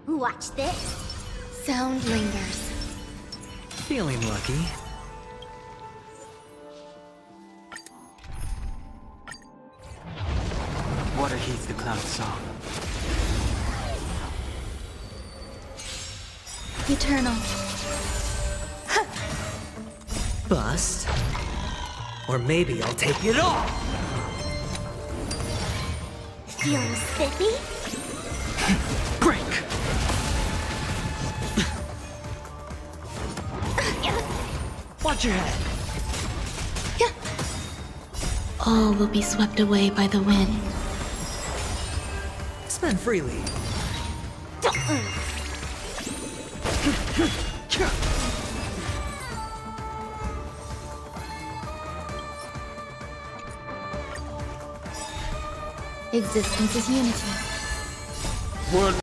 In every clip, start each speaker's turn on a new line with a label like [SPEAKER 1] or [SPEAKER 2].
[SPEAKER 1] Watch this.
[SPEAKER 2] Sound lingers.
[SPEAKER 3] Feeling lucky.
[SPEAKER 4] Water heeds the cloud song.
[SPEAKER 2] Eternal.
[SPEAKER 3] Bust. Or maybe I'll take it all!
[SPEAKER 1] Feeling spiffy?
[SPEAKER 3] Break! Watch your head!
[SPEAKER 2] All will be swept away by the wind.
[SPEAKER 3] Spend freely.
[SPEAKER 2] Existence is unity.
[SPEAKER 4] World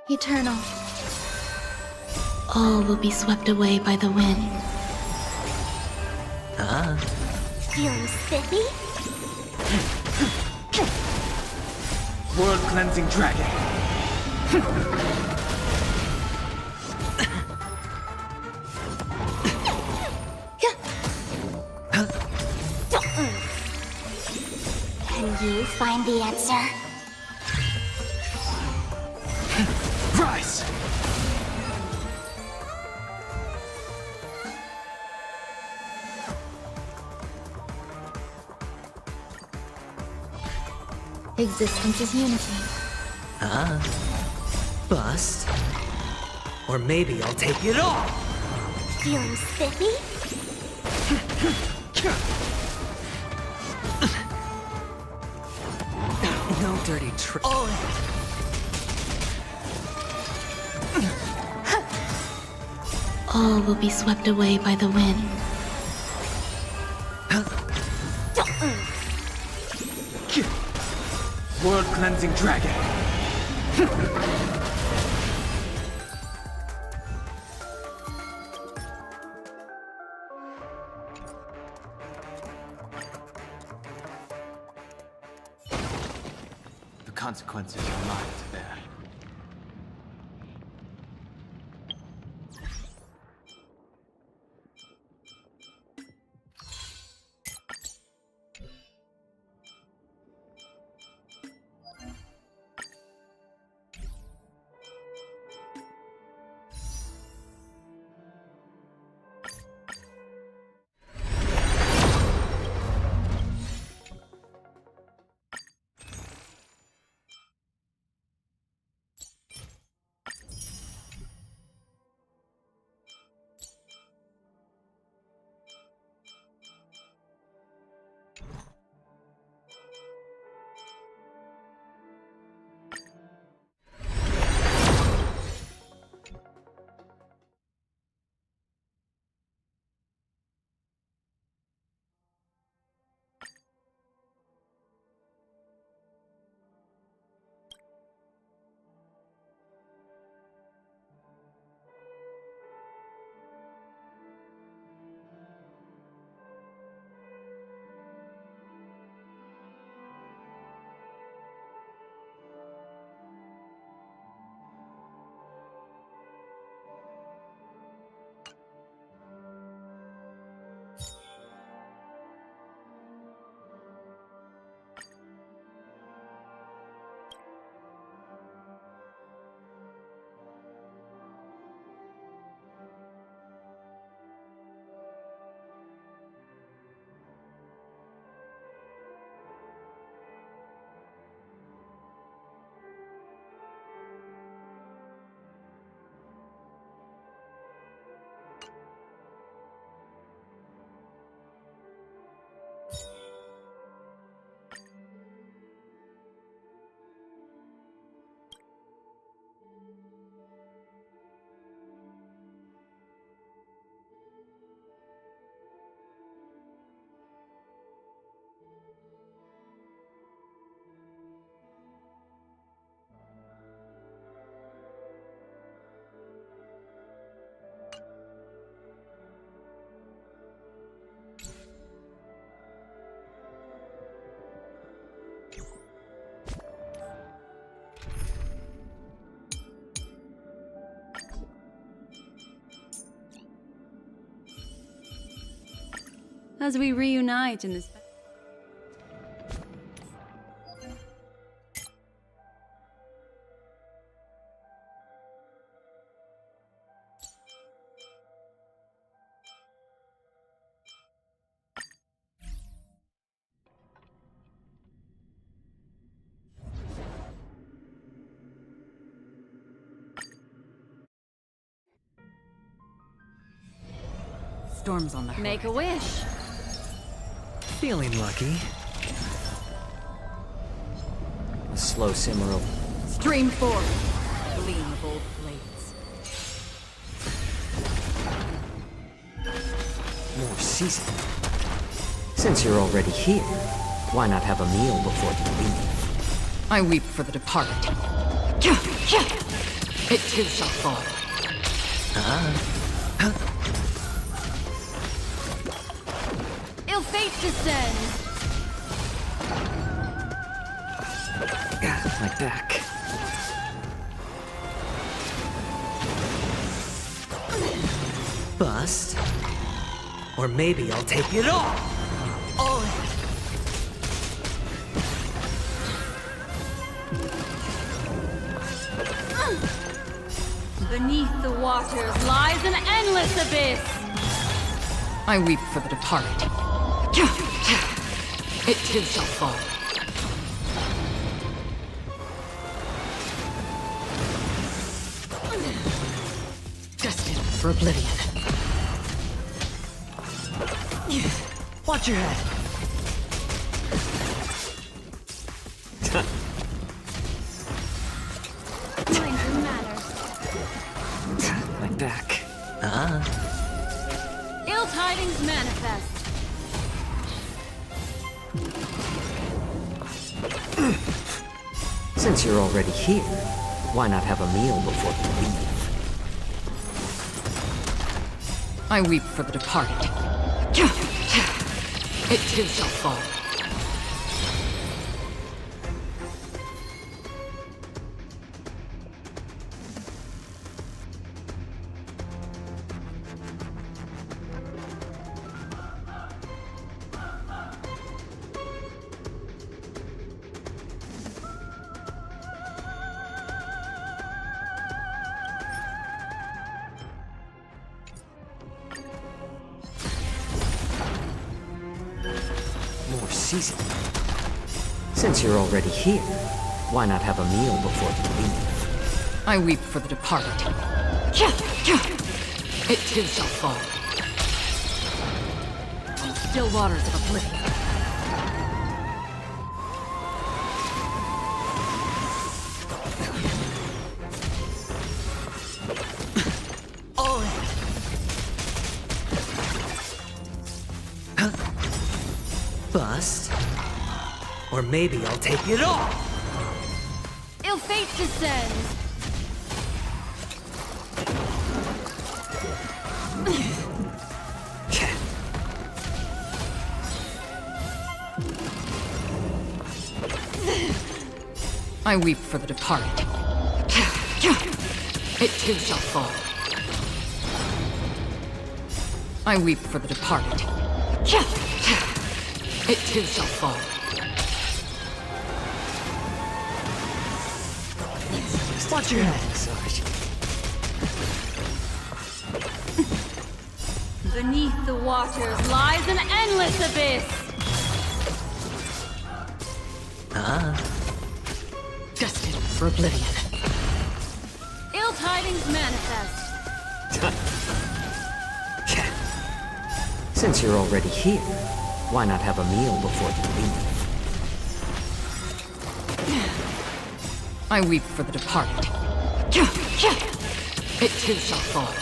[SPEAKER 2] Eternal. All will be swept away by the wind.
[SPEAKER 3] Ah.
[SPEAKER 1] Feeling spiffy?
[SPEAKER 4] World cleansing dragon.
[SPEAKER 1] Can you find the answer?
[SPEAKER 4] Rise!
[SPEAKER 2] Existence is unity.
[SPEAKER 3] Ah. Bust. Or maybe I'll take it all!
[SPEAKER 1] Feeling spiffy?
[SPEAKER 3] No dirty trick.
[SPEAKER 2] All will be swept away by the wind.
[SPEAKER 4] World cleansing dragon. The consequences are mine to bear.
[SPEAKER 5] as we reunite in this.
[SPEAKER 6] Storms on the horizon.
[SPEAKER 5] Make a wish.
[SPEAKER 3] Feeling lucky.
[SPEAKER 7] A slow simmer of
[SPEAKER 6] Stream forward. Gleam of old blades.
[SPEAKER 7] more seasoned. Since you're already here, why not have a meal before you leave?
[SPEAKER 6] I weep for the departed. It too shall fall.
[SPEAKER 5] Ill fate descends.
[SPEAKER 7] My back.
[SPEAKER 3] Bust. Or maybe I'll take it all!
[SPEAKER 5] Beneath the waters lies an endless abyss.
[SPEAKER 6] I weep for the departed. It too shall fall. Destined for oblivion.
[SPEAKER 3] Watch your head!
[SPEAKER 5] Mind matters.
[SPEAKER 7] My back.
[SPEAKER 5] Ill tidings manifest.
[SPEAKER 7] Since you're already here, why not have a meal before you leave?
[SPEAKER 6] I weep for the departed. It too shall fall.
[SPEAKER 7] More seasoned. Since you're already here, why not have a meal before you leave?
[SPEAKER 6] I weep for the departed. It too shall fall. On the still waters of oblivion.
[SPEAKER 3] Bust. Or maybe I'll take it all!
[SPEAKER 5] Ill fate descends.
[SPEAKER 6] I weep for the departed. It too shall fall. I weep for the departed. It too shall fall.
[SPEAKER 3] Watch your head, Sarge.
[SPEAKER 5] Beneath the waters lies an endless abyss.
[SPEAKER 6] Destined for oblivion.
[SPEAKER 5] Ill tidings manifest.
[SPEAKER 7] Since you're already here, why not have a meal before you leave?
[SPEAKER 6] I weep for the departed. It too shall fall.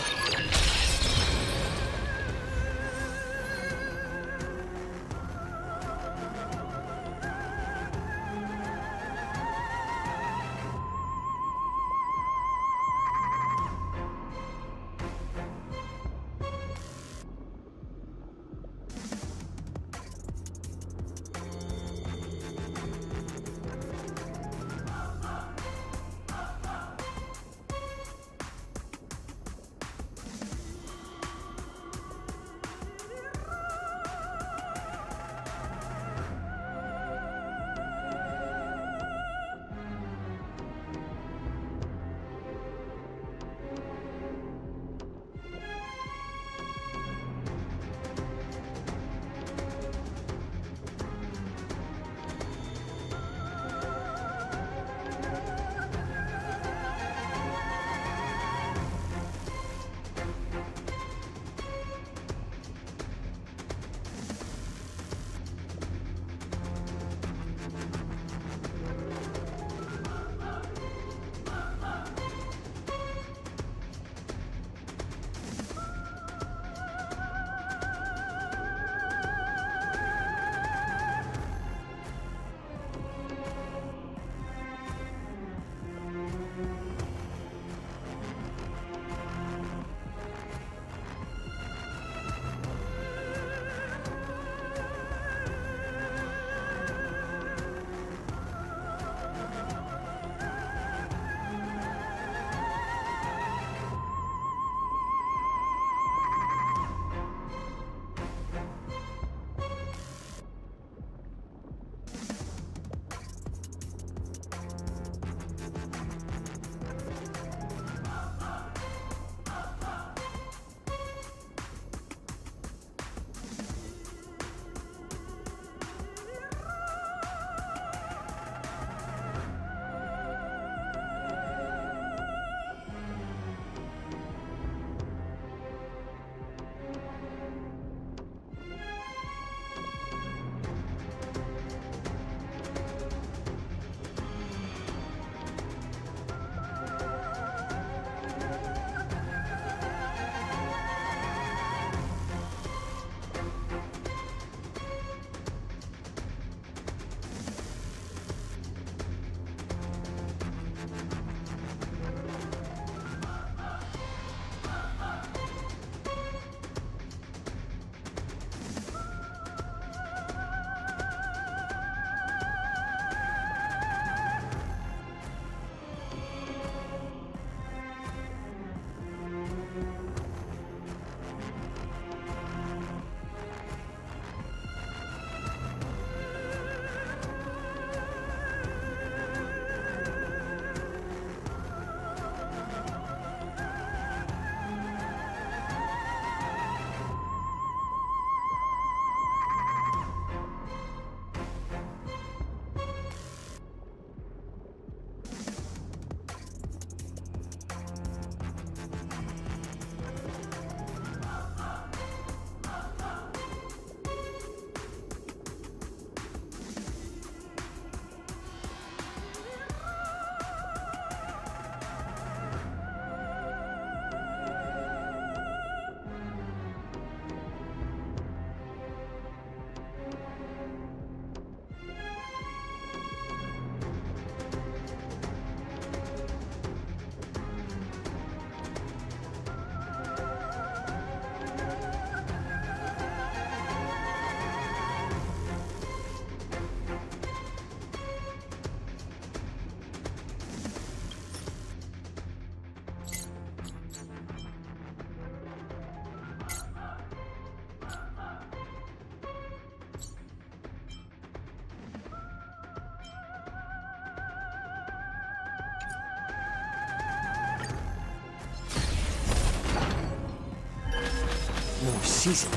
[SPEAKER 7] More seasoned.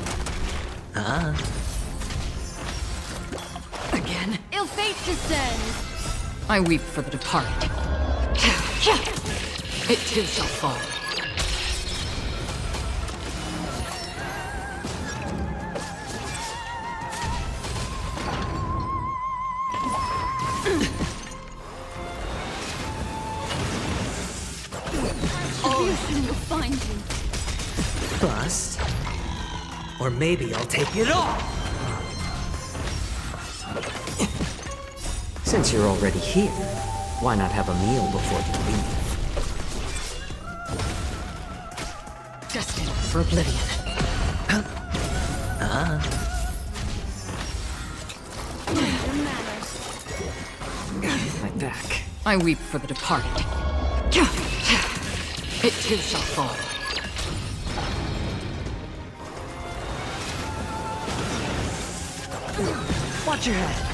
[SPEAKER 6] Again?
[SPEAKER 5] Ill fate descends.
[SPEAKER 6] I weep for the departed. It too shall fall.
[SPEAKER 5] Retribution will find you.
[SPEAKER 3] Bust. Or maybe I'll take it all!
[SPEAKER 7] Since you're already here, why not have a meal before you leave?
[SPEAKER 6] Destined for oblivion.
[SPEAKER 7] My back.
[SPEAKER 6] I weep for the departed. It too shall fall.
[SPEAKER 3] Watch your head!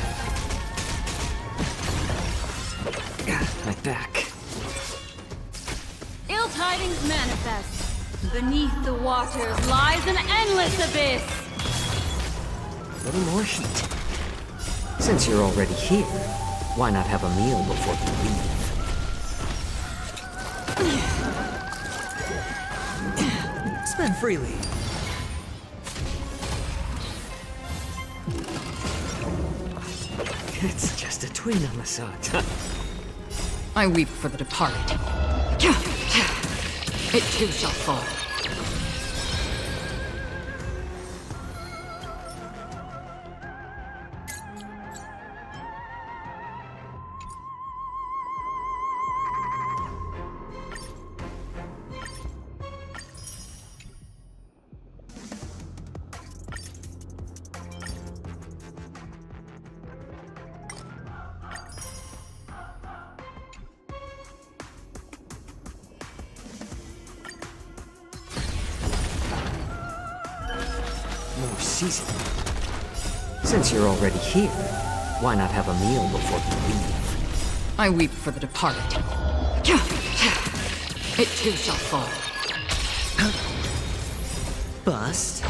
[SPEAKER 7] My back.
[SPEAKER 5] Ill tidings manifest. Beneath the waters lies an endless abyss.
[SPEAKER 7] A little more heat. Since you're already here, why not have a meal before you leave?
[SPEAKER 3] Spend freely.
[SPEAKER 7] It's just a twin on the side.
[SPEAKER 6] I weep for the departed. It too shall fall.
[SPEAKER 7] More seasoned. Since you're already here, why not have a meal before you leave?
[SPEAKER 6] I weep for the departed. It too shall fall.
[SPEAKER 3] Bust.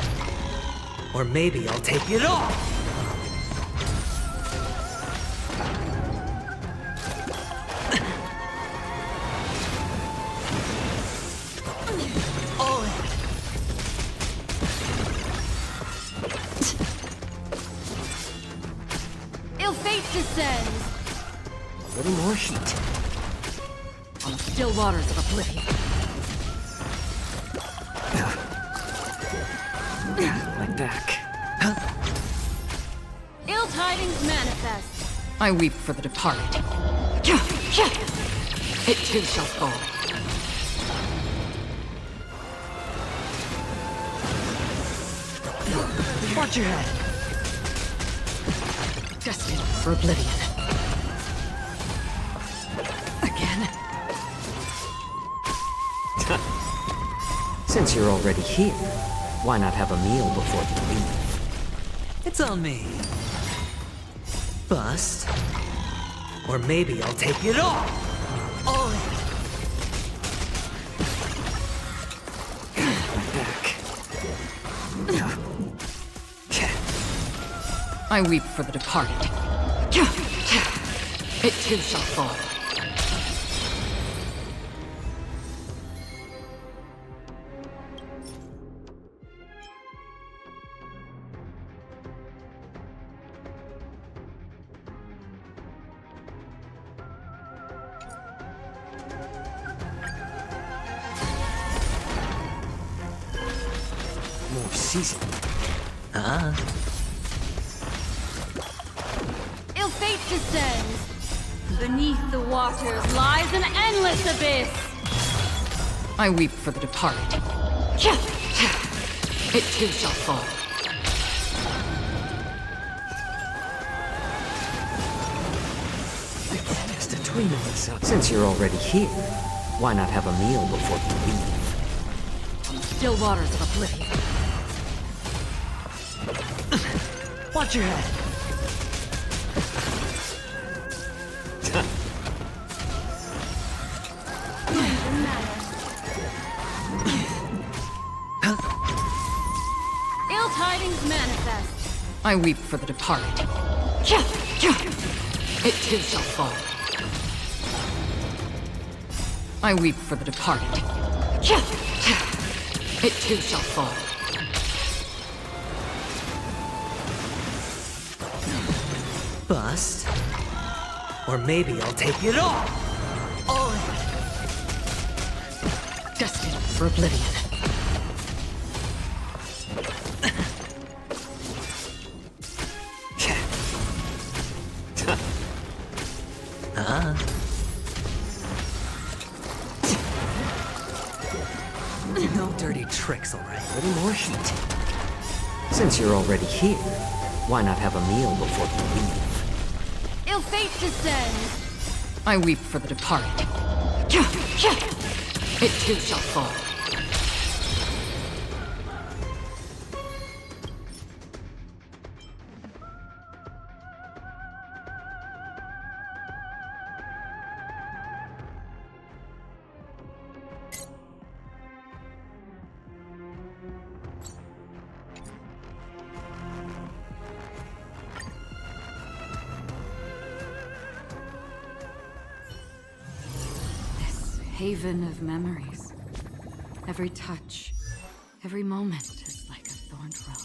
[SPEAKER 3] Or maybe I'll take it all!
[SPEAKER 5] Ill fate descends.
[SPEAKER 7] A little more heat.
[SPEAKER 6] On the still waters of oblivion.
[SPEAKER 7] My back.
[SPEAKER 5] Ill tidings manifest.
[SPEAKER 6] I weep for the departed. It too shall fall.
[SPEAKER 3] Watch your head!
[SPEAKER 6] Destined for oblivion. Again?
[SPEAKER 7] Since you're already here, why not have a meal before you leave?
[SPEAKER 3] It's on me. Bust. Or maybe I'll take it all! All in!
[SPEAKER 7] My back.
[SPEAKER 6] I weep for the departed. It too shall fall.
[SPEAKER 7] More seasoned.
[SPEAKER 5] Ill fate descends. Beneath the waters lies an endless abyss.
[SPEAKER 6] I weep for the departed. It too shall fall.
[SPEAKER 7] Just a twin on the side. Since you're already here, why not have a meal before you leave?
[SPEAKER 6] On the still waters of oblivion.
[SPEAKER 3] Watch your head!
[SPEAKER 6] I weep for the departed. It too shall fall. I weep for the departed. It too shall fall.
[SPEAKER 3] Bust. Or maybe I'll take it all!
[SPEAKER 6] Destined for oblivion.
[SPEAKER 3] No dirty tricks, alright?
[SPEAKER 7] Little more heat. Since you're already here, why not have a meal before you leave?
[SPEAKER 5] Ill fate descends.
[SPEAKER 6] I weep for the departed. It too shall fall. Haven of memories. Every touch, every moment is like a thorned rose.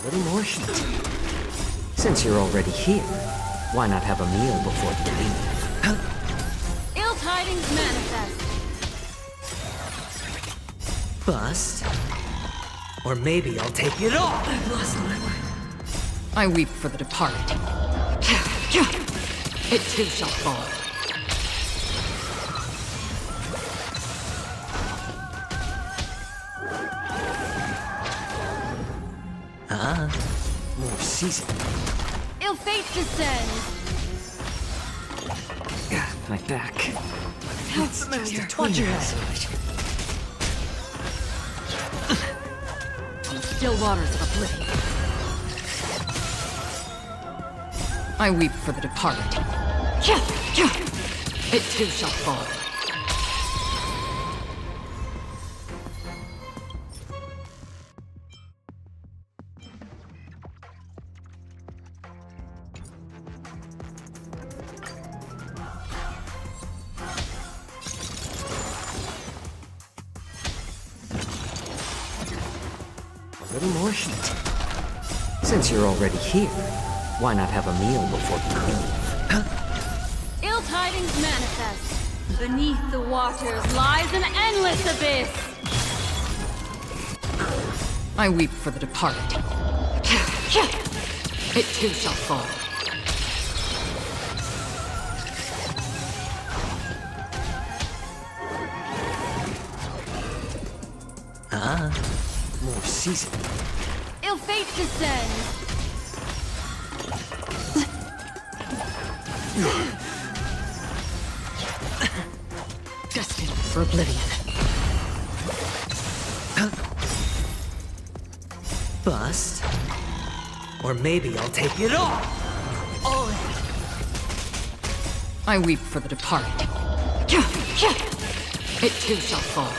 [SPEAKER 7] little more heat. Since you're already here, why not have a meal before you leave?
[SPEAKER 5] Ill tidings manifest.
[SPEAKER 3] Bust. Or maybe I'll take it all.
[SPEAKER 6] I've lost my way. I weep for the departed. It too shall fall.
[SPEAKER 7] More seasoning.
[SPEAKER 5] Ill fate descends.
[SPEAKER 7] My back.
[SPEAKER 3] It's just watch your head.
[SPEAKER 6] Still waters of oblivion. I weep for the departed. It too shall fall.
[SPEAKER 7] A little more heat. Since you're already here, why not have a meal before you leave?
[SPEAKER 5] Ill tidings manifest. Beneath the waters lies an endless abyss.
[SPEAKER 6] I weep for the departed. It too shall fall.
[SPEAKER 7] More seasoning.
[SPEAKER 5] Ill fate descends.
[SPEAKER 6] Destined for oblivion.
[SPEAKER 3] Bust. Or maybe I'll take it all. All in.
[SPEAKER 6] I weep for the departed. It too shall fall.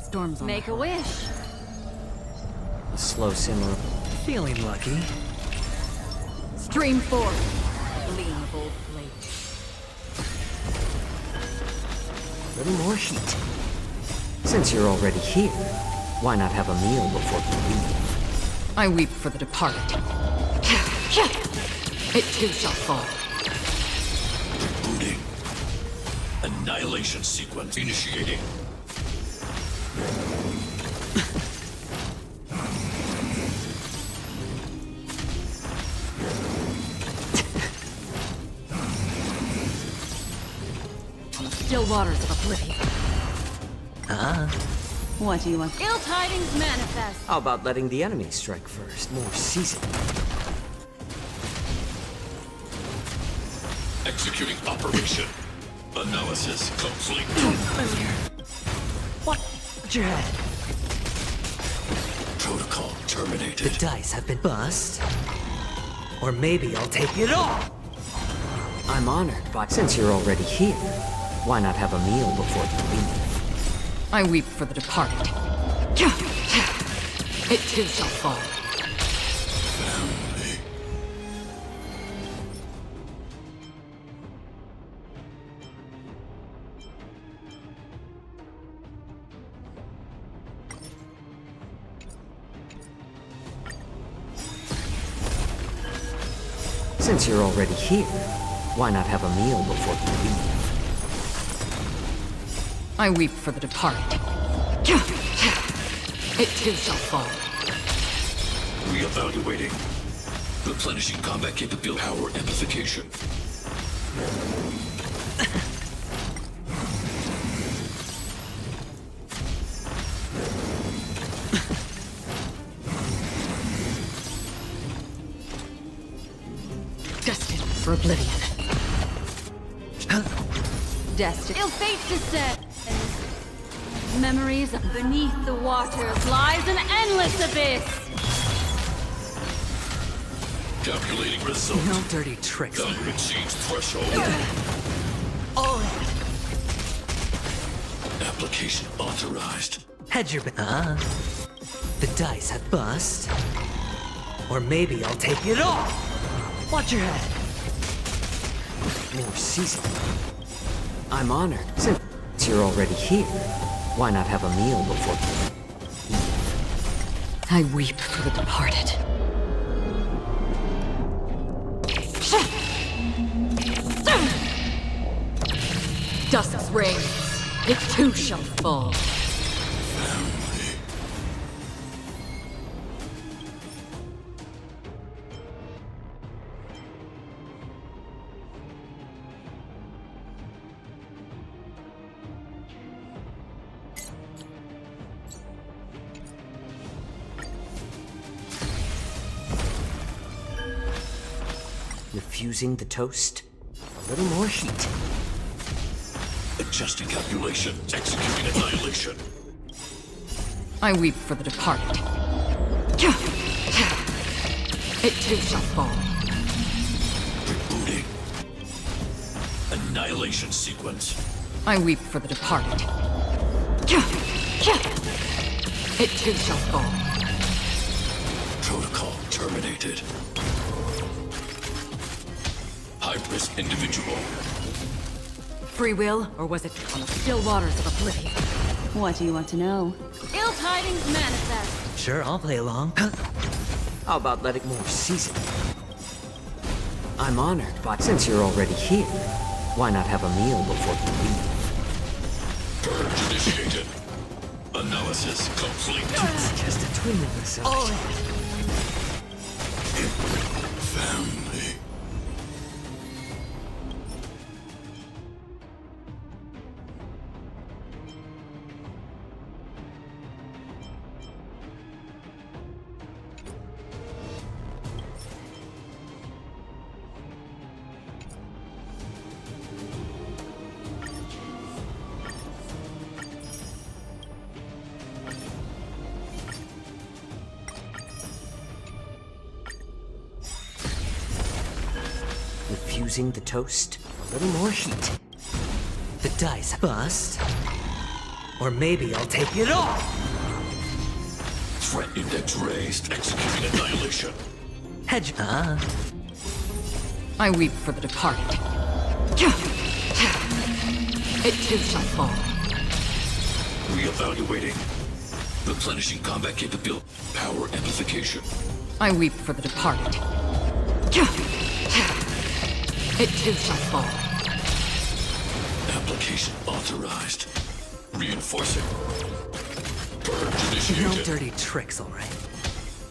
[SPEAKER 6] Storms on
[SPEAKER 5] Make a wish.
[SPEAKER 7] A slow simmer.
[SPEAKER 3] Feeling lucky.
[SPEAKER 6] Stream forth. Gleam of old blade.
[SPEAKER 7] A little more heat. Since you're already here, why not have a meal before you leave?
[SPEAKER 6] I weep for the departed. It too shall fall.
[SPEAKER 8] Booting. Annihilation sequence initiating.
[SPEAKER 6] Still waters of oblivion.
[SPEAKER 5] What do you want? Ill tidings manifest.
[SPEAKER 7] How about letting the enemy strike first? More seasoning.
[SPEAKER 8] Executing operation. Analysis complete.
[SPEAKER 3] What? Watch your head.
[SPEAKER 8] Protocol
[SPEAKER 3] The
[SPEAKER 8] terminated.
[SPEAKER 3] dice have been bust. Or maybe I'll take it all.
[SPEAKER 7] I'm honored, but since you're already here, why not have a meal before you leave?
[SPEAKER 6] I weep for the departed. It too shall fall.
[SPEAKER 8] Family.
[SPEAKER 7] Since you're already here, why not have a meal before you leave?
[SPEAKER 6] I weep for the departed. It too shall fall.
[SPEAKER 8] Reevaluating. Replenishing combat capability. Power amplification.
[SPEAKER 6] Destined for for oblivion. Destiny.
[SPEAKER 5] Ill fate descends. Memories beneath the waters lies an endless abyss.
[SPEAKER 8] Calculating result.
[SPEAKER 3] No dirty tricks.
[SPEAKER 8] Value exceeds threshold.
[SPEAKER 3] Oh,
[SPEAKER 8] Application authorized.
[SPEAKER 3] hedge your bet. The dice have bust. Or maybe I'll take it all. Watch your head.
[SPEAKER 7] More seasoning. I'm honored. Since you're already here, why not have a meal before you leave?
[SPEAKER 6] I weep for the departed. Dusk's reigns, it too shall fall.
[SPEAKER 7] Refusing the toast? A little more heat.
[SPEAKER 8] Adjusting calculation. Executing annihilation.
[SPEAKER 6] I weep for the departed. It too shall fall.
[SPEAKER 8] Rebooting. Annihilation sequence.
[SPEAKER 6] I weep for the departed. It too shall fall.
[SPEAKER 8] Protocol terminated. High-risk individual.
[SPEAKER 6] Free will, or was it on the still waters of oblivion?
[SPEAKER 5] What do you want to know? Ill tidings manifest.
[SPEAKER 3] Sure, I'll play along.
[SPEAKER 7] How about letting more seasoning? I'm honored, but since you're already here, why not have a meal before you leave?
[SPEAKER 8] Purge initiated. Analysis complete.
[SPEAKER 3] It's just a twin in the sun.
[SPEAKER 8] Family.
[SPEAKER 7] Refusing the toast? A little more heat.
[SPEAKER 3] The dice bust. Or maybe I'll take it all.
[SPEAKER 8] Threat index raised. Executing annihilation.
[SPEAKER 3] Hedge.
[SPEAKER 6] I weep for the departed. It too shall fall.
[SPEAKER 8] Reevaluating. Replenishing combat capability. Power amplification.
[SPEAKER 6] I weep for the departed. It too shall fall.
[SPEAKER 8] Application authorized. Reinforcing. Purge
[SPEAKER 3] No
[SPEAKER 8] initiated.
[SPEAKER 3] dirty tricks, all right.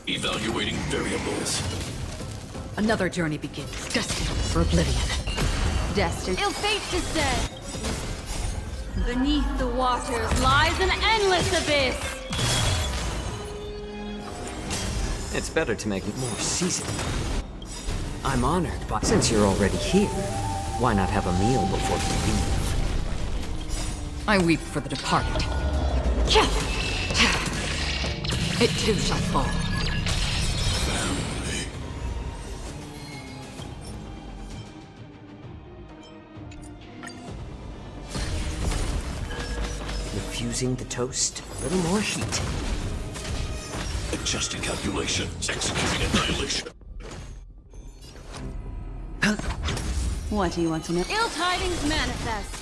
[SPEAKER 8] Evaluating variables.
[SPEAKER 6] Another journey begins. Destined for oblivion. Destined.
[SPEAKER 5] Ill fate descends. Beneath the waters lies an endless abyss.
[SPEAKER 7] It's better to make more seasoning. I'm honored, but since you're already here, why not have a meal before you leave?
[SPEAKER 6] I weep for the departed. It too shall fall.
[SPEAKER 8] Family.
[SPEAKER 7] Refusing the toast? A little more heat.
[SPEAKER 8] Adjusting calculations. Executing annihilation.
[SPEAKER 5] What do you want to know? Ill tidings manifest.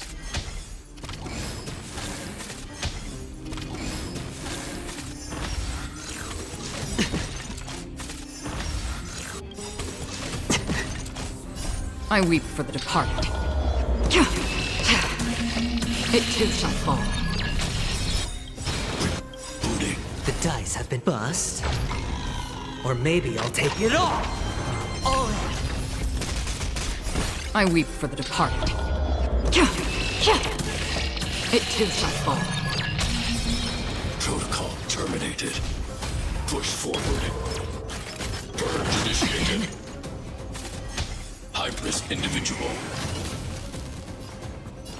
[SPEAKER 6] I weep for the departed. It too shall fall.
[SPEAKER 8] Booting.
[SPEAKER 3] The dice have been bust. Or maybe I'll take it all.
[SPEAKER 6] I weep for the departed. It too shall fall.
[SPEAKER 8] Protocol terminated. Push forward. Purge initiated. high-risk individual.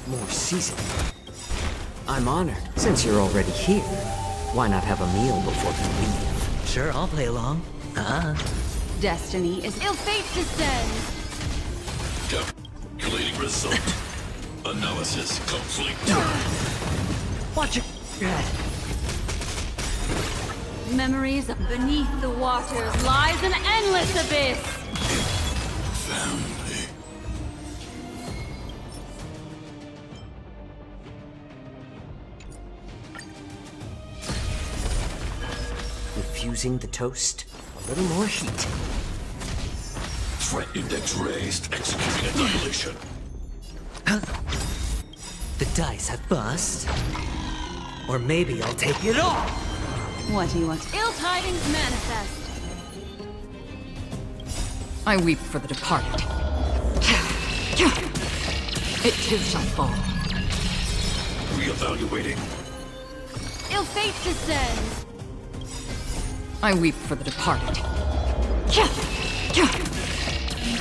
[SPEAKER 7] More seasoned. I'm honored. Since you're already here, why not have a meal before you leave?
[SPEAKER 3] Sure, I'll play along.
[SPEAKER 5] Destiny is ill fate descends.
[SPEAKER 8] Calculating result. Analysis complete.
[SPEAKER 3] Watch it.
[SPEAKER 5] Memories of beneath the waters lies an endless abyss.
[SPEAKER 8] Family.
[SPEAKER 7] Refusing the toast? A little more heat.
[SPEAKER 8] Threat index raised. Executing annihilation.
[SPEAKER 3] The dice have bust. Or maybe I'll take it all.
[SPEAKER 5] What do you want? Ill tidings manifest.
[SPEAKER 6] I weep for the departed. It too shall fall.
[SPEAKER 8] Reevaluating.
[SPEAKER 5] Ill fate descends.
[SPEAKER 6] I weep for the departed.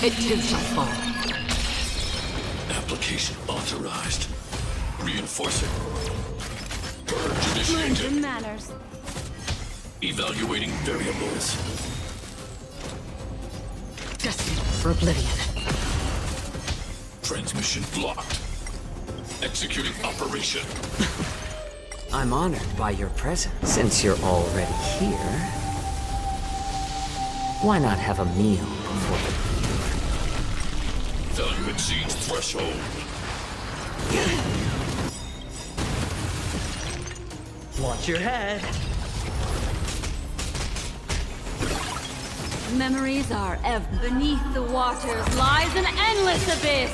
[SPEAKER 6] It too shall fall.
[SPEAKER 8] Application authorized. Reinforcing. Purge initiated.
[SPEAKER 5] Mind manners.
[SPEAKER 8] Evaluating variables.
[SPEAKER 6] Destined for oblivion.
[SPEAKER 8] Transmission blocked. Executing operation.
[SPEAKER 7] I'm honored by your presence. Since you're already here, why not have a meal before you leave?
[SPEAKER 8] Value exceeds threshold.
[SPEAKER 3] Watch your head.
[SPEAKER 5] Memories are ever beneath the waters lies an endless abyss.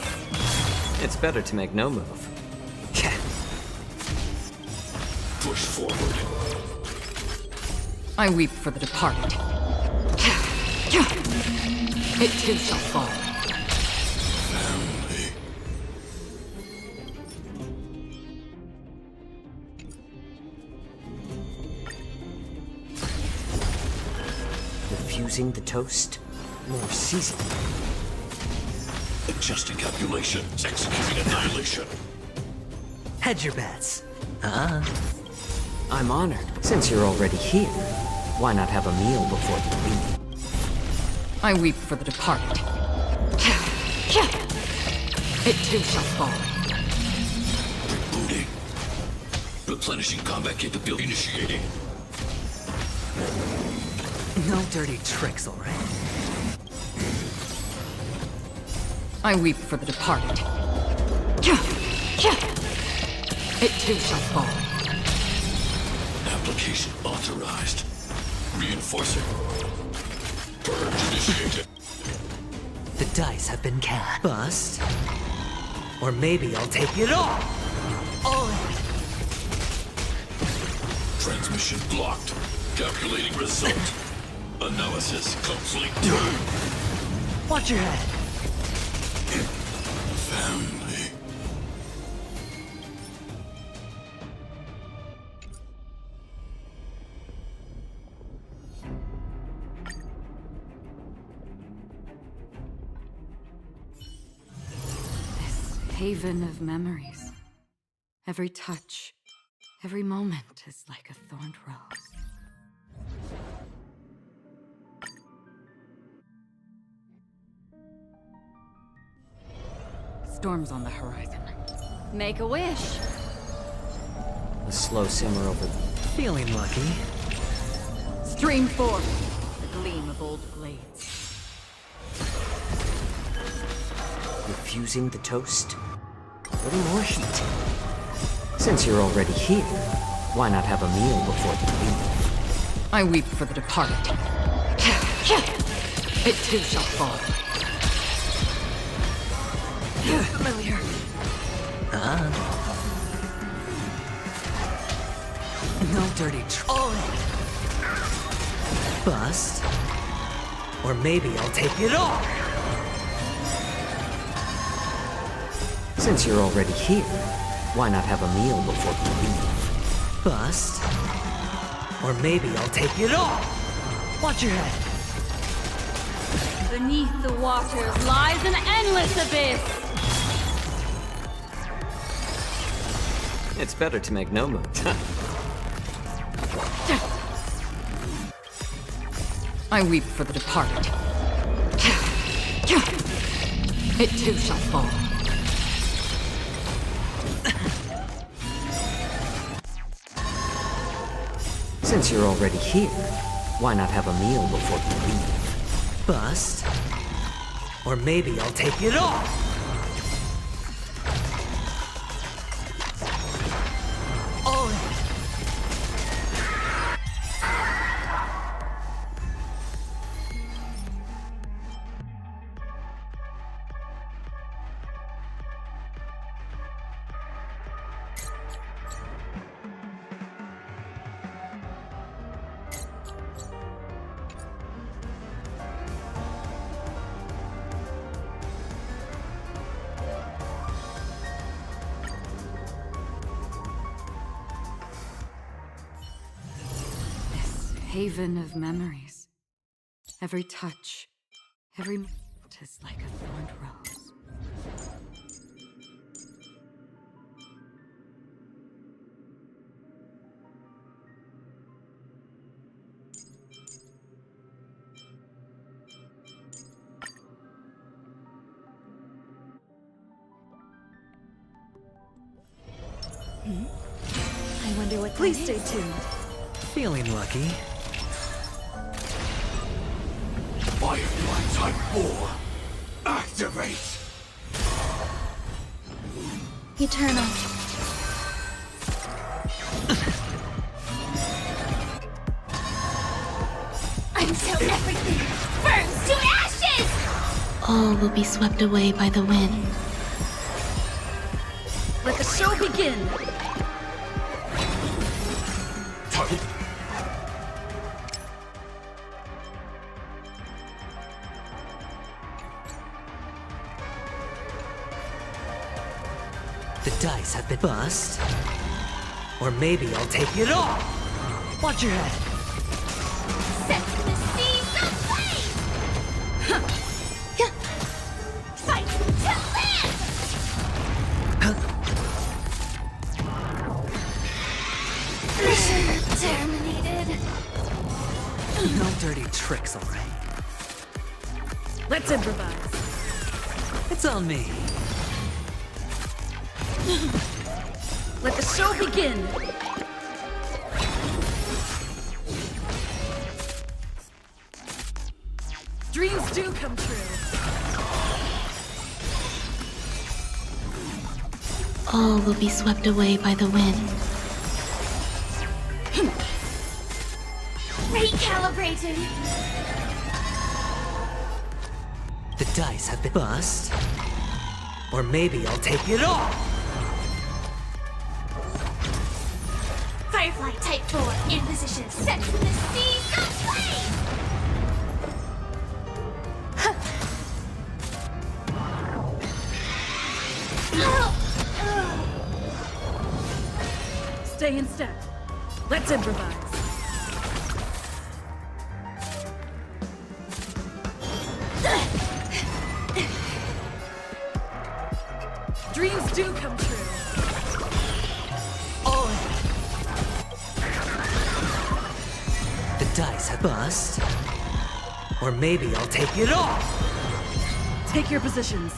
[SPEAKER 7] It's better to make no move.
[SPEAKER 8] Push forward.
[SPEAKER 6] I weep for the departed. It too shall fall.
[SPEAKER 8] Family.
[SPEAKER 7] Refusing the toast? More seasoned.
[SPEAKER 8] Adjusting calculations. Executing annihilation.
[SPEAKER 3] Hedge your bets.
[SPEAKER 7] I'm honored. Since you're already here, why not have a meal before you leave?
[SPEAKER 6] I weep for the departed. It too shall fall.
[SPEAKER 8] Rebooting. Replenishing combat capability initiating.
[SPEAKER 3] No dirty tricks, all right?
[SPEAKER 6] I weep for the departed. It too shall fall.
[SPEAKER 8] Application authorized. Reinforcing. Purge initiated.
[SPEAKER 3] The dice have been cast. Bust. Or maybe I'll take it all. All in.
[SPEAKER 8] Transmission blocked. Calculating result. Analysis complete.
[SPEAKER 3] Watch your head.
[SPEAKER 8] Family.
[SPEAKER 6] Haven of memories. Every touch, every moment is like a thorned rose. Storms on the horizon.
[SPEAKER 5] Make a wish.
[SPEAKER 7] A slow simmer over.
[SPEAKER 3] Feeling lucky.
[SPEAKER 6] Stream forth, the gleam of old blades.
[SPEAKER 7] Refusing the toast? A little more heat. Since you're already here, why not have a meal before you leave?
[SPEAKER 6] I weep for the departed. It too shall fall. Familiar.
[SPEAKER 3] No dirty tricks. All in. Bust. Or maybe I'll take it all.
[SPEAKER 7] Since you're already here, why not have a meal before you leave?
[SPEAKER 3] Bust. Or maybe I'll take it all. Watch your head.
[SPEAKER 5] Beneath the waters lies an endless abyss!
[SPEAKER 7] It's better to make no move.
[SPEAKER 6] I weep for the departed. It too shall fall.
[SPEAKER 7] Since you're already here, why not have a meal before you leave?
[SPEAKER 3] Bust? Or maybe I'll take it all! All in!
[SPEAKER 6] Haven of memories. Every touch, every moment is like a thorned rose.
[SPEAKER 2] I wonder what. Please stay tuned.
[SPEAKER 3] Feeling lucky.
[SPEAKER 8] Firefly Type 4. Activate!
[SPEAKER 2] Eternal.
[SPEAKER 1] Until everything burns to ashes!
[SPEAKER 2] All will be swept away by the wind.
[SPEAKER 5] Let the show begin!
[SPEAKER 8] Type.
[SPEAKER 3] The dice have been bust. Or maybe I'll take it all! Watch your head!
[SPEAKER 1] Set the seas aflame! Fight to live! Mission terminated.
[SPEAKER 3] No dirty tricks, alright?
[SPEAKER 5] Let's improvise.
[SPEAKER 3] It's on me.
[SPEAKER 5] Let the show begin! Dreams do come true.
[SPEAKER 2] All will be swept away by the wind.
[SPEAKER 1] Recalibrating.
[SPEAKER 3] The dice have been bust. Or maybe I'll take it all!
[SPEAKER 1] Firefly Type 4 in position. Set the seas aflame!
[SPEAKER 5] Stay in step. Let's improvise. Dreams do come true.
[SPEAKER 3] All in! The dice have bust. Or maybe I'll take it all!
[SPEAKER 5] Take your positions.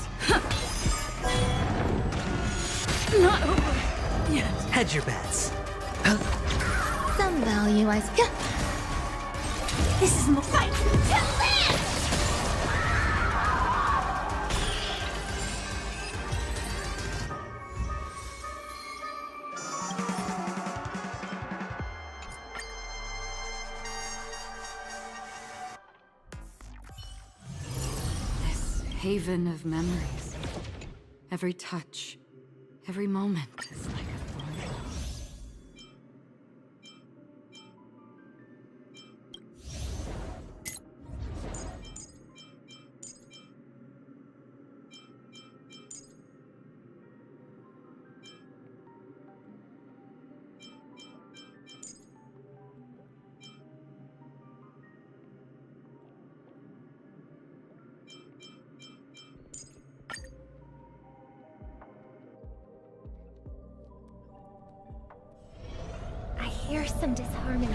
[SPEAKER 5] Not over yet.
[SPEAKER 3] Hedge your bets.
[SPEAKER 2] Some value, I.
[SPEAKER 1] This is my fight to live!
[SPEAKER 6] This haven of memories. Every touch, every moment is like a thorned rose.
[SPEAKER 1] hear some disharmony.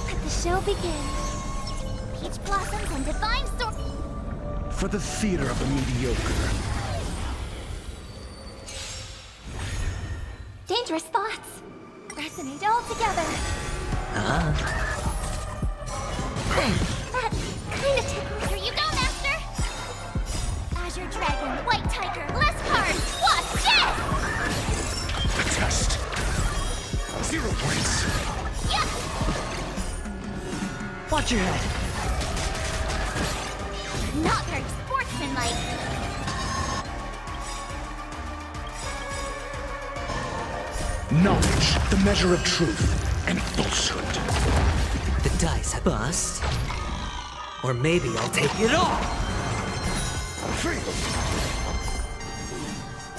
[SPEAKER 1] Let the show begin. Peach blossoms and divine sword.
[SPEAKER 4] For the theater of the mediocre.
[SPEAKER 1] Dangerous thoughts resonate all together. That kind of tickles. Here you go, Master. Azure Dragon, White Tiger, less cards. Watch this.
[SPEAKER 4] Test. 0 points.
[SPEAKER 1] Yeah.
[SPEAKER 3] Watch your head.
[SPEAKER 1] Not very sportsmanlike.
[SPEAKER 4] Knowledge, the measure of truth and falsehood.
[SPEAKER 3] The dice have bust. Or maybe I'll take it all.
[SPEAKER 4] Free.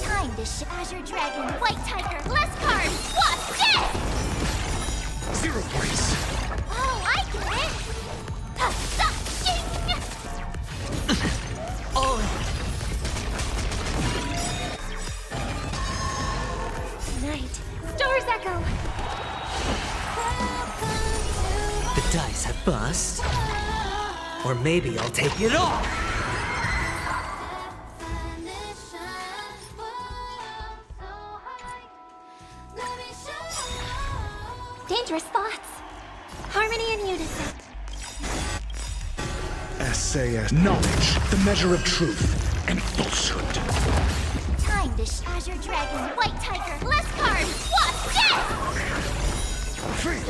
[SPEAKER 1] Time to Azure Dragon, White Tiger, less cards. Watch this.
[SPEAKER 4] 0 points.
[SPEAKER 1] Oh, I get it.
[SPEAKER 3] Oh,
[SPEAKER 1] Tonight, Stars Echo.
[SPEAKER 3] the dice have bust. Or maybe I'll take it all.
[SPEAKER 1] Dangerous thoughts. Harmony and unison.
[SPEAKER 4] SAS. Knowledge, the measure of truth and falsehood.
[SPEAKER 1] Time to Azure Dragon, White Tiger, less cards. Watch this.
[SPEAKER 4] Free.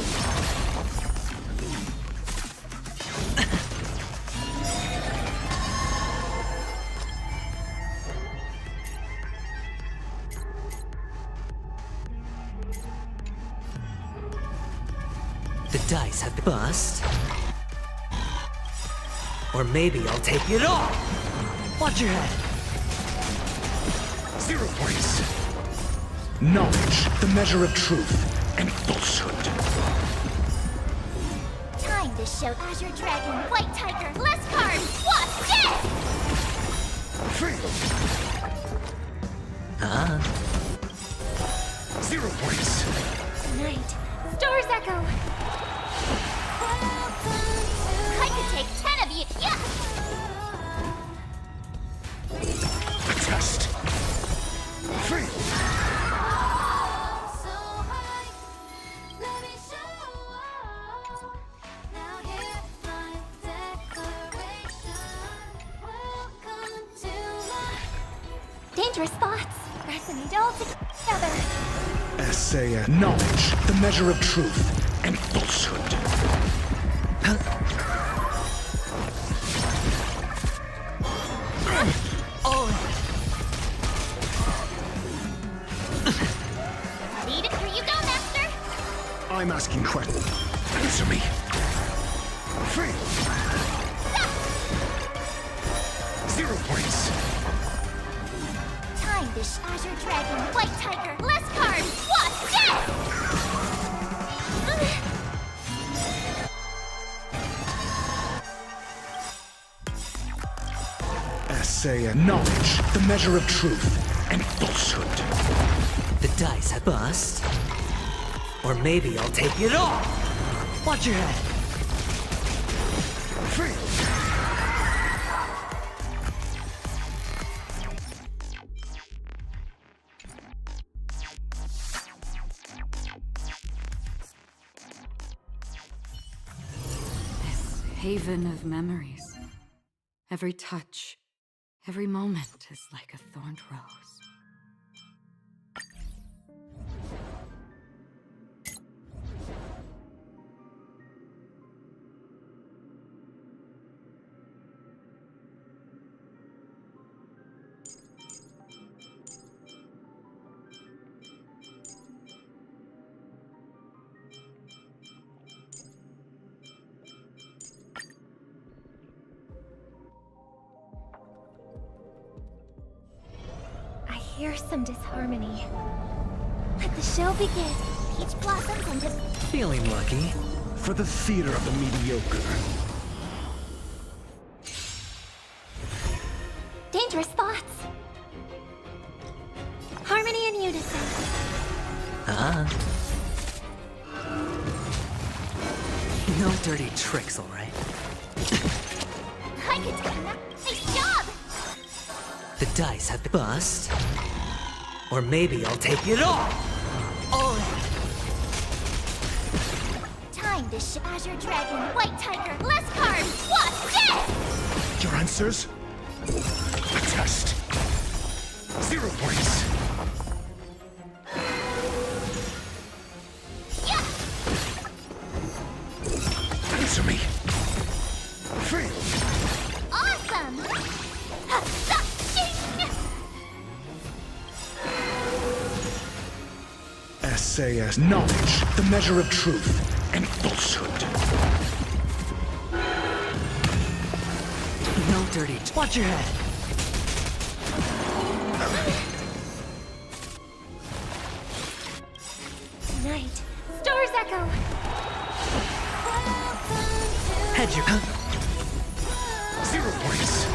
[SPEAKER 3] The dice have bust. Or maybe I'll take it all. Watch your head.
[SPEAKER 4] 0 points. Knowledge, the measure of truth and falsehood.
[SPEAKER 1] Time to show Azure Dragon, White Tiger, less cards. Watch this.
[SPEAKER 4] Free. 0 points.
[SPEAKER 1] Tonight, Stars Echo. I could take 10 of you. Yeah.
[SPEAKER 4] Test. Free.
[SPEAKER 1] Dangerous thoughts resonate all together.
[SPEAKER 4] SAS. Knowledge, the measure of truth and falsehood.
[SPEAKER 1] Ready? Here you go, Master.
[SPEAKER 4] I'm asking questions. Answer me. Free. 0 points.
[SPEAKER 1] Time to Azure Dragon, White Tiger, less cards. Watch this.
[SPEAKER 4] SAS. Knowledge, the measure of truth and falsehood.
[SPEAKER 3] The dice have bust. Or maybe I'll take it all. Watch your head.
[SPEAKER 4] Free.
[SPEAKER 6] This haven of memories. Every touch, every moment is like a thorned rose.
[SPEAKER 1] I hear some disharmony. Let the show begin. Peach blossoms and
[SPEAKER 3] Feeling lucky.
[SPEAKER 4] For the theater of the mediocre.
[SPEAKER 1] dangerous thoughts. Harmony and unison.
[SPEAKER 3] No dirty tricks, alright?
[SPEAKER 1] I could take that. Nice job!
[SPEAKER 3] The dice have been bust. Or maybe I'll take it all! Alright!
[SPEAKER 1] Time to Azure Dragon, White Tiger, less cards! Watch this!
[SPEAKER 4] Your answers? A test. 0 points.
[SPEAKER 1] Yeah!
[SPEAKER 4] Answer me. Fail.
[SPEAKER 1] Awesome! Ha, ha, ding!
[SPEAKER 4] SAS. Knowledge, the measure of truth and falsehood.
[SPEAKER 3] No dirty. Watch your head.
[SPEAKER 1] Tonight, Stars Echo!
[SPEAKER 3] Head your.
[SPEAKER 4] 0 points.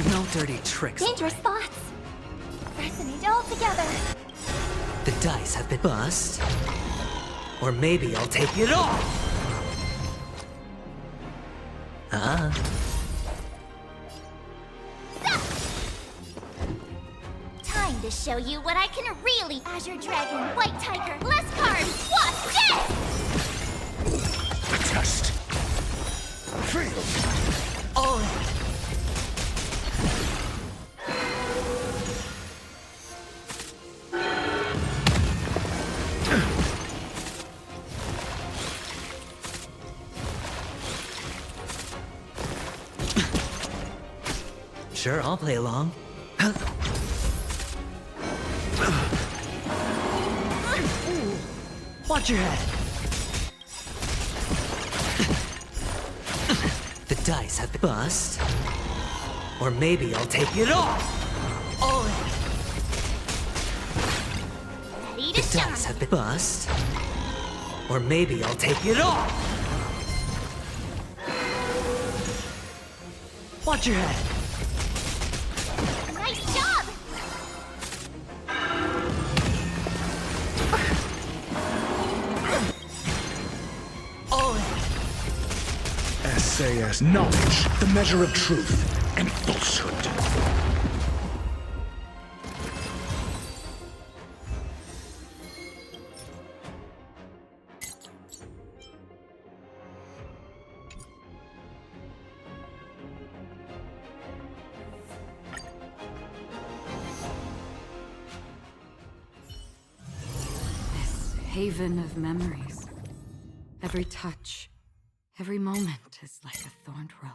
[SPEAKER 3] No dirty tricks.
[SPEAKER 1] Dangerous thoughts! Resonate all together!
[SPEAKER 3] The dice have been bust. Or maybe I'll take it all!
[SPEAKER 1] Time to show you what I can really. Azure Dragon, White Tiger, less cards! Watch this!
[SPEAKER 4] A test. Fail.
[SPEAKER 3] Alright! Sure, I'll play along. Watch your head. The dice have been bust. Or maybe I'll take it all. Alright.
[SPEAKER 1] Ready
[SPEAKER 3] The
[SPEAKER 1] to
[SPEAKER 3] dice
[SPEAKER 1] shine!
[SPEAKER 3] have been bust. Or maybe I'll take it all. Watch your head.
[SPEAKER 1] Nice job!
[SPEAKER 3] Alright.
[SPEAKER 4] SAS. Knowledge, the measure of truth and falsehood.
[SPEAKER 6] Haven of memories. Every touch, every moment is like a thorned rose.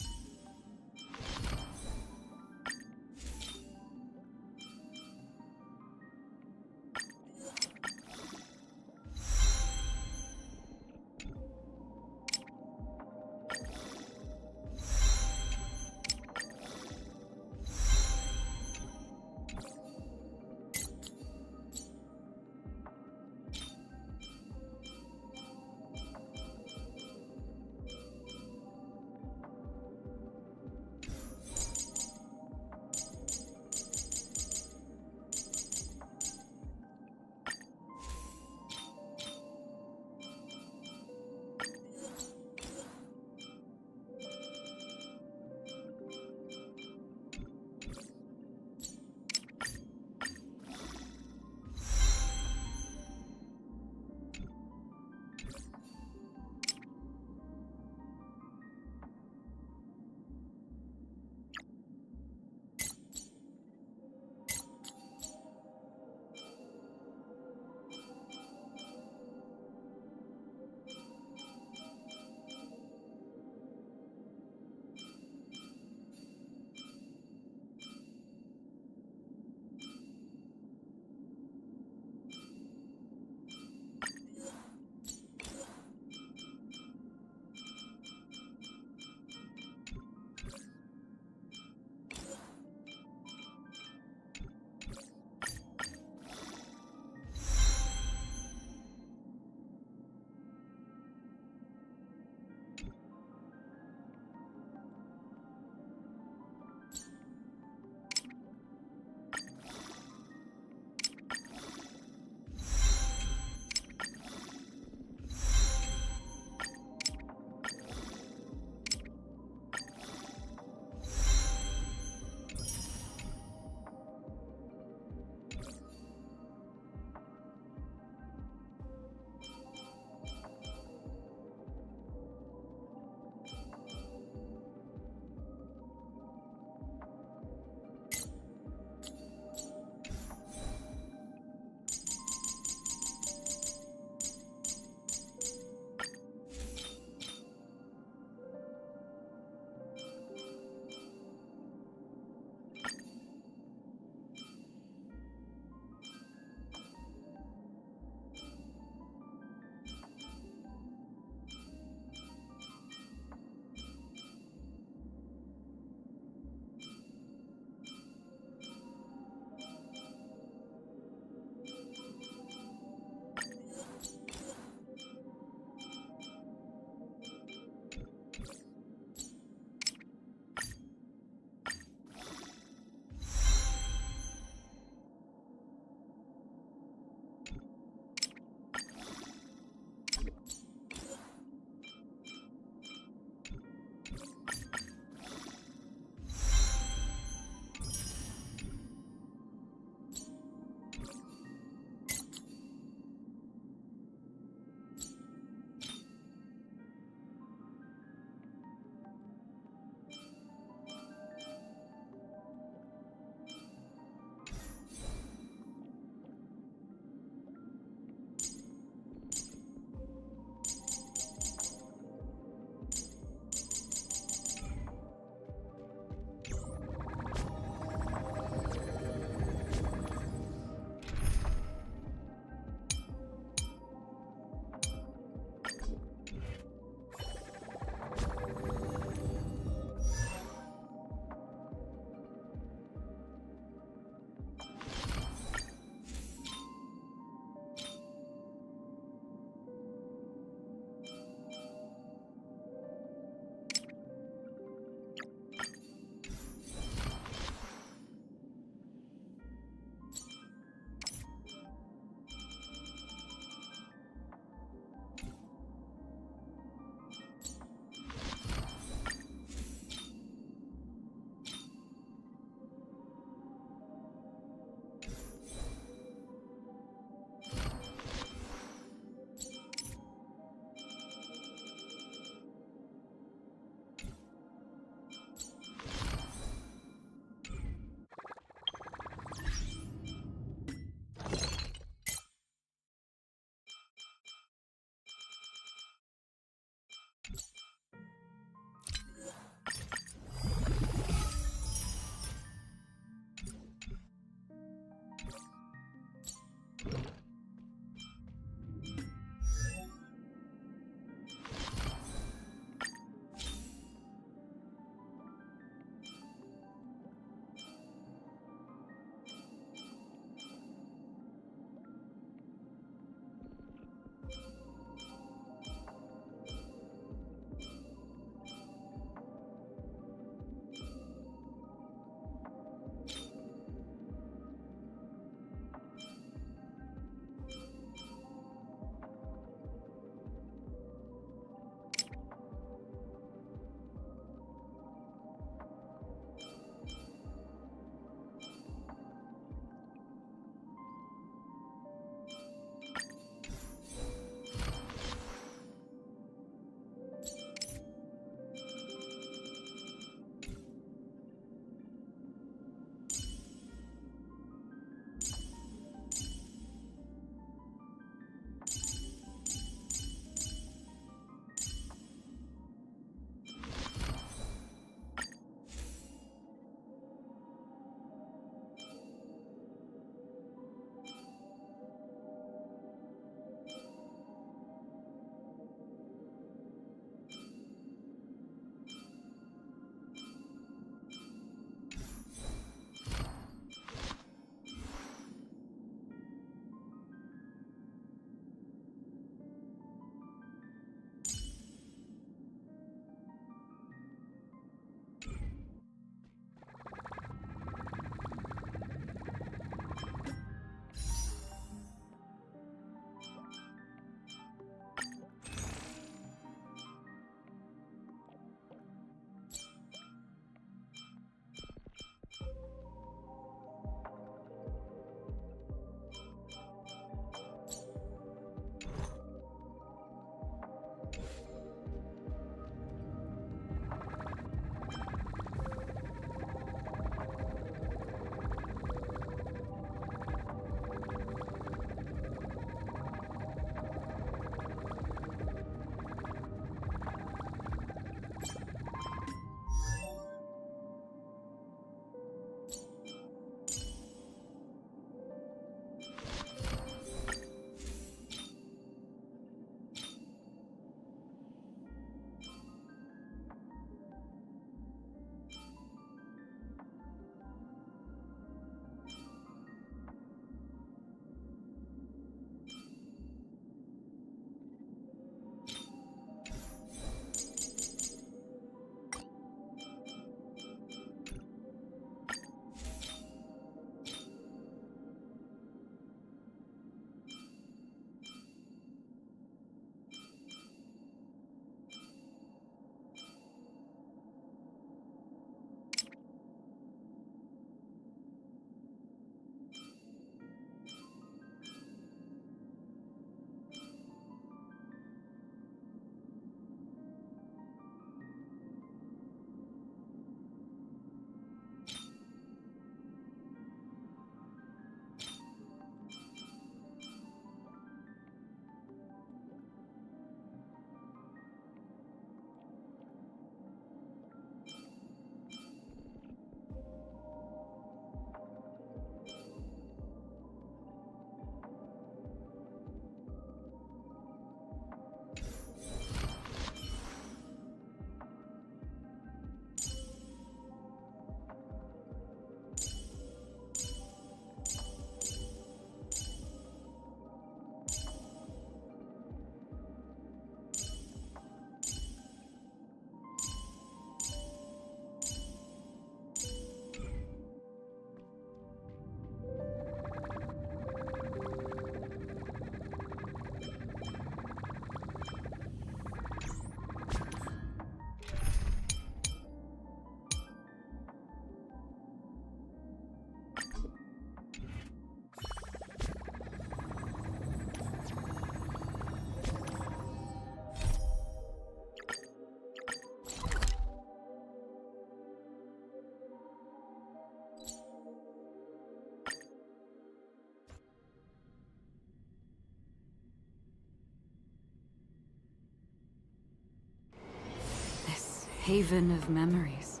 [SPEAKER 6] haven of memories.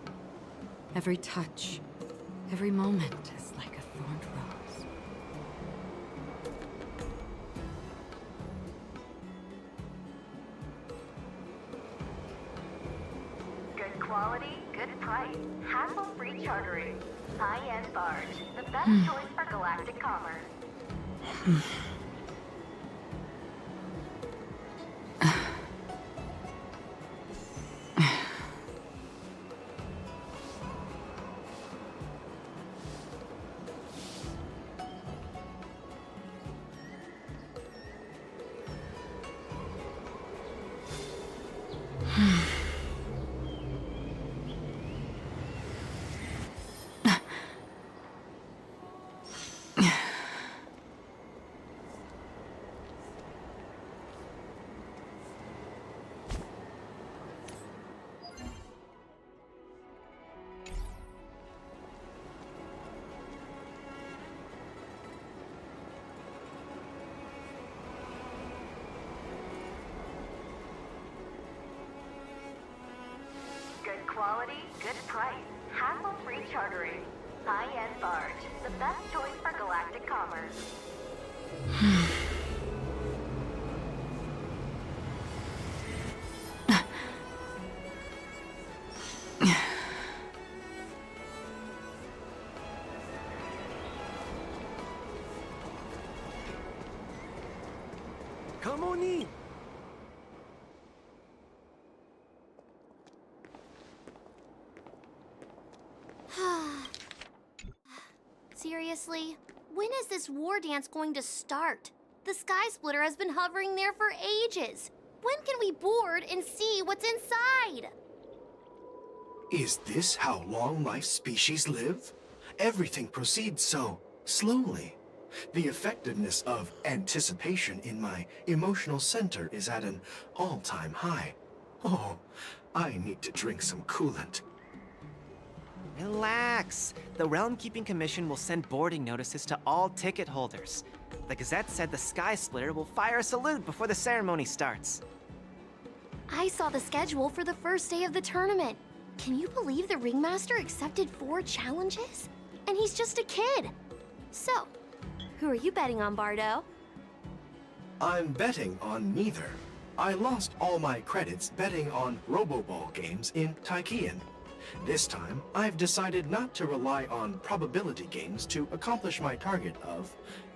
[SPEAKER 6] Every touch, every moment is like a thorned rose.
[SPEAKER 9] Good quality, good price. Hassle-free chartering. High-end barge. The best choice for galactic commerce. Good quality, good price. Hassle-free chartering. High-end barge. The best choice for galactic commerce.
[SPEAKER 3] Come on in.
[SPEAKER 1] Seriously? When is this war dance going to start? The Sky Splitter has been hovering there for ages. When can we board and see what's inside?
[SPEAKER 4] Is this how long life species live? Everything proceeds so slowly. The effectiveness of anticipation in my emotional center is at an all-time high. Oh, I need to drink some coolant.
[SPEAKER 10] Relax. The Realm Keeping Commission will send boarding notices to all ticket holders. The Gazette said the Sky Splitter will fire a salute before the ceremony starts.
[SPEAKER 1] I saw the schedule for the first day of the tournament. Can you believe the Ringmaster accepted 4 challenges? And he's just a kid. So, who are you betting on, Bardo?
[SPEAKER 4] I'm betting on neither. I lost all my credits betting on Roboball games in Tychean. This time, I've decided not to rely on probability games to accomplish my target of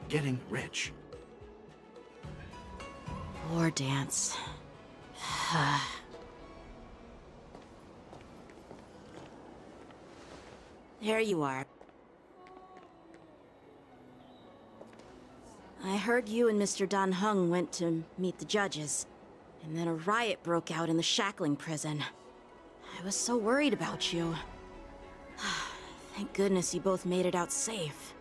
[SPEAKER 4] getting rich.
[SPEAKER 2] War dance. There you are. I heard you and Mr. Dan Heng went to meet the judges, and then a riot broke out in the shackling prison. I was so worried about you. Thank goodness you both made it out safe.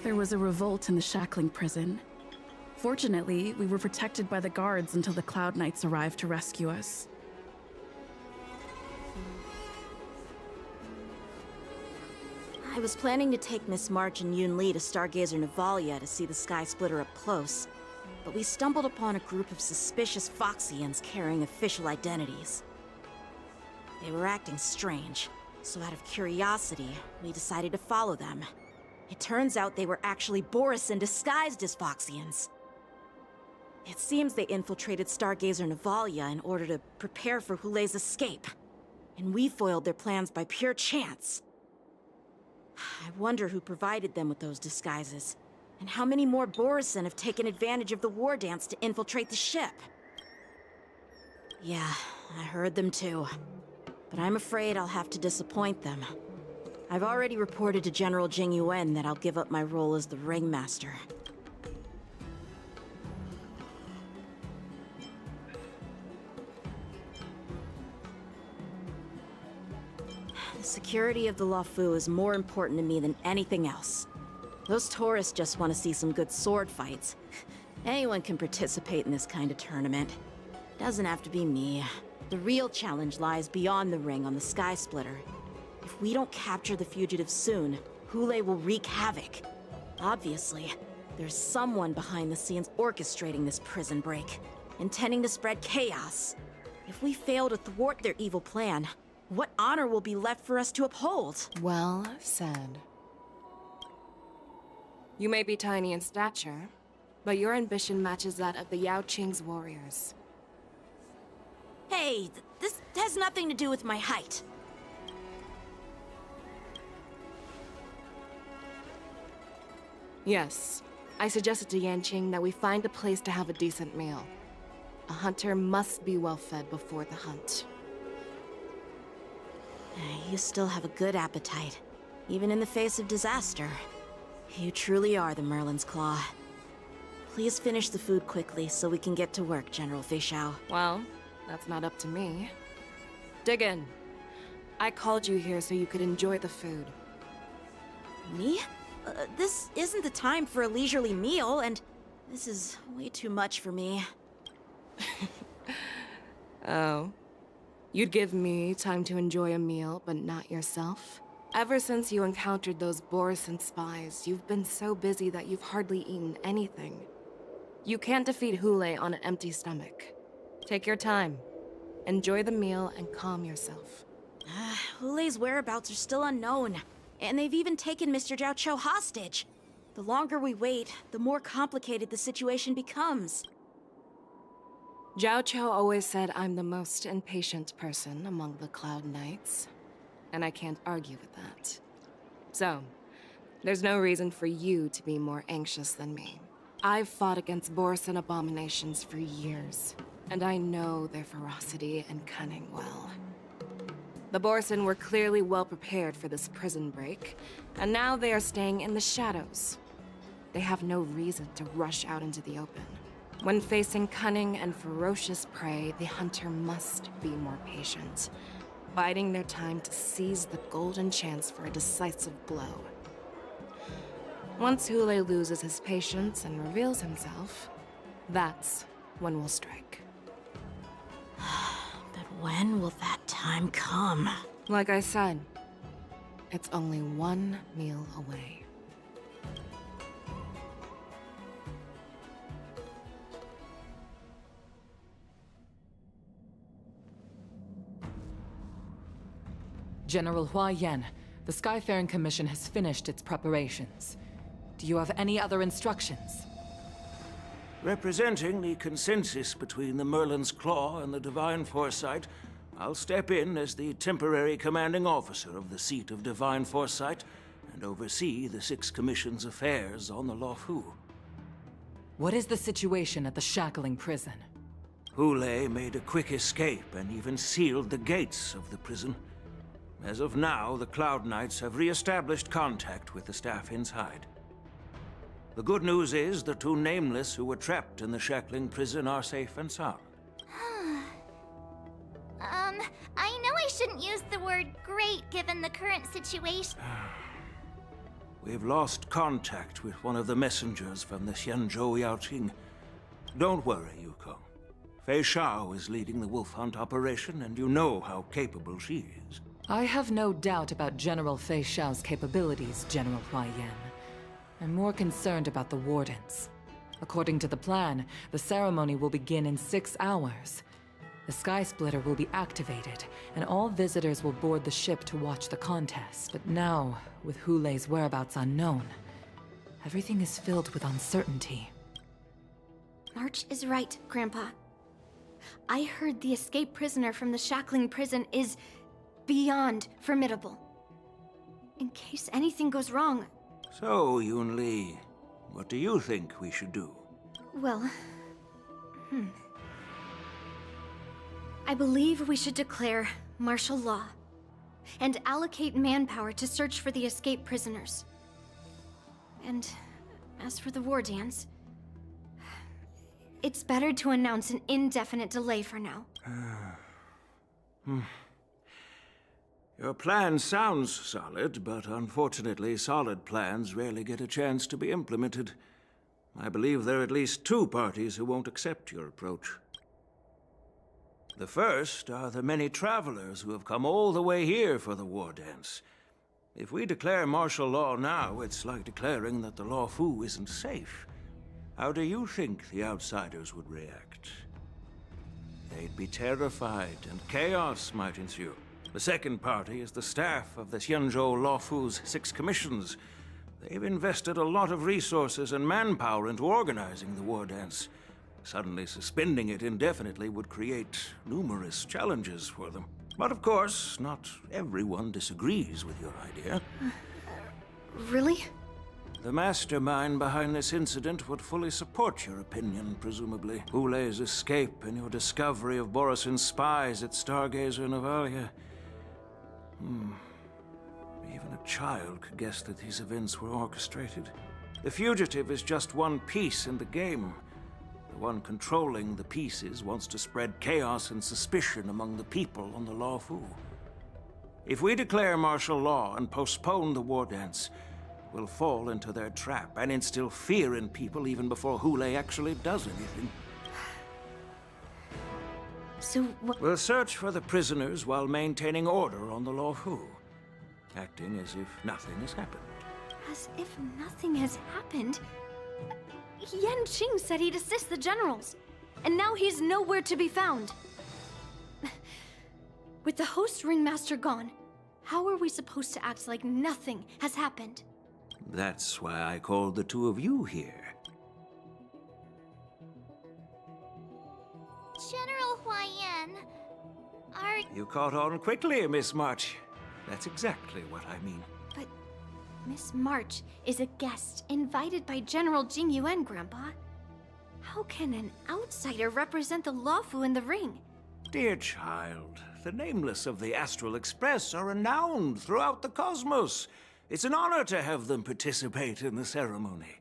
[SPEAKER 11] There was a revolt in the shackling prison. Fortunately, we were protected by the guards until the Cloud Knights arrived to rescue us.
[SPEAKER 2] I was planning to take Miss March and Yoon Lee to Stargazer Navalia to see the Sky Splitter up close, but we stumbled upon a group of suspicious Foxians carrying official identities. They were acting strange, so out of curiosity, we decided to follow them. It turns out they were actually Borisin disguised as Foxians. It seems they infiltrated Stargazer Navalia in order to prepare for Hule's escape, and we foiled their plans by pure chance. I wonder who provided them with those disguises, and how many more Borisin have taken advantage of the war dance to infiltrate the ship. Yeah, I heard them too. But I'm afraid I'll have to disappoint them. I've already reported to General Jing Yuan that I'll give up my role as the Ringmaster. The security of the Luofu is more important to me than anything else. Those tourists just want to see some good sword fights. Anyone can participate in this kind of tournament. Doesn't have to be me. The real challenge lies beyond the ring on the Sky Splitter. If we don't capture the fugitives soon, Hule will wreak havoc. Obviously, there's someone behind the scenes orchestrating this prison break. intending to spread chaos. If we fail to thwart their evil plan, what honor will be left for us to uphold?
[SPEAKER 12] Well said. You may be tiny in stature, but your ambition matches that of the Yao Qing's warriors.
[SPEAKER 2] Hey, this has nothing to do with my height.
[SPEAKER 12] Yes, I suggested to Yanqing that we find a place to have a decent meal. A hunter must be well fed before the hunt.
[SPEAKER 2] You still have a good appetite, even in the face of disaster. You truly are the Merlin's Claw. Please finish the food quickly so we can get to work, General Fei Xiao.
[SPEAKER 12] Well, that's not up to me. Dig in. I called you here so you could enjoy the food.
[SPEAKER 2] Me? This isn't the time for a leisurely meal, and this is way too much for me.
[SPEAKER 12] Oh. You'd give me time to enjoy a meal, but not yourself? Ever since you encountered those Borison spies, you've been so busy that you've hardly eaten anything. You can't defeat Hule on an empty stomach. Take your time. Enjoy the meal and calm yourself.
[SPEAKER 2] Hule's whereabouts are still unknown, and they've even taken Mr. Zhao Cho hostage. The longer we wait, the more complicated the situation becomes.
[SPEAKER 12] Zhao Cho always said I'm the most impatient person among the Cloud Knights, and I can't argue with that. So, there's no reason for you to be more anxious than me. I've fought against Borison abominations for years, and I know their ferocity and cunning well. The Borison were clearly well prepared for this prison break, and now they are staying in the shadows. They have no reason to rush out into the open. When facing cunning and ferocious prey, the hunter must be more patient, biding their time to seize the golden chance for a decisive blow. Once Hule loses his patience and reveals himself, that's when we'll strike.
[SPEAKER 2] But when will that time come?
[SPEAKER 12] Like I said, it's only one meal away.
[SPEAKER 6] General Hua Yan, the Skyfaring Commission has finished its preparations. Do you have any other instructions?
[SPEAKER 13] Representing the consensus between the Merlin's Claw and the Divine Foresight, I'll step in as the temporary commanding officer of the seat of Divine Foresight and oversee the Six Commission's affairs on the Luofu.
[SPEAKER 6] What is the situation at the Shackling prison?
[SPEAKER 13] Hule made a quick escape and even sealed the gates of the prison. As of now, the Cloud Knights have re-established contact with the staff inside. The good news is the two Nameless who were trapped in the Shackling prison are safe and sound.
[SPEAKER 14] I know I shouldn't use the word great given the current situation.
[SPEAKER 13] We've lost contact with one of the messengers from the Xianzhou Yaoqing. Don't worry, Yukong. Fei Xiao is leading the wolf hunt operation, and you know how capable she is.
[SPEAKER 6] I have no doubt about General Fei Xiao's capabilities, General Hua Yan. I'm more concerned about the Wardens. According to the plan, the ceremony will begin in 6 hours. The Sky Splitter will be activated, and all visitors will board the ship to watch the contest. But now, with Hule's whereabouts unknown, everything is filled with uncertainty.
[SPEAKER 1] March is right, Grandpa. I heard the escaped prisoner from the Shackling prison is beyond formidable. In case anything goes wrong...
[SPEAKER 13] So, Yunli, what do you think we should do?
[SPEAKER 1] Well... I believe we should declare martial law and allocate manpower to search for the escaped prisoners. And as for the war dance, it's better to announce an indefinite delay for now.
[SPEAKER 13] Your plan sounds solid, but unfortunately solid plans rarely get a chance to be implemented. I believe there are at least 2 parties who won't accept your approach. The first are the many travelers who have come all the way here for the war dance. If we declare martial law now, it's like declaring that the Luofu isn't safe. How do you think the outsiders would react? they'd be terrified, and chaos might ensue. The second party is the staff of the Xianzhou Luofu's 6 commissions. They've invested a lot of resources and manpower into organizing the war dance. Suddenly suspending it indefinitely would create numerous challenges for them. But of course, not everyone disagrees with your idea.
[SPEAKER 1] Really?
[SPEAKER 13] The mastermind behind this incident would fully support your opinion, presumably. Hule's escape and your discovery of Borisin's spies at Stargazer Navalia. Even a child could guess that these events were orchestrated. The fugitive is just one piece in the game. The one controlling the pieces wants to spread chaos and suspicion among the people on the Luofu. If we declare martial law and postpone the war dance, we'll fall into their trap and instill fear in people even before Hule actually does anything.
[SPEAKER 1] So what?
[SPEAKER 13] We'll search for the prisoners while maintaining order on the Luofu, acting as if nothing has happened.
[SPEAKER 1] As if nothing has happened? Yan Qing said he'd assist the generals, and now he's nowhere to be found. With the host ringmaster gone, how are we supposed to act like nothing has happened?
[SPEAKER 13] That's why I called the two of you here.
[SPEAKER 14] General Huaiyan, are...
[SPEAKER 13] You caught on quickly, Miss March. That's exactly what I mean.
[SPEAKER 1] But Miss March is a guest invited by General Jing Yuan, Grandpa. How can an outsider represent the Luofu in the ring?
[SPEAKER 13] Dear child, the nameless of the Astral Express are renowned throughout the cosmos. It's an honor to have them participate in the ceremony.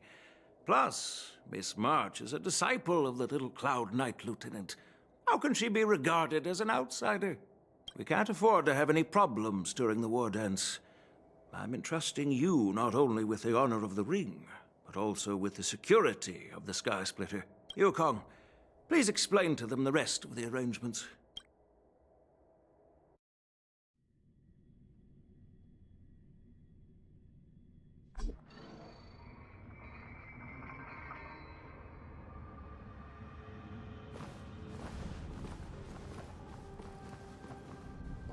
[SPEAKER 13] Plus, Miss March is a disciple of the little Cloud Knight Lieutenant. How can she be regarded as an outsider? We can't afford to have any problems during the war dance. I'm entrusting you not only with the honor of the ring, but also with the security of the Sky Splitter. Yukong, please explain to them the rest of the arrangements.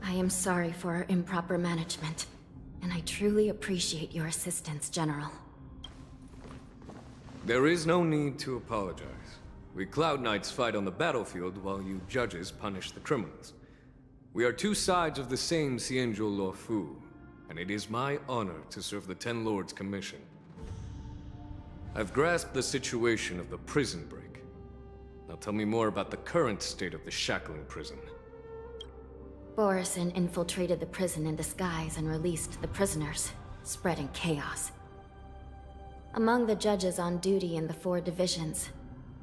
[SPEAKER 15] I am sorry for our improper management, and I truly appreciate your assistance, General.
[SPEAKER 16] There is no need to apologize. We Cloud Knights fight on the battlefield while you judges punish the criminals. We are two sides of the same Xianzhou Luofu, and it is my honor to serve the Ten Lords' commission. I've grasped the situation of the prison break. Now tell me more about the current state of the shackling prison.
[SPEAKER 15] Borisin infiltrated the prison in disguise and released the prisoners, spreading chaos. Among the judges on duty in the 4 divisions,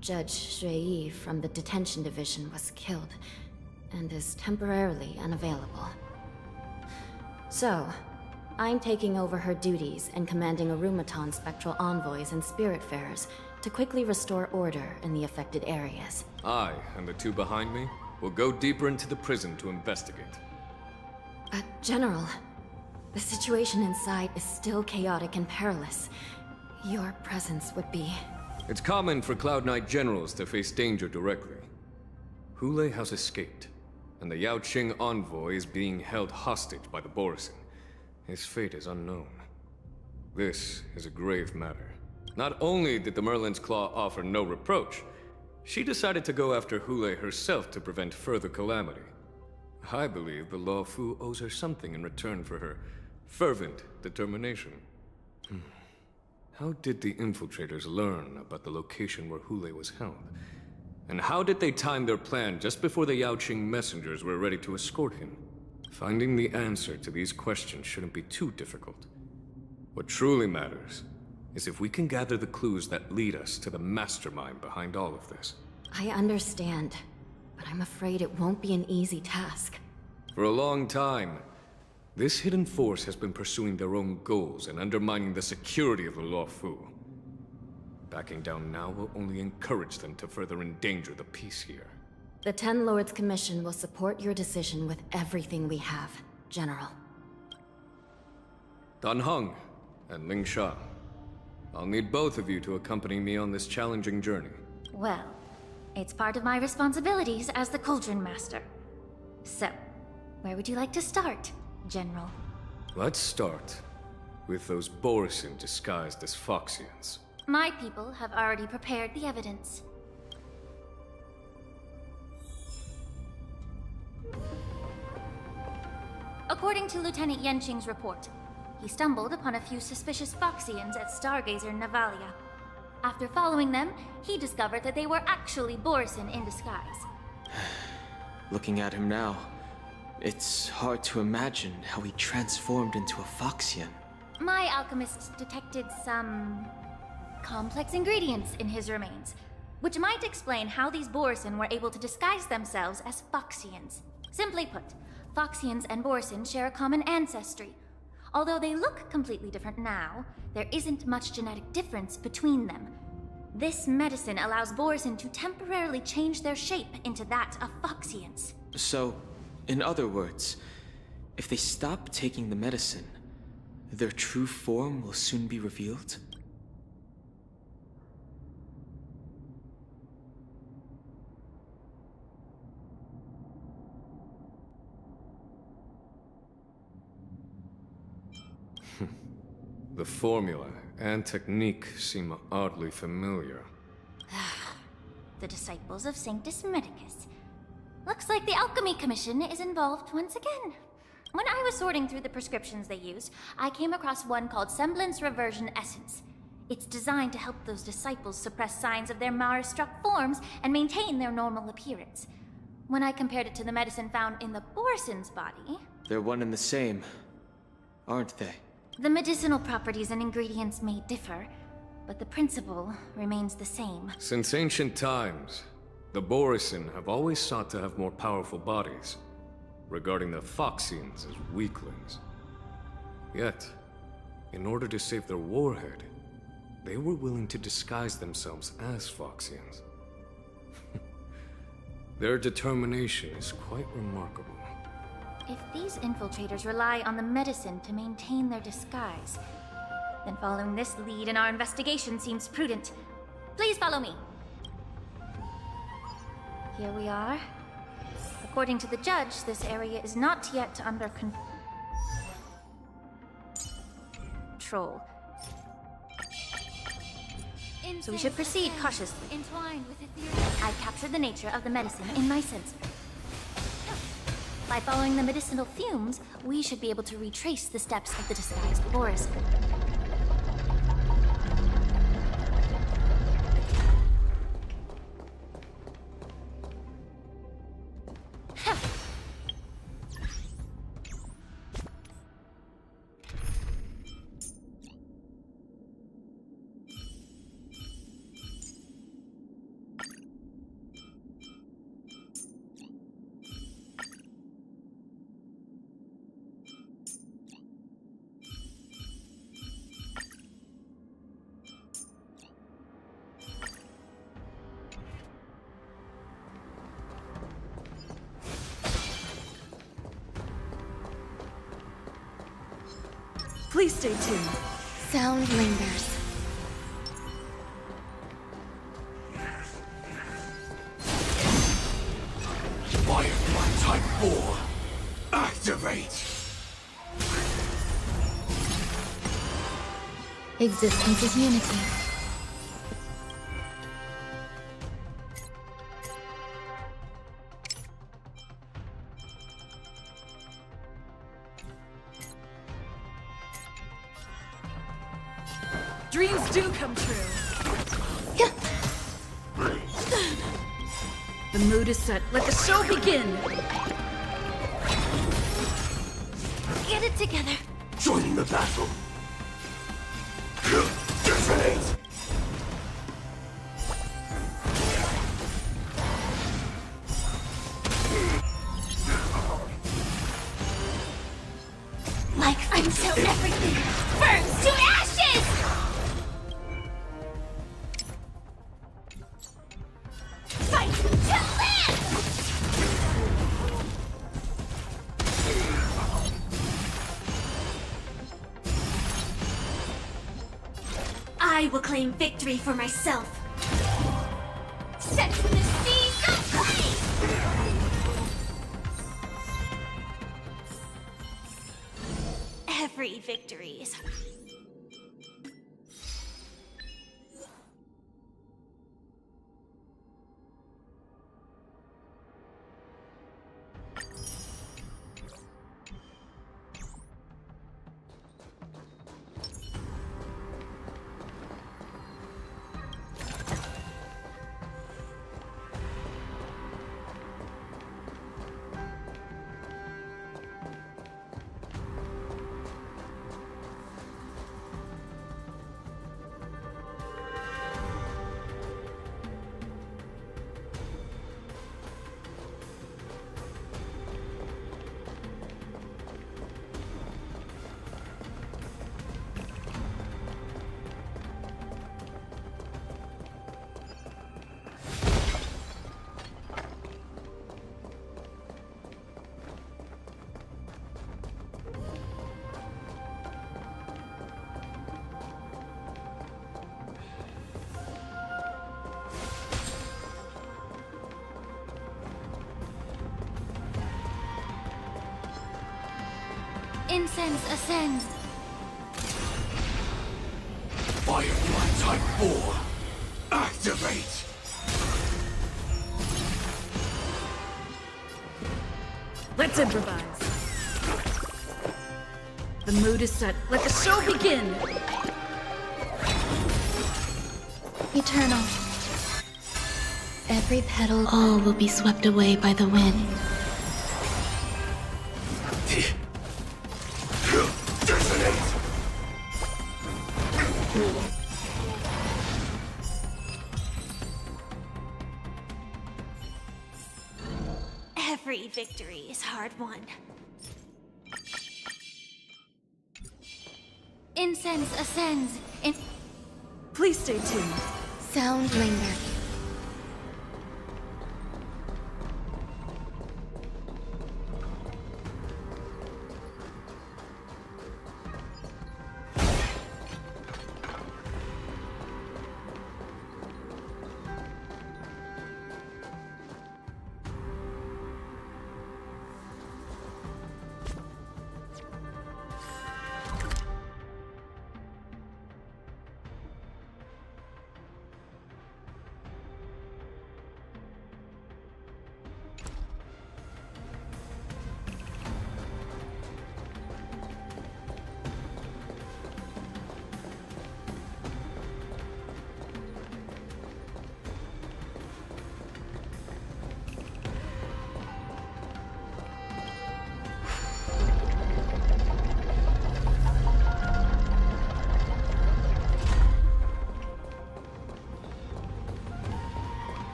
[SPEAKER 15] Judge Shui from the detention division was killed and is temporarily unavailable. So, I'm taking over her duties and commanding Arumaton spectral envoys and spiritfarers to quickly restore order in the affected areas.
[SPEAKER 16] I, and the 2 behind me, will go deeper into the prison to investigate.
[SPEAKER 15] But, General, the situation inside is still chaotic and perilous. Your presence would be...
[SPEAKER 16] It's common for Cloud Knight generals to face danger directly. Hule has escaped, and the Yaoqing envoy is being held hostage by the Borisin. His fate is unknown. This is a grave matter. Not only did the Merlin's Claw offer no reproach, she decided to go after Hule herself to prevent further calamity. I believe the Luofu owes her something in return for her fervent determination. How did the infiltrators learn about the location where Hule was held? And how did they time their plan just before the Yaoqing messengers were ready to escort him? Finding the answer to these questions shouldn't be too difficult. What truly matters is if we can gather the clues that lead us to the mastermind behind all of this.
[SPEAKER 15] I understand, but I'm afraid it won't be an easy task.
[SPEAKER 16] For a long time, this hidden force has been pursuing their own goals and undermining the security of the Luofu. Backing down now will only encourage them to further endanger the peace here.
[SPEAKER 15] The Ten Lords Commission will support your decision with everything we have, General.
[SPEAKER 16] Dan Heng and Ling Sha, I'll need both of you to accompany me on this challenging journey.
[SPEAKER 1] Well,
[SPEAKER 14] It's part of my responsibilities as the Cauldron Master. So, where would you like to start, General?
[SPEAKER 16] Let's start with those Borisin disguised as Foxians.
[SPEAKER 14] My people have already prepared the evidence. According to Lieutenant Yenqing's report, he stumbled upon a few suspicious Foxians at Stargazer Navalia. After following them, he discovered that they were actually Borisin in disguise.
[SPEAKER 17] Looking at him now, it's hard to imagine how he transformed into a Foxian.
[SPEAKER 14] My alchemists detected some complex ingredients in his remains, which might explain how these Borisin were able to disguise themselves as Foxians. Simply put, Foxians and Borisin share a common ancestry. Although they look completely different now, there isn't much genetic difference between them. This medicine allows Borisin to temporarily change their shape into that of Foxians.
[SPEAKER 17] So, in other words, if they stop taking the medicine, their true form will soon be revealed?
[SPEAKER 16] The formula and technique seem oddly familiar.
[SPEAKER 14] The disciples of Sanctus Medicus. Looks like the Alchemy Commission is involved once again. When I was sorting through the prescriptions they used, I came across one called Semblance Reversion Essence. It's designed to help those disciples suppress signs of their Mara-struck forms and maintain their normal appearance. When I compared it to the medicine found in the Borisin's body...
[SPEAKER 17] They're one and the same, aren't they?
[SPEAKER 14] The medicinal properties and ingredients may differ, but the principle remains the same.
[SPEAKER 16] Since ancient times, the Borisin have always sought to have more powerful bodies, regarding the Foxians as weaklings. Yet, in order to save their warhead, they were willing to disguise themselves as Foxians. Their determination is quite remarkable.
[SPEAKER 14] If these infiltrators rely on the medicine to maintain their disguise, then following this lead in our investigation seems prudent. Please follow me. Here we are. According to the judge, this area is not yet under control. So we should proceed cautiously. I've captured the nature of the medicine in my sensor. By following the medicinal fumes, we should be able to retrace the steps of the disguised Borisin.
[SPEAKER 11] Please stay tuned.
[SPEAKER 1] Sound lingers.
[SPEAKER 8] Firefly Type 4. Activate!
[SPEAKER 1] Existence is unity.
[SPEAKER 11] Dreams do come true. The mood is set. Let the show begin.
[SPEAKER 14] Get it together.
[SPEAKER 8] Join the battle. Detonate!
[SPEAKER 14] Like until everything burns to ashes! Fight to live! I will claim victory for myself. Set the scene! every victories. Incense ascends.
[SPEAKER 8] Firefly Type 4. Activate!
[SPEAKER 11] Let's improvise. The mood is set. Let the show begin!
[SPEAKER 15] Eternal. Every petal, all will be swept away by the wind.
[SPEAKER 14] Every victory is hard won. Incense ascends.
[SPEAKER 11] Please stay tuned.
[SPEAKER 15] Sound linger.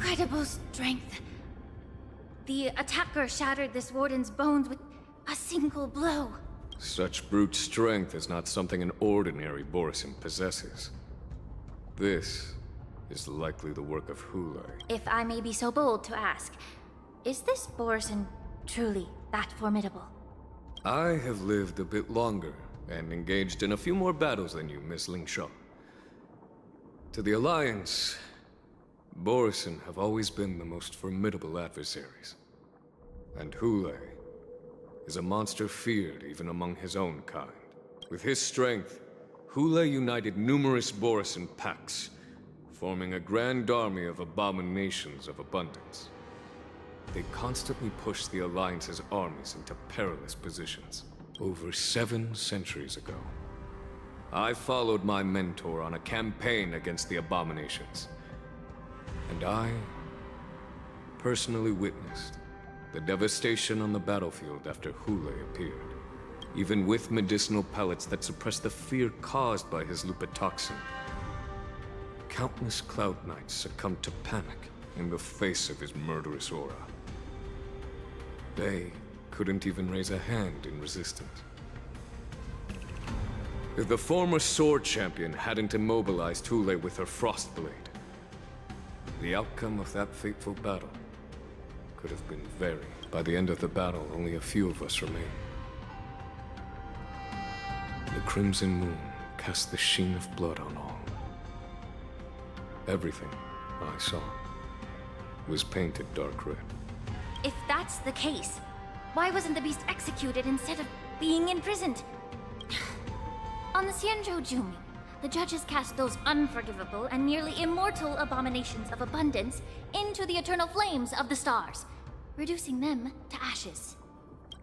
[SPEAKER 14] Incredible strength. The attacker shattered this warden's bones with a single blow.
[SPEAKER 16] Such brute strength is not something an ordinary Borisin possesses. This is likely the work of Hule.
[SPEAKER 14] If I may be so bold to ask, is this Borisin truly that formidable?
[SPEAKER 16] I have lived a bit longer and engaged in a few more battles than you, Miss Lingshaw. To the Alliance, Borisin have always been the most formidable adversaries. And Hule is a monster feared even among his own kind. With his strength, Hule united numerous Borisin packs, forming a grand army of abominations of abundance. They constantly pushed the Alliance's armies into perilous positions. Over 7 centuries ago, I followed my mentor on a campaign against the abominations. And I personally witnessed the devastation on the battlefield after Hule appeared. Even with medicinal pellets that suppressed the fear caused by his lupitoxin, countless Cloud Knights succumbed to panic in the face of his murderous aura. They couldn't even raise a hand in resistance. If the former sword champion hadn't immobilized Hule with her Frostblade, the outcome of that fateful battle could have been very. By the end of the battle, only a few of us remained. The Crimson Moon cast the sheen of blood on all. Everything I saw was painted dark red.
[SPEAKER 14] If that's the case, why wasn't the beast executed instead of being imprisoned? On the Xianzhou Jumi, the judges cast those unforgivable and nearly immortal abominations of abundance into the eternal flames of the stars, reducing them to ashes.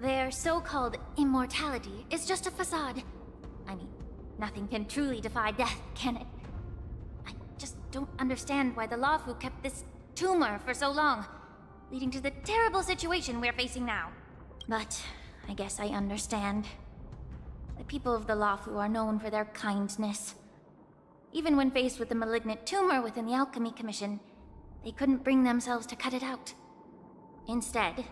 [SPEAKER 14] Their so-called immortality is just a facade. I mean, nothing can truly defy death, can it? I just don't understand why the Luofu kept this tumor for so long, leading to the terrible situation we're facing now. But I guess I understand. The people of the Luofu are known for their kindness. Even when faced with the malignant tumor within the Alchemy Commission, they couldn't bring themselves to cut it out. Instead,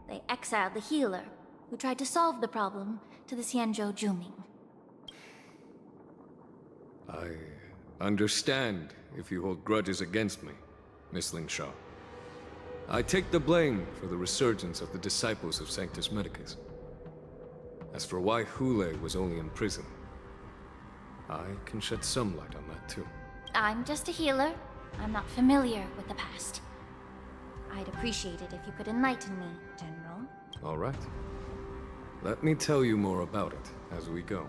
[SPEAKER 14] they exiled the healer, who tried to solve the problem, to the Xianzhou Jumi.
[SPEAKER 16] I understand if you hold grudges against me, Miss Ling Sha. I take the blame for the resurgence of the disciples of Sanctus Medicus. As for why Hule was only in prison, I can shed some light on that too.
[SPEAKER 14] I'm just a healer. I'm not familiar with the past. I'd appreciate it if you could enlighten me, General.
[SPEAKER 16] All right. Let me tell you more about it as we go.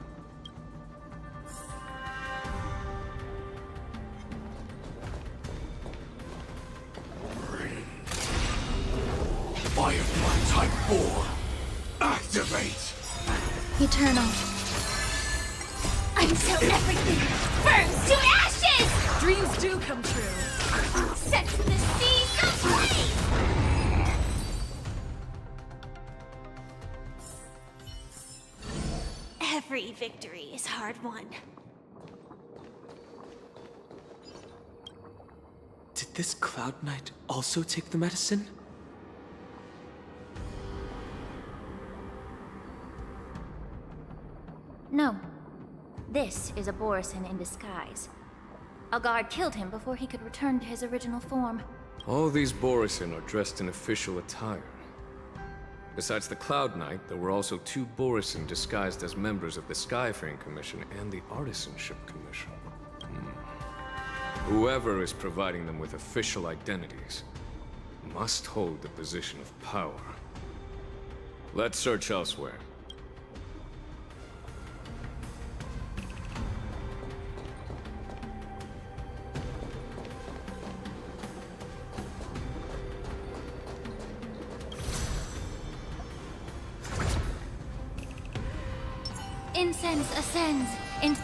[SPEAKER 8] Firefly Type 4, activate!
[SPEAKER 14] Eternal. Until everything burns to ashes!
[SPEAKER 11] Dreams do come true.
[SPEAKER 14] Set the seas ablaze! Every victory is hard won.
[SPEAKER 17] Did this Cloud Knight also take the medicine?
[SPEAKER 14] No. This is a Borisin in disguise. A guard killed him before he could return to his original form.
[SPEAKER 16] All these Borisin are dressed in official attire. Besides the Cloud Knight, there were also 2 Borisin disguised as members of the Skyfaring Commission and the Artisanship Commission. Whoever is providing them with official identities must hold the position of power. Let's search elsewhere.
[SPEAKER 14] Incense ascends, and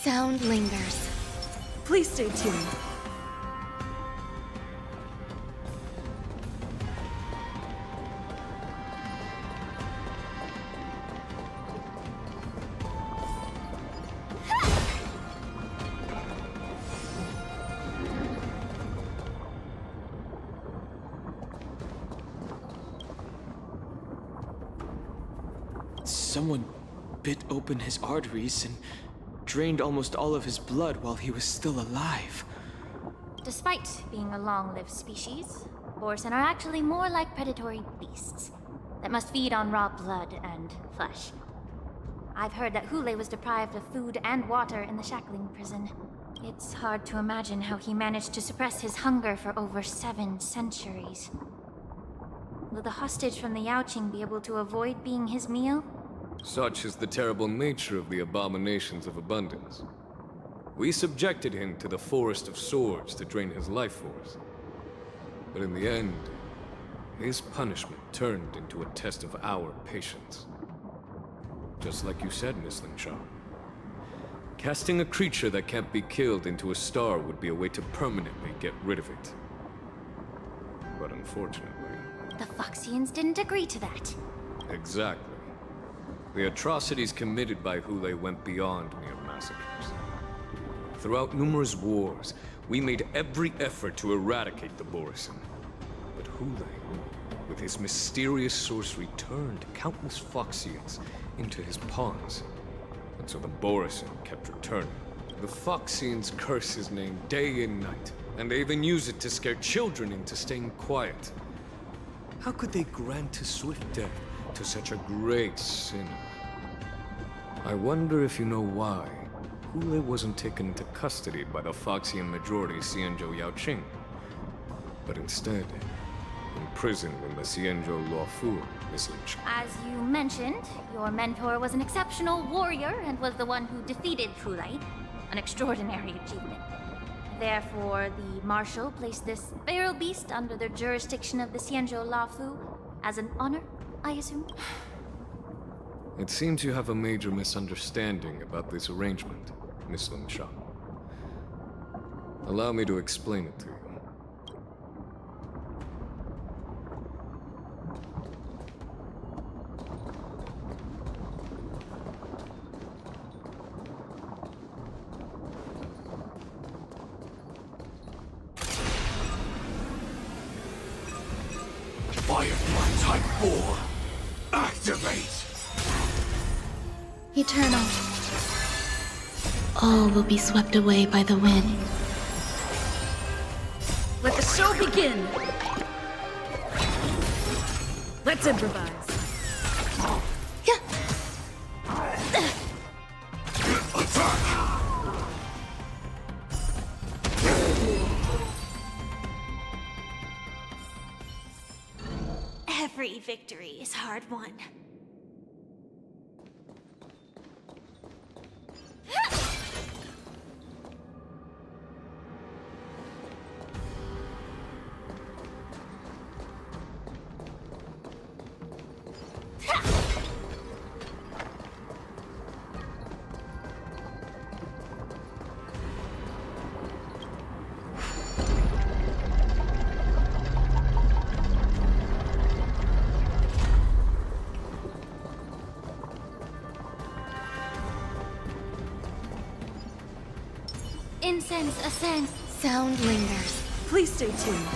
[SPEAKER 14] sound lingers.
[SPEAKER 11] Please stay tuned.
[SPEAKER 17] Someone bit open his arteries and drained almost all of his blood while he was still alive.
[SPEAKER 14] Despite being a long-lived species, Borisin are actually more like predatory beasts that must feed on raw blood and flesh. I've heard that Hule was deprived of food and water in the shackling prison. It's hard to imagine how he managed to suppress his hunger for over 7 centuries. Will the hostage from the Yaoqing be able to avoid being his meal?
[SPEAKER 16] Such is the terrible nature of the abominations of abundance. We subjected him to the Forest of Swords to drain his life force. But in the end, his punishment turned into a test of our patience. Just like you said, Miss Ling Sha. Casting a creature that can't be killed into a star would be a way to permanently get rid of it. But unfortunately...
[SPEAKER 14] The Foxians didn't agree to that.
[SPEAKER 16] Exactly. The atrocities committed by Hule went beyond mere massacres. Throughout numerous wars, we made every effort to eradicate the Borisin. But Hule, with his mysterious sorcery, turned countless Foxians into his pawns. And so the Borisin kept returning. The Foxians curse his name day and night, and they even use it to scare children into staying quiet. How could they grant a swift death to such a great sinner? I wonder if you know why Hule wasn't taken into custody by the Foxian majority Xianzhou Yaoqing, but instead imprisoned in the Xianzhou Luofu, Miss Lynch.
[SPEAKER 14] As you mentioned, your mentor was an exceptional warrior and was the one who defeated Fulai, an extraordinary achievement. Therefore, the Marshal placed this feral beast under the jurisdiction of the Xianzhou Luofu as an honor, I assume?
[SPEAKER 16] It seems you have a major misunderstanding about this arrangement, Miss Ling Sha. Allow me to explain it to you.
[SPEAKER 8] Firefly Type 4, activate!
[SPEAKER 15] Eternal. All will be swept away by the wind.
[SPEAKER 11] Let the show begin! Let's improvise.
[SPEAKER 14] Every victory is hard won. Incense ascends.
[SPEAKER 1] Sound lingers.
[SPEAKER 11] Please stay tuned.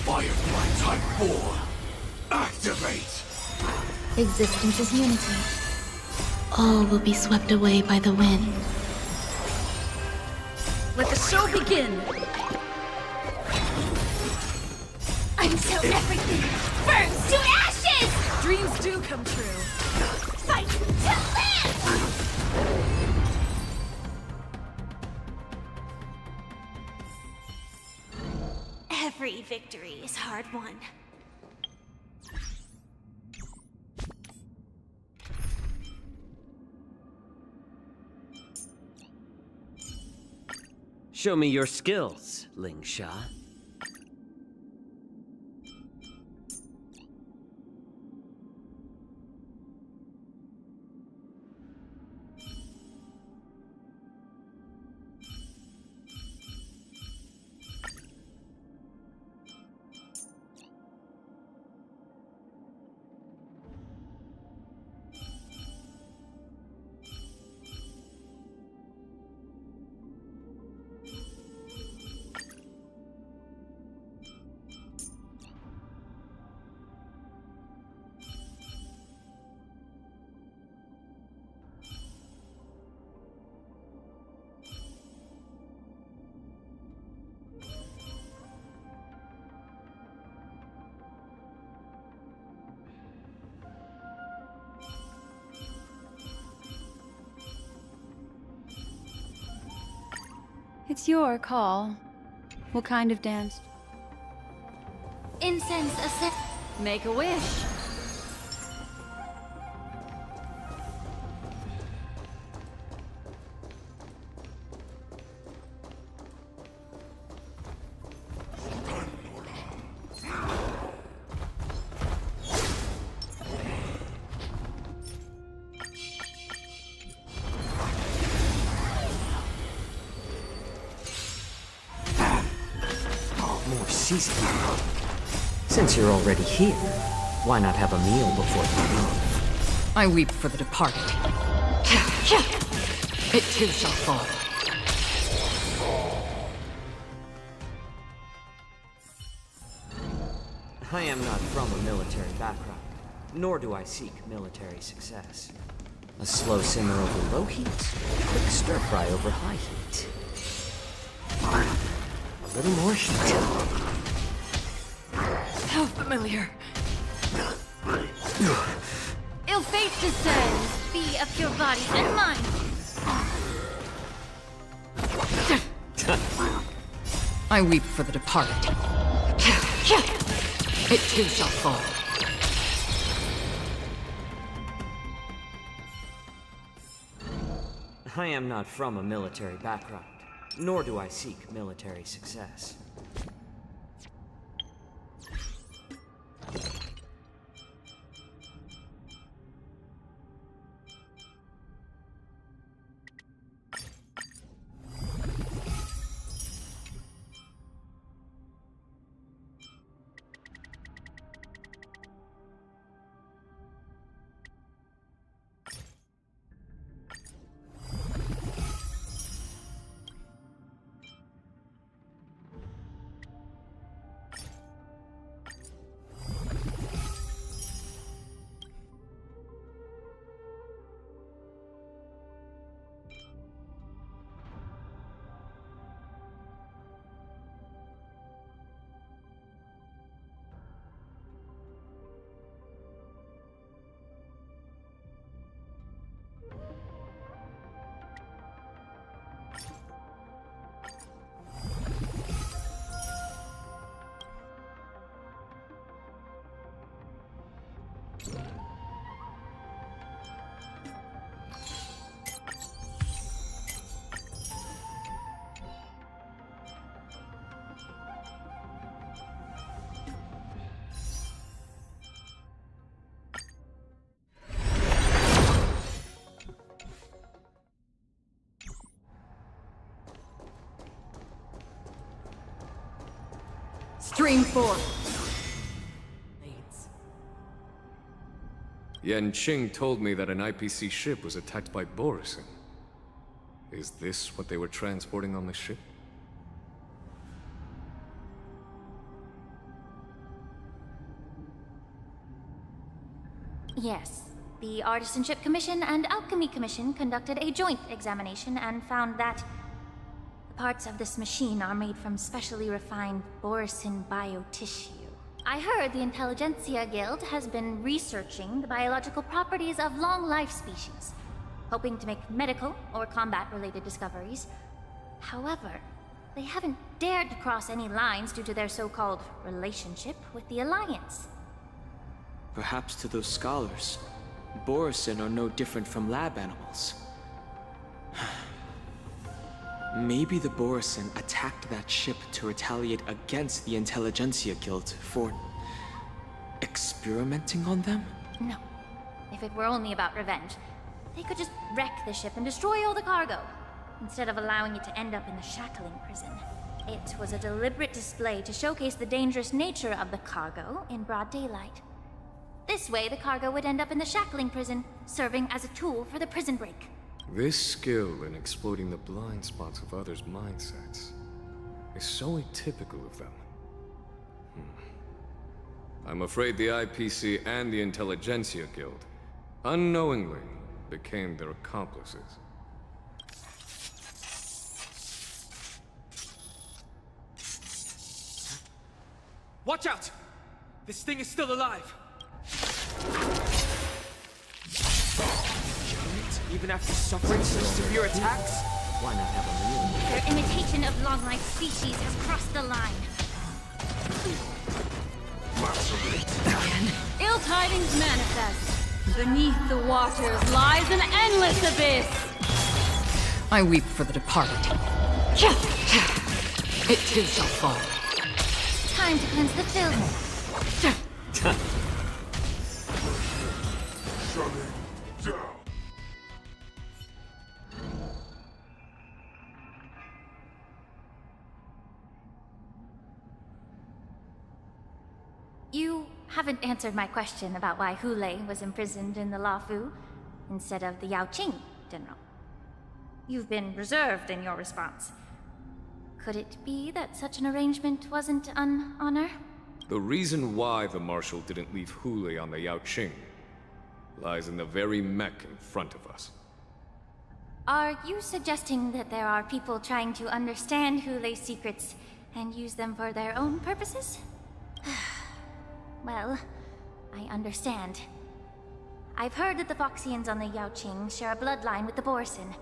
[SPEAKER 8] Firefly Type 4, activate!
[SPEAKER 15] Existence is unity. All will be swept away by the wind.
[SPEAKER 11] Let the show begin!
[SPEAKER 14] Until everything burns to ashes!
[SPEAKER 11] Dreams do come true.
[SPEAKER 14] Fight to live! Every victory is hard won.
[SPEAKER 18] Show me your skills, Ling Sha.
[SPEAKER 5] It's your call. What kind of dance? Incense ascend. Make a wish.
[SPEAKER 7] More seasoning. Since you're already here, why not have a meal before you leave?
[SPEAKER 6] I weep for the departed. It too shall fall.
[SPEAKER 7] I am not from a military background, nor do I seek military success. A slow simmer over low heat, a quick stir fry over high heat. A little more heat.
[SPEAKER 6] How familiar.
[SPEAKER 5] Ill fate descends. Be of your body and mind.
[SPEAKER 6] I weep for the departed. It too shall fall.
[SPEAKER 7] I am not from a military background, nor do I seek military success.
[SPEAKER 5] Stream 4.
[SPEAKER 16] Yan Qing told me that an IPC ship was attacked by Borison. Is this what they were transporting on the ship?
[SPEAKER 14] Yes. The Artisanship Commission and Alchemy Commission conducted a joint examination and found that the parts of this machine are made from specially refined Borison biotissue. I heard the Intelligentsia Guild has been researching the biological properties of long-life species, hoping to make medical or combat-related discoveries. However, they haven't dared to cross any lines due to their so-called relationship with the Alliance.
[SPEAKER 17] Perhaps to those scholars, Borison are no different from lab animals. Maybe the Borison attacked that ship to retaliate against the Intelligentsia Guild for experimenting on them?
[SPEAKER 14] No. If it were only about revenge, they could just wreck the ship and destroy all the cargo, instead of allowing it to end up in the shackling prison. It was a deliberate display to showcase the dangerous nature of the cargo in broad daylight. This way, the cargo would end up in the shackling prison, serving as a tool for the prison break.
[SPEAKER 16] This skill in exploiting the blind spots of others' mindsets is so atypical of them. I'm afraid the IPC and the Intelligentsia Guild unknowingly became their accomplices.
[SPEAKER 17] Watch out! This thing is still alive! Even after suffering such severe attacks?
[SPEAKER 7] Why not have a meal?
[SPEAKER 14] Their imitation of long-life species has crossed the line.
[SPEAKER 5] Ill tidings manifest. Beneath the waters lies an endless abyss.
[SPEAKER 6] I weep for the departed. It too shall fall.
[SPEAKER 14] Time to cleanse the film. You haven't answered my question about why Hule was imprisoned in the Lafu instead of the Yaoqing, General. You've been reserved in your response. Could it be that such an arrangement wasn't an honor?
[SPEAKER 16] The reason why the Marshal didn't leave Hule on the Yaoqing lies in the very mech in front of us.
[SPEAKER 14] Are you suggesting that there are people trying to understand Hule's secrets and use them for their own purposes? Well, I understand. I've heard that the Foxians on the Yaoqing share a bloodline with the Borson.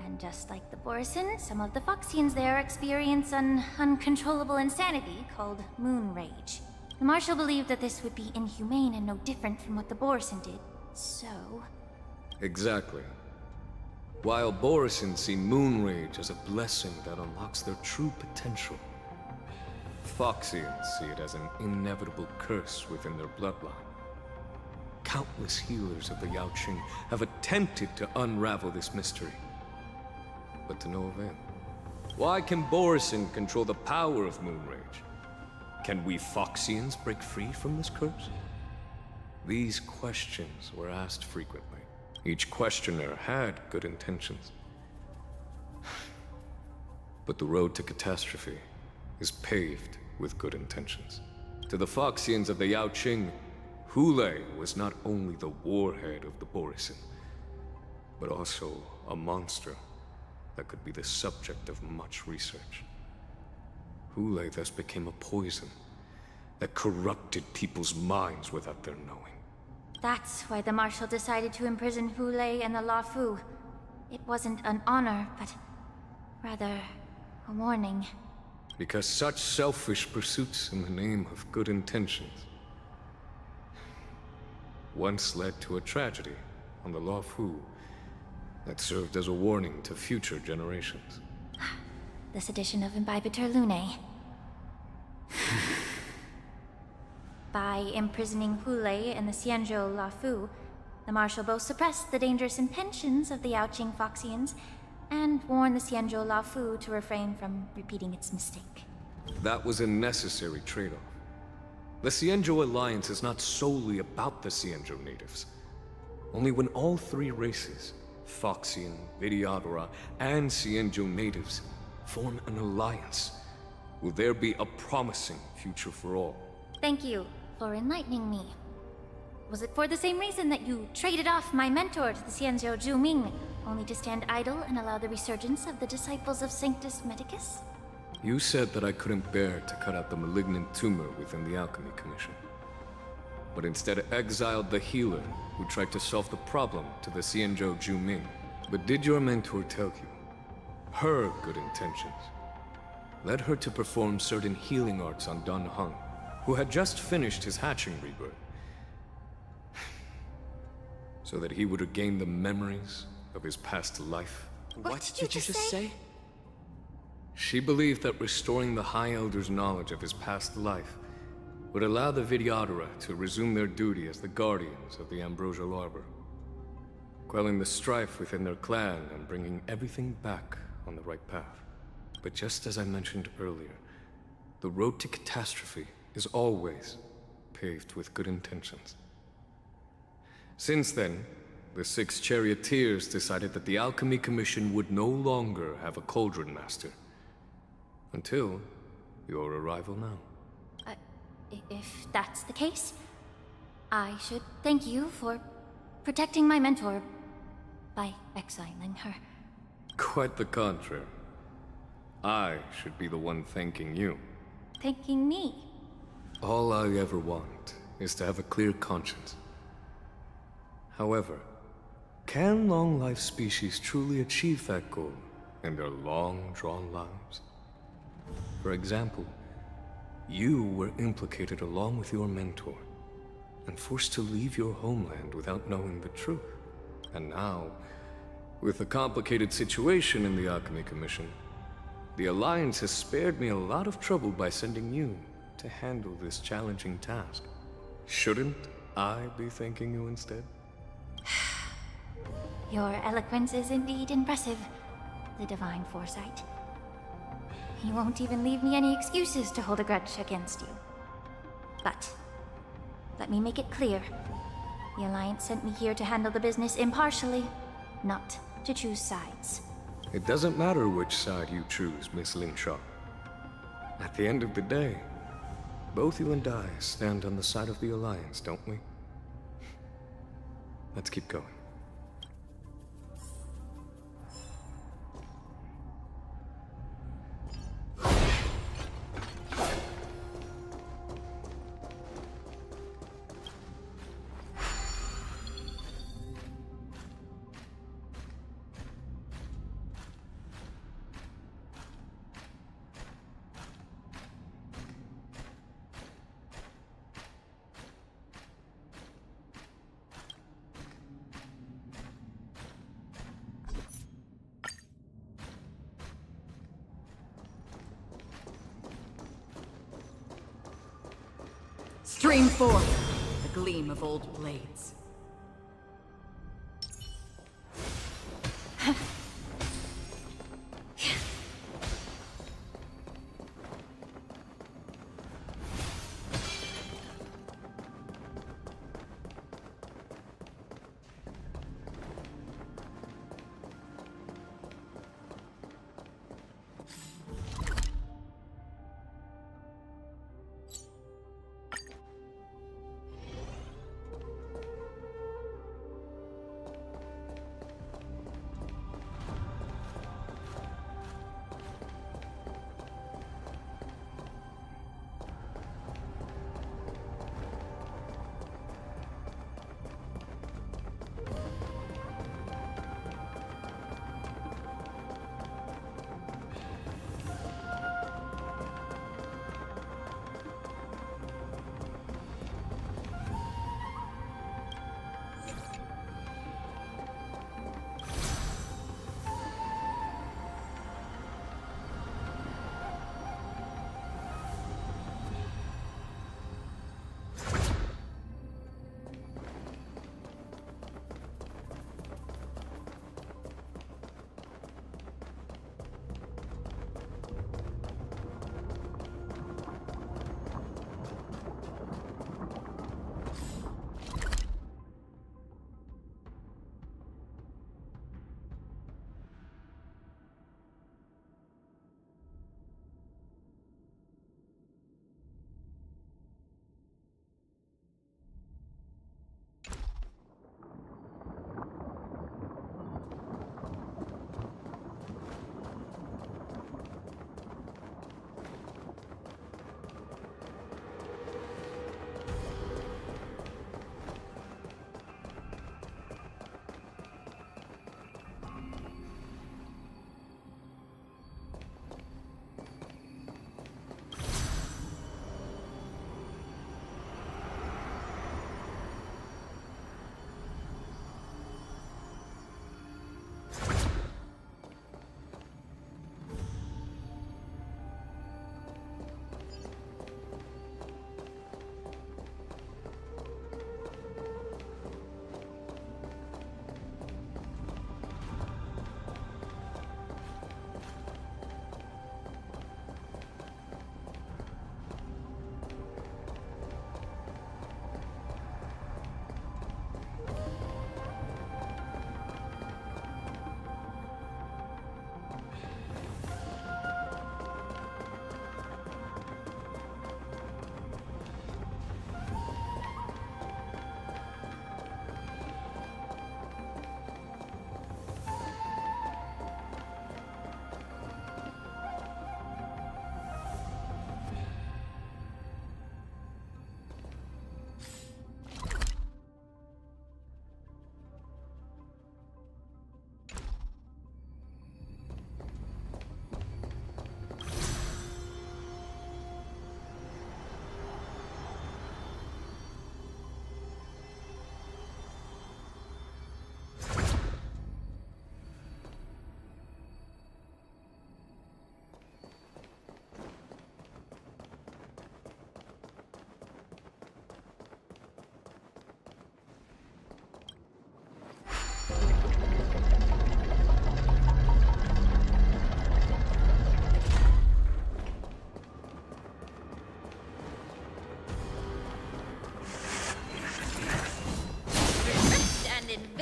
[SPEAKER 14] And just like the Borson, some of the Foxians there experience an uncontrollable insanity called moon rage. The Marshal believed that this would be inhumane and no different from what the Borson did, so...
[SPEAKER 16] Exactly. While Borson see moon rage as a blessing that unlocks their true potential, Foxians see it as an inevitable curse within their bloodline. Countless healers of the Yaoqing have attempted to unravel this mystery, but to no avail. Why can Borson control the power of moon rage? Can we Foxians break free from this curse? These questions were asked frequently. Each questioner had good intentions. But the road to catastrophe is paved with good intentions. To the Foxians of the Yaoqing, Hule was not only the warhead of the Borson, but also a monster that could be the subject of much research. Hule thus became a poison that corrupted people's minds without their knowing.
[SPEAKER 14] That's why the Marshal decided to imprison Hule and the Lafu. It wasn't an honor, but rather a warning.
[SPEAKER 16] Because such selfish pursuits in the name of good intentions once led to a tragedy on the Lafu that served as a warning to future generations.
[SPEAKER 14] This edition of Imbibitor Lunae. By imprisoning Hule and the Xianzhou Lafu, the Marshal both suppressed the dangerous intentions of the Yaoqing Foxians and warned the Xianzhou Lafu to refrain from repeating its mistake.
[SPEAKER 16] That was a necessary trade-off. The Xianzhou Alliance is not solely about the Xianzhou natives. Only when all three races, Foxian, Vidyadhara, and Xianzhou natives, form an alliance, will there be a promising future for all.
[SPEAKER 14] Thank you for enlightening me. Was it for the same reason that you traded off my mentor to the Xianzhou Zhuming, only to stand idle and allow the resurgence of the disciples of Sanctus Medicus?
[SPEAKER 16] You said that I couldn't bear to cut out the malignant tumor within the Alchemy Commission, but instead exiled the healer who tried to solve the problem to the Xianzhou Zhuming. But did your mentor tell you her good intentions led her to perform certain healing arts on Dun Hung, who had just finished his hatching rebirth, so that he would regain the memories of his past life?
[SPEAKER 17] What did you just say?
[SPEAKER 16] She believed that restoring the High Elder's knowledge of his past life would allow the Vidyadhara to resume their duty as the guardians of the Ambrosial Arbor, quelling the strife within their clan and bringing everything back on the right path. But just as I mentioned earlier, the road to catastrophe is always paved with good intentions. Since then, the 6 charioteers decided that the Alchemy Commission would no longer have a Cauldron Master. Until your arrival now.
[SPEAKER 14] If that's the case, I should thank you for protecting my mentor by exiling her.
[SPEAKER 16] Quite the contrary. I should be the one thanking you.
[SPEAKER 14] Thanking me?
[SPEAKER 16] All I ever want is to have a clear conscience. However, can long-life species truly achieve that goal in their long-drawn lives? For example, You were implicated along with your mentor, and forced to leave your homeland without knowing the truth. And now, with the complicated situation in the Alchemy Commission, the Alliance has spared me a lot of trouble by sending you to handle this challenging task. Shouldn't I be thanking you instead?
[SPEAKER 14] Your eloquence is indeed impressive, the divine foresight. You won't even leave me any excuses to hold a grudge against you. But let me make it clear. The Alliance sent me here to handle the business impartially, not to choose sides.
[SPEAKER 16] It doesn't matter which side you choose, Miss Lingshaw. At the end of the day, both you and I stand on the side of the Alliance, don't we? Let's keep going.
[SPEAKER 19] Stream forth the gleam of old blades.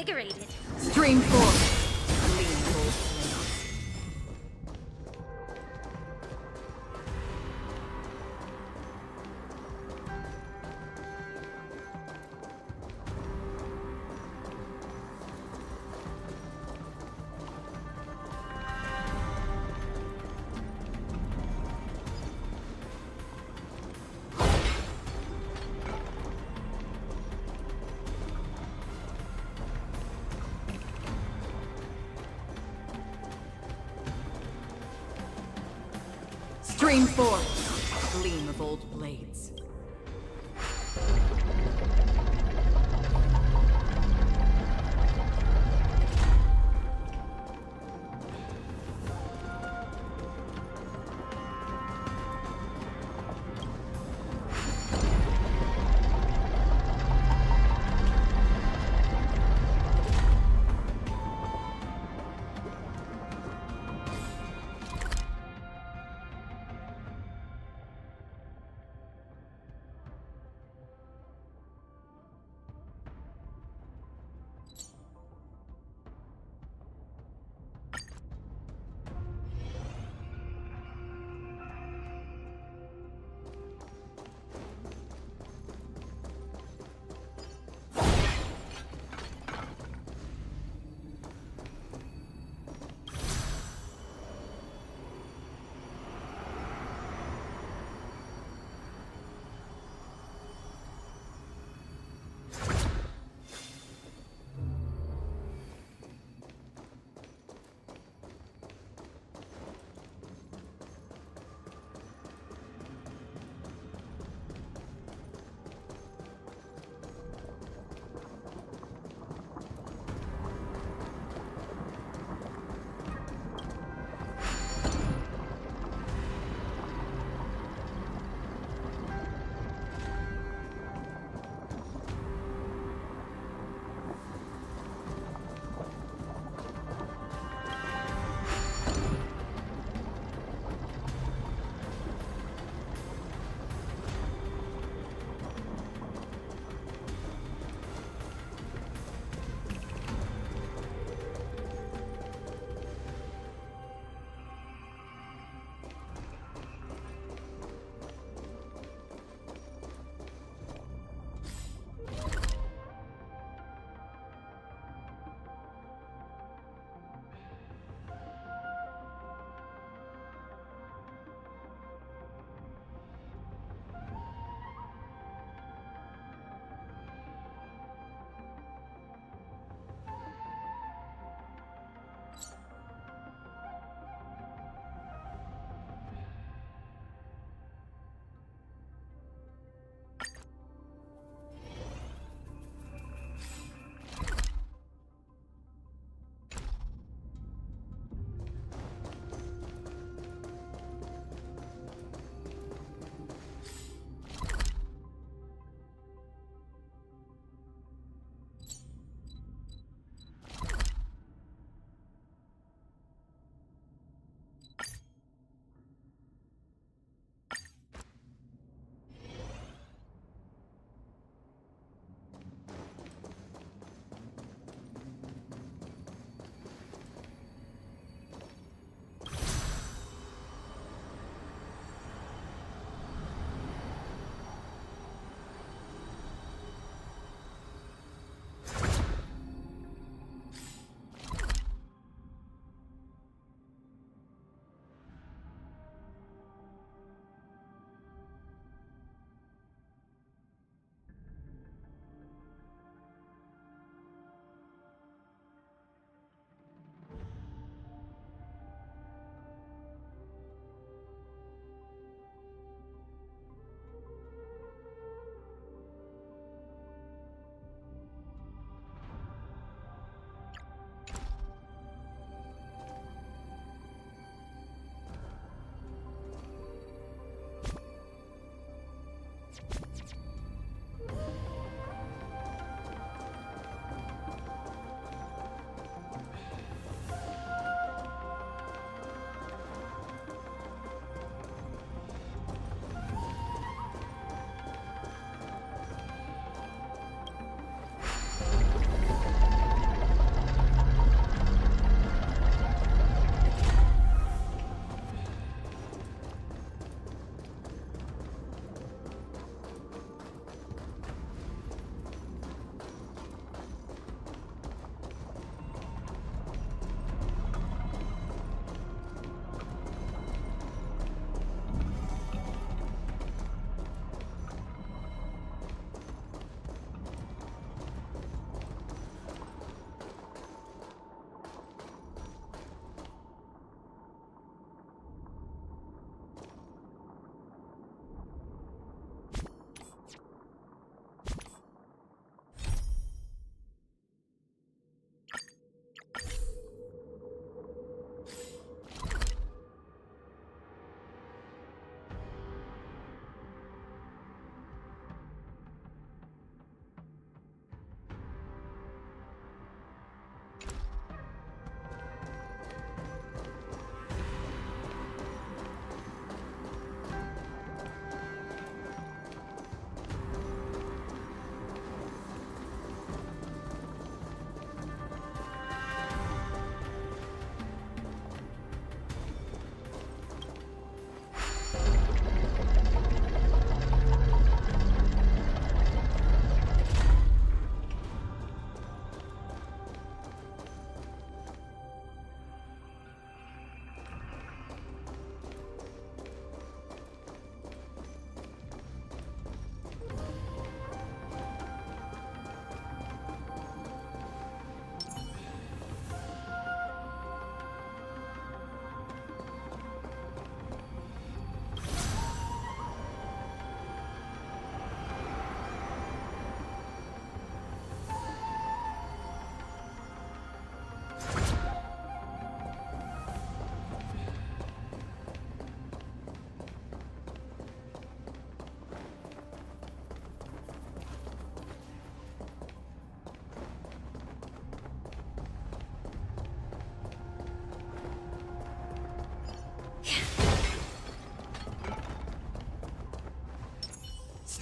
[SPEAKER 14] invigorated.
[SPEAKER 19] Stream 4. Gleam of old blades. Stream 4. Gleam of old blades.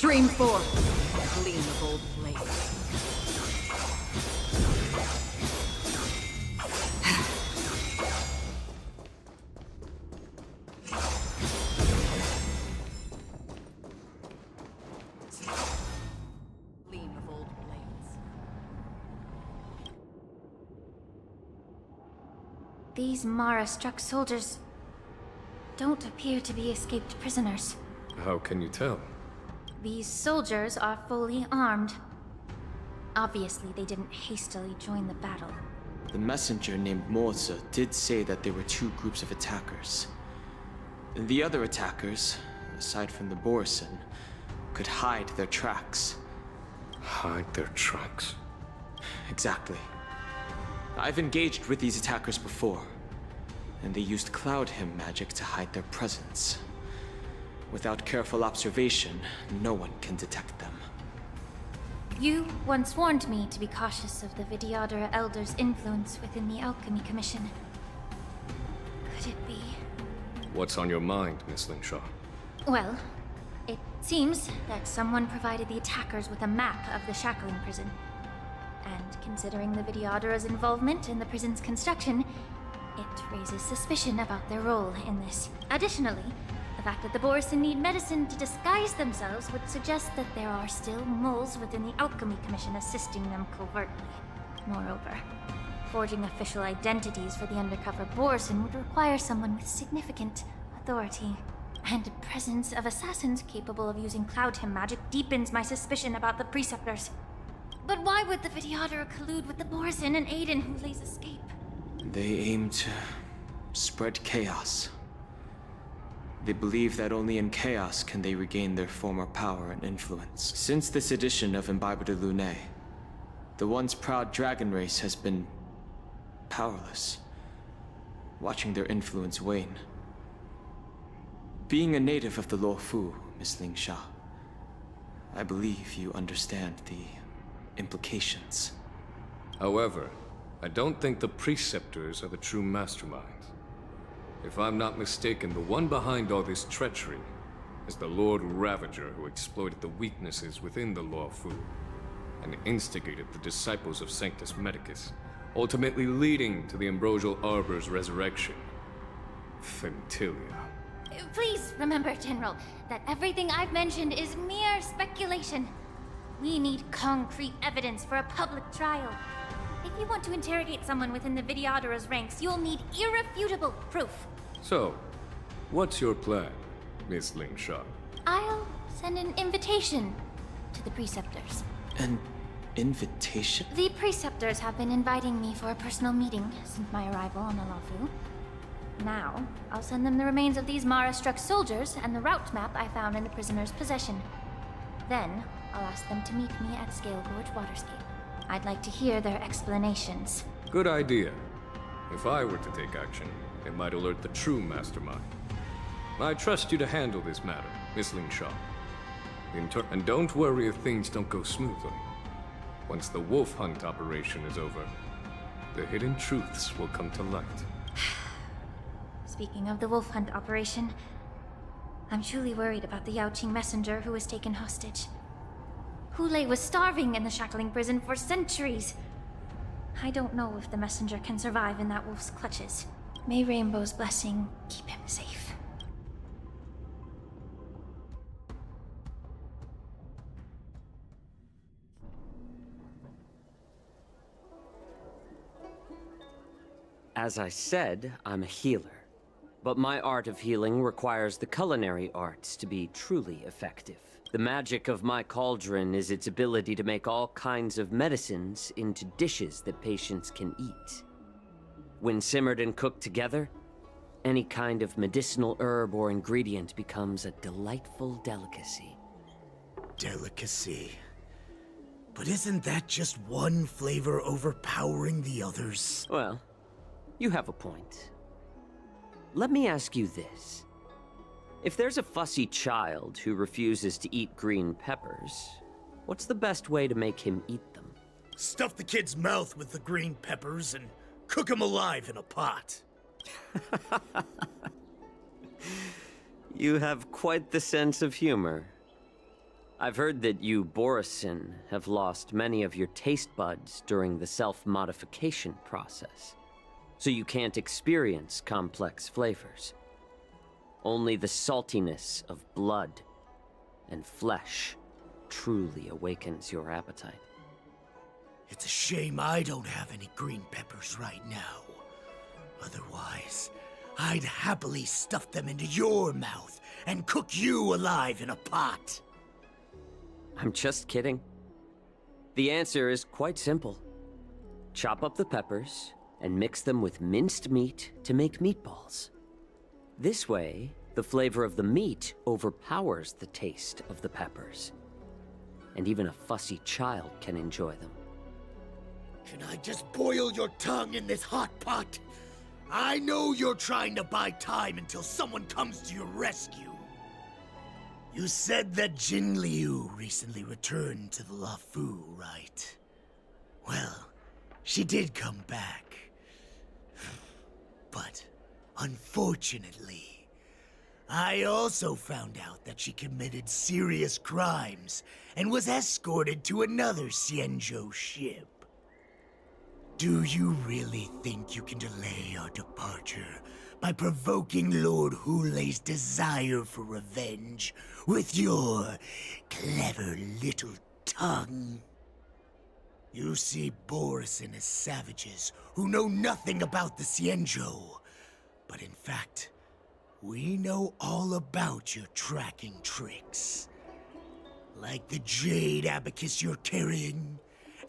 [SPEAKER 19] Stream 4. Gleam of old blades. Gleam of old blades.
[SPEAKER 14] These Mara-struck soldiers don't appear to be escaped prisoners.
[SPEAKER 16] How can you tell?
[SPEAKER 14] These soldiers are fully armed. Obviously, they didn't hastily join the battle.
[SPEAKER 17] The messenger named Moza did say that there were two groups of attackers. The other attackers, aside from the Borison, could hide their tracks.
[SPEAKER 16] Hide their tracks?
[SPEAKER 17] Exactly. I've engaged with these attackers before, and they used Cloud Hymn magic to hide their presence. Without careful observation, no one can detect them.
[SPEAKER 14] You once warned me to be cautious of the Vidyadhara Elder's influence within the Alchemy Commission. Could it be?
[SPEAKER 16] What's on your mind, Miss Lingshaw?
[SPEAKER 14] Well, it seems that someone provided the attackers with a map of the shackling prison. And considering the Vidyadhara's involvement in the prison's construction, it raises suspicion about their role in this. Additionally, the fact that the Borison need medicine to disguise themselves would suggest that there are still moles within the Alchemy Commission assisting them covertly. Moreover, forging official identities for the undercover Borison would require someone with significant authority. And the presence of assassins capable of using Cloud Hymn magic deepens my suspicion about the Preceptors. But why would the Vidyadhara collude with the Borison and aid in Hule's escape?
[SPEAKER 17] They aim to spread chaos. They believe that only in chaos can they regain their former power and influence. Since this edition of Imbibe de Lune, the once proud dragon race has been powerless, watching their influence wane. Being a native of the Luofu, Miss Lingsha, I believe you understand the implications.
[SPEAKER 16] However, I don't think the Preceptors are the true masterminds. If I'm not mistaken, the one behind all this treachery is the Lord Ravager who exploited the weaknesses within the Luofu and instigated the disciples of Sanctus Medicus, ultimately leading to the Ambrosial Arbor's resurrection. Fentilia.
[SPEAKER 14] Please remember, General, that everything I've mentioned is mere speculation. We need concrete evidence for a public trial. If you want to interrogate someone within the Vidyadhara's ranks, you'll need irrefutable proof.
[SPEAKER 16] So, what's your plan, Miss Lingshaw?
[SPEAKER 14] I'll send an invitation to the Preceptors.
[SPEAKER 17] An invitation?
[SPEAKER 14] The Preceptors have been inviting me for a personal meeting since my arrival on the Luofu. Now, I'll send them the remains of these Mara-struck soldiers and the route map I found in the prisoner's possession. Then, I'll ask them to meet me at Scale Gorge Waterscape. I'd like to hear their explanations.
[SPEAKER 16] Good idea. If I were to take action, it might alert the true mastermind. I trust you to handle this matter, Miss Lingshaw. And don't worry if things don't go smoothly. Once the wolf hunt operation is over, the hidden truths will come to light.
[SPEAKER 14] Speaking of the wolf hunt operation, I'm truly worried about the Yaoqing messenger who was taken hostage. Hule was starving in the shackling prison for centuries. I don't know if the messenger can survive in that wolf's clutches. May Rainbow's blessing keep him safe.
[SPEAKER 18] As I said, I'm a healer. But my art of healing requires the culinary arts to be truly effective. The magic of my cauldron is its ability to make all kinds of medicines into dishes that patients can eat. When simmered and cooked together, any kind of medicinal herb or ingredient becomes a delightful delicacy.
[SPEAKER 20] Delicacy. But isn't that just one flavor overpowering the others?
[SPEAKER 18] Well, you have a point. Let me ask you this. If there's a fussy child who refuses to eat green peppers, what's the best way to make him eat them?
[SPEAKER 20] Stuff the kid's mouth with the green peppers and cook him alive in a pot.
[SPEAKER 18] You have quite the sense of humor. I've heard that you, Borisin, have lost many of your taste buds during the self-modification process, so you can't experience complex flavors. Only the saltiness of blood and flesh truly awakens your appetite.
[SPEAKER 20] It's a shame I don't have any green peppers right now. Otherwise, I'd happily stuff them into your mouth and cook you alive in a pot.
[SPEAKER 18] I'm just kidding. The answer is quite simple. Chop up the peppers and mix them with minced meat to make meatballs. This way, the flavor of the meat overpowers the taste of the peppers. And even a fussy child can enjoy them.
[SPEAKER 20] Can I just boil your tongue in this hot pot? I know you're trying to buy time until someone comes to your rescue. You said that Jin Liu recently returned to the Luofu, right? Well, she did come back. But, unfortunately, I also found out that she committed serious crimes and was escorted to another Xianzhou ship. Do you really think you can delay our departure by provoking Lord Hulei's desire for revenge with your clever little tongue? You see Borisin as savages who know nothing about the Xianzhou, but in fact, we know all about your tracking tricks. Like the jade abacus you're carrying,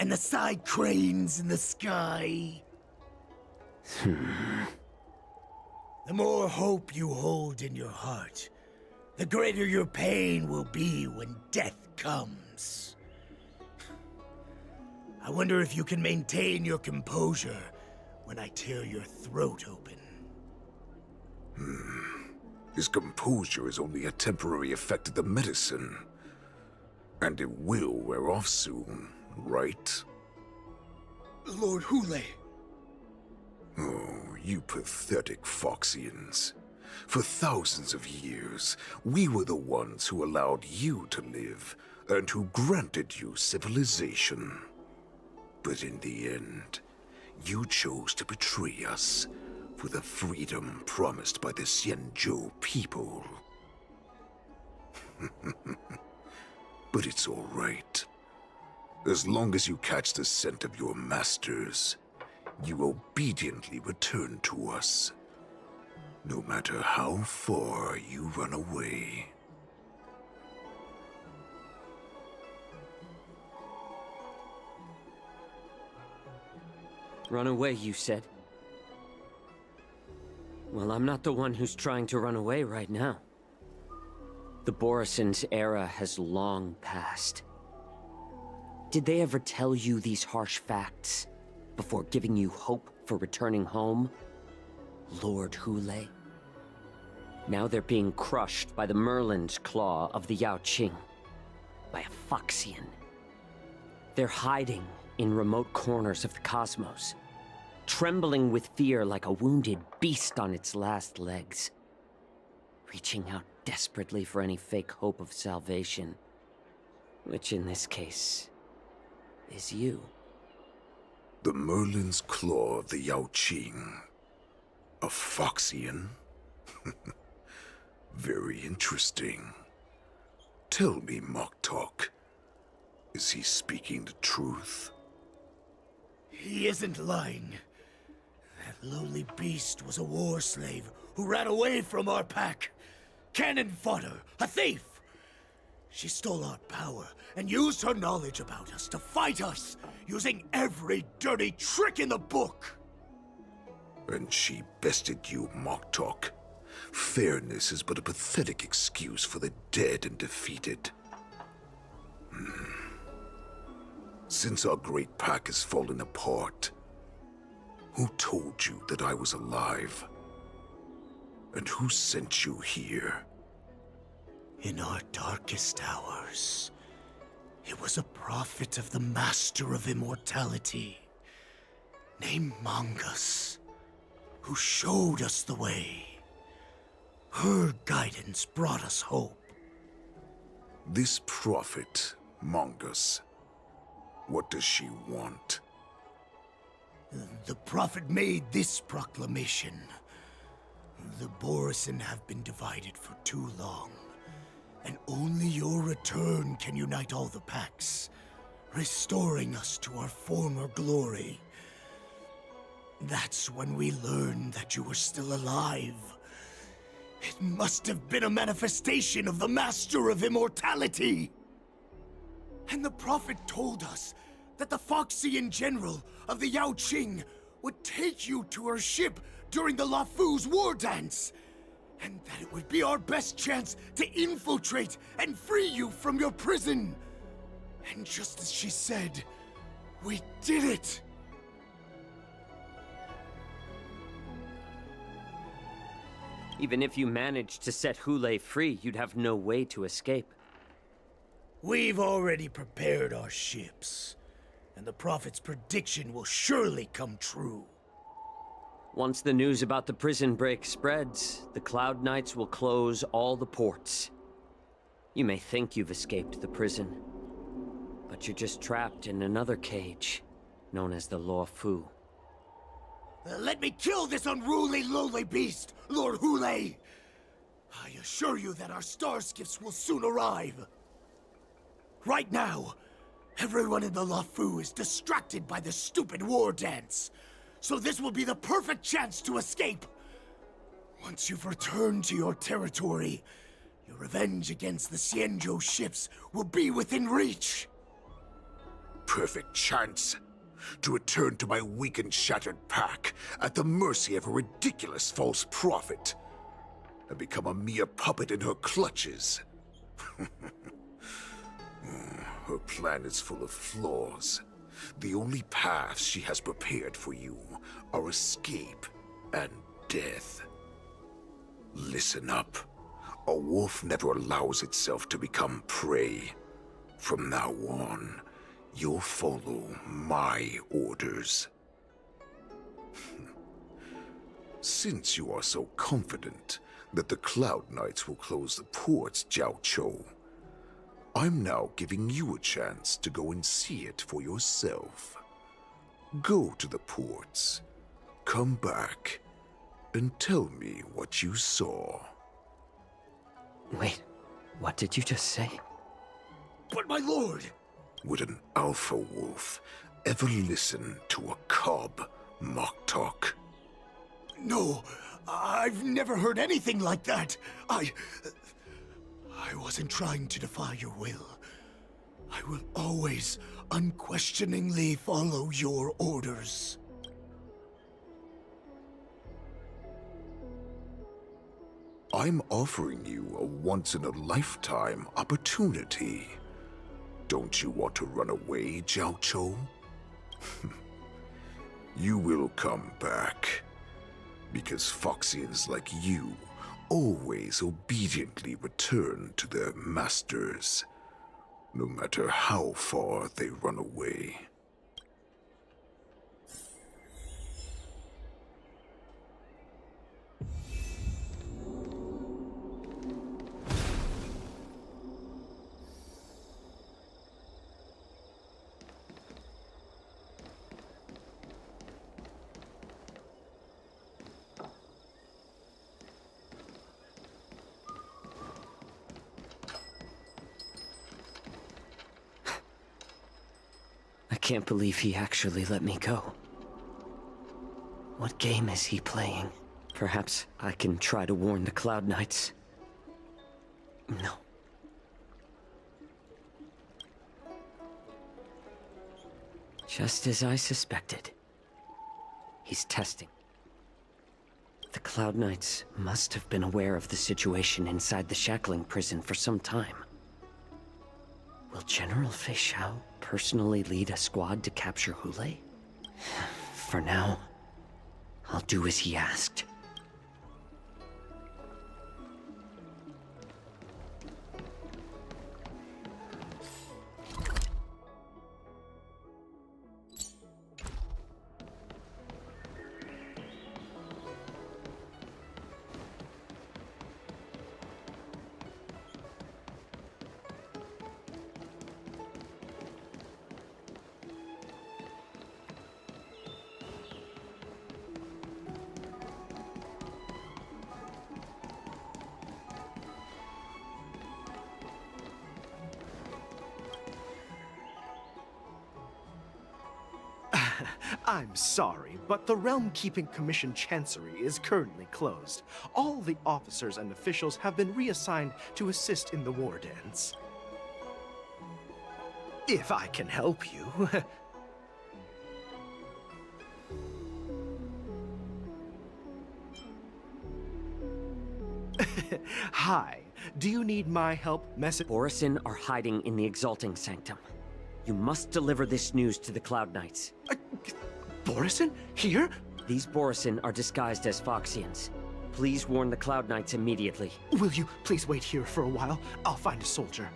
[SPEAKER 20] and the side cranes in the sky. The more hope you hold in your heart, the greater your pain will be when death comes. I wonder if you can maintain your composure when I tear your throat open.
[SPEAKER 21] His composure is only a temporary effect of the medicine. And it will wear off soon, right?
[SPEAKER 20] Lord Hulei!
[SPEAKER 21] Oh, you pathetic Foxians. For thousands of years, we were the ones who allowed you to live, and who granted you civilization. But in the end, you chose to betray us for the freedom promised by the Xianzhou people. But it's all right. As long as you catch the scent of your masters, you obediently return to us. No matter how far you run away.
[SPEAKER 18] Run away, you said? Well, I'm not the one who's trying to run away right now. The Borisin's era has long passed. Did they ever tell you these harsh facts before giving you hope for returning home, Lord Hulei? Now they're being crushed by the Merlin's claw of the Yaoqing, by a Foxian. They're hiding in remote corners of the cosmos, trembling with fear like a wounded beast on its last legs, reaching out desperately for any fake hope of salvation, which in this case is you.
[SPEAKER 21] The Merlin's claw of the Yaoqing. A Foxian? Very interesting. Tell me, Moktok, is he speaking the truth?
[SPEAKER 20] He isn't lying. That lowly beast was a war slave who ran away from our pack. Cannon fodder, a thief! She stole our power and used her knowledge about us to fight us, using every dirty trick in the book!
[SPEAKER 21] And she bested you, Moktok. Fairness is but a pathetic excuse for the dead and defeated. Since our great pack has fallen apart, who told you that I was alive? And who sent you here?
[SPEAKER 20] In our darkest hours, it was a prophet of the Master of Immortality, named Mongus, who showed us the way. Her guidance brought us hope.
[SPEAKER 21] This prophet, Mongus, what does she want?
[SPEAKER 20] The prophet made this proclamation. The Borisin have been divided for too long, and only your return can unite all the packs, restoring us to our former glory. That's when we learned that you were still alive. It must have been a manifestation of the Master of Immortality. And the prophet told us that the Foxian General of the Yao Qing would take you to her ship during the Lafu's war dance, and that it would be our best chance to infiltrate and free you from your prison. And just as she said, we did it!
[SPEAKER 18] Even if you managed to set Hule free, you'd have no way to escape.
[SPEAKER 20] We've already prepared our ships, and the prophet's prediction will surely come true.
[SPEAKER 18] Once the news about the prison break spreads, the Cloud Knights will close all the ports. You may think you've escaped the prison, but you're just trapped in another cage, known as the Law Fu.
[SPEAKER 20] Let me kill this unruly, lowly beast, Lord Hule! I assure you that our star skiffs will soon arrive. Right now, everyone in the Lafu is distracted by the stupid war dance, so this will be the perfect chance to escape. Once you've returned to your territory, your revenge against the Xianzhou ships will be within reach.
[SPEAKER 21] Perfect chance to return to my weak and shattered pack at the mercy of a ridiculous false prophet and become a mere puppet in her clutches. Her plan is full of flaws. The only paths she has prepared for you are escape and death. Listen up. A wolf never allows itself to become prey. From now on, you'll follow my orders. Since you are so confident that the Cloud Knights will close the ports, Jiao Chou, I'm now giving you a chance to go and see it for yourself. Go to the ports, come back, and tell me what you saw.
[SPEAKER 18] Wait, what did you just say?
[SPEAKER 20] But my lord!
[SPEAKER 21] Would an alpha wolf ever listen to a cub mock talk?
[SPEAKER 20] No, I've never heard anything like that. I wasn't trying to defy your will. I will always unquestioningly follow your orders.
[SPEAKER 21] I'm offering you a once-in-a-lifetime opportunity. Don't you want to run away, Jiao Chou? You will come back. Because Foxians like you always obediently return to their masters, no matter how far they run away.
[SPEAKER 18] I can't believe he actually let me go. What game is he playing? Perhaps I can try to warn the Cloud Knights. No. Just as I suspected. He's testing. The Cloud Knights must have been aware of the situation inside the shackling prison for some time. Will General Fei Xiao personally lead a squad to capture Hule? For now, I'll do as he asked.
[SPEAKER 4] I'm sorry, but the Realm Keeping Commission Chancery is currently closed. All the officers and officials have been reassigned to assist in the war dance. If I can help you. Hi. Do you need my help,
[SPEAKER 18] Borisin are hiding in the Exalting Sanctum. You must deliver this news to the Cloud Knights.
[SPEAKER 4] Borisin? Here?
[SPEAKER 18] These Borisin are disguised as Foxians. Please warn the Cloud Knights immediately.
[SPEAKER 4] Will you please wait here for a while? I'll find a soldier.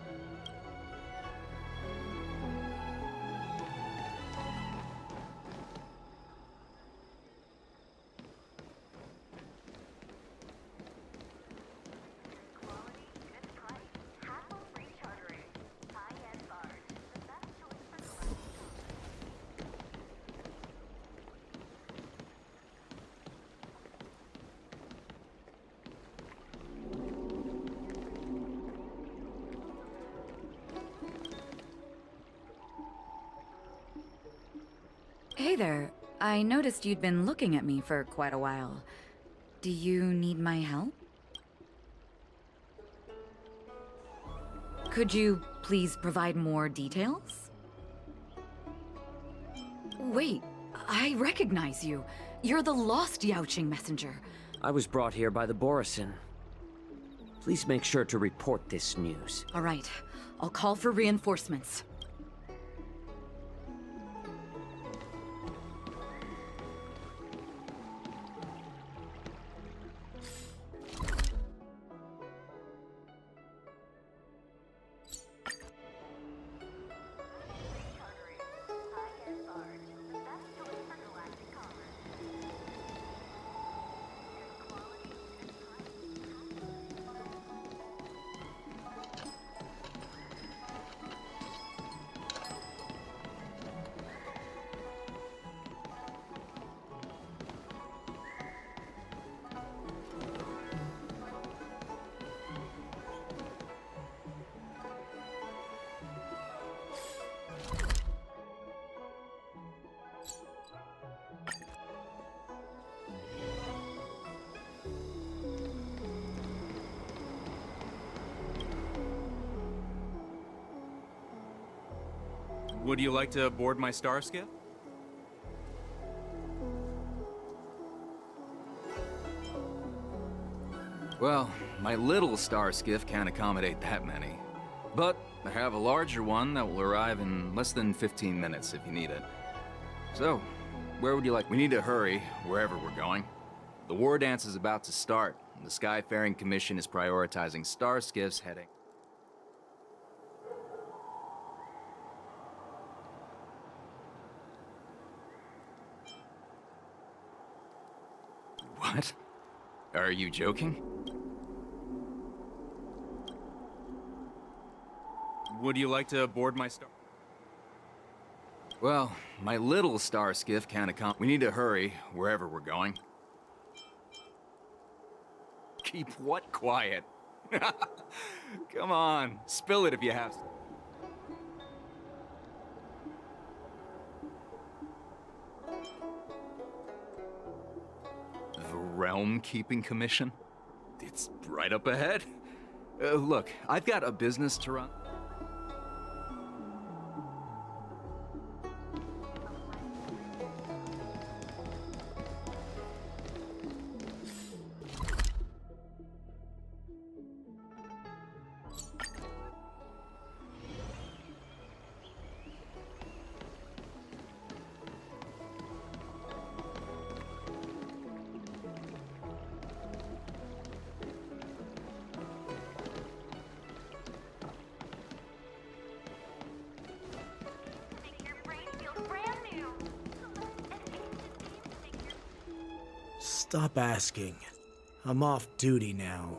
[SPEAKER 19] Hey there. I noticed you'd been looking at me for quite a while. Do you need my help? Could you please provide more details? Wait, I recognize you. You're the lost Yaoqing messenger.
[SPEAKER 18] I was brought here by the Borisin. Please make sure to report this news.
[SPEAKER 19] All right, I'll call for reinforcements.
[SPEAKER 9] Would you like to board my star skiff? Well, my little star skiff can't accommodate that many. But I have a larger one that will arrive in less than 15 minutes if you need it. So, where would you like? We need to hurry wherever we're going. The war dance is about to start, and the Skyfaring Commission is prioritizing star skiffs heading. What? Are you joking? Would you like to board my star? Well, my little star skiff can't accommodate. We need to hurry wherever we're going. Keep what quiet? Come on, spill it if you have to. The Realm Keeping Commission? It's right up ahead. Look, I've got a business to run.
[SPEAKER 20] Stop asking. I'm off duty now.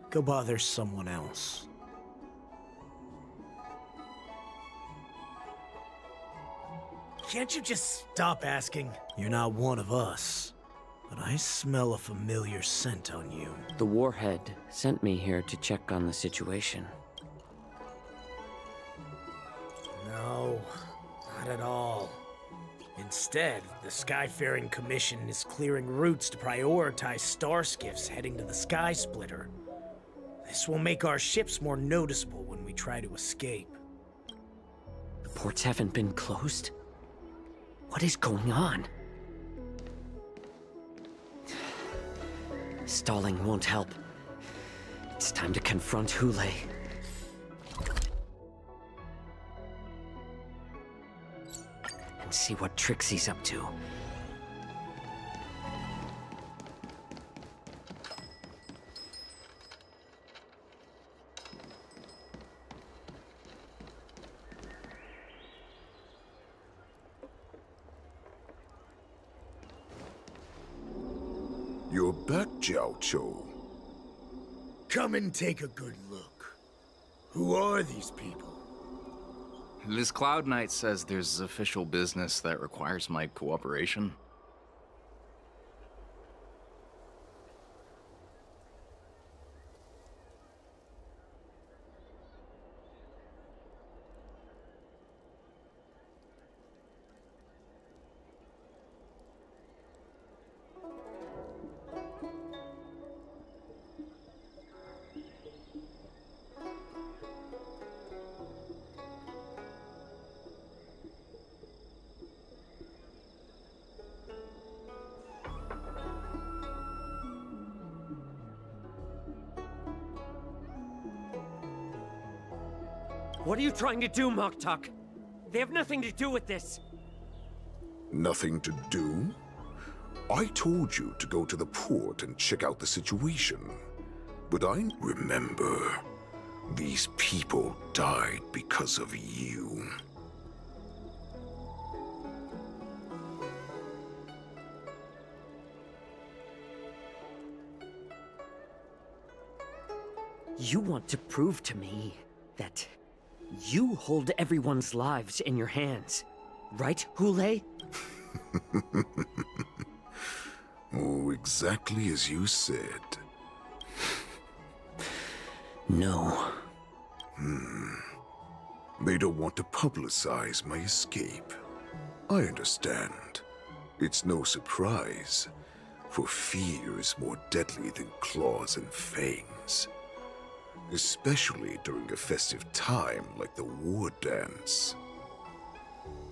[SPEAKER 20] Go bother someone else. Can't you just stop asking? You're not one of us, but I smell a familiar scent on you.
[SPEAKER 18] The Warhead sent me here to check on the situation.
[SPEAKER 20] No, not at all. It Instead, the Skyfaring Commission is clearing routes to prioritize star skiffs heading to the Sky Splitter. This will make our ships more noticeable when we try to escape.
[SPEAKER 18] The ports haven't been closed? What is going on? Stalling won't help. It's time to confront Hule. And see what tricks he's up to.
[SPEAKER 21] You're back, Jiao Cho.
[SPEAKER 20] Come and take a good look. Who are these people?
[SPEAKER 9] This Cloud Knight says there's official business that requires my cooperation.
[SPEAKER 18] What are you trying to do, Moktok? They have nothing to do with this.
[SPEAKER 21] Nothing to do? I told you to go to the port and check out the situation. But I remember, these people died because of you.
[SPEAKER 18] You want to prove to me that you hold everyone's lives in your hands, right, Hule?
[SPEAKER 21] Oh, exactly as you said.
[SPEAKER 18] No.
[SPEAKER 21] They don't want to publicize my escape. I understand. It's no surprise, for fear is more deadly than claws and fangs. Especially during a festive time like the war dance.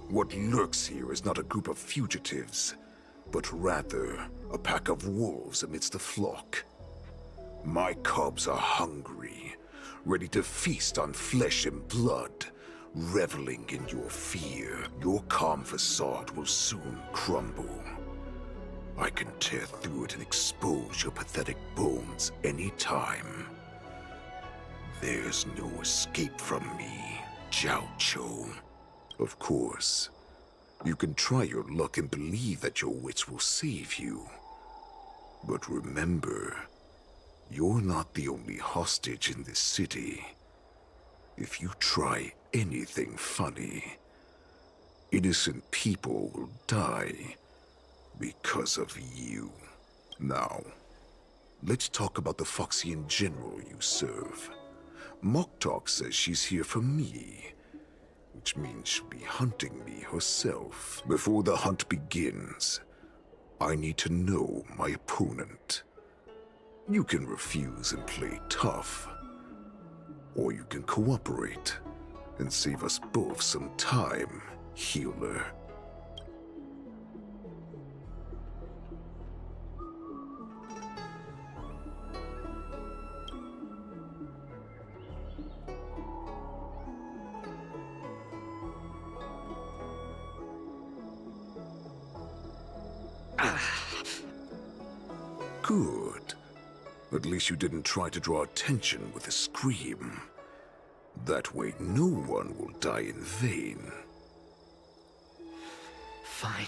[SPEAKER 21] What lurks here is not a group of fugitives, but rather a pack of wolves amidst a flock. My cubs are hungry, ready to feast on flesh and blood, reveling in your fear. Your calm facade will soon crumble. I can tear through it and expose your pathetic bones any time. There's no escape from me, Jiao Cho. Of course, you can try your luck and believe that your wits will save you. But remember, you're not the only hostage in this city. If you try anything funny, innocent people will die because of you. Now, let's talk about the Foxian general you serve. Moktok says she's here for me, which means she'll be hunting me herself. Before the hunt begins, I need to know my opponent. You can refuse and play tough, or you can cooperate and save us both some time, healer. Good. At least you didn't try to draw attention with a scream. That way no one will die in vain.
[SPEAKER 18] Fine.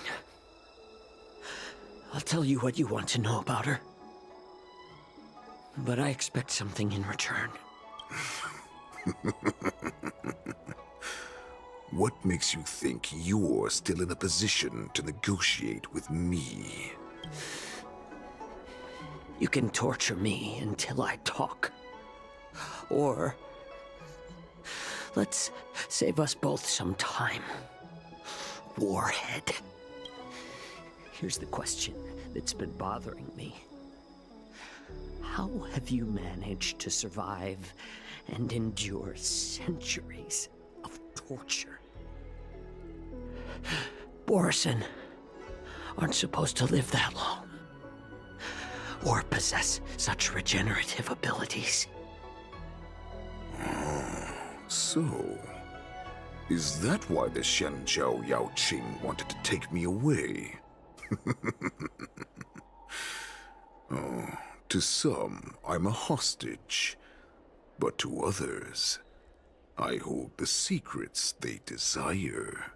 [SPEAKER 18] I'll tell you what you want to know about her. But I expect something in return.
[SPEAKER 21] What makes you think you're still in a position to negotiate with me?
[SPEAKER 18] You can torture me until I talk. Or let's save us both some time. Warhead. Here's the question that's been bothering me. How have you managed to survive and endure centuries of torture? Borison aren't supposed to live that long, or possess such regenerative abilities.
[SPEAKER 21] So, is that why the Shenjiao Yao Qing wanted to take me away? Oh, to some, I'm a hostage, but to others, I hold the secrets they desire.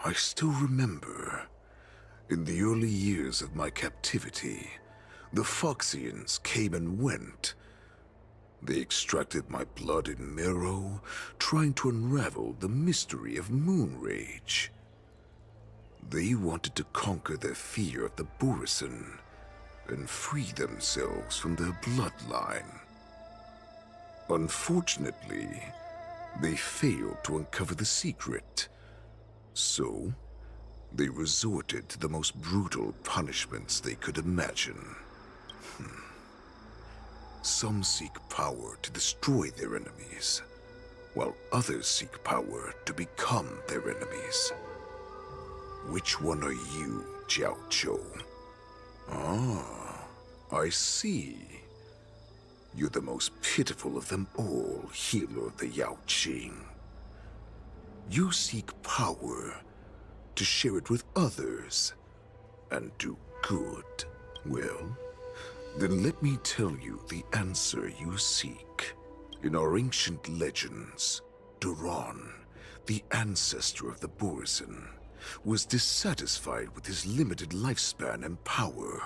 [SPEAKER 21] I still remember, in the early years of my captivity, the Foxians came and went. They extracted my blood and marrow, trying to unravel the mystery of moon rage. They wanted to conquer their fear of the Borison and free themselves from their bloodline. Unfortunately, they failed to uncover the secret. So, they resorted to the most brutal punishments they could imagine. Some seek power to destroy their enemies, while others seek power to become their enemies. Which one are you, Jiao Chou? Ah, I see. You're the most pitiful of them all, healer of the Yao Qing. You seek power to share it with others and do good. Well, then let me tell you the answer you seek. In our ancient legends, Duran, the ancestor of the Borison, was dissatisfied with his limited lifespan and power.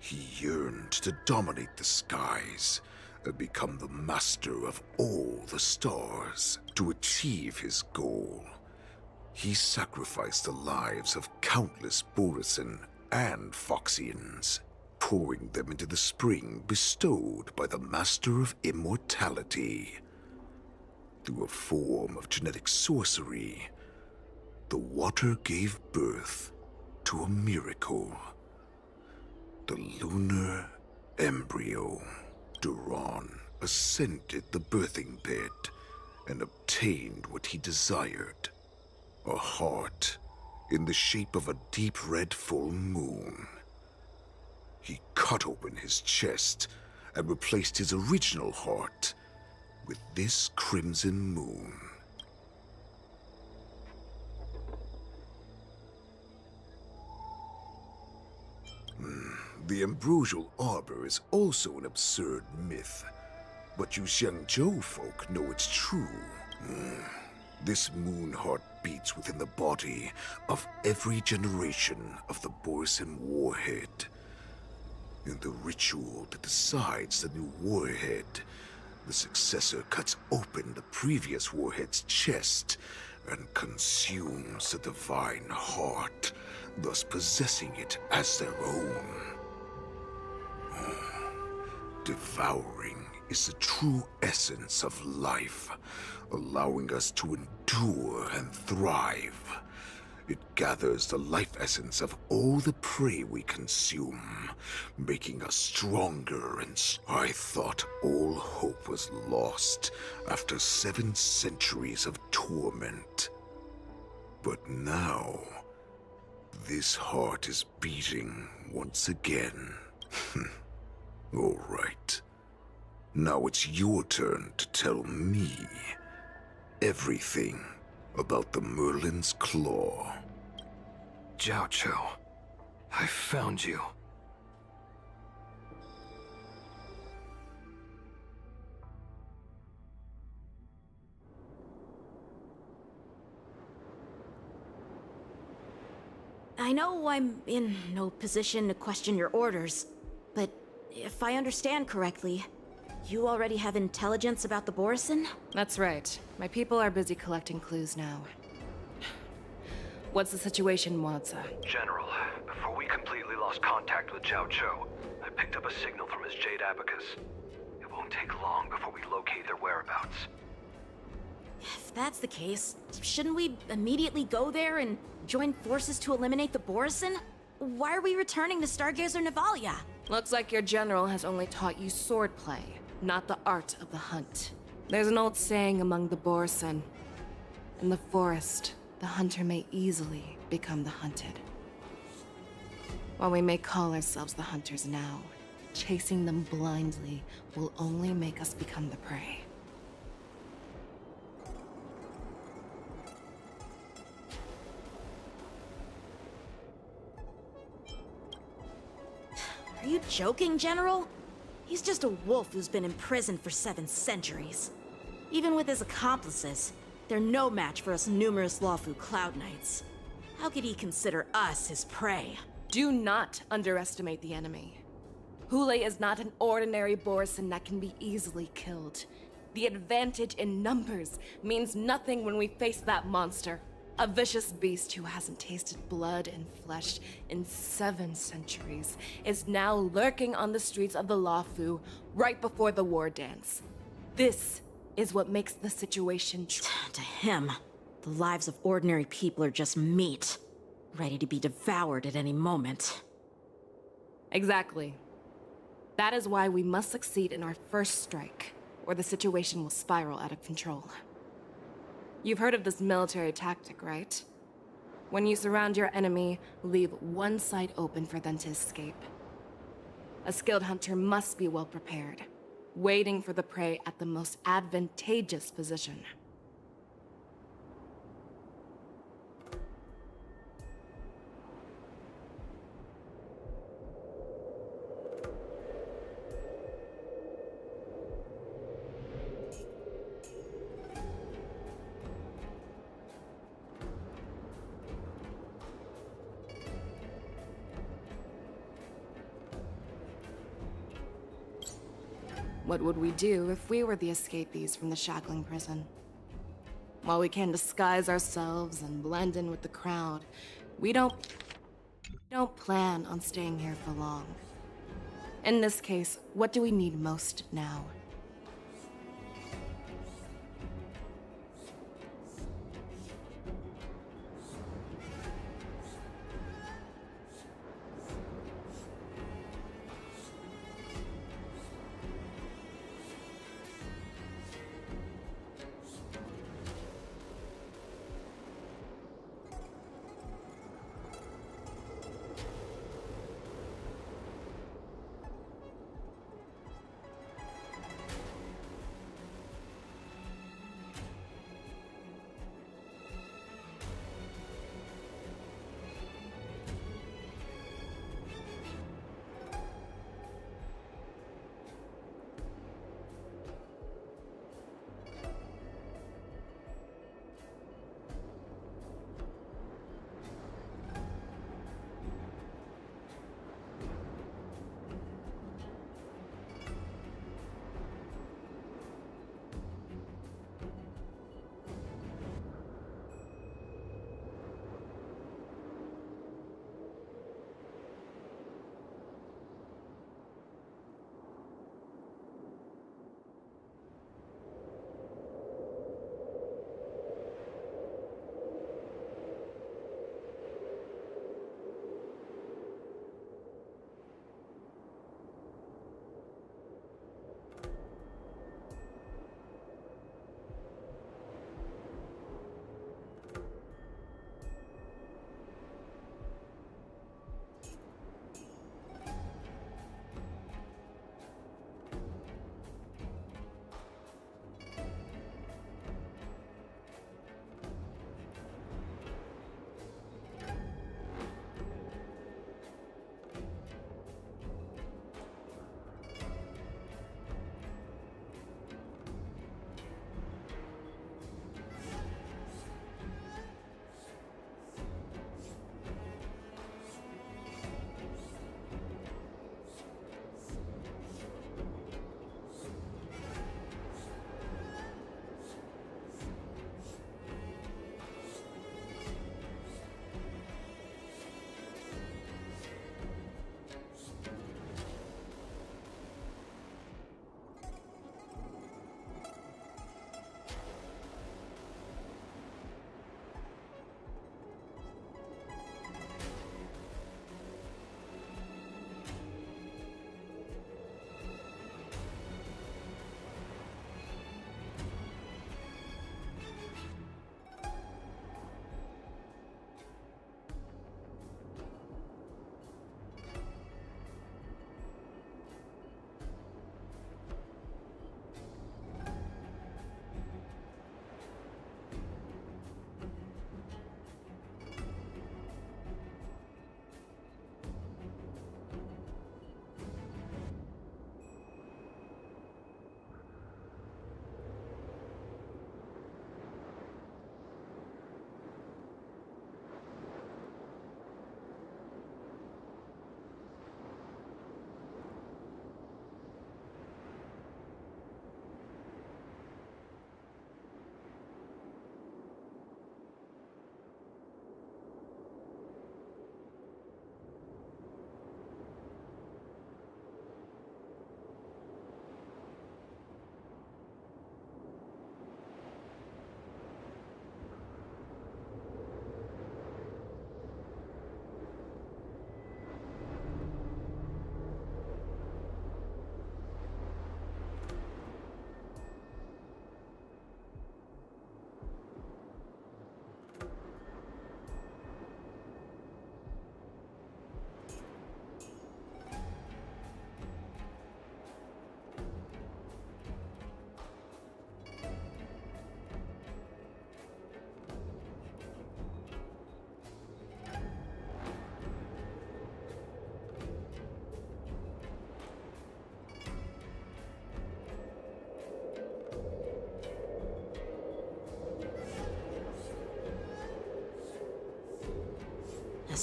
[SPEAKER 21] He yearned to dominate the skies and become the master of all the stars. To achieve his goal, he sacrificed the lives of countless Borison and Foxians, pouring them into the spring bestowed by the Master of Immortality. Through a form of genetic sorcery, the water gave birth to a miracle. The lunar embryo. Duran ascended the birthing bed and obtained what he desired. A heart in the shape of a deep red full moon. He cut open his chest and replaced his original heart with this crimson moon. The ambrosial arbor is also an absurd myth, but you Xiangzhou folk know it's true. This moon heart beats within the body of every generation of the Borison warhead. In the ritual that decides the new warhead, the successor cuts open the previous warhead's chest and consumes the divine heart, thus possessing it as their own. Devouring is the true essence of life, allowing us to endure and thrive. It gathers the life essence of all the prey we consume, making us stronger and I thought all hope was lost after 7 centuries of torment. But now, this heart is beating once again. All right. Now it's your turn to tell me everything about the Merlin's Claw.
[SPEAKER 9] Jiao Chou, I found you.
[SPEAKER 2] I know I'm in no position to question your orders, but if I understand correctly, you already have intelligence about the Borison?
[SPEAKER 12] That's right. My people are busy collecting clues now. What's the situation, Moza?
[SPEAKER 3] General, before we completely lost contact with Jiao Chou, I picked up a signal from his Jade Abacus. It won't take long before we locate their whereabouts.
[SPEAKER 2] If that's the case, shouldn't we immediately go there and join forces to eliminate the Borison? Why are we returning to Stargazer Navalia?
[SPEAKER 12] Looks like your general has only taught you swordplay, not the art of the hunt. There's an old saying among the Borison. In the forest, the hunter may easily become the hunted. While we may call ourselves the hunters now, chasing them blindly will only make us become the prey.
[SPEAKER 2] Are you joking, General? He's just a wolf who's been imprisoned for 7 centuries. Even with his accomplices, they're no match for us numerous Lawfu Cloud Knights. How could he consider us his prey?
[SPEAKER 12] Do not underestimate the enemy. Hule is not an ordinary Borison that can be easily killed. The advantage in numbers means nothing when we face that monster. A vicious beast who hasn't tasted blood and flesh in 7 centuries is now lurking on the streets of the Lawfu right before the war dance. This is what makes the situation
[SPEAKER 2] To him, the lives of ordinary people are just meat, ready to be devoured at any moment.
[SPEAKER 12] Exactly. That is why we must succeed in our first strike, or the situation will spiral out of control. You've heard of this military tactic, right? When you surround your enemy, leave one side open for them to escape. A skilled hunter must be well prepared, waiting for the prey at the most advantageous position. What would we do if we were the escapees from the shackling prison? While we can disguise ourselves and blend in with the crowd, we don't plan on staying here for long. In this case, what do we need most now?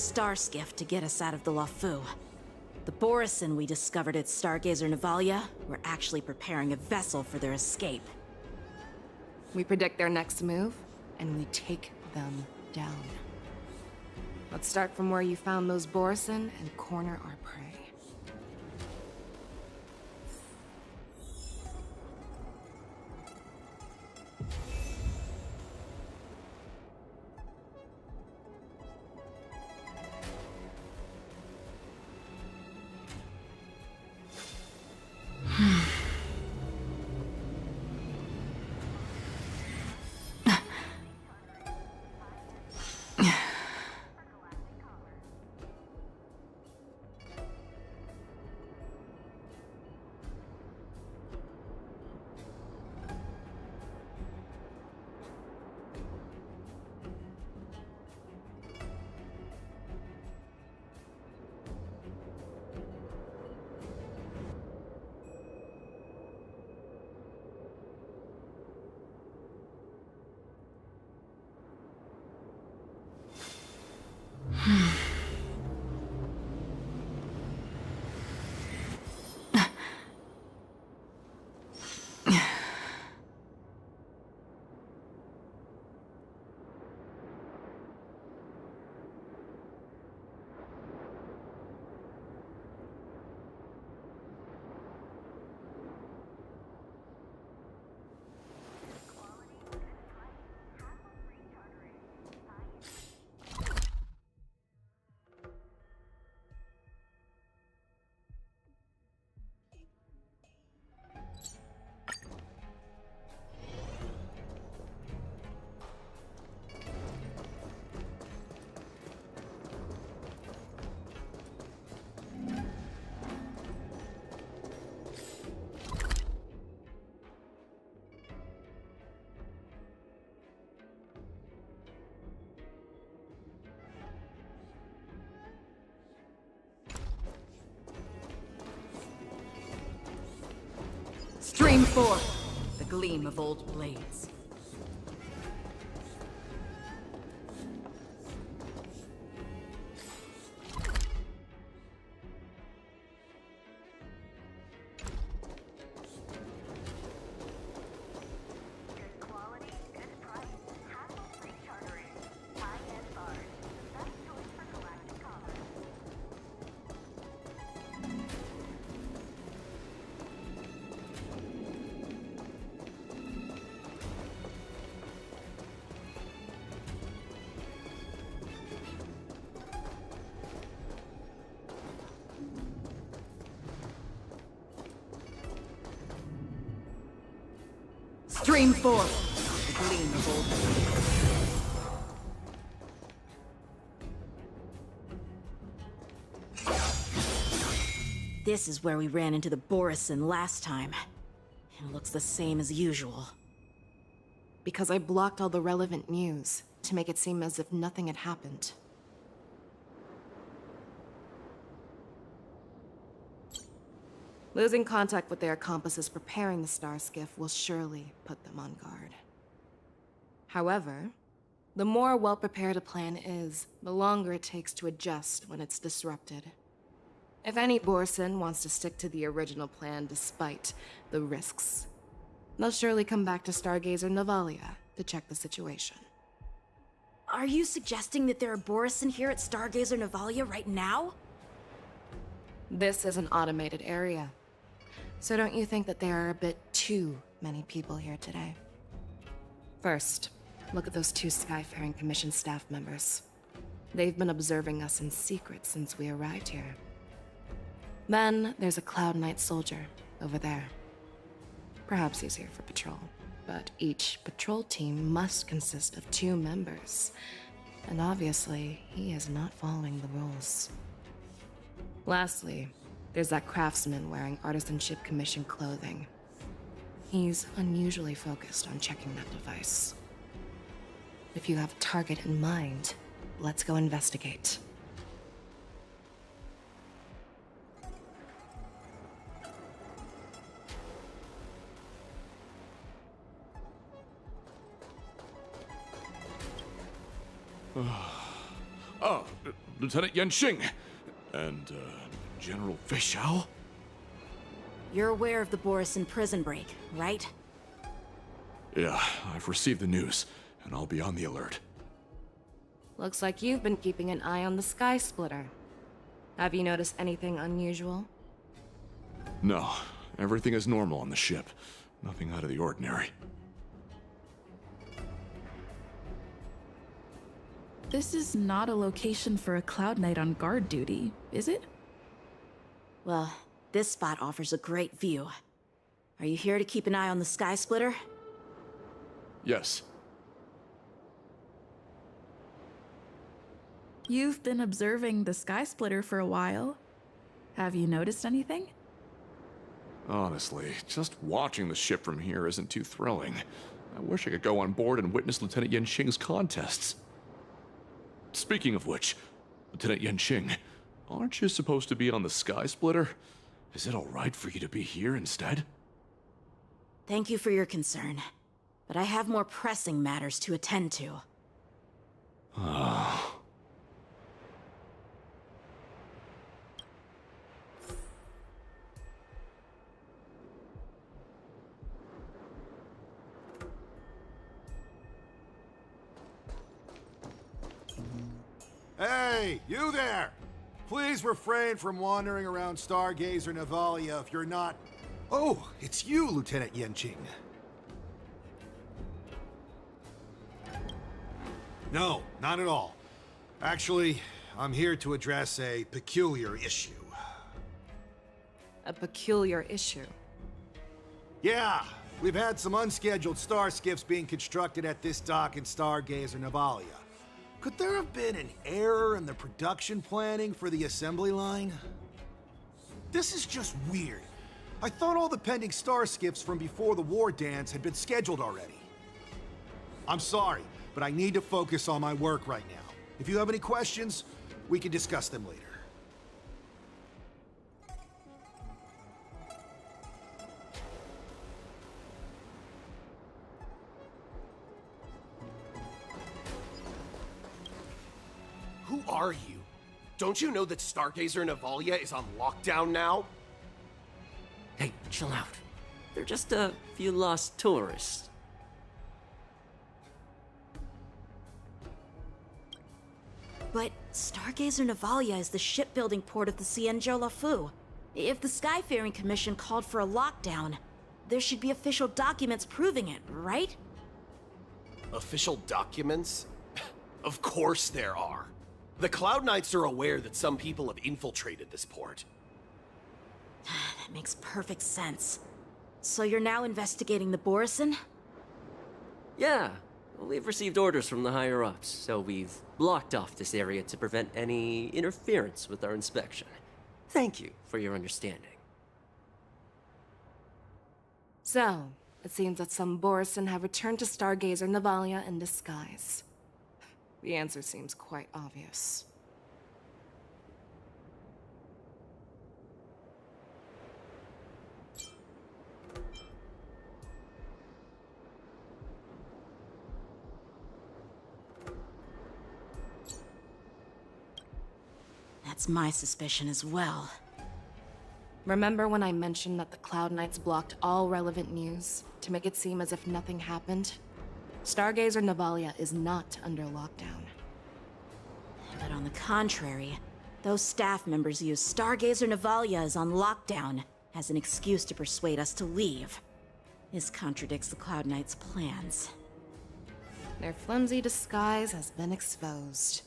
[SPEAKER 2] star skiff to get us out of the Lafu. The Borison we discovered at Stargazer Navalia were actually preparing a vessel for their escape.
[SPEAKER 12] We predict their next move, and we take them down. Let's start from where you found those Borison and corner our prey.
[SPEAKER 19] Stream forth, the gleam of old blades. Stream forth, the gleam of old blades.
[SPEAKER 2] This is where we ran into the Borison last time. It looks the same as usual.
[SPEAKER 12] Because I blocked all the relevant news to make it seem as if nothing had happened. Losing contact with their accomplices preparing the star skiff will surely put them on guard. However, the more well-prepared a plan is, the longer it takes to adjust when it's disrupted. If any Borison wants to stick to the original plan despite the risks, they'll surely come back to Stargazer Navalia to check the situation.
[SPEAKER 2] Are you suggesting that there are Borison here at Stargazer Navalia right now?
[SPEAKER 12] This is an automated area. So don't you think that there are a bit too many people here today? First, look at those two Skyfaring Commission staff members. They've been observing us in secret since we arrived here. Then there's a Cloud Knight soldier over there. Perhaps he's here for patrol, but each patrol team must consist of 2 members. And obviously, he is not following the rules. Lastly, there's that craftsman wearing Artisanship Commission clothing. He's unusually focused on checking that device. If you have a target in mind, let's go investigate.
[SPEAKER 10] Lieutenant Yanxing. And, General Fei Xiao?
[SPEAKER 2] You're aware of the Borison prison break, right?
[SPEAKER 10] Yeah, I've received the news, and I'll be on the alert.
[SPEAKER 12] Looks like you've been keeping an eye on the Sky Splitter. Have you noticed anything unusual?
[SPEAKER 10] No, everything is normal on the ship. Nothing out of the ordinary.
[SPEAKER 11] This is not a location for a Cloud Knight on guard duty, is it?
[SPEAKER 2] Well, this spot offers a great view. Are you here to keep an eye on the Sky Splitter?
[SPEAKER 10] Yes.
[SPEAKER 11] You've been observing the Sky Splitter for a while. Have you noticed anything?
[SPEAKER 10] Honestly, just watching the ship from here isn't too thrilling. I wish I could go on board and witness Lieutenant Yanxing's contests. Speaking of which, Lieutenant Yanxing, aren't you supposed to be on the Sky Splitter? Is it alright for you to be here instead?
[SPEAKER 2] Thank you for your concern, but I have more pressing matters to attend to.
[SPEAKER 10] Ah.
[SPEAKER 22] Hey, you there! Please refrain from wandering around Stargazer Navalia if you're not... Oh, it's you, Lieutenant Yanxing. No, not at all. Actually, I'm here to address a peculiar issue.
[SPEAKER 12] A peculiar issue?
[SPEAKER 22] Yeah, we've had some unscheduled star skiffs being constructed at this dock in Stargazer Navalia. Could there have been an error in the production planning for the assembly line? This is just weird. I thought all the pending star skiffs from before the war dance had been scheduled already. I'm sorry, but I need to focus on my work right now. If you have any questions, we can discuss them later.
[SPEAKER 23] Who are you? Don't you know that Stargazer Navalia is on lockdown now?
[SPEAKER 18] Hey, chill out. They're just a few lost tourists.
[SPEAKER 2] But Stargazer Navalia is the shipbuilding port of the Xianzhou Lafu. If the Skyfaring Commission called for a lockdown, there should be official documents proving it, right?
[SPEAKER 23] Official documents? Of course there are. The Cloud Knights are aware that some people have infiltrated this port.
[SPEAKER 2] That makes perfect sense. So you're now investigating the Borison?
[SPEAKER 18] Yeah, we've received orders from the higher-ups, so we've blocked off this area to prevent any interference with our inspection. Thank you for your understanding.
[SPEAKER 12] So, it seems that some Borison have returned to Stargazer Navalia in disguise. The answer seems quite obvious.
[SPEAKER 2] That's my suspicion as well.
[SPEAKER 12] Remember when I mentioned that the Cloud Knights blocked all relevant news to make it seem as if nothing happened? Stargazer Navalia is not under lockdown.
[SPEAKER 2] But on the contrary, those staff members use Stargazer Navalia is on lockdown as an excuse to persuade us to leave. This contradicts the Cloud Knights' plans.
[SPEAKER 12] Their flimsy disguise has been exposed.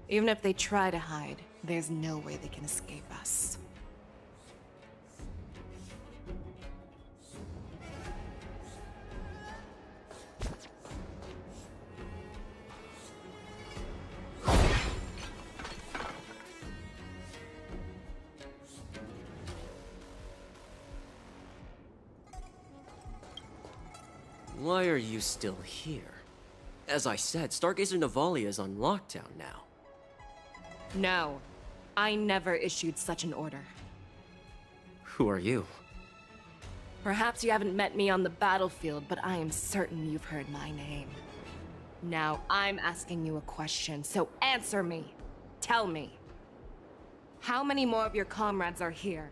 [SPEAKER 12] Even if they try to hide, there's no way they can escape us.
[SPEAKER 18] Why are you still here? As I said, Stargazer Navalia is on lockdown now.
[SPEAKER 12] No, I never issued such an order.
[SPEAKER 18] Who are you?
[SPEAKER 12] Perhaps you haven't met me on the battlefield, but I am certain you've heard my name. Now I'm asking you a question, so answer me. Tell me. How many more of your comrades are here?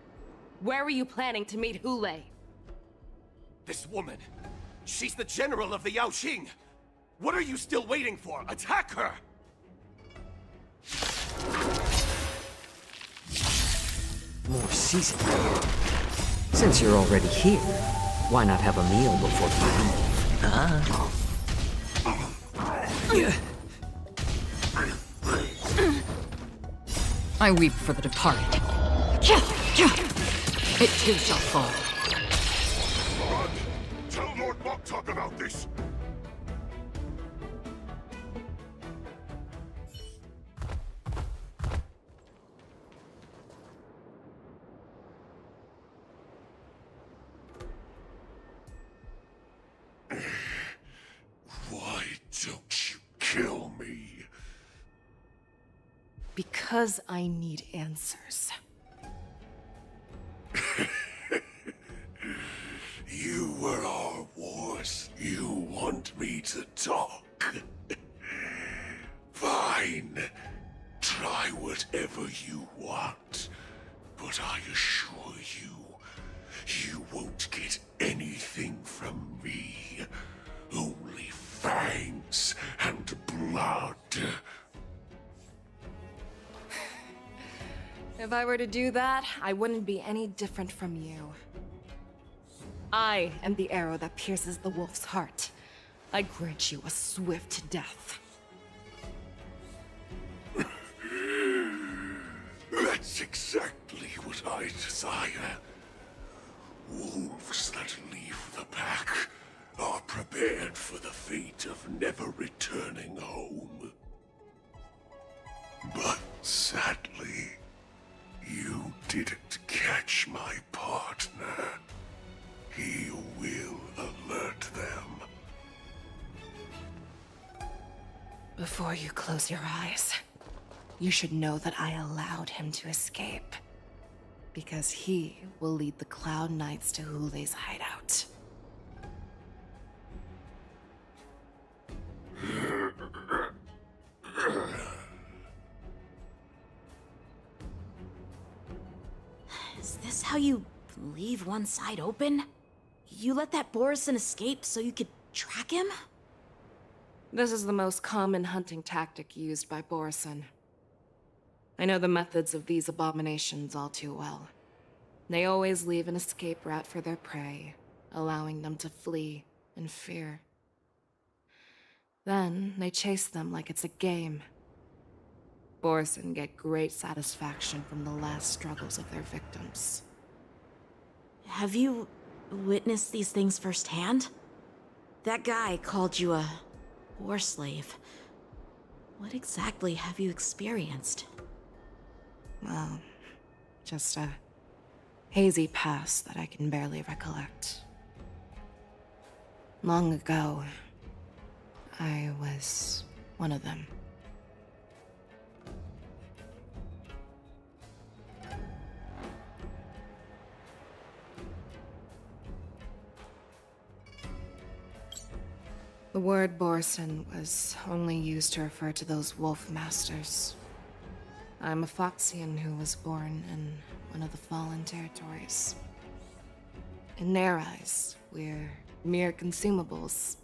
[SPEAKER 12] Where were you planning to meet Hule?
[SPEAKER 23] This woman, she's the general of the Yaoqing. What are you still waiting for? Attack her!
[SPEAKER 7] More seasoning. Since you're already here, why not have a meal before you leave?
[SPEAKER 6] I weep for the departed. It too shall fall.
[SPEAKER 21] Run! Tell Lord Moktok about this! Why don't you kill me?
[SPEAKER 12] Because I need answers.
[SPEAKER 21] You were our wars. You want me to talk? Fine. Try whatever you want. But I assure you, you won't get anything from me. Only fangs and blood.
[SPEAKER 12] If I were to do that, I wouldn't be any different from you. I am the arrow that pierces the wolf's heart. I grant you a swift death.
[SPEAKER 21] That's exactly what I desire. Wolves that leave the pack are prepared for the fate of never returning home. But sadly, you didn't catch my partner. He will alert them.
[SPEAKER 12] Before you close your eyes, you should know that I allowed him to escape. Because he will lead the Cloud Knights to Hule's hideout.
[SPEAKER 2] Is this how you leave one side open? You let that Borison escape so you could track him?
[SPEAKER 12] This is the most common hunting tactic used by Borison. I know the methods of these abominations all too well. They always leave an escape route for their prey, allowing them to flee in fear. Then they chase them like it's a game. Borison get great satisfaction from the last struggles of their victims.
[SPEAKER 2] Have you witnessed these things firsthand? That guy called you a war slave. What exactly have you experienced?
[SPEAKER 12] Well, just a hazy past that I can barely recollect. Long ago, I was one of them. The word Borison was only used to refer to those wolf masters. I'm a Foxian who was born in one of the fallen territories. In their eyes, we're mere consumables.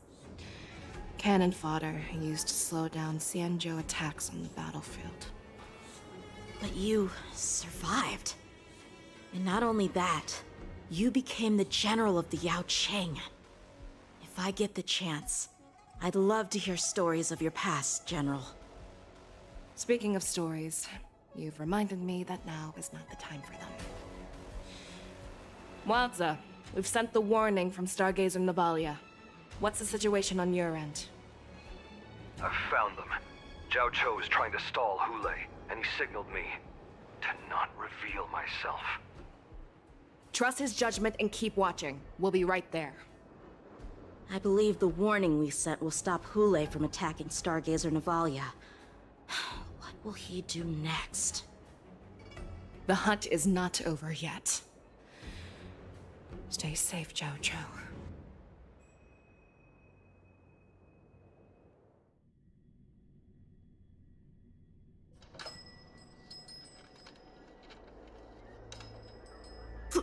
[SPEAKER 12] Cannon fodder used to slow down Xianzhou attacks on the battlefield.
[SPEAKER 2] But you survived. And not only that, you became the general of the Yaoqing. If I get the chance, I'd love to hear stories of your past, General.
[SPEAKER 12] Speaking of stories, you've reminded me that now is not the time for them. Wadza, we've sent the warning from Stargazer Navalia. What's the situation on your end?
[SPEAKER 3] I've found them. Zhao Cho is trying to stall Hule, and he signaled me to not reveal myself.
[SPEAKER 12] Trust his judgment and keep watching. We'll be right there.
[SPEAKER 2] I believe the warning we sent will stop Hule from attacking Stargazer Navalia. What will he do next?
[SPEAKER 12] The hunt is not over yet. Stay safe, Zhao Cho.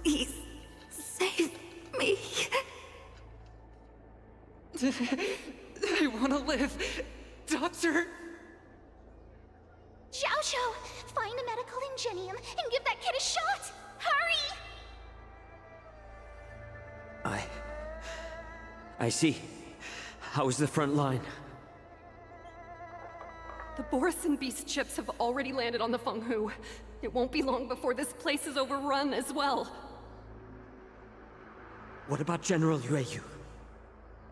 [SPEAKER 19] Please, save me.
[SPEAKER 6] I want to live. Doctor!
[SPEAKER 14] Xiao Xiao, find a medical ingenium and give that kid a shot! Hurry!
[SPEAKER 18] I see. How is the front line?
[SPEAKER 1] The Borison Beast ships have already landed on the Fenghu. It won't be long before this place is overrun as well.
[SPEAKER 18] What about General Yueyu?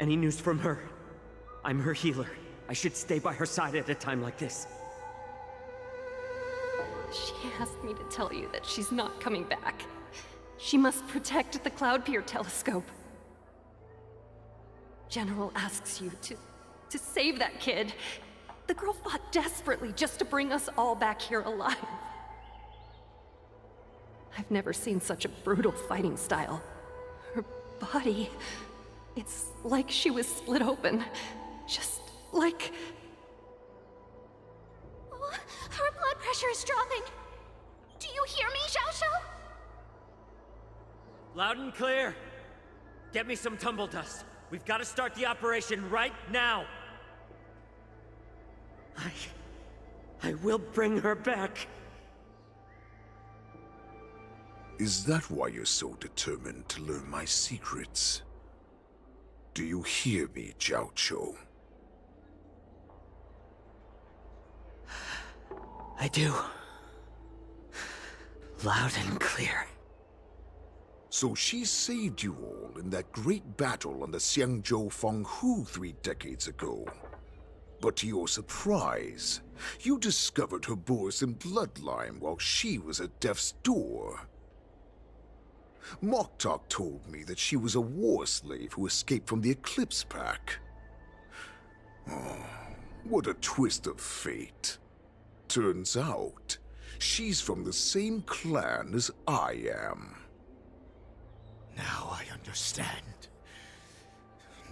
[SPEAKER 18] Any news from her? I'm her healer. I should stay by her side at a time like this.
[SPEAKER 1] She asked me to tell you that she's not coming back. She must protect the Cloud Pier telescope. General asks you to save that kid. The girl fought desperately just to bring us all back here alive. I've never seen such a brutal fighting style. Her body, it's like she was split open. Just like...
[SPEAKER 14] Oh, her blood pressure is dropping. Do you hear me, Xiao Xiao?
[SPEAKER 18] Loud and clear. Get me some tumble dust. We've got to start the operation right now. I will bring her back.
[SPEAKER 21] Is that why you're so determined to learn my secrets? Do you hear me, Jiao Chou?
[SPEAKER 18] I do. Loud and clear.
[SPEAKER 21] So she saved you all in that great battle on the Xiangzhou Fenghu 3 decades ago. But to your surprise, you discovered her Borison bloodline while she was at death's door. Moktok told me that she was a war slave who escaped from the Eclipse Pack. Oh, what a twist of fate. Turns out, she's from the same clan as I am.
[SPEAKER 20] Now I understand.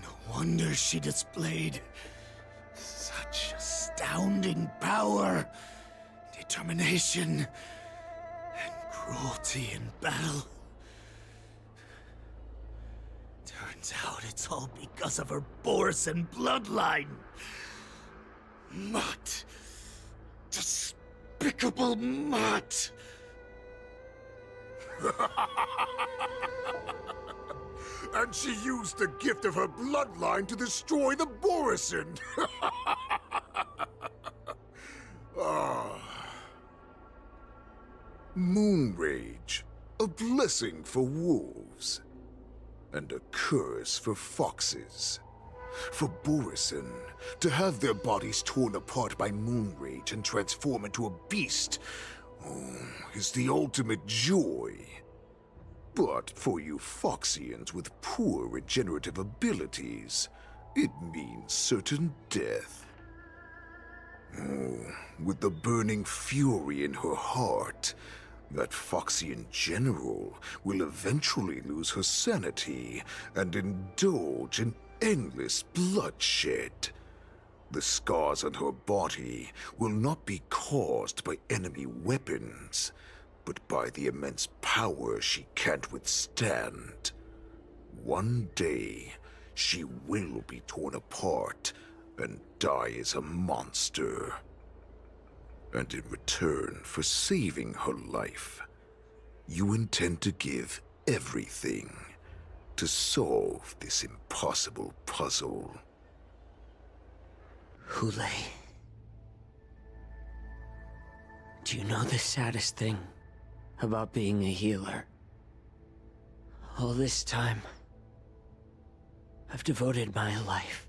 [SPEAKER 20] No wonder she displayed such astounding power, determination, and cruelty in battle. Turns out it's all because of her Borison bloodline. Mutt. Despicable mutt.
[SPEAKER 21] And she used the gift of her bloodline to destroy the Borison! Moon Rage, a blessing for wolves, and a curse for foxes. For Borison, to have their bodies torn apart by Moon Rage and transform into a beast, is the ultimate joy. But for you Foxians with poor regenerative abilities, it means certain death. With the burning fury in her heart, that Foxian general will eventually lose her sanity and indulge in endless bloodshed. The scars on her body will not be caused by enemy weapons, but by the immense power she can't withstand. One day, she will be torn apart and die as a monster. And in return for saving her life, you intend to give everything to solve this impossible puzzle.
[SPEAKER 18] Hule. Do you know the saddest thing about being a healer? All this time, I've devoted my life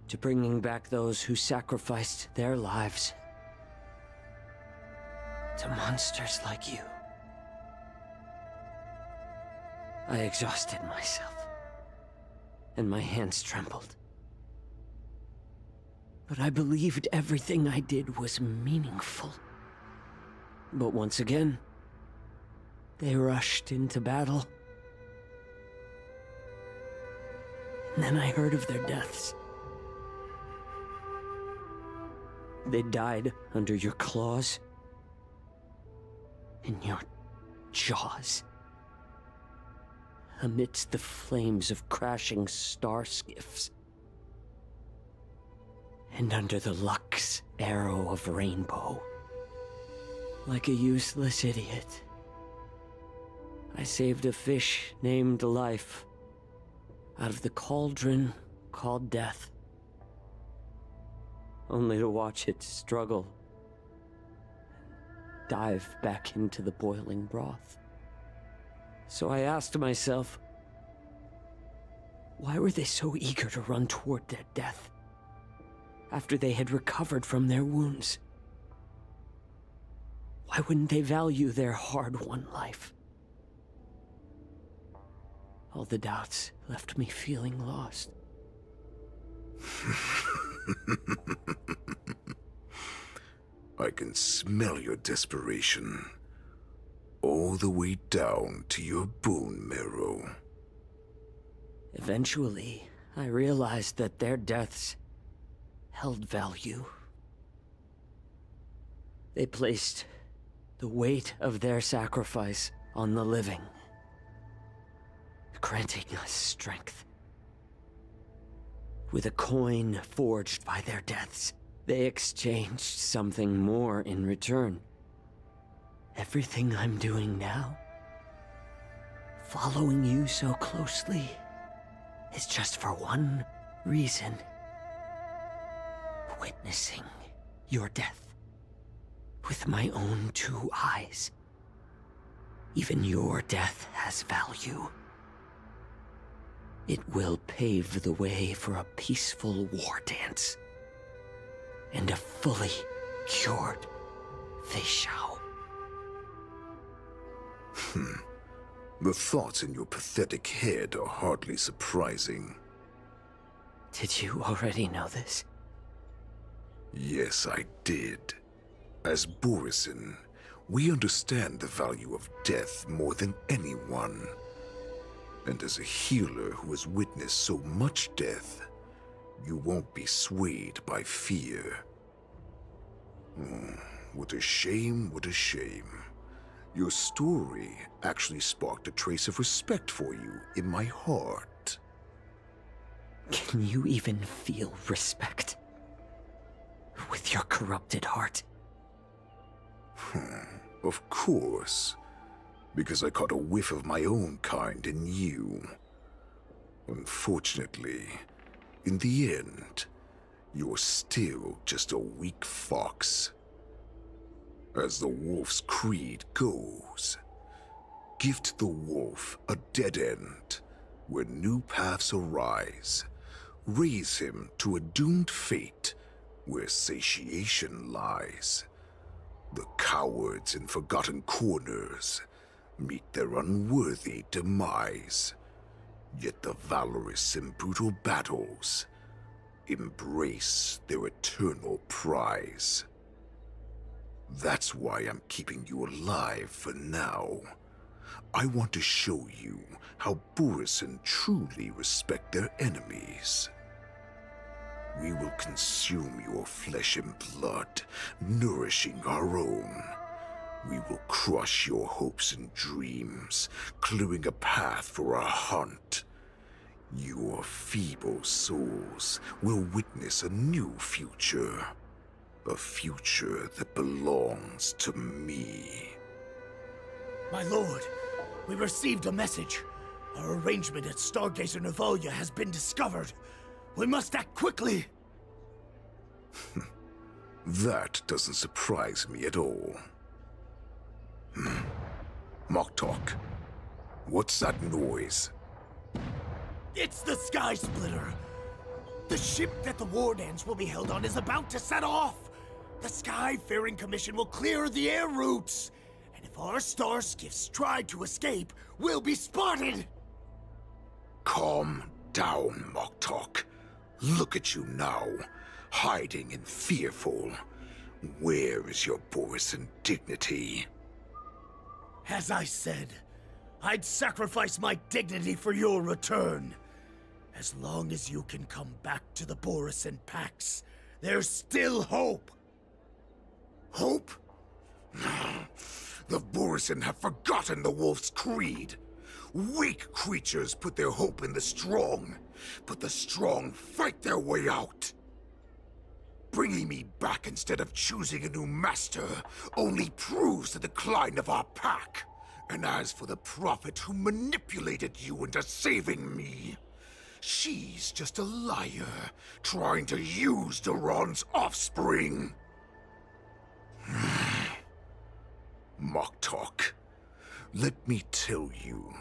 [SPEAKER 18] to bringing back those who sacrificed their lives to monsters like you. I exhausted myself, and my hands trembled. But I believed everything I did was meaningful. But once again, they rushed into battle. And then I heard of their deaths. They died under your claws, in your jaws. Amidst the flames of crashing star skiffs, and under the Lux arrow of rainbow, like a useless idiot, I saved a fish named Life out of the cauldron called Death, only to watch it struggle, dive back into the boiling broth. So I asked myself, why were they so eager to run toward their death after they had recovered from their wounds? Why wouldn't they value their hard-won life? All the doubts left me feeling lost.
[SPEAKER 21] I can smell your desperation, all the way down to your bone marrow.
[SPEAKER 18] Eventually, I realized that their deaths held value. They placed the weight of their sacrifice on the living, granting us strength. With a coin forged by their deaths, they exchanged something more in return. Everything I'm doing now, following you so closely, is just for one reason. Witnessing your death with my own two eyes. Even your death has value. It will pave the way for a peaceful war dance and a fully cured Fei Shao.
[SPEAKER 21] The thoughts in your pathetic head are hardly surprising.
[SPEAKER 18] Did you already know this?
[SPEAKER 21] Yes, I did. As Borisin, we understand the value of death more than anyone. And as a healer who has witnessed so much death, you won't be swayed by fear. What a shame, what a shame. Your story actually sparked a trace of respect for you in my heart.
[SPEAKER 18] Can you even feel respect with your corrupted heart?
[SPEAKER 21] Of course. Because I caught a whiff of my own kind in you. Unfortunately, in the end, you're still just a weak fox. As the wolf's creed goes, gift the wolf a dead end where new paths arise. Raise him to a doomed fate where satiation lies. The cowards in forgotten corners meet their unworthy demise. Yet the valorous in brutal battles embrace their eternal prize. That's why I'm keeping you alive for now. I want to show you how Borisin truly respect their enemies. We will consume your flesh and blood, nourishing our own. We will crush your hopes and dreams, clearing a path for our hunt. Your feeble souls will witness a new future. A future that belongs to me.
[SPEAKER 20] My lord, we received a message. Our arrangement at Stargazer Navalia has been discovered. We must act quickly.
[SPEAKER 21] That doesn't surprise me at all. Moktok, what's that noise?
[SPEAKER 20] It's the Sky Splitter. The ship that the war dance will be held on is about to set off. The Skyfaring Commission will clear the air routes. And if our star skiffs try to escape, we'll be spotted.
[SPEAKER 21] Calm down, Moktok. Look at you now, hiding and fearful. Where is your Borisin dignity?
[SPEAKER 20] As I said, I'd sacrifice my dignity for your return. As long as you can come back to the Borisin Pax, there's still hope. Hope?
[SPEAKER 21] The Borisin have forgotten the wolf's creed. Weak creatures put their hope in the strong, but the strong fight their way out. Bringing me back instead of choosing a new master only proves the decline of our pack. And as for the prophet who manipulated you into saving me, she's just a liar, trying to use Duran's offspring. Mock talk. Let me tell you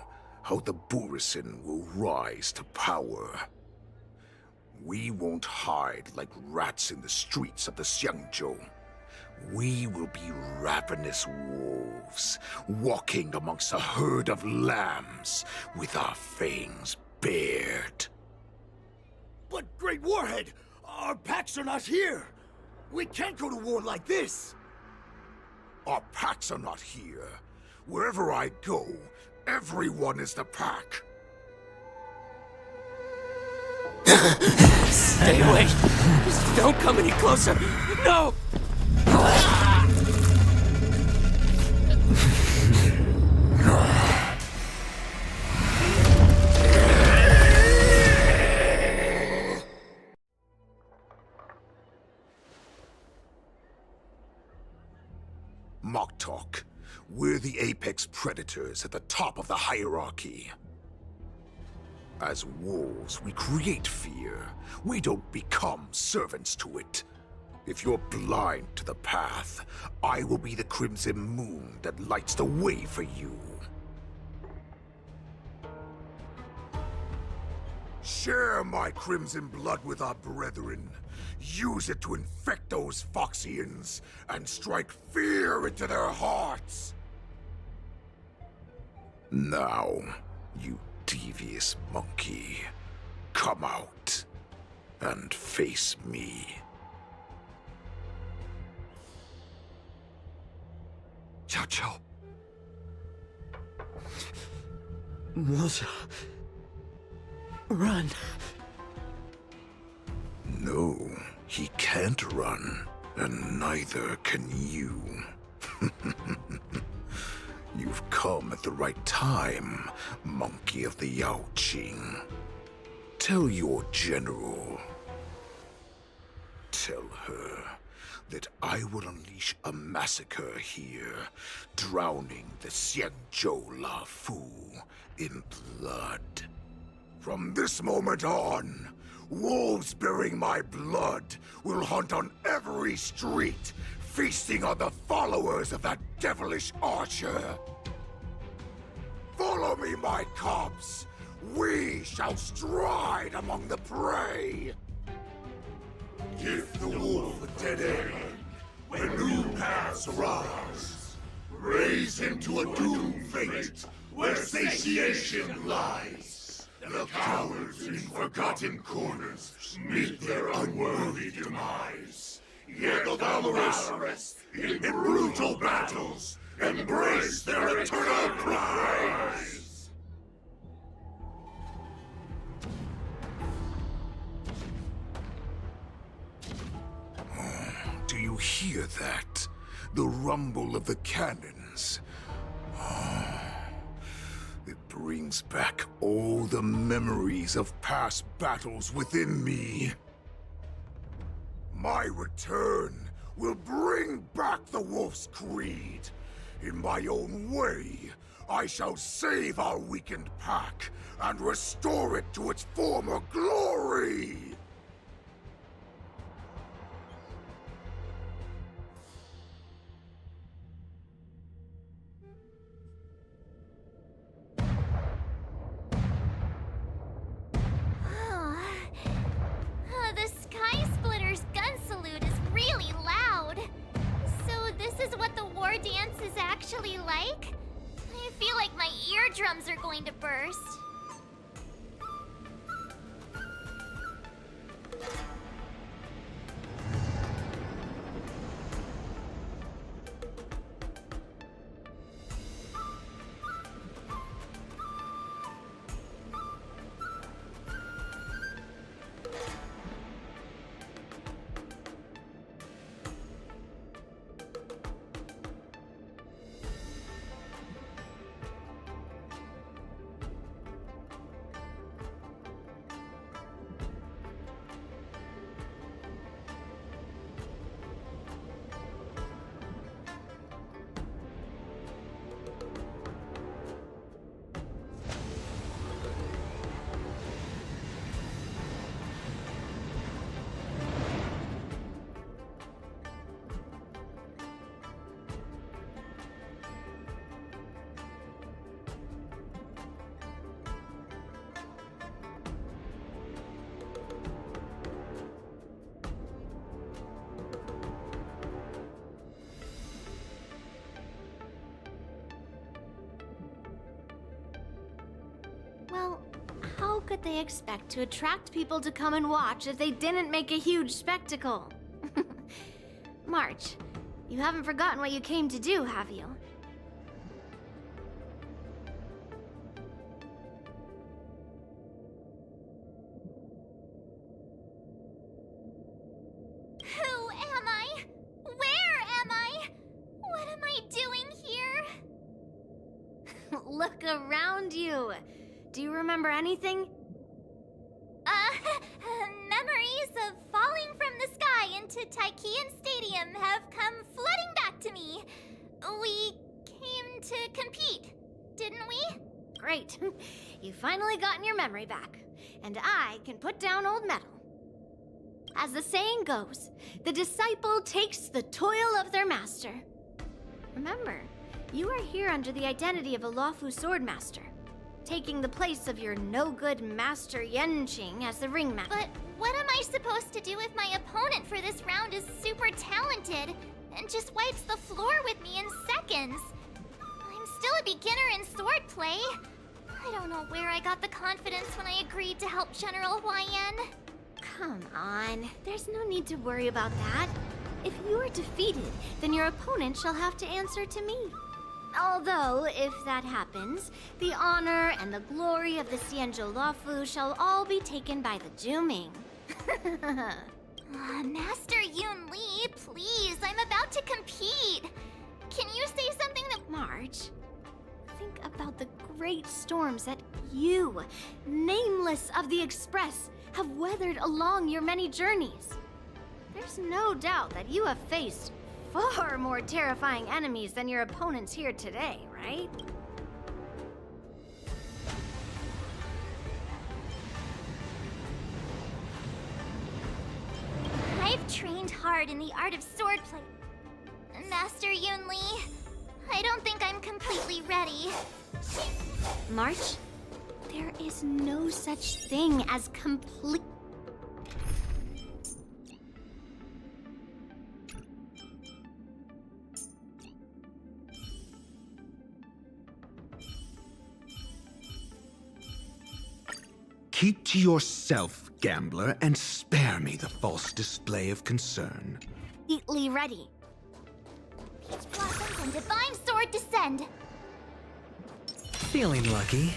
[SPEAKER 21] how the Borisin will rise to power. We won't hide like rats in the streets of the Xiangzhou. We will be ravenous wolves, walking amongst a herd of lambs with our fangs bared.
[SPEAKER 20] But, Great Warhead, our packs are not here. We can't go to war like this.
[SPEAKER 21] Our packs are not here. Wherever I go, everyone is the pack.
[SPEAKER 8] Stay away! Just don't come any closer! No!
[SPEAKER 21] Mock talk. We're the apex predators at the top of the hierarchy. As wolves, we create fear. We don't become servants to it. If you're blind to the path, I will be the crimson moon that lights the way for you. Share my crimson blood with our brethren. Use it to infect those Foxians and strike fear into their hearts. Now, you devious monkey, come out and face me.
[SPEAKER 8] Cao Cao. Moza. Run.
[SPEAKER 21] No, he can't run, and neither can you. You've come at the right time, monkey of the Yaoqing. Tell your general. Tell her that I will unleash a massacre here, drowning the Xiangzhou La Fu in blood. From this moment on, wolves bearing my blood will hunt on every street, feasting on the followers of that devilish archer. Follow me, my cubs. We shall stride among the prey. Give the wolf a dead end when new paths arise. Raise him to a doomed fate where satiation lies. The cowards in forgotten corners meet their unworthy demise. Yet the valorous, in brutal battles, embrace their eternal prize. Do you hear that? The rumble of the cannons. It brings back all the memories of past battles within me. My return will bring back the Wolf's Creed. In my own way, I shall save our weakened pack and restore it to its former glory!
[SPEAKER 14] The Sky Splitter's gun salute is really loud. So this is what the war dance is actually like? I feel like my eardrums are going to burst.
[SPEAKER 5] Well, how could they expect to attract people to come and watch if they didn't make a huge spectacle? March, you haven't forgotten what you came to do, have you?
[SPEAKER 14] Who am I? Where am I? What am I doing here?
[SPEAKER 5] Look around you. Do you remember anything?
[SPEAKER 14] Memories of falling from the sky into Tychean Stadium have come flooding back to me. We came to compete, didn't we?
[SPEAKER 5] Great. You finally gotten your memory back. And I can put down old metal. As the saying goes, the disciple takes the toil of their master. Remember, you are here under the identity of a lawful swordmaster, taking the place of your no-good master Yenqing as the ringmaster.
[SPEAKER 14] But what am I supposed to do if my opponent for this round is super talented and just wipes the floor with me in seconds? I'm still a beginner in swordplay. I don't know where I got the confidence when I agreed to help General Huayan.
[SPEAKER 5] Come on, there's no need to worry about that. If you are defeated, then your opponent shall have to answer to me. Although, if that happens, the honor and the glory of the Xianzhou Luofu shall all be taken by the Juming.
[SPEAKER 14] Master Yun Li, please, I'm about to compete. Can you say something that...
[SPEAKER 5] March, think about the great storms that you, nameless of the Express, have weathered along your many journeys. There's no doubt that you have faced far more terrifying enemies than your opponents here today, right?
[SPEAKER 14] I've trained hard in the art of swordplay. Master Yun Li, I don't think I'm completely ready.
[SPEAKER 5] March, there is no such thing as complete...
[SPEAKER 21] Keep to yourself, gambler, and spare me the false display of concern.
[SPEAKER 5] Completely ready.
[SPEAKER 14] Peach blossoms and divine sword descend.
[SPEAKER 13] Feeling lucky.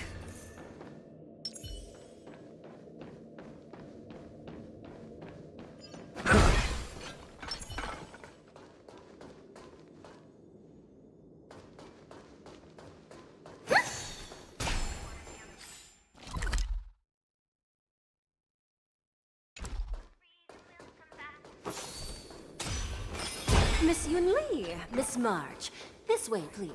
[SPEAKER 15] Miss Yun Li, Miss March, this way, please.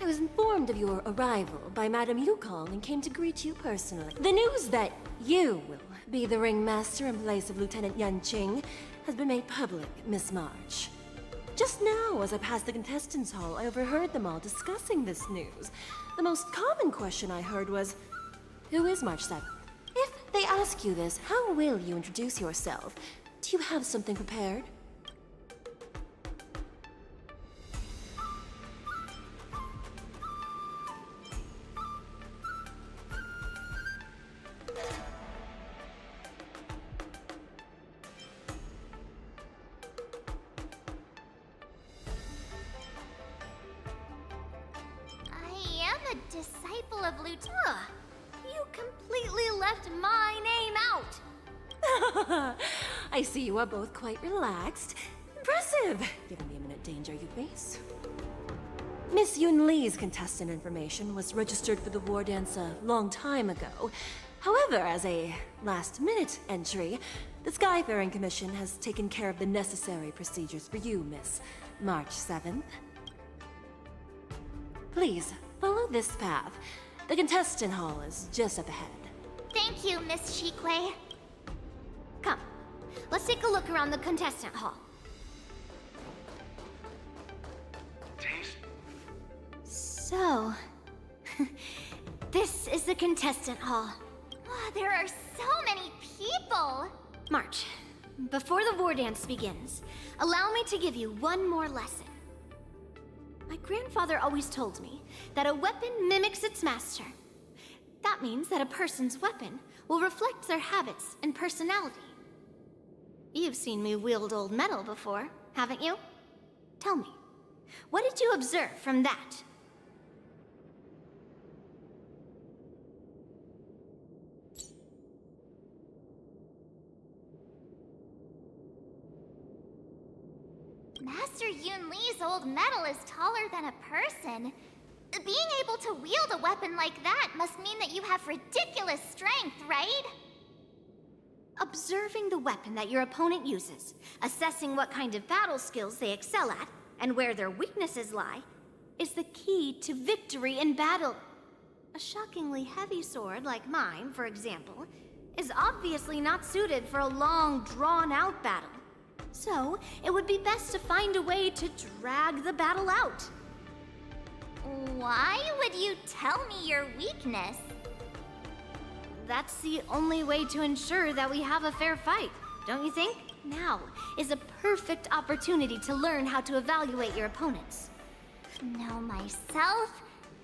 [SPEAKER 15] I was informed of your arrival by Madame Yukong and came to greet you personally. The news that you will be the ringmaster in place of Lieutenant Yenqing has been made public, Miss March. Just now, as I passed the contestants' hall, I overheard them all discussing this news. The most common question I heard was, who is March 7th? If they ask you this, how will you introduce yourself? Do you have something prepared?
[SPEAKER 14] Disciple of Lieutenant.
[SPEAKER 5] You completely left my name out!
[SPEAKER 15] I see you are both quite relaxed. Impressive, given the imminent danger you face. Miss Yun Li's contestant information was registered for the war dance a long time ago. However, as a last-minute entry, the Skyfaring Commission has taken care of the necessary procedures for you, Miss March 7th. Please, follow this path. The contestant hall is just up ahead.
[SPEAKER 14] Thank you, Miss Shikwe.
[SPEAKER 5] Come, let's take a look around the contestant hall. So, this is the contestant hall.
[SPEAKER 14] Oh, there are so many people!
[SPEAKER 5] March, before the war dance begins, allow me to give you one more lesson. My grandfather always told me that a weapon mimics its master. That That means that a person's weapon will reflect their habits and personality. You've seen me wield old metal before, haven't you? Tell me, what did you observe from that?
[SPEAKER 14] Master Yun Li's old metal is taller than a person. Being able to wield a weapon like that must mean that you have ridiculous strength, right?
[SPEAKER 5] Observing the weapon that your opponent uses, assessing what kind of battle skills they excel at, and where their weaknesses lie, is the key to victory in battle. A shockingly heavy sword like mine, for example, is obviously not suited for a long, drawn-out battle. So, it would be best to find a way to drag the battle out.
[SPEAKER 14] Why would you tell me your weakness?
[SPEAKER 5] That's the only way to ensure that we have a fair fight, don't you think? Now is a perfect opportunity to learn how to evaluate your opponents.
[SPEAKER 14] Know myself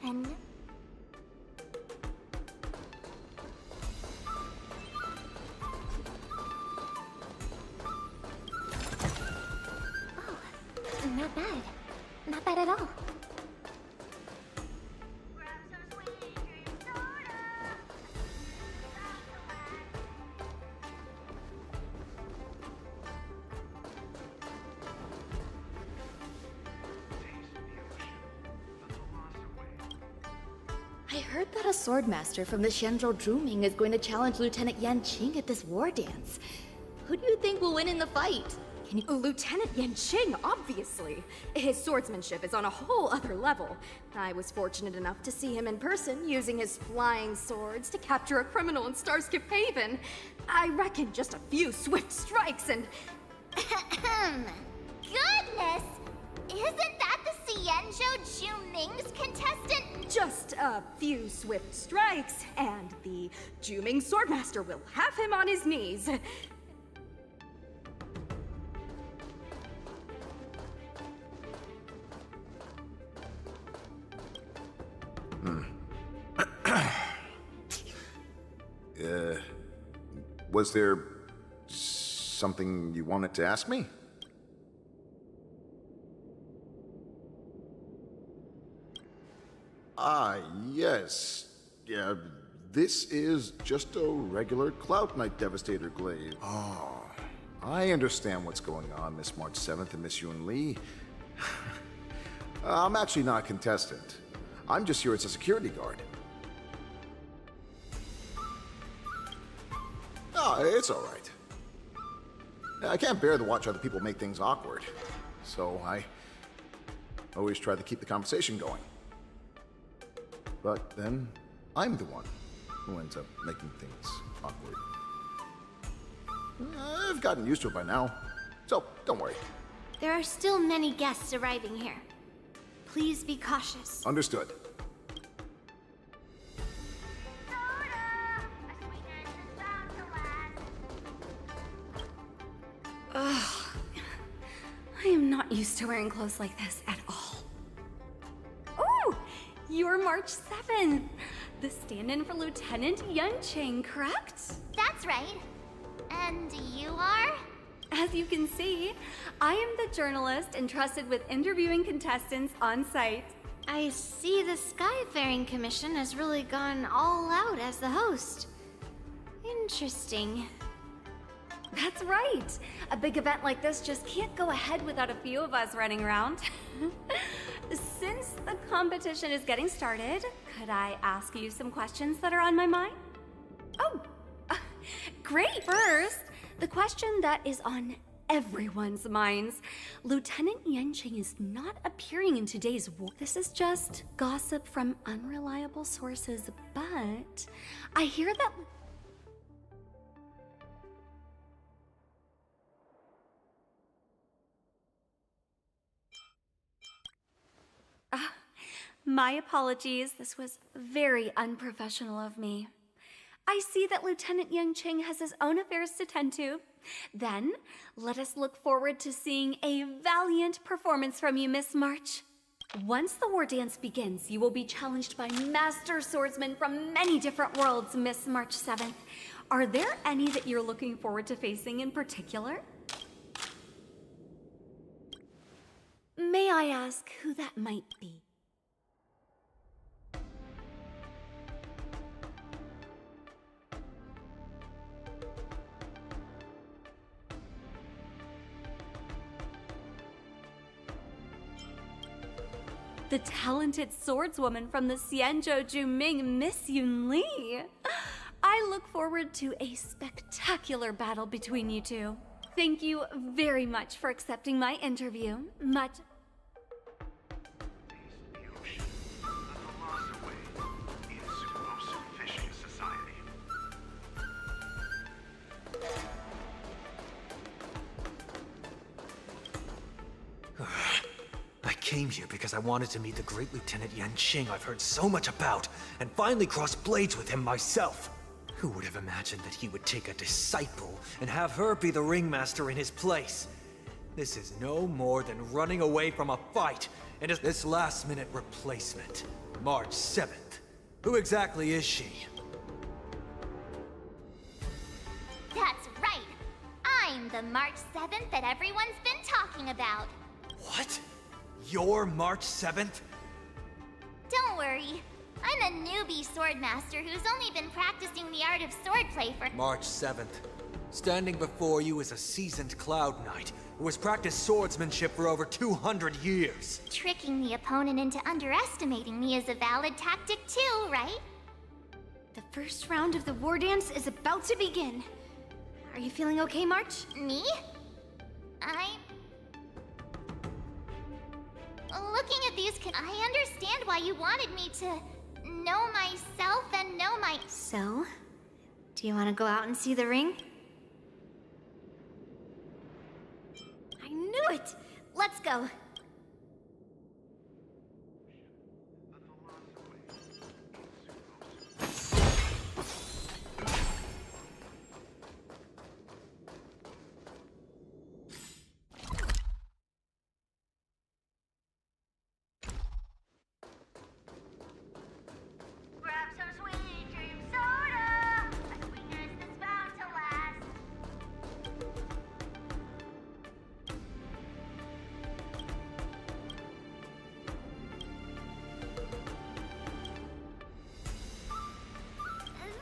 [SPEAKER 14] and... Oh, not bad. Not bad at all.
[SPEAKER 13] I heard that a swordmaster from the Shenzhou Zhuming is going to challenge Lieutenant Yan Qing at this war dance. Who do you think will win in the fight?
[SPEAKER 1] Lieutenant Yanqing, obviously. His swordsmanship is on a whole other level. I was fortunate enough to see him in person, using his flying swords to capture a criminal in Starskip Haven. I reckon just a few swift strikes and...
[SPEAKER 14] Goodness! Isn't that the Xianzhou Juming's contestant?
[SPEAKER 1] Just a few swift strikes, and the Juming Swordmaster will have him on his knees.
[SPEAKER 21] Was there something you wanted to ask me? Yes. Yeah, this is just a regular Cloud Knight Devastator glaive. Oh, I understand what's going on, Miss March 7th and Miss Yun Li. I'm actually not a contestant. I'm just here as a security guard. Oh, it's all right. I can't bear to watch other people make things awkward, so I always try to keep the conversation going. But then, I'm the one who ends up making things awkward. I've gotten used to it by now, so don't worry.
[SPEAKER 5] There are still many guests arriving here. Please be cautious.
[SPEAKER 21] Understood.
[SPEAKER 1] Ugh. I am not used to wearing clothes like this at all. Oh! You're March 7th. The stand-in for Lieutenant Yanqing, correct?
[SPEAKER 14] That's right. And you are?
[SPEAKER 1] As you can see, I am the journalist entrusted with interviewing contestants on site.
[SPEAKER 5] I see the Skyfaring Commission has really gone all out as the host. Interesting.
[SPEAKER 1] That's right. A big event like this just can't go ahead without a few of us running around. Since the competition is getting started, could I ask you some questions that are on my mind? Oh, great. First, the question that is on everyone's minds. Lieutenant Yanqing is not appearing in today's war. This is just gossip from unreliable sources, but I hear that... My apologies, this was very unprofessional of me. I see that Lieutenant Yanqing has his own affairs to tend to. Then, let us look forward to seeing a valiant performance from you, Miss March. Once the war dance begins, you will be challenged by master swordsmen from many different worlds, Miss March 7th. Are there any that you're looking forward to facing in particular? May I ask who that might be? The talented swordswoman from the Xianzhou Juming, Miss Yun Li. I look forward to a spectacular battle between you two. Thank you very much for accepting my interview. Much.
[SPEAKER 4] I came here because I wanted to meet the great Lieutenant Yanqing I've heard so much about, and finally cross blades with him myself. Who would have imagined that he would take a disciple and have her be the ringmaster in his place? This is no more than running away from a fight, and this last-minute replacement. March 7th. Who exactly is she?
[SPEAKER 5] That's right. I'm the March 7th that everyone's been talking about.
[SPEAKER 4] What? You're March 7th?
[SPEAKER 5] Don't worry. I'm a newbie swordmaster who's only been practicing the art of swordplay for—
[SPEAKER 4] March 7th. Standing before you is a seasoned Cloud Knight who has practiced swordsmanship for over 200 years.
[SPEAKER 5] Tricking the opponent into underestimating me is a valid tactic too, right?
[SPEAKER 1] The first round of the war dance is about to begin. Are you feeling okay, March?
[SPEAKER 5] Me? Looking at these, I understand why you wanted me to know myself and know my—
[SPEAKER 1] So, do you want to go out and see the ring?
[SPEAKER 5] I knew it! Let's go.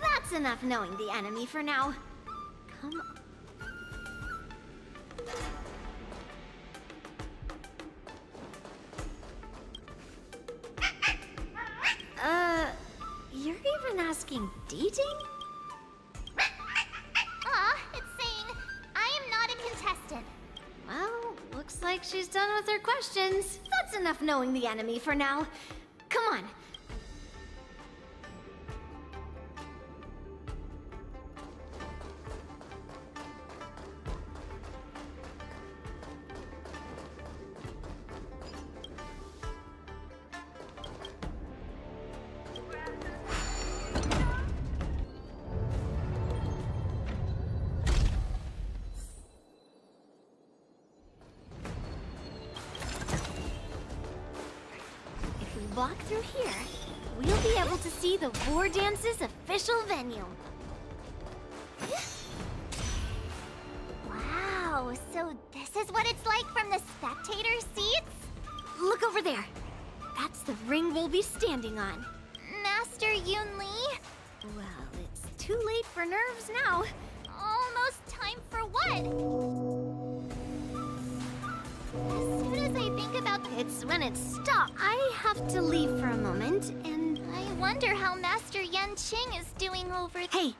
[SPEAKER 5] That's enough knowing the enemy for now. Come on.
[SPEAKER 1] You're even asking dating?
[SPEAKER 5] It's saying I am not a contestant.
[SPEAKER 1] Well, looks like she's done with her questions.
[SPEAKER 5] That's enough knowing the enemy for now. Come on. Walk through here, we'll be able to see the war dance's official venue. Wow, so this is what it's like from the spectator seats?
[SPEAKER 1] Look over there. That's the ring we'll be standing on.
[SPEAKER 5] Master Yun Li?
[SPEAKER 1] Well, it's too late for nerves now.
[SPEAKER 5] Almost time for what? As soon as I think about
[SPEAKER 1] it's when it stops. I have to leave for a moment, and
[SPEAKER 5] I wonder how Master Yanqing is doing over—
[SPEAKER 1] Hey!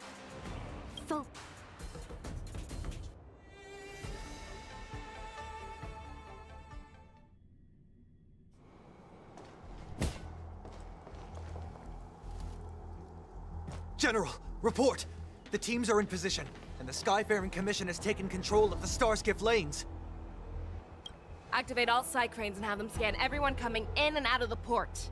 [SPEAKER 4] General, report! The teams are in position, and the Skyfaring Commission has taken control of the Starskiff lanes.
[SPEAKER 12] Activate all side cranes and have them scan everyone coming in and out of the port.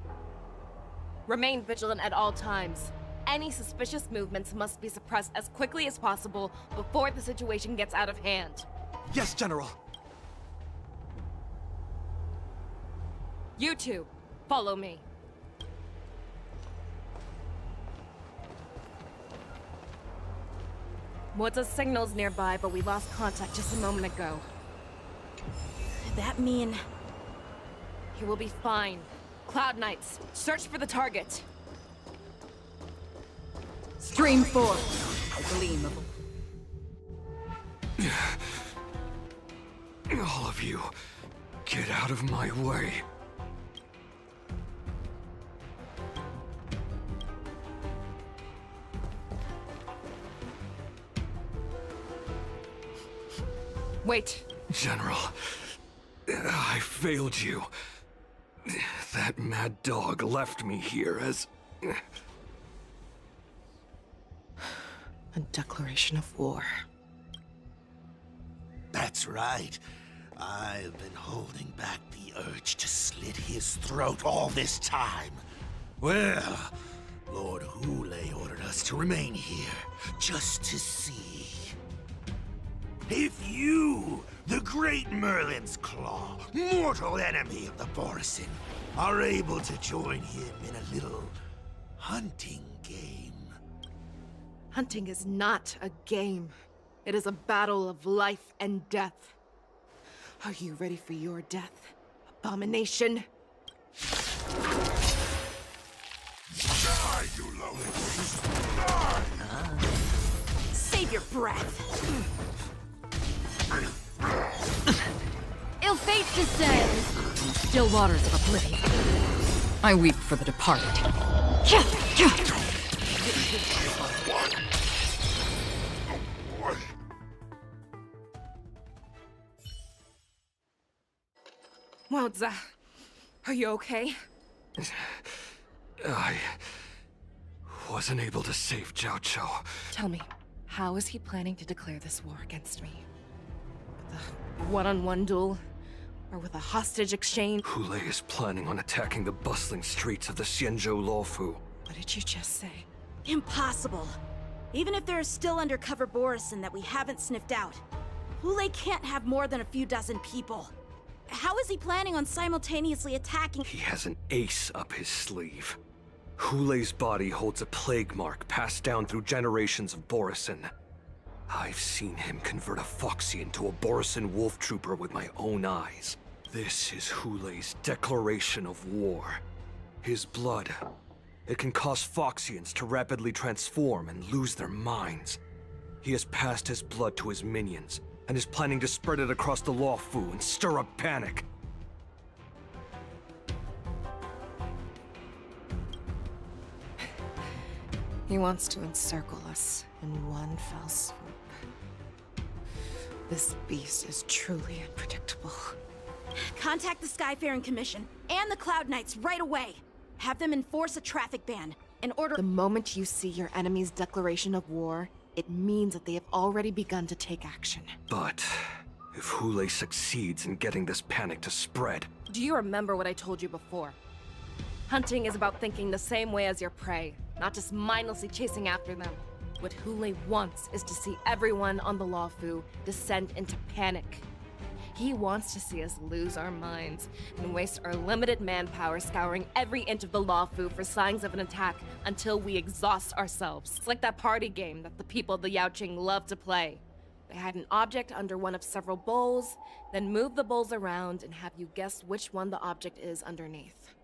[SPEAKER 12] Remain vigilant at all times. Any suspicious movements must be suppressed as quickly as possible before the situation gets out of hand.
[SPEAKER 4] Yes, General.
[SPEAKER 12] You two, follow me. What's signals nearby, but we lost contact just a moment ago.
[SPEAKER 2] That mean...
[SPEAKER 12] He will be fine. Cloud Knights, search for the target.
[SPEAKER 19] Stream 4. A gleam of...
[SPEAKER 21] All of you, get out of my way.
[SPEAKER 12] Wait.
[SPEAKER 21] General, I failed you. That mad dog left me here as...
[SPEAKER 12] A declaration of war.
[SPEAKER 20] That's right. I've been holding back the urge to slit his throat all this time. Well, Lord Hule ordered us to remain here, just to see. If you, the great Merlin's Claw, mortal enemy of the Borisin, are able to join him in a little hunting game.
[SPEAKER 12] Hunting is not a game. It is a battle of life and death. Are you ready for your death, abomination?
[SPEAKER 20] Die, you lowly beast! Die!
[SPEAKER 2] Save your breath!
[SPEAKER 19] Ill fate descends! Still waters of oblivion. I weep for the departed.
[SPEAKER 12] Wowza, are you okay?
[SPEAKER 21] I wasn't able to save Jiao Chou.
[SPEAKER 12] Tell me, how is he planning to declare this war against me? With a one-on-one duel? Or with a hostage exchange?
[SPEAKER 21] Hule is planning on attacking the bustling streets of the Xianzhou Luofu.
[SPEAKER 12] What did you just say?
[SPEAKER 2] Impossible. Even if there are still undercover Borisin that we haven't sniffed out, Hule can't have more than a few dozen people. How is he planning on simultaneously attacking—
[SPEAKER 21] He has an ace up his sleeve. Hule's body holds a plague mark passed down through generations of Borisin. I've seen him convert a Foxian to a Borisin wolf trooper with my own eyes. This is Hule's declaration of war. His blood. It can cause Foxians to rapidly transform and lose their minds. He has passed his blood to his minions, and is planning to spread it across the Luofu and stir up panic.
[SPEAKER 12] He wants to encircle us in one fell swoop. This beast is truly unpredictable.
[SPEAKER 2] Contact the Skyfaring Commission and the Cloud Knights right away. Have them enforce a traffic ban and order—
[SPEAKER 12] The moment you see your enemy's declaration of war, it means that they have already begun to take action.
[SPEAKER 21] But if Hule succeeds in getting this panic to spread...
[SPEAKER 12] Do you remember what I told you before? Hunting is about thinking the same way as your prey, not just mindlessly chasing after them. What Hule wants is to see everyone on the Luofu descend into panic. He wants to see us lose our minds and waste our limited manpower scouring every inch of the Luofu for signs of an attack until we exhaust ourselves. It's like that party game that the people of the Yaoqing love to play. They hide an object under one of several bowls, then move the bowls around and have you guess which one the object is underneath.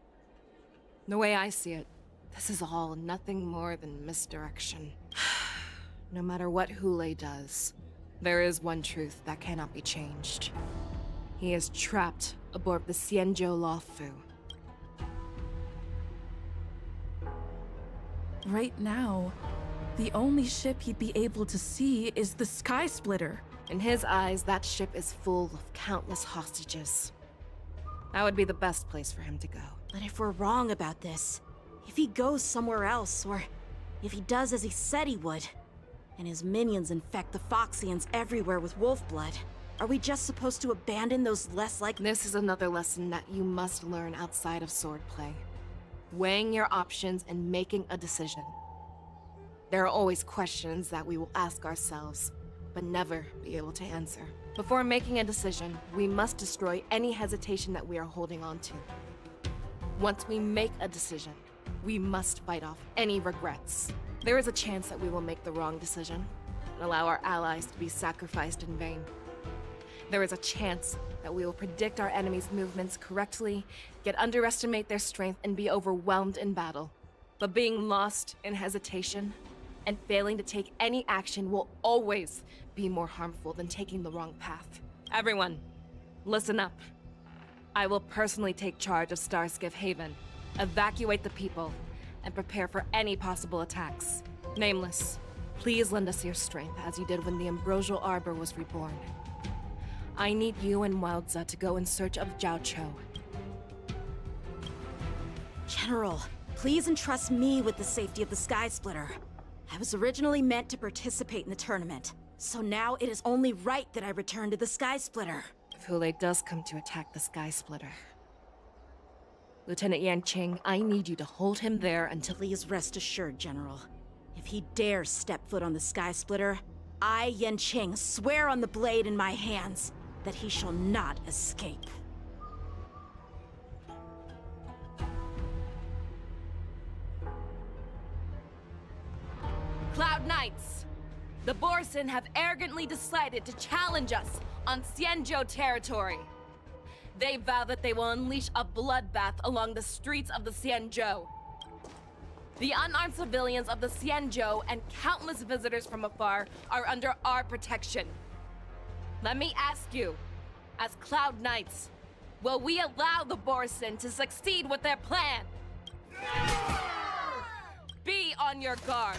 [SPEAKER 12] The way I see it, this is all nothing more than misdirection. No matter what Hule does, there is one truth that cannot be changed. He is trapped aboard the Xianzhou Luofu.
[SPEAKER 11] Right now, the only ship he'd be able to see is the Sky Splitter.
[SPEAKER 12] In his eyes, that ship is full of countless hostages. That would be the best place for him to go.
[SPEAKER 2] But if we're wrong about this, if he goes somewhere else, or if he does as he said he would, and his minions infect the Foxians everywhere with wolf blood, are we just supposed to abandon those less likely—
[SPEAKER 12] This is another lesson that you must learn outside of swordplay. Weighing your options and making a decision. There are always questions that we will ask ourselves, but never be able to answer. Before making a decision, we must destroy any hesitation that we are holding on to. Once we make a decision, we must fight off any regrets. There is a chance that we will make the wrong decision and allow our allies to be sacrificed in vain. There is a chance that we will predict our enemy's movements correctly, yet underestimate their strength and be overwhelmed in battle. But being lost in hesitation and failing to take any action will always be more harmful than taking the wrong path. Everyone, listen up. I will personally take charge of Starskiff Haven, evacuate the people, and prepare for any possible attacks. Nameless, please lend us your strength as you did when the Ambrosial Arbor was reborn. I need you and Wildza to go in search of Zhao Cho.
[SPEAKER 2] General, please entrust me with the safety of the Sky Splitter. I was originally meant to participate in the tournament, so now it is only right that I return to the Sky Splitter.
[SPEAKER 12] If Hulei does come to attack the Sky Splitter, Lieutenant Yanqing, I need you to hold him there until—
[SPEAKER 2] Please rest assured, General. If he dares step foot on the Sky Splitter, I, Yanqing, swear on the blade in my hands that he shall not escape.
[SPEAKER 12] Cloud Knights! The Borson have arrogantly decided to challenge us on Xianzhou territory. They vow that they will unleash a bloodbath along the streets of the Xianzhou. The unarmed civilians of the Xianzhou and countless visitors from afar are under our protection. Let me ask you, as Cloud Knights, will we allow the Borson to succeed with their plan? Be on your guard.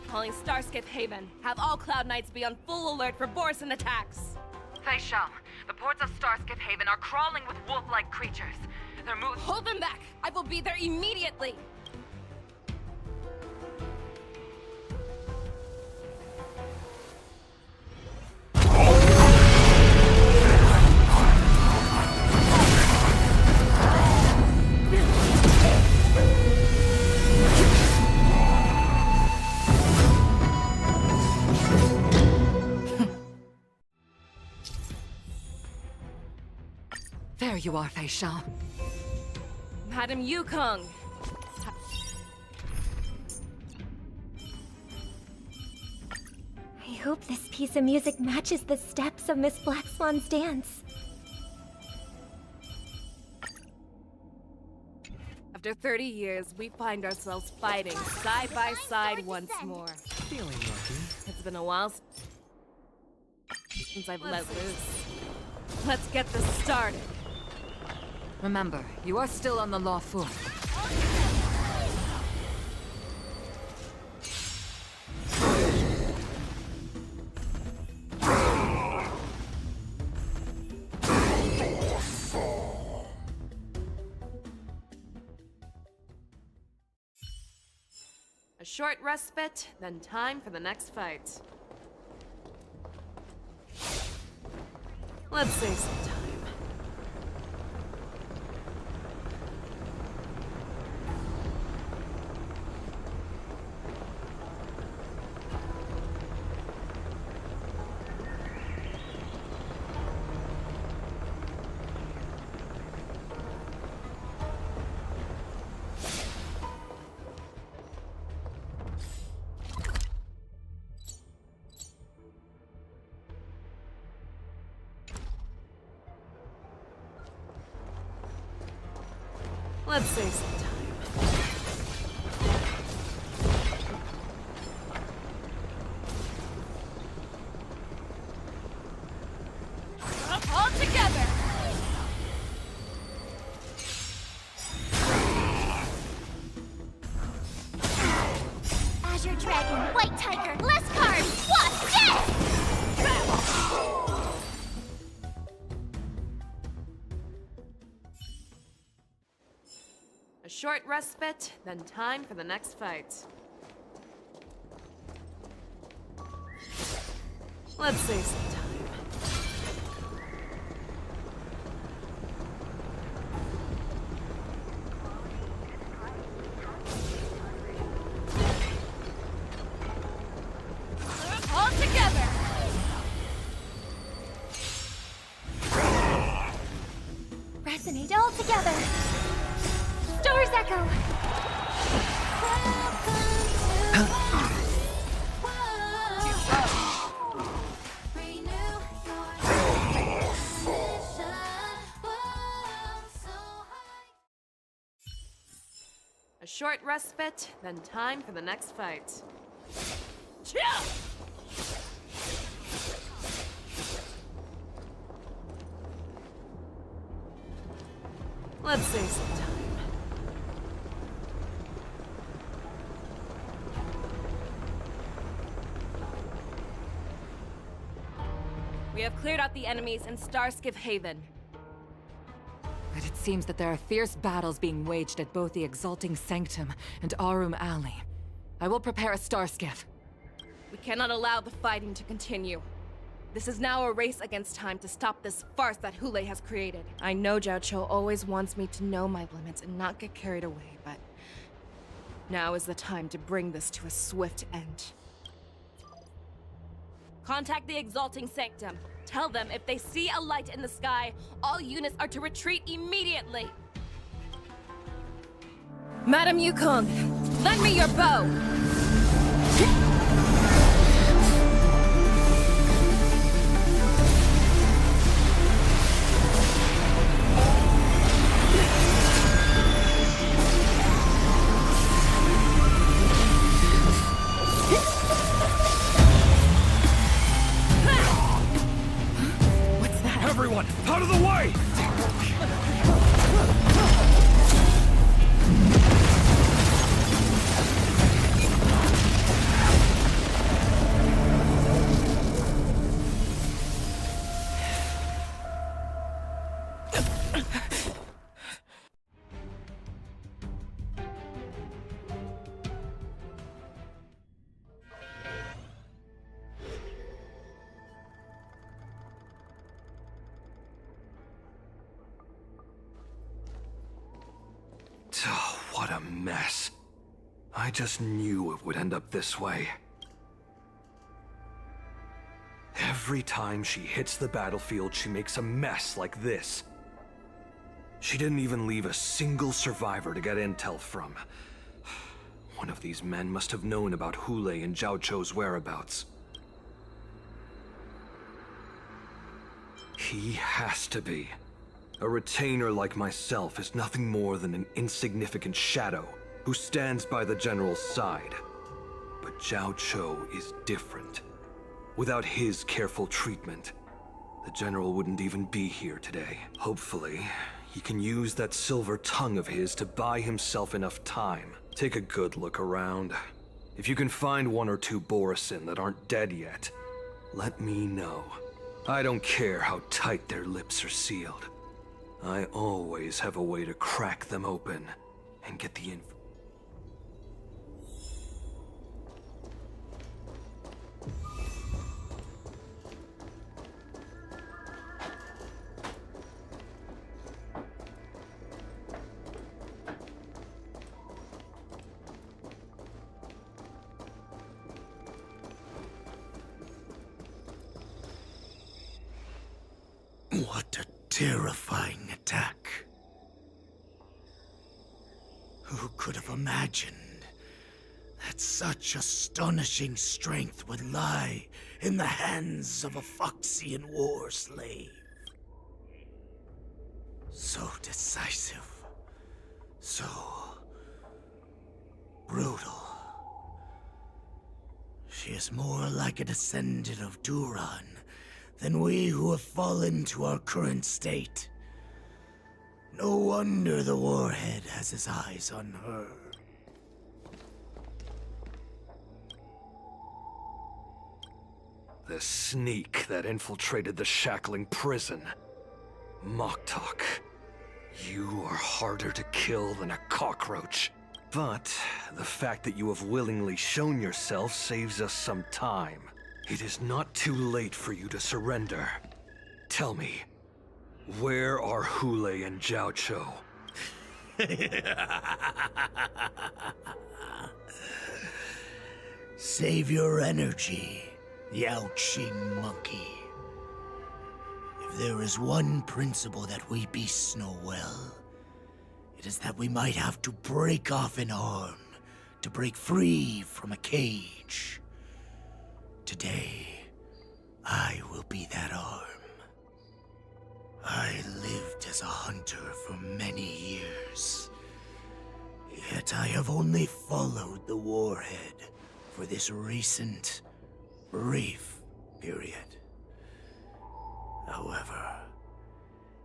[SPEAKER 12] Calling Starskiff Haven. Have all Cloud Knights be on full alert for Borson attacks.
[SPEAKER 6] Fei Shao, the ports of Starskiff Haven are crawling with wolf-like creatures. They're moving—
[SPEAKER 12] Hold them back! I will be there immediately!
[SPEAKER 6] There you are, Fei Shao.
[SPEAKER 12] Madam Yukong!
[SPEAKER 9] I hope this piece of music matches the steps of Miss Black Swan's dance.
[SPEAKER 12] After 30 years, we find ourselves fighting side by side once more.
[SPEAKER 4] Feeling lucky.
[SPEAKER 12] It's been a while since I've let loose. Let's get this started.
[SPEAKER 6] Remember, you are still on the law foot.
[SPEAKER 12] A short respite, then time for the next fight. Let's save some time. Let's save some time. All together!
[SPEAKER 5] Azure Dragon, White Tiger, Leskard, what? Yes!
[SPEAKER 12] A short respite, then time for the next fight. Let's save some time. All together!
[SPEAKER 9] together. Star's Echo.
[SPEAKER 12] A short respite, then time for the next fight. Let's save some time. We have cleared out the enemies in Starskiff Haven.
[SPEAKER 6] But it seems that there are fierce battles being waged at both the Exalting Sanctum and Arum Alley. I will prepare a Starskiff.
[SPEAKER 12] We cannot allow the fighting to continue. This is now a race against time to stop this farce that Hule has created. I know Zhao Cho always wants me to know my limits and not get carried away, but now is the time to bring this to a swift end. Contact the Exalting Sanctum. Tell them if they see a light in the sky, all units are to retreat immediately. Madam Yukong, lend me your bow!
[SPEAKER 4] Everyone, out of the way! Oh, what a mess. I just knew it would end up this way. Every time she hits the battlefield, she makes a mess like this. She didn't even leave a single survivor to get intel from. One of these men must have known about Hule and Zhao Cho's whereabouts. He has to be. A retainer like myself is nothing more than an insignificant shadow who stands by the General's side. But Zhao Cho is different. Without his careful treatment, the General wouldn't even be here today. Hopefully, he can use that silver tongue of his to buy himself enough time. Take a good look around. If you can find one or two Borisin that aren't dead yet, let me know. I don't care how tight their lips are sealed. I always have a way to crack them open and get the info.
[SPEAKER 20] What a terrifying attack. Who could have imagined that such astonishing strength would lie in the hands of a Foxian war slave? So decisive, so brutal. She is more like a descendant of Duran than we who have fallen to our current state. No wonder the Warhead has his eyes on her.
[SPEAKER 4] The sneak that infiltrated the shackling prison. Moktok, you are harder to kill than a cockroach. But the fact that you have willingly shown yourself saves us some time. It is not too late for you to surrender. Tell me, where are Hule and Zhao Cho?
[SPEAKER 20] Save your energy, Yao Qing monkey. If there is one principle that we beasts know well, It is that we might have to break off an arm to break free from a cage. Today, I will be that arm. I lived as a hunter for many years, yet I have only followed the warhead for this recent, brief period. However,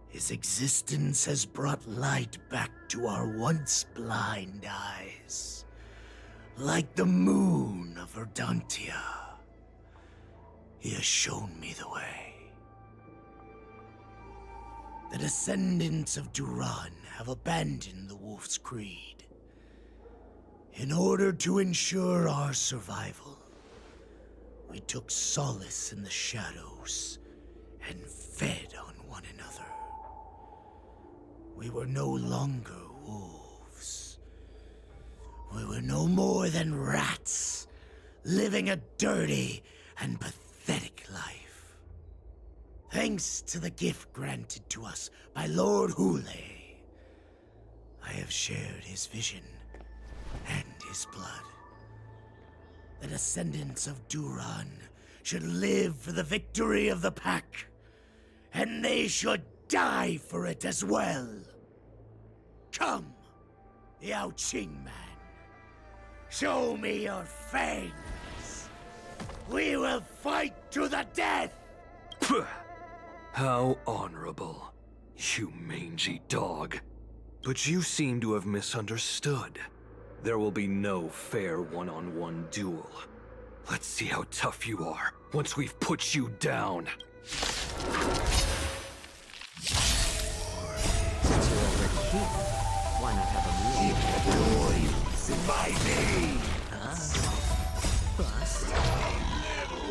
[SPEAKER 20] his existence has brought light back to our once blind eyes, like the moon of Verdantia. He has shown me the way. The descendants of Duran have abandoned the Wolf's Creed. In order to ensure our survival, we took solace in the shadows and fed on one another. We were no longer wolves. We were no more than rats, living a dirty and pathetic life. Thanks to the gift granted to us by Lord Hule, I have shared his vision and his blood. The descendants of Duran should live for the victory of the Pack, and they should die for it as well. Come, Yao Qing man. Show me your fangs. We will fight to the death!
[SPEAKER 4] How honorable, you mangy dog. But you seem to have misunderstood. There will be no fair one-on-one duel. Let's see how tough you are once we've put you down.
[SPEAKER 7] Since you're already here, why not have a meal?
[SPEAKER 20] Keep the noise in my name!
[SPEAKER 7] Bust.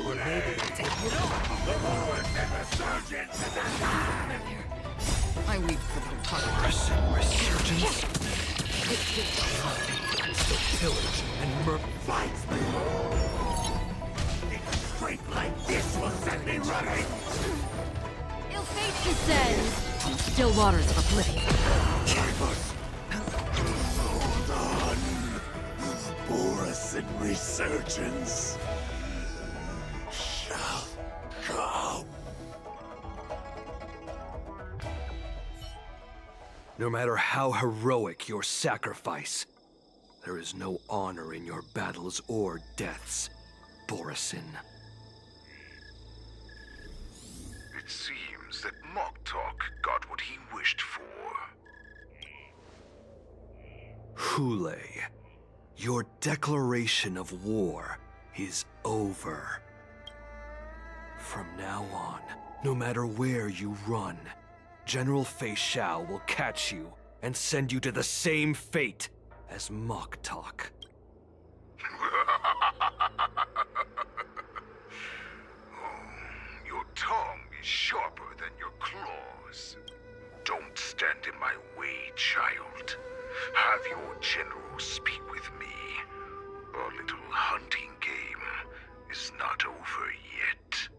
[SPEAKER 20] Or maybe take it off! The Lord and resurgence is at hand!
[SPEAKER 6] I weep for the talk.
[SPEAKER 4] Resurgence? Pillage and murder.
[SPEAKER 20] Fight me! A strength like this will send me running!
[SPEAKER 2] Ill fate descends from still waters of oblivion.
[SPEAKER 20] Keepers! Hold on! Boris and resurgence shall come.
[SPEAKER 4] No matter how heroic your sacrifice, there is no honor in your battles or deaths, Borisin.
[SPEAKER 21] It seems that Moktok got what he wished for.
[SPEAKER 4] Hule, your declaration of war is over. From now on, no matter where you run, General Fei Xiao will catch you and send you to the same fate as Moktok.
[SPEAKER 21] Your tongue is sharper than your claws. Don't stand in my way, child. Have your general speak with me. Our little hunting game is not over yet.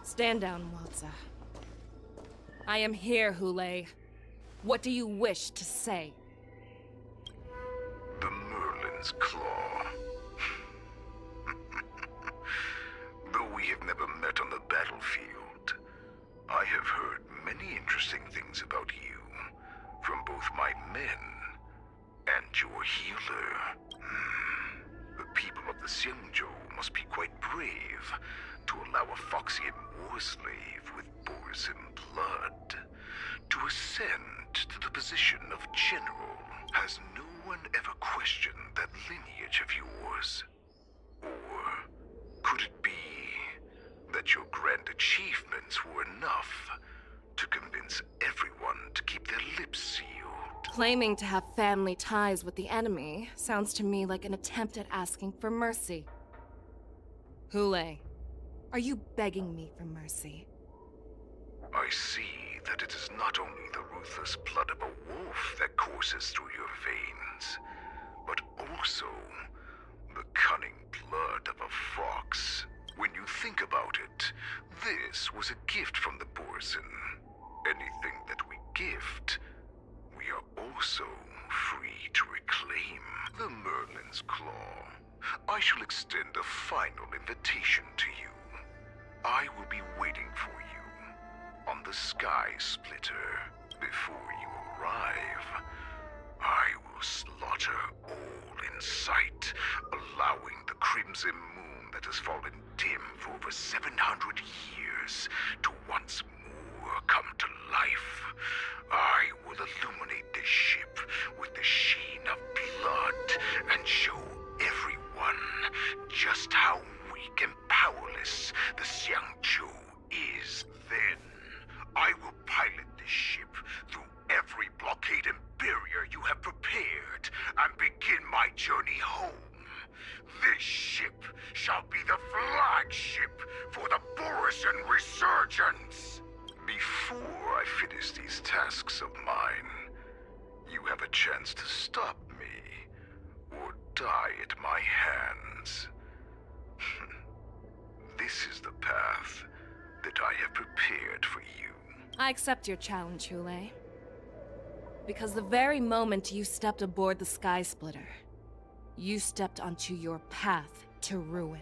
[SPEAKER 12] Stand down, Walza. I am here, Hule. What do you wish to say?
[SPEAKER 21] The Merlin's Claw. Though we have never met on the battlefield, I have heard many interesting things about you from both my men and your healer. The people of the Xianzhou must be quite brave to allow a Foxian war slave with Borisin blood to ascend to the position of general. Has no one ever questioned that lineage of yours? Or could it be that your grand achievements were enough to convince everyone to keep their lips sealed?
[SPEAKER 12] Claiming to have family ties with the enemy sounds to me like an attempt at asking for mercy. Hule, are you begging me for mercy?
[SPEAKER 21] I see that it is not only the ruthless blood of a wolf that courses through your veins, but also the cunning blood of a fox. When you think about it, this was a gift from the Borisin. Any gift, we are also free to reclaim the Merlin's Claw. I shall extend a final invitation to you. I will be waiting for you on the Sky Splitter. Before you arrive, I will slaughter all in sight, allowing the crimson moon that has fallen dim for over 700 years to once more come to life. I will illuminate this ship with the sheen of blood and show everyone just how weak and powerless the Xiangzhou is. Then, I will pilot this ship through every blockade and barrier you have prepared and begin my journey home. This ship shall be the flagship for the Borisin Resurgence. Before I finish these tasks of mine, you have a chance to stop me or die at my hands. This is the path that I have prepared for you.
[SPEAKER 12] I accept your challenge, Hule. Because the very moment you stepped aboard the Sky Splitter, you stepped onto your path to ruin.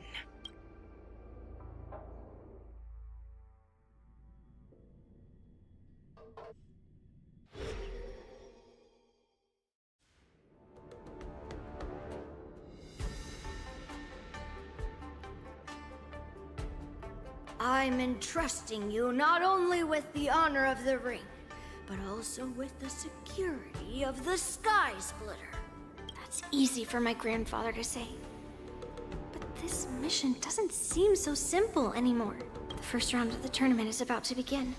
[SPEAKER 5] I'm entrusting you not only with the honor of the ring, but also with the security of the Sky Splitter. That's easy for my grandfather to say. But this mission doesn't seem so simple anymore. The first round of the tournament is about to begin.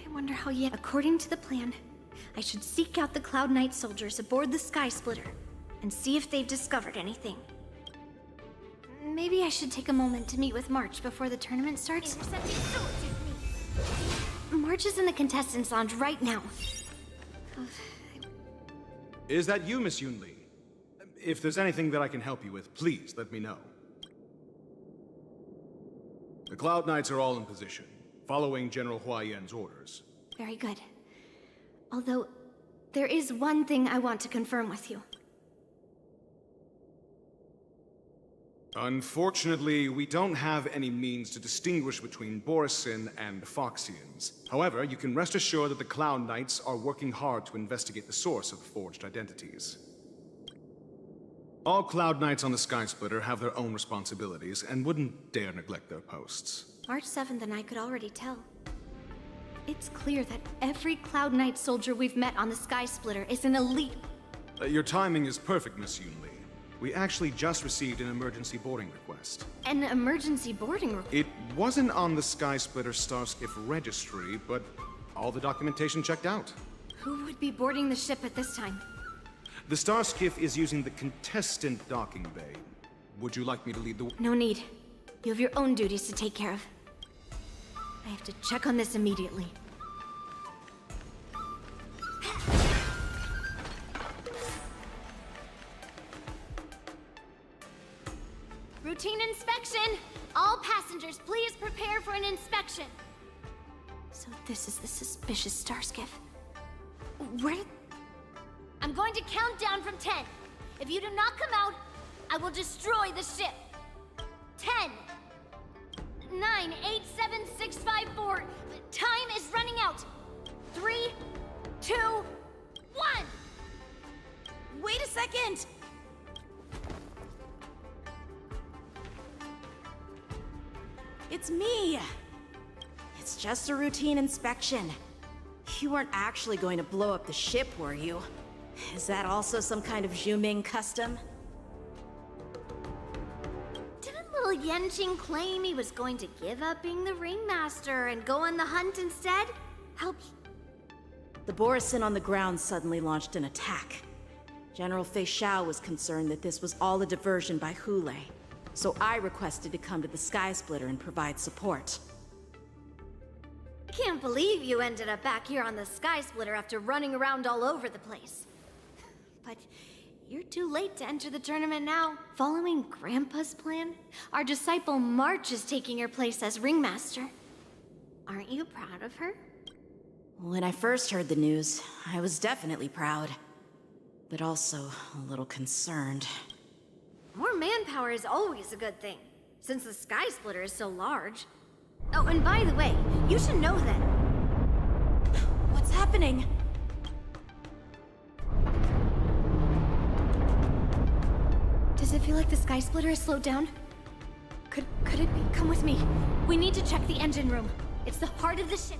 [SPEAKER 5] I wonder how yet. According to the plan, I should seek out the Cloud Knight soldiers aboard the Sky Splitter and see if they've discovered anything. Maybe I should take a moment to meet with March before the tournament starts. March is in the contestants' lounge right now.
[SPEAKER 22] Is that you, Miss Yunli? If there's anything that I can help you with, please let me know. The Cloud Knights are all in position, following General Huayan's orders.
[SPEAKER 5] Very good. Although, there is one thing I want to confirm with you.
[SPEAKER 22] Unfortunately, we don't have any means to distinguish between Borisin and Foxians. However, you can rest assured that the Cloud Knights are working hard to investigate the source of the forged identities. All Cloud Knights on the Sky Splitter have their own responsibilities and wouldn't dare neglect their posts.
[SPEAKER 5] March 7th and I could already tell. It's clear that every Cloud Knight soldier we've met on the Sky Splitter is an elite.
[SPEAKER 22] Your timing is perfect, Miss Yunli. We actually just received an emergency boarding request.
[SPEAKER 5] An emergency boarding request?
[SPEAKER 22] It wasn't on the Sky Splitter Starskiff registry, but all the documentation checked out.
[SPEAKER 5] Who would be boarding the ship at this time?
[SPEAKER 22] The Starskiff is using the contestant docking bay. Would you like me to lead the...
[SPEAKER 5] No need. You have your own duties to take care of. I have to check on this immediately. Routine inspection! All passengers, please prepare for an inspection. So this is the suspicious Starskiff. Where did... I'm going to count down from 10. If you do not come out, I will destroy the ship. 10, 9, 8, 7, 6, 5, 4. Time is running out. 3, 2, 1.
[SPEAKER 2] Wait a second! It's me! It's just a routine inspection. You weren't actually going to blow up the ship, were you? Is that also some kind of Zhuming custom?
[SPEAKER 5] Didn't little Yanqing claim he was going to give up being the ringmaster and go on the hunt instead? Help.
[SPEAKER 2] The Borisin on the ground suddenly launched an attack. General Fei Xiao was concerned that this was all a diversion by Hule, so I requested to come to the Sky Splitter and provide support.
[SPEAKER 5] Can't believe you ended up back here on the Sky Splitter after running around all over the place. But you're too late to enter the tournament now. Following Grandpa's plan, our disciple March is taking your place as ringmaster. Aren't you proud of her?
[SPEAKER 2] When I first heard the news, I was definitely proud. But also a little concerned.
[SPEAKER 5] More manpower is always a good thing, since the Sky Splitter is so large. Oh, and by the way, you should know that...
[SPEAKER 2] What's happening?
[SPEAKER 5] Does it feel like the Sky Splitter has slowed down? Could it be? Come with me. We need to check the engine room. It's the heart of the ship.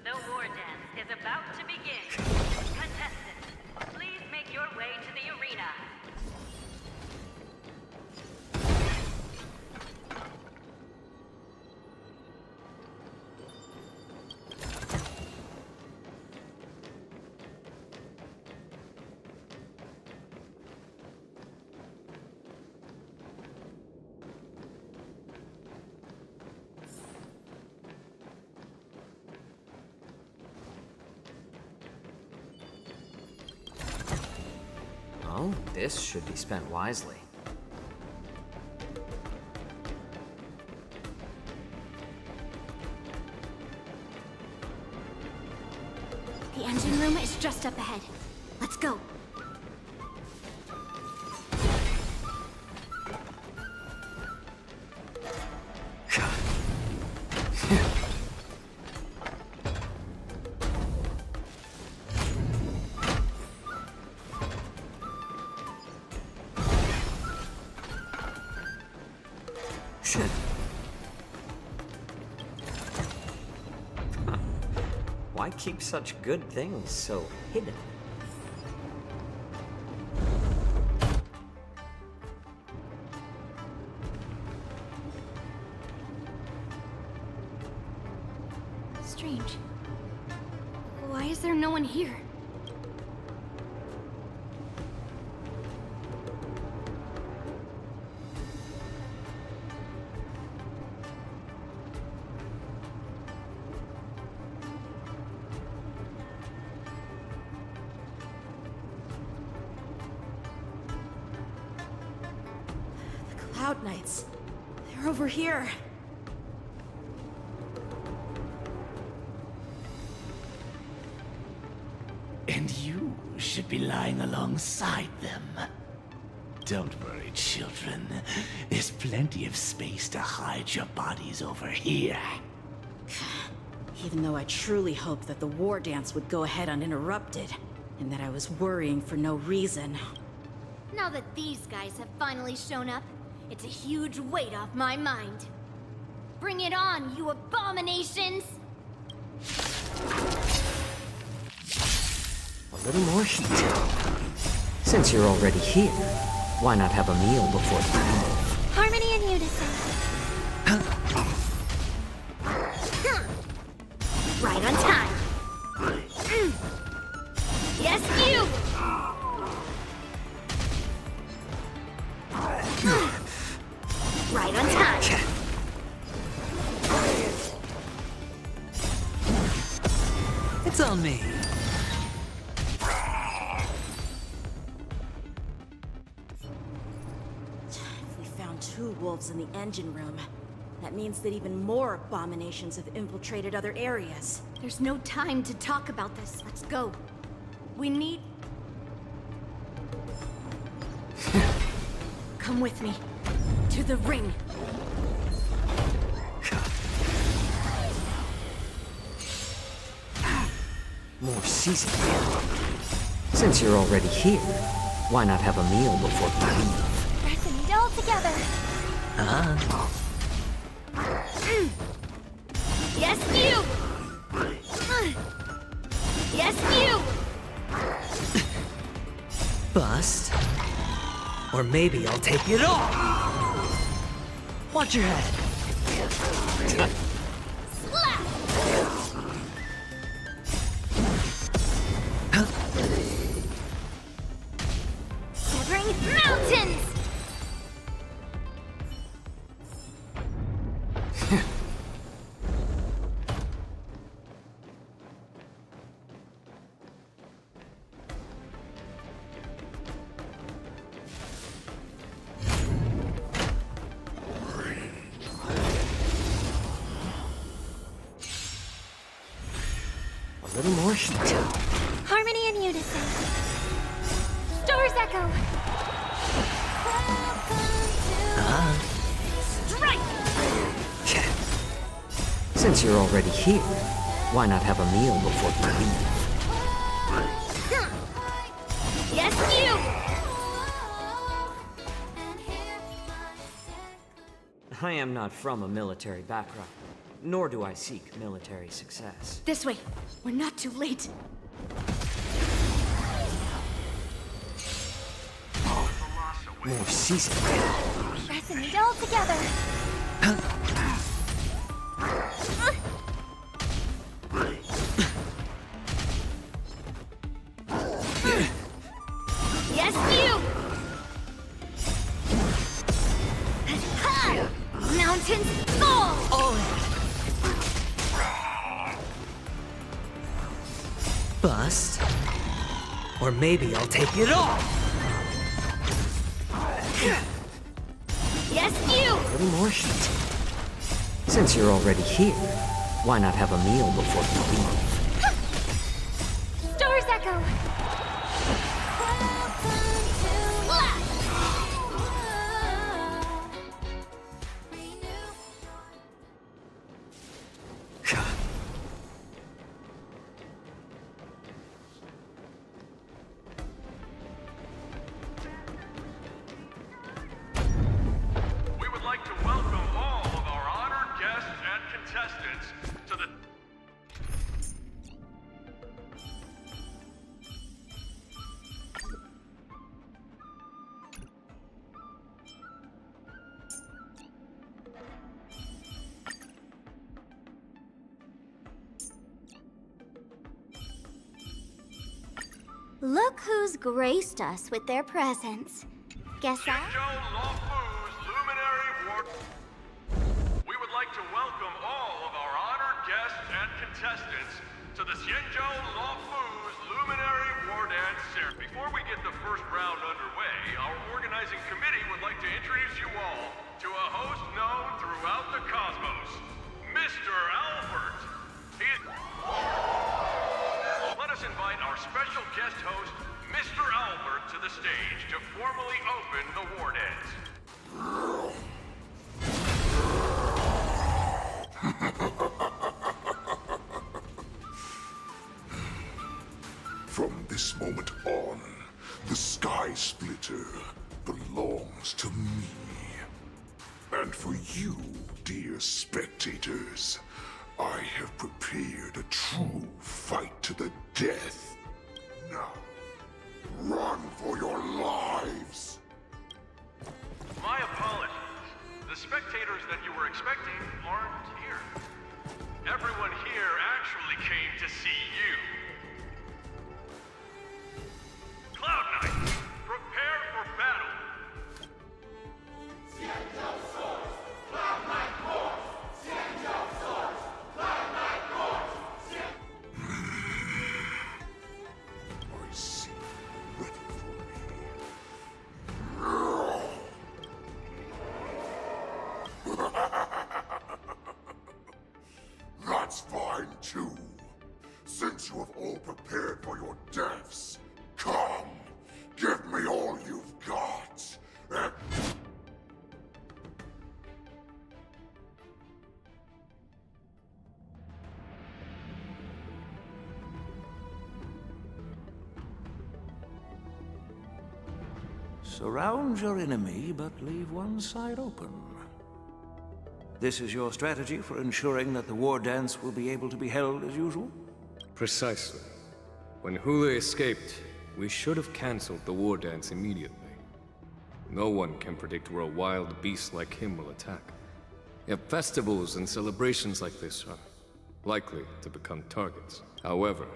[SPEAKER 10] The war dance is about to begin. Contestants, please make your way to the arena.
[SPEAKER 7] Oh, this should be spent wisely.
[SPEAKER 5] The engine room is just up ahead. Let's go.
[SPEAKER 7] Why keep such good things so hidden?
[SPEAKER 5] Strange. Why is there no one here?
[SPEAKER 2] Cloud Knights. They're over here.
[SPEAKER 20] And you should be lying alongside them. Don't worry, children. There's plenty of space to hide your bodies over here.
[SPEAKER 2] Even though I truly hoped that the war dance would go ahead uninterrupted, and that I was worrying for no reason.
[SPEAKER 5] Now that these guys have finally shown up, it's a huge weight off my mind. Bring it on, you abominations!
[SPEAKER 7] A little more heat. Since you're already here, why not have a meal before you leave?
[SPEAKER 5] Harmony and unison.
[SPEAKER 8] It's on me.
[SPEAKER 2] We found 2 wolves in the engine room. That means that even more abominations have infiltrated other areas.
[SPEAKER 5] There's no time to talk about this. Let's go. We need... Come with me. To the ring.
[SPEAKER 7] More seasoning. Since you're already here, why not have a meal before you leave?
[SPEAKER 14] Pressing it all together.
[SPEAKER 5] Yes, you! Yes, you!
[SPEAKER 8] Bust. Or maybe I'll take it all. Watch your head.
[SPEAKER 5] Slap! Severing mountains!
[SPEAKER 7] A little more heat.
[SPEAKER 14] Harmony and unison. Stars echo.
[SPEAKER 5] Strike!
[SPEAKER 7] Since you're already here, why not have a meal before you leave?
[SPEAKER 5] Yes, you!
[SPEAKER 18] I am not from a military background, nor do I seek military success.
[SPEAKER 5] This way. We're not too late.
[SPEAKER 7] More seasoning.
[SPEAKER 14] Pressing it all together.
[SPEAKER 5] Yes, you! Ha! Mountains fall!
[SPEAKER 8] Bust. Or maybe I'll take it all.
[SPEAKER 5] Yes, you!
[SPEAKER 7] A little more heat. Since you're already here, why not have a meal before you leave?
[SPEAKER 14] Stars echo.
[SPEAKER 16] We would like to welcome all of our honored guests and contestants to the...
[SPEAKER 14] Look who's graced us with their presence. Guess that?
[SPEAKER 16] We would like to welcome all of our honored guests and contestants to the Xianzhou Luofu's Luminary War Dance Ceremony. Before we get the first round underway, our organizing committee would like to introduce you all to a host known throughout the cosmos, Mr. Albert. Let us invite our special guest host, Mr. Albert, to the stage to formally open the War Dance.
[SPEAKER 21] From this moment on, the Sky Splitter belongs to me. And for you, dear spectators, I have prepared a true fight to the death. Now, run for your lives!
[SPEAKER 16] My apologies. The spectators that you were expecting aren't here. Everyone here actually came to see you. Cloud Knight, prepare for battle.
[SPEAKER 21] mine too. Since you have all prepared for your deaths, come, give me all you've got, and...
[SPEAKER 3] Surround your enemy, but leave one side open. This is your strategy for ensuring that the war dance will be able to be held as usual?
[SPEAKER 17] Precisely. When Hule escaped, we should have cancelled the war dance immediately. No one can predict where a wild beast like him will attack. Yet festivals and celebrations like this are likely to become targets. However,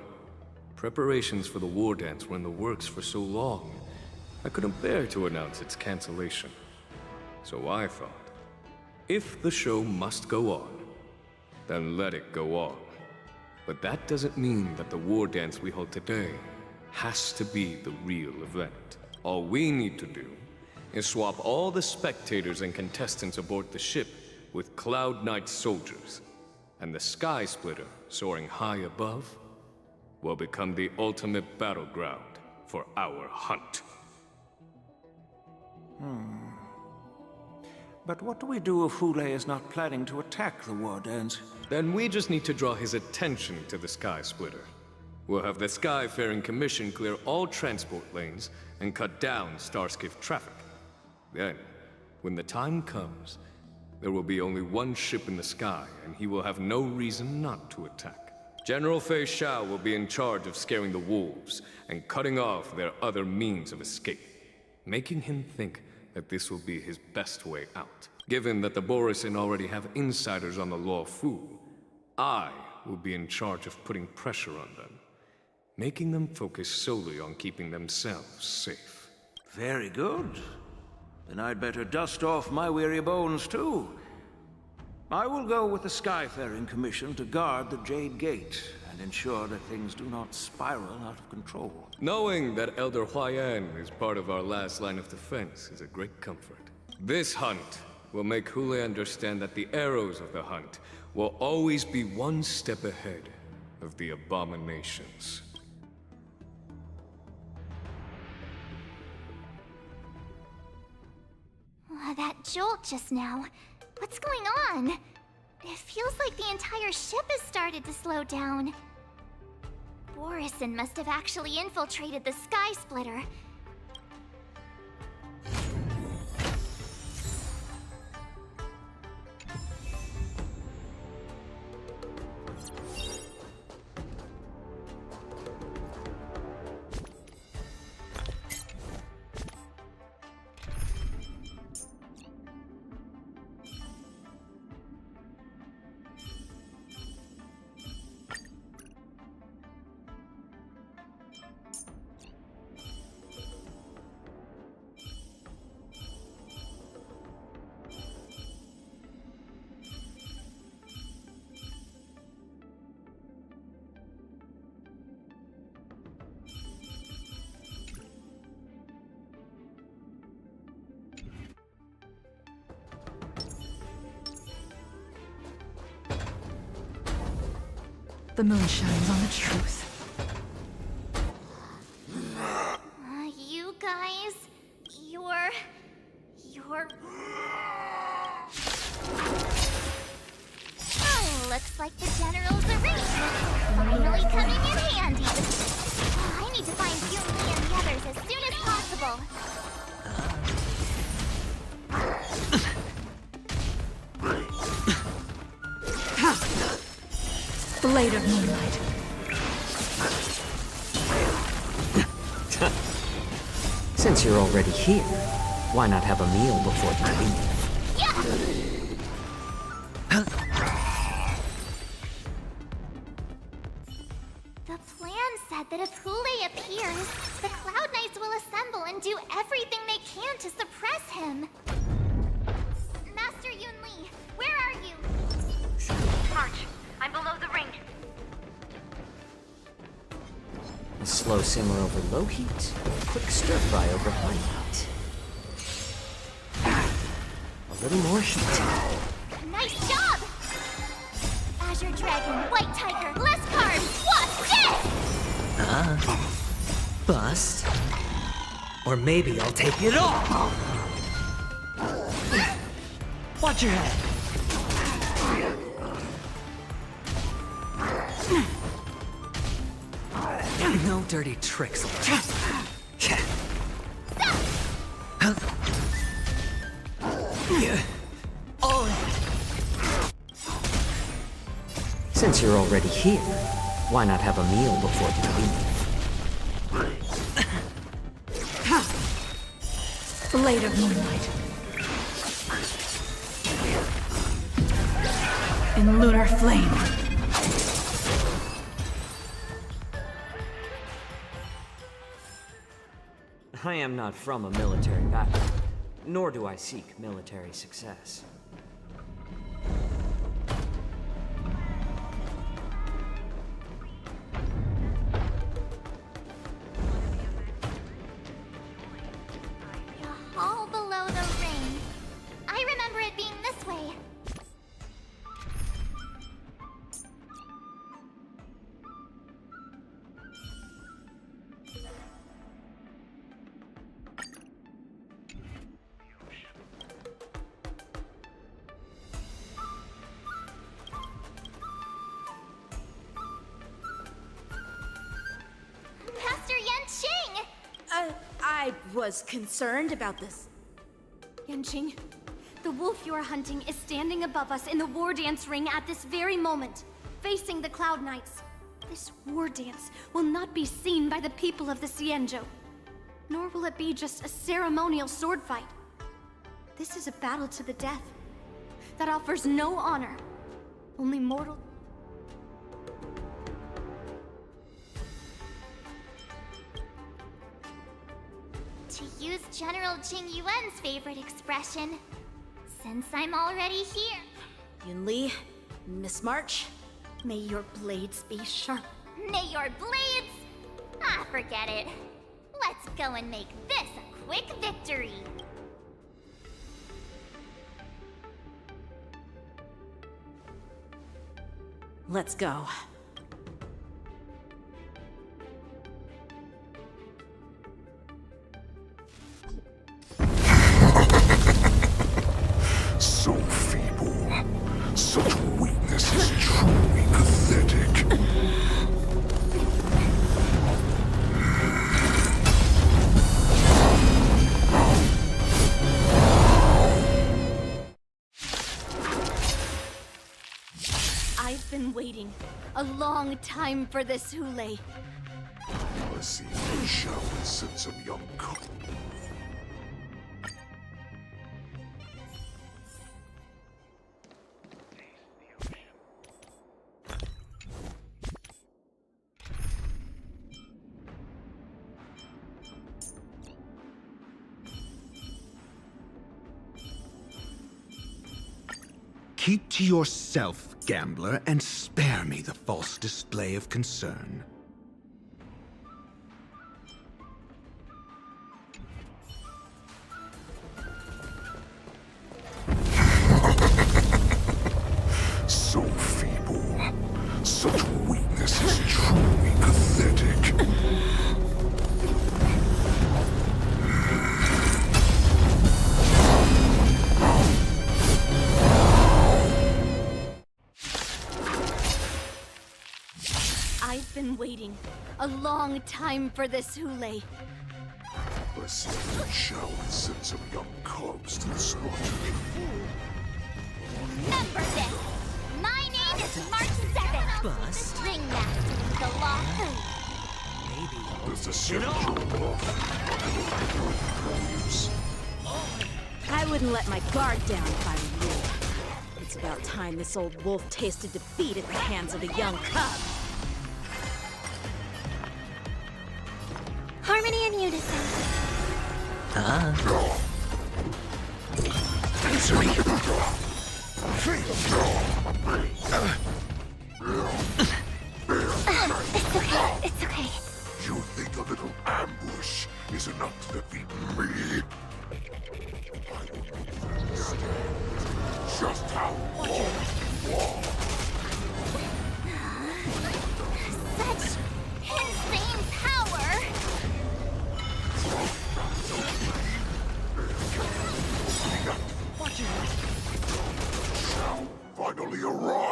[SPEAKER 17] preparations for the war dance were in the works for so long, I couldn't bear to announce its cancellation. So I thought, if the show must go on, then let it go on. But that doesn't mean that the war dance we hold today has to be the real event. All we need to do is swap all the spectators and contestants aboard the ship with Cloud Knight soldiers, and the Sky Splitter, soaring high above, will become the ultimate battleground for our hunt.
[SPEAKER 3] But what do we do if Hule is not planning to attack the war dance?
[SPEAKER 17] Then we just need to draw his attention to the Sky Splitter. We'll have the Skyfaring Commission clear all transport lanes and cut down Starskiff traffic. Then, when the time comes, there will be only one ship in the sky, and he will have no reason not to attack. General Fei Xiao will be in charge of scaring the wolves and cutting off their other means of escape, making him think that this will be his best way out. Given that the Borisin already have insiders on the Law Fu, I will be in charge of putting pressure on them, making them focus solely on keeping themselves safe.
[SPEAKER 3] Very good. Then I'd better dust off my weary bones too. I will go with the Skyfaring Commission to guard the Jade Gate and ensure that things do not spiral out of control.
[SPEAKER 17] Knowing that Elder Huayan is part of our last line of defense is a great comfort. This hunt will make Hule understand that the arrows of the hunt will always be one step ahead of the abominations.
[SPEAKER 5] That jolt just now. What's going on? It feels like the entire ship has started to slow down. Borisin must have actually infiltrated the Sky Splitter.
[SPEAKER 11] The moon shines on the truth.
[SPEAKER 5] You guys, you're... Oh, looks like the General's arrangement is finally coming in handy. I need to find Yunli and the others as soon as possible.
[SPEAKER 11] Blade of Moonlight.
[SPEAKER 7] Since you're already here, why not have a meal before you leave?
[SPEAKER 5] The plan said that if Hule appears, the Cloud Knights will assemble and do everything they can to suppress him. Master Yunli, where are you?
[SPEAKER 10] March, I'm below the ring.
[SPEAKER 7] A slow simmer over low heat, or a quick stir fry over high heat? A little more heat.
[SPEAKER 5] Nice job! As Azure Dragon, White Tiger, less cards! What's this?
[SPEAKER 8] Bust. Or maybe I'll take it all! Watch your head! No dirty tricks.
[SPEAKER 18] Since you're already here, why not have a meal before you leave?
[SPEAKER 19] Blade of Moonlight. In lunar flame.
[SPEAKER 18] I am not from a military background, nor do I seek military success.
[SPEAKER 5] The hall below the ring. I remember it being this way. Master Yanqing!
[SPEAKER 2] I was concerned about this.
[SPEAKER 5] Yanqing, the wolf you are hunting is standing above us in the war dance ring at this very moment, facing the Cloud Knights. This war dance will not be seen by the people of the Xianzhou, nor will it be just a ceremonial sword fight. This is a battle to the death that offers no honor, only mortal. To use General Jing Yuan's favorite expression, since I'm already here.
[SPEAKER 2] Yunli, Miss March,
[SPEAKER 5] May your blades be sharp. May your blades? Ah, forget it. Let's go and make this a quick victory.
[SPEAKER 2] let's go.
[SPEAKER 21] So feeble. Such weakness is truly pathetic.
[SPEAKER 5] I've been waiting a long time for this, Hule.
[SPEAKER 21] I see you shall send some young couple.
[SPEAKER 13] Keep to yourself, gambler, and spare me the false display of concern.
[SPEAKER 21] So feeble. Such weakness is truly pathetic.
[SPEAKER 5] I've been waiting a long time for this, Hule.
[SPEAKER 21] I see you shall send some young cubs to the slaughter.
[SPEAKER 5] Remember this! My name is March 7.
[SPEAKER 8] Bust.
[SPEAKER 5] Ringmaster, the Law Food.
[SPEAKER 21] There's a schedule off.
[SPEAKER 2] I wouldn't let my guard down if I were you. It's about time this old wolf tasted defeat at the hands of a young cub.
[SPEAKER 5] Harmony and unison. It's okay.
[SPEAKER 21] You think a little ambush is enough to defeat me? I will understand just how long.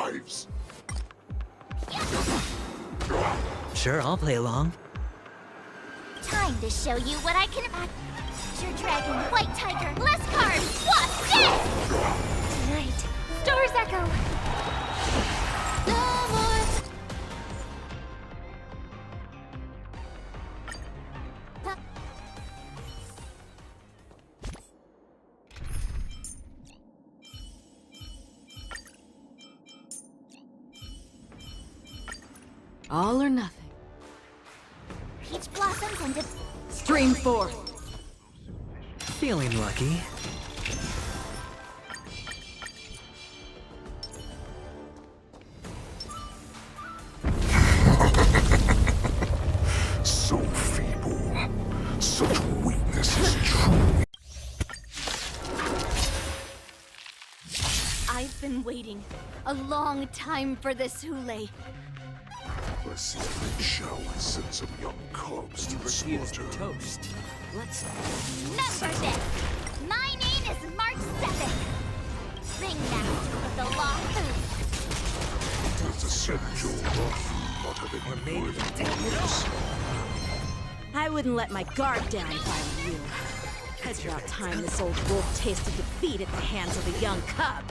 [SPEAKER 21] lives!
[SPEAKER 8] Sure, I'll play along.
[SPEAKER 14] Time to show you what I can act. Your dragon, white tiger, less carbs, what's this? Tonight, stars echo. No more.
[SPEAKER 6] All or nothing.
[SPEAKER 14] Peach blossoms and
[SPEAKER 6] Stream forth.
[SPEAKER 8] Feeling lucky.
[SPEAKER 21] So feeble. Such weakness is true.
[SPEAKER 5] I've been waiting a long time for this, Hule.
[SPEAKER 21] A secret shall we send some young cubs to the slaughter.
[SPEAKER 8] Toast. Let's
[SPEAKER 14] remember this. My name is March 7th. Ringmaster of the Law Food.
[SPEAKER 21] Does the Senjo not have any worthy warriors?
[SPEAKER 2] I wouldn't let my guard down if I were you. It's about time this old wolf tasted defeat at the hands of a young cub.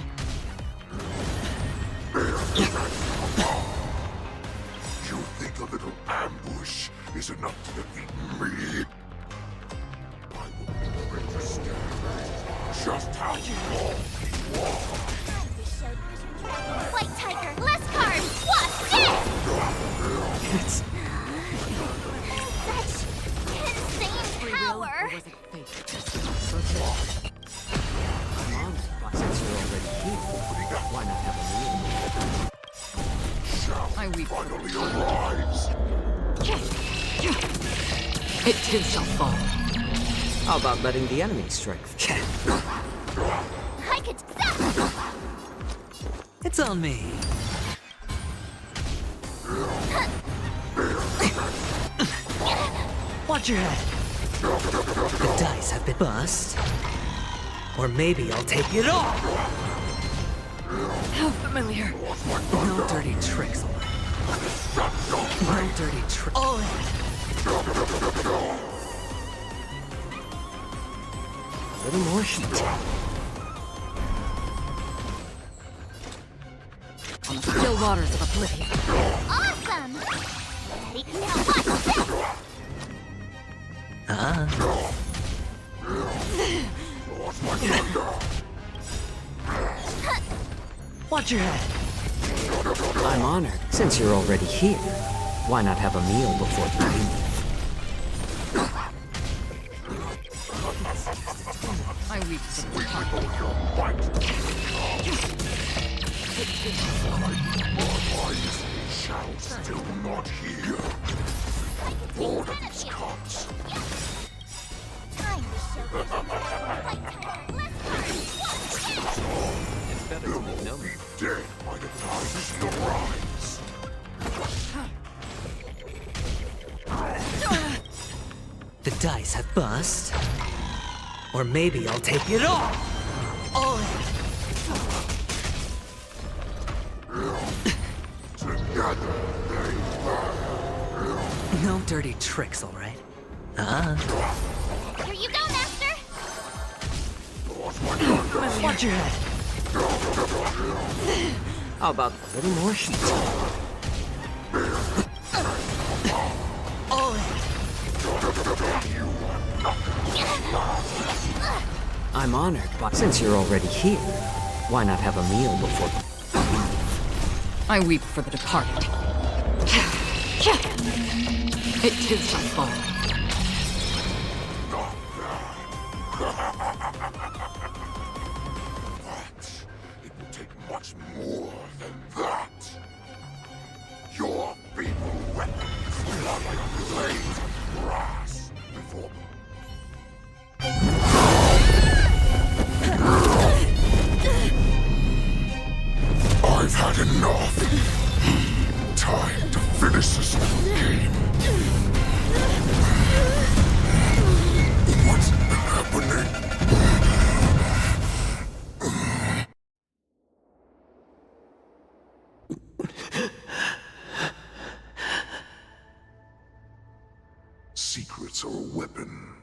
[SPEAKER 21] You think a little ambush is enough to defeat me? I will understand just how long you are.
[SPEAKER 14] White tiger, less carbs, what's this? Such insane power.
[SPEAKER 18] Since you're already here, why not have a meal?
[SPEAKER 6] I weep.
[SPEAKER 21] Finally arrives.
[SPEAKER 6] It too shall fall.
[SPEAKER 18] How about letting the enemy strike?
[SPEAKER 14] I could stop.
[SPEAKER 8] It's on me. Watch your head. The dice have been bust. Or maybe I'll take it off.
[SPEAKER 6] How familiar.
[SPEAKER 8] No dirty tricks. No dirty tricks. All in.
[SPEAKER 18] A little more heat.
[SPEAKER 6] On the still waters of oblivion.
[SPEAKER 14] Awesome. Ready? Now watch this.
[SPEAKER 8] Watch your head.
[SPEAKER 18] I'm honored. Since you're already here, why not have a meal before you leave?
[SPEAKER 6] I weep for the heart.
[SPEAKER 21] Shall still not hear. Lord of these cups.
[SPEAKER 14] Time to show you. White tiger, less carbs, what's this?
[SPEAKER 17] It's better to make no
[SPEAKER 21] Dead by the time she arrives.
[SPEAKER 8] The dice have bust. Or maybe I'll take it off. All in.
[SPEAKER 21] Together they
[SPEAKER 8] No dirty tricks, all right?
[SPEAKER 14] Here you go, Master.
[SPEAKER 8] Watch your head.
[SPEAKER 18] How about a little more heat?
[SPEAKER 8] All in.
[SPEAKER 18] I'm honored, but since you're already here, why not have a meal before you leave?
[SPEAKER 6] I weep for the departed. It too shall fall.
[SPEAKER 21] It will take much more than that. Your feeble weapons are like blades of grass before I've had enough. Time to finish this game. What's happening? are a weapon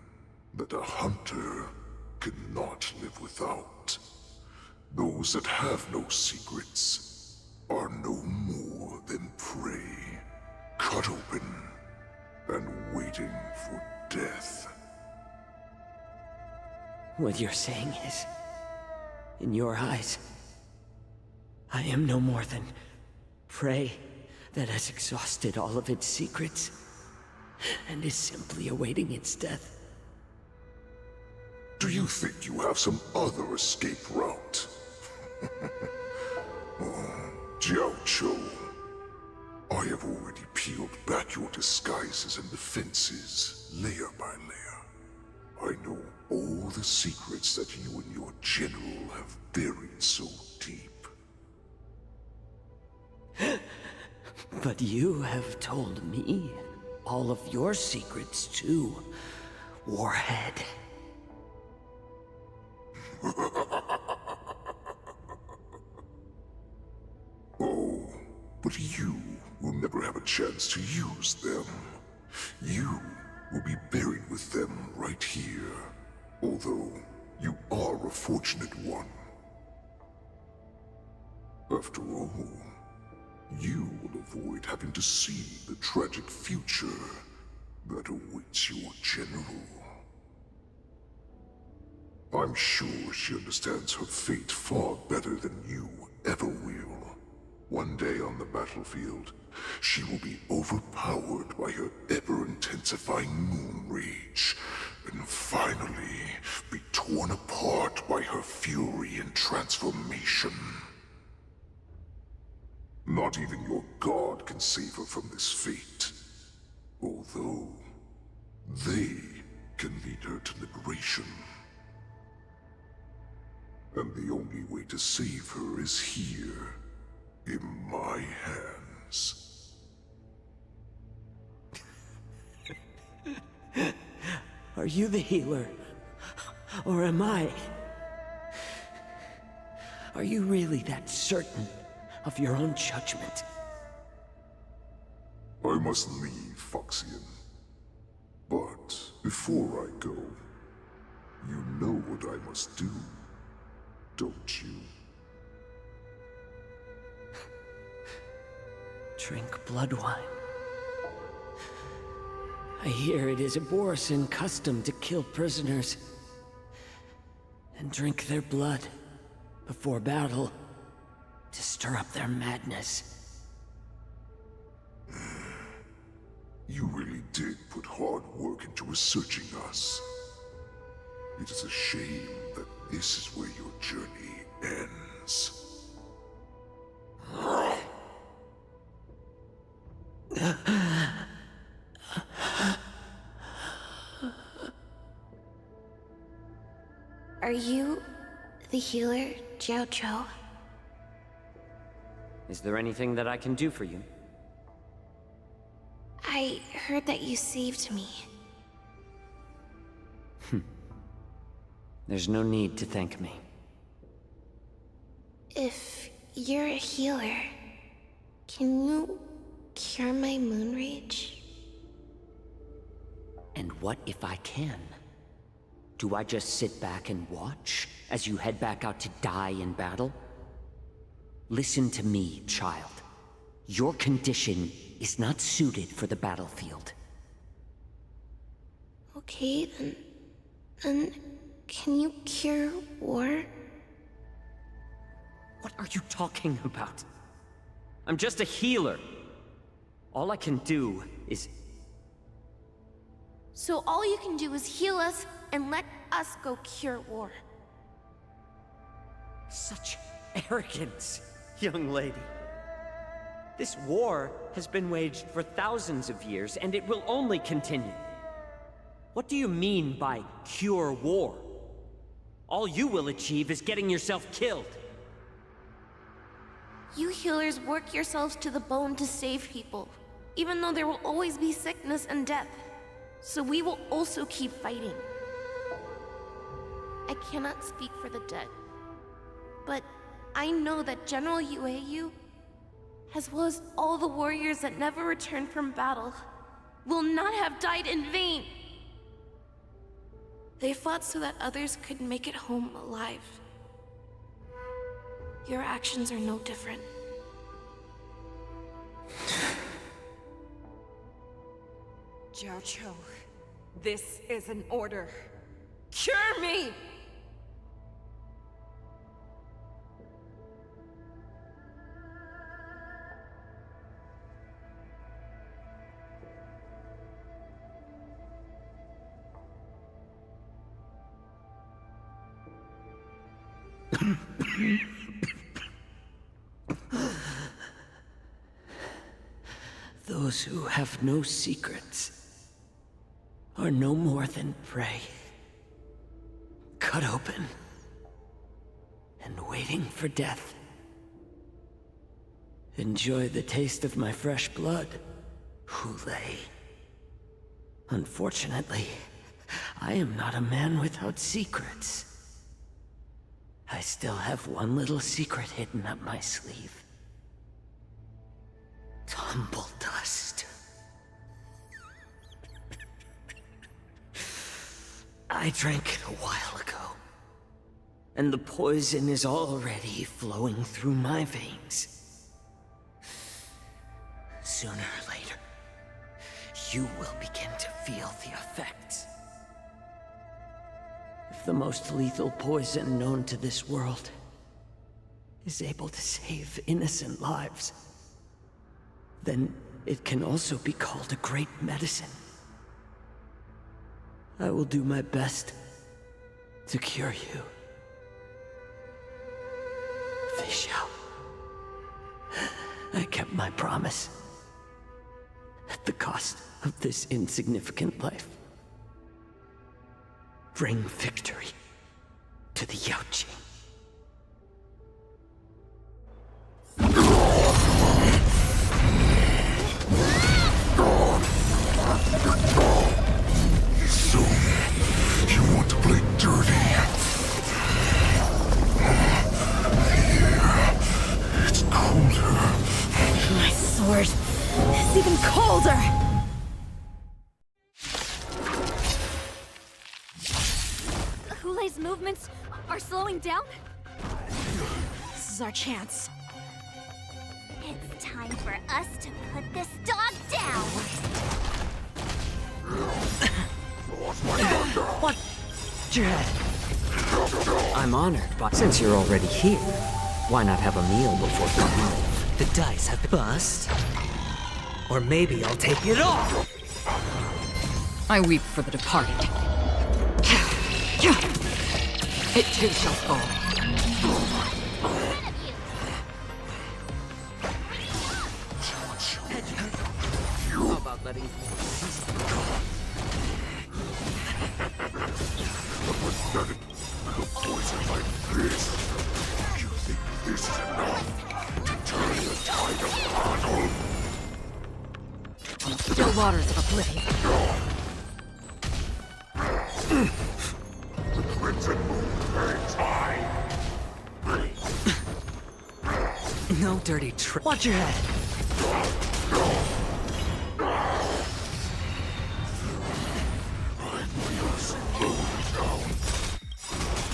[SPEAKER 21] that a hunter cannot live without. Those that have no secrets are no more than prey, cut open and waiting for death.
[SPEAKER 8] What you're saying is, in your eyes, I am no more than prey that has exhausted all of its secrets and is simply awaiting its death.
[SPEAKER 21] Do you think you have some other escape route? Oh, Jiao Cho, I have already peeled back your disguises and defenses, layer by layer. I know all the secrets that you and your general have buried so deep.
[SPEAKER 8] But you have told me all of your secrets too, Warhead.
[SPEAKER 21] Oh, but you will never have a chance to use them. You will be buried with them right here, although you are a fortunate one. After all, you will avoid having to see the tragic future that awaits your general. I'm sure she understands her fate far better than you ever will. One day on the battlefield, she will be overpowered by her ever-intensifying moon rage, and finally be torn apart by her fury and transformation. Not even your god can save her from this fate, although they can lead her to liberation. And the only way to save her is here, in my hands.
[SPEAKER 8] Are you the healer? Or am I? Are you really that certain of your own judgment?
[SPEAKER 21] I must leave, Foxian. But before I go, you know what I must do, don't you?
[SPEAKER 8] Drink blood wine. I hear it is a Borisan custom to kill prisoners and drink their blood before battle to stir up their madness.
[SPEAKER 21] You really did put hard work into researching us. It is a shame that this is where your journey ends.
[SPEAKER 5] Are you the healer, Jiao Cho?
[SPEAKER 18] Is there anything that I can do for you?
[SPEAKER 5] I heard that you saved me.
[SPEAKER 18] There's no need to thank me.
[SPEAKER 5] If you're a healer, can you cure my moon rage?
[SPEAKER 18] And what if I can? Do I just sit back and watch as you head back out to die in battle? Listen to me, child. Your condition is not suited for the battlefield.
[SPEAKER 5] Okay, then can you cure war?
[SPEAKER 18] What are you talking about? I'm just a healer. All I can do is...
[SPEAKER 5] So all you can do is heal us and let us go cure war.
[SPEAKER 18] Such arrogance, young lady. This war has been waged for thousands of years, and it will only continue. What do you mean by cure war? All you will achieve is getting yourself killed.
[SPEAKER 5] You healers work yourselves to the bone to save people, even though there will always be sickness and death. So we will also keep fighting. I cannot speak for the dead, but I know that General Yueyu, as well as all the warriors that never returned from battle, will not have died in vain.
[SPEAKER 1] They fought so that others could make it home alive. Your actions are no different.
[SPEAKER 6] Jiaoqiu, this is an order. Cure me!
[SPEAKER 8] Those who have no secrets are no more than prey. Cut open and waiting for death. Enjoy the taste of my fresh blood, Hulei. Unfortunately, I am not a man without secrets. I still have one little secret hidden up my sleeve. Tumble dust. I drank it a while ago, and the poison is already flowing through my veins. Sooner or later, you will begin to feel the effects. If the most lethal poison known to this world is able to save innocent lives, then it can also be called a great medicine. I will do my best to cure you. Fei Xiao, I kept my promise at the cost of this insignificant life. Bring victory to the Yaoqing.
[SPEAKER 21] So, you want to play dirty? Here, it's colder.
[SPEAKER 2] My sword is even colder!
[SPEAKER 14] Hulei's movements are slowing down?
[SPEAKER 2] This is our chance.
[SPEAKER 5] It's time for us to put this dog down!
[SPEAKER 8] What? Dread.
[SPEAKER 18] I'm honored, but since you're already here, why not have a meal before you leave?
[SPEAKER 4] The dice have bust. Or maybe I'll take it all.
[SPEAKER 6] I weep for the departed. It too shall fall.
[SPEAKER 18] How about letting
[SPEAKER 21] Pathetic. A poison like this. You think this is enough to turn the tide of battle?
[SPEAKER 6] Still waters of oblivion.
[SPEAKER 21] The crimson moon burns high.
[SPEAKER 4] No dirty trick.
[SPEAKER 8] Watch your head.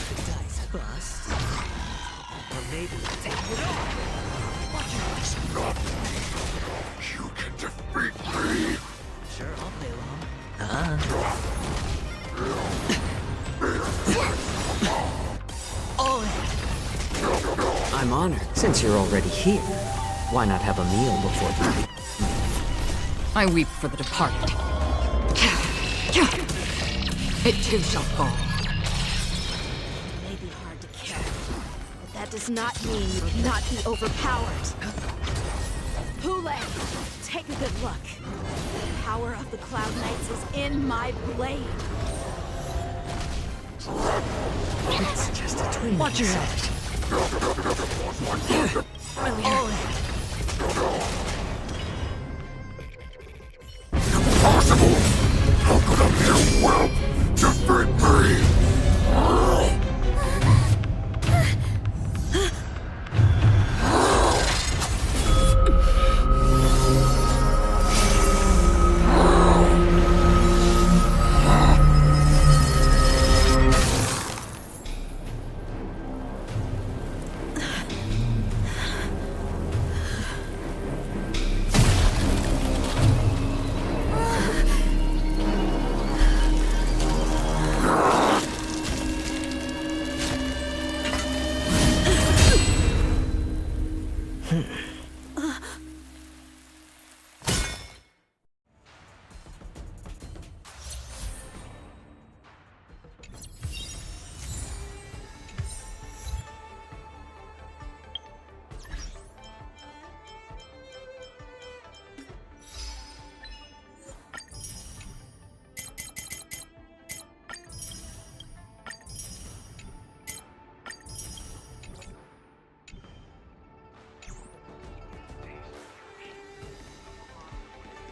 [SPEAKER 4] The dice bust. Or maybe I'll take it all.
[SPEAKER 21] Watch your not me. You can defeat me.
[SPEAKER 4] Sure, I'll play along.
[SPEAKER 18] I'm honored. Since you're already here, why not have a meal before you leave?
[SPEAKER 6] I weep for the departed. It too shall fall.
[SPEAKER 2] It may be hard to kill, but that does not mean you cannot be overpowered. Hulei, take a good look. The power of the Cloud Knights is in my blade.
[SPEAKER 4] It's just a twin.
[SPEAKER 8] Watch your head.
[SPEAKER 21] Impossible! How could a mere whelp defeat me?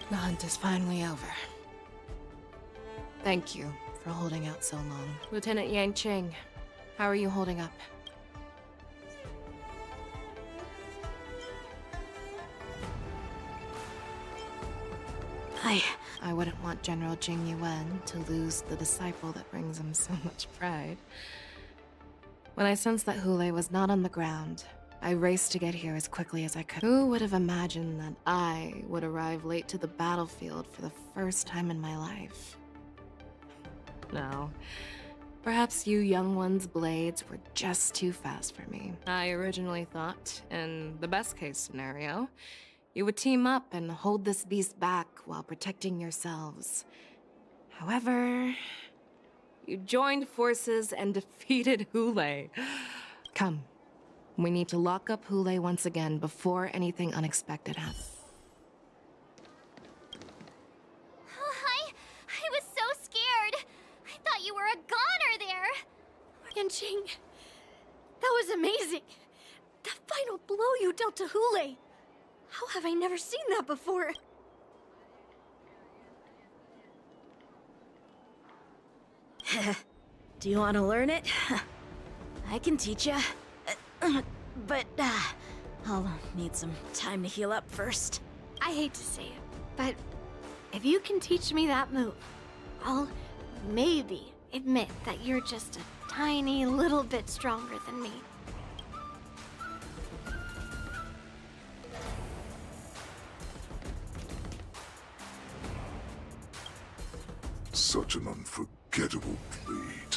[SPEAKER 12] The hunt is finally over. Thank you for holding out so long. Lieutenant Yanqing, how are you holding up? I wouldn't want General Jing Yuan to lose the disciple that brings him so much pride. When I sensed that Hule was not on the ground, I raced to get here as quickly as I could. Who would have imagined that I would arrive late to the battlefield for the first time in my life? No. Perhaps you young ones' blades were just too fast for me. I originally thought, in the best case scenario, you would team up and hold this beast back while protecting yourselves. However, you joined forces and defeated Hule. Come. We need to lock up Hule once again before anything unexpected happens.
[SPEAKER 5] Oh, I was so scared. I thought you were a goner there.
[SPEAKER 1] Yanqing, that was amazing. The final blow you dealt to Hule. How have I never seen that before?
[SPEAKER 2] Do you want to learn it? I can teach you. But, I'll need some time to heal up first.
[SPEAKER 1] I hate to say it, but if you can teach me that move, I'll maybe admit that you're just a tiny little bit stronger than me.
[SPEAKER 21] Such an unforgettable blade.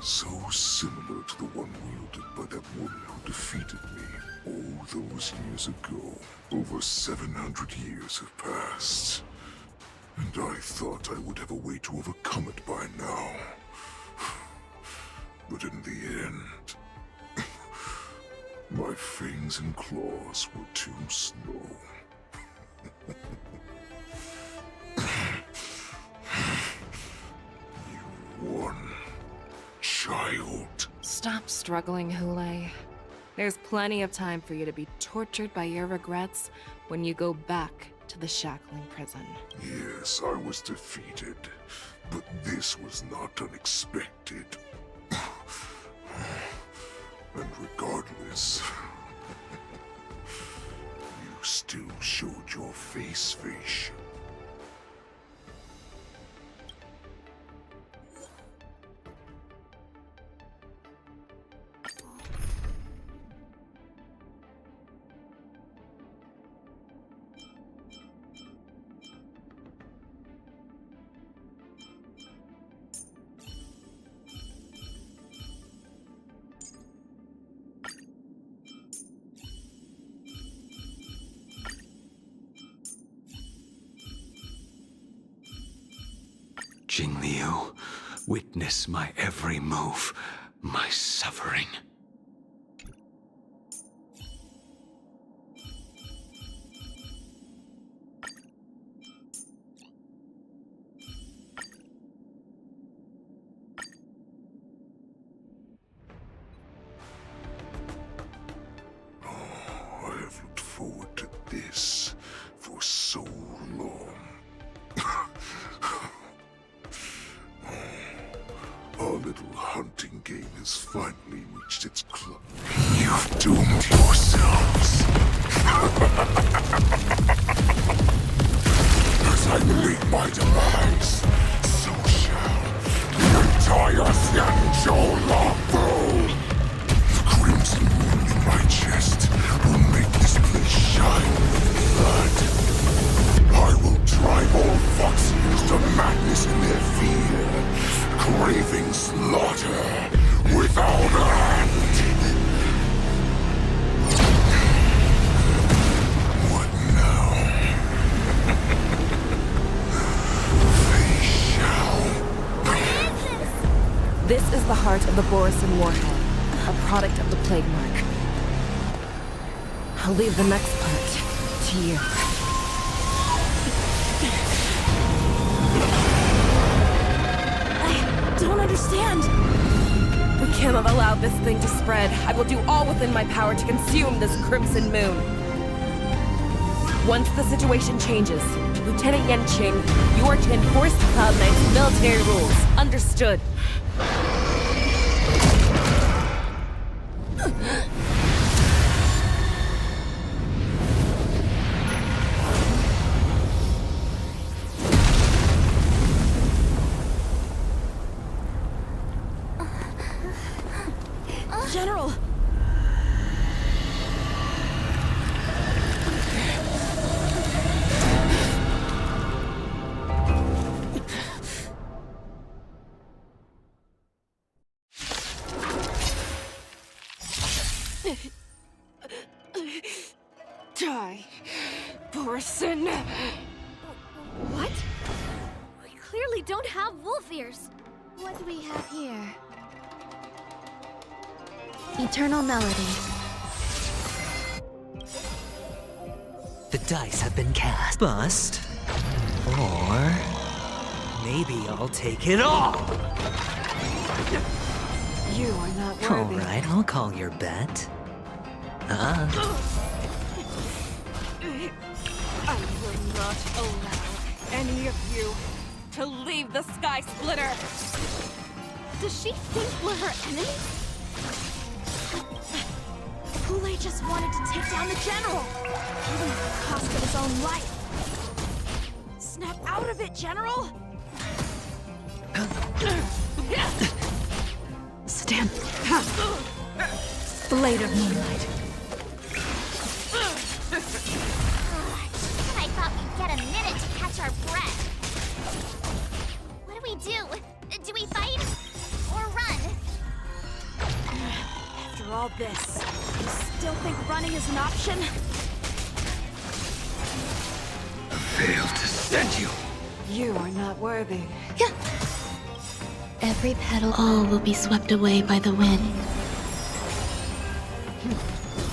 [SPEAKER 21] So similar to the one wielded by that woman who defeated me all those years ago. Over 700 years have passed. And I thought I would have a way to overcome it by now. But in the end, my fangs and claws were too slow. You won, child.
[SPEAKER 12] Stop struggling, Hule. There's plenty of time for you to be tortured by your regrets when you go back to the shackling prison.
[SPEAKER 21] Yes, I was defeated, but this was not unexpected. And regardless, you still showed your face, Feish.
[SPEAKER 13] Jingliu, witness my every move, my suffering.
[SPEAKER 21] I have looked forward to this for so long. Our little hunting game has finally reached
[SPEAKER 12] heart of the Borisin warhead, a product of the Plague Mark. I'll leave the next part to you.
[SPEAKER 2] I don't understand.
[SPEAKER 12] We cannot allow this thing to spread. I will do all within my power to consume this Crimson Moon. Once the situation changes, Lieutenant Yanqing, you are to enforce the Cloud Knight's military rules. Understood.
[SPEAKER 2] General!
[SPEAKER 12] Die, Borisin.
[SPEAKER 1] What? We clearly don't have wolf ears. What do we have here? Eternal Melody.
[SPEAKER 9] The dice have been cast. Bust. Or maybe I'll take it all.
[SPEAKER 12] You are not worthy.
[SPEAKER 9] All right, I'll call your bet.
[SPEAKER 12] I will not allow any of you to leave the Sky Splitter.
[SPEAKER 1] Does she think we're her enemies?
[SPEAKER 2] Hule just wanted to take down the General, even at the cost of his own life. Snap out of it, General! Stand. Blade of Moonlight.
[SPEAKER 5] I thought we'd get a minute to catch our breath. What do we do? Do we fight? Or run?
[SPEAKER 2] After all this, you still think running is an option?
[SPEAKER 21] Failed to send you.
[SPEAKER 12] You are not worthy.
[SPEAKER 1] Every petal, all will be swept away by the wind.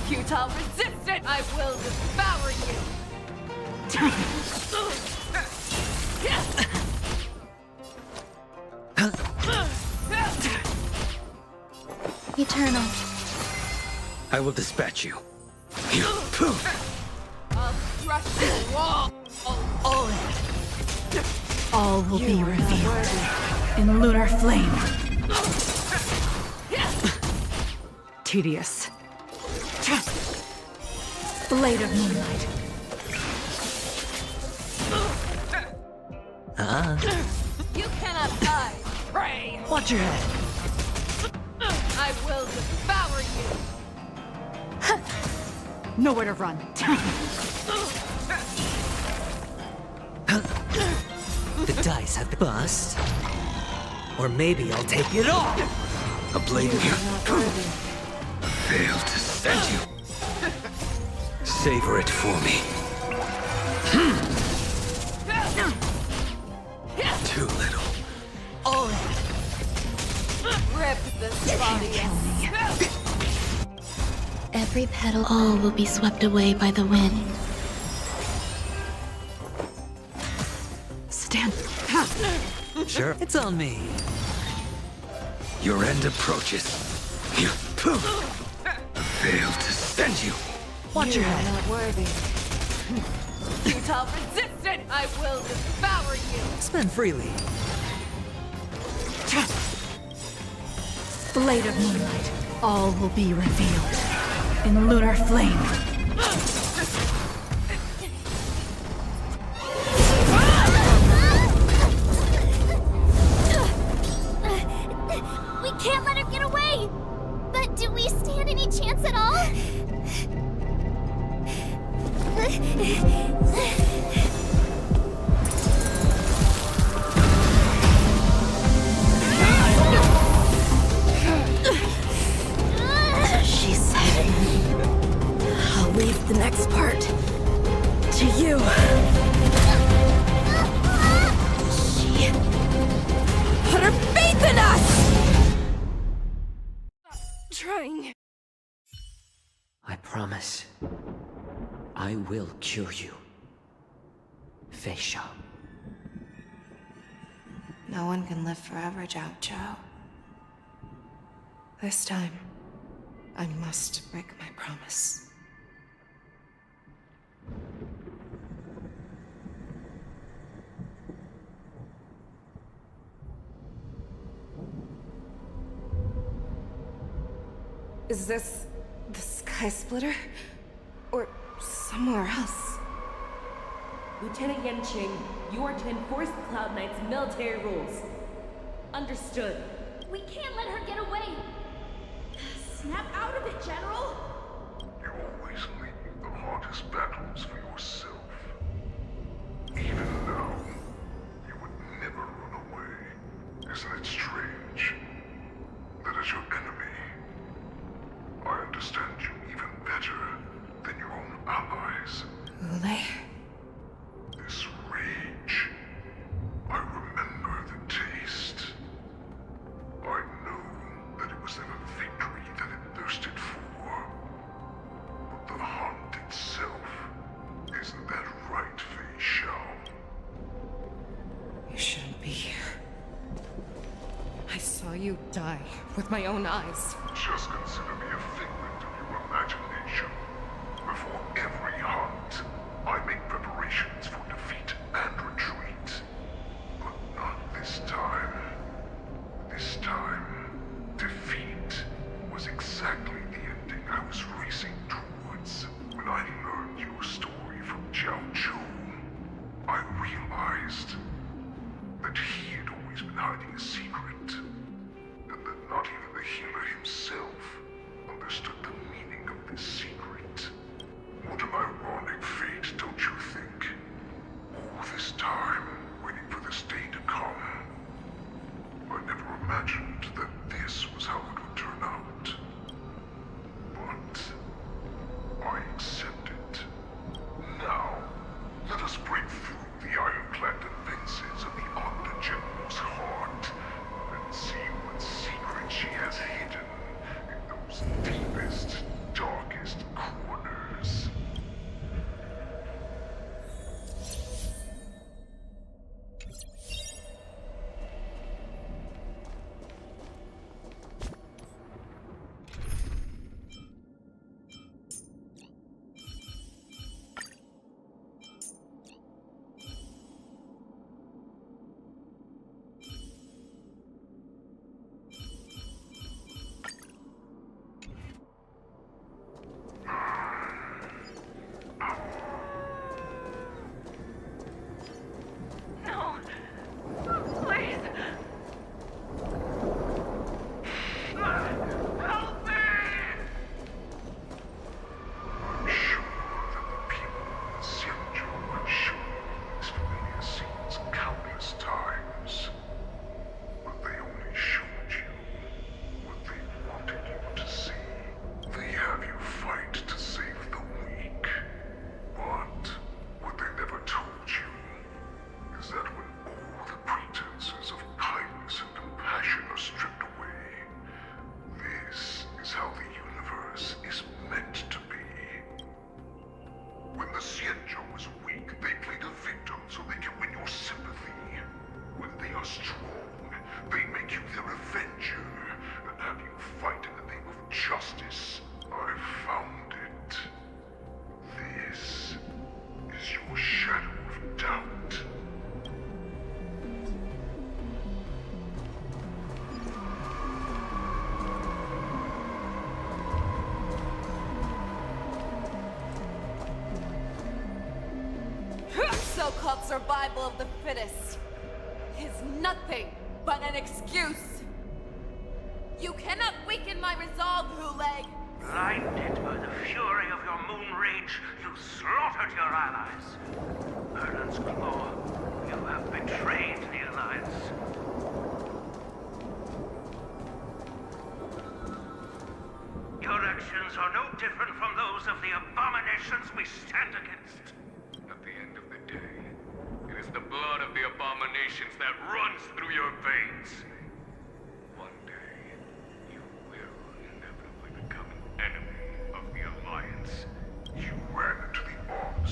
[SPEAKER 12] Futile resistance! I will devour you!
[SPEAKER 1] Eternal.
[SPEAKER 9] I will dispatch you.
[SPEAKER 12] I'll crush this wall!
[SPEAKER 2] All will be revealed in lunar flame. Tedious. Blade of Moonlight.
[SPEAKER 12] You cannot die, prey!
[SPEAKER 9] Watch your head.
[SPEAKER 12] I will devour you!
[SPEAKER 2] Nowhere to run.
[SPEAKER 9] The dice have been bust. Or maybe I'll take it all.
[SPEAKER 21] A blade of you. Failed to send you. Savor it for me. Too little.
[SPEAKER 12] Rip this body out.
[SPEAKER 1] Every petal, all will be swept away by the wind.
[SPEAKER 2] Stand.
[SPEAKER 9] Sure, it's on me.
[SPEAKER 21] Your end approaches. You failed to send you.
[SPEAKER 9] Watch your head.
[SPEAKER 12] You are not worthy. Futile resistance! I will devour you!
[SPEAKER 9] Spend freely.
[SPEAKER 2] Blade of Moonlight. All will be revealed in lunar flame.
[SPEAKER 5] We can't let her get away! But do we stand any chance at all?
[SPEAKER 2] She said, I'll leave the next part to you. She put her faith in us!
[SPEAKER 8] will cure you. Fei Shao.
[SPEAKER 12] No one can live forever, Zhao Zhao. This time, I must break my promise. Is this the Sky Splitter? Or somewhere else?
[SPEAKER 15] Lieutenant Yanqing, you are to enforce the Cloud Knight's military rules. Understood.
[SPEAKER 14] We can't let her get away! Snap out of it, General!
[SPEAKER 21] You always leave the hardest battles for yourself. Even now, you would never run away. Isn't it strange? That as your enemy, I understand you even better than your own allies.
[SPEAKER 12] Ule?
[SPEAKER 21] This rage, I remember the taste. I know that it was never victory that it thirsted for. But the hunt itself, isn't that right, Fei Shao?
[SPEAKER 12] You shouldn't be here. I saw you die with my own eyes.
[SPEAKER 21] Just consider me a figment of your imagination. Before every hunt, I make preparations for defeat and retreat. But not this time. This time, defeat was exactly the ending I was racing towards. When I learned your story from Zhao Zhou, I realized that he had always been hiding a secret, and that not even the healer himself understood the meaning of this secret. What an ironic fate, don't you think? All this time, waiting for this day to come. I never imagined that this was how it would turn out. But I accept it. Now, let us break through the ironclad defenses of the Octa General's heart and see what secret she has hidden in those deepest, darkest corners.
[SPEAKER 10] No. Please. Help me!
[SPEAKER 21] I'm sure that the people of Xianzhou have shown these familiar scenes countless times. But they only showed you what they wanted you to see. They have you fight to save the weak. But what they never told you is that when all the pretenses of kindness and compassion are stripped away, this is how the universe is meant to be. When the Xianzhou is weak, they play the victim so they can win your sympathy. When they are strong, they make you their avenger and have you fight in the name of justice. I found it. This is your shadow of doubt.
[SPEAKER 6] So-called survival of the fittest is nothing but an excuse. You cannot weaken my resolve, Huleg.
[SPEAKER 3] Blinded by the fury of your moon rage, you slaughtered your allies. Erlen's Claw, you have betrayed the Alliance. Your actions are no different from those of the abominations we stand against.
[SPEAKER 16] At the end of the day, it is the blood of the abominations that runs through your veins. One day, you will inevitably become an enemy of the Alliance.
[SPEAKER 21] You ran into the arms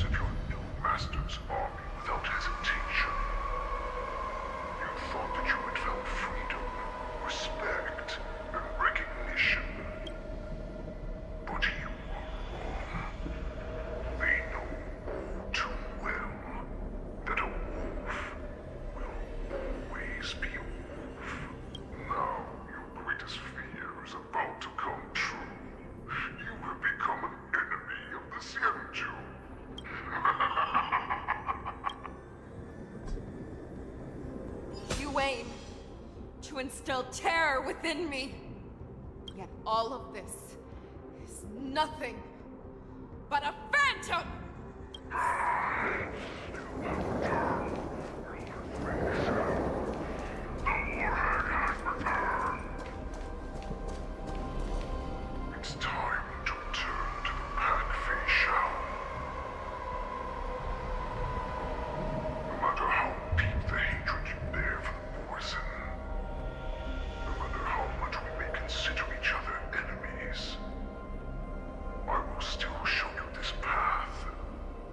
[SPEAKER 15] to instill terror within me. Yet all of this is nothing but a phantom!
[SPEAKER 21] It's time to return to the path Fei Shao. No matter how deep the hatred you bear for the Borson, no matter how much we may consider each other enemies, I will still show you this path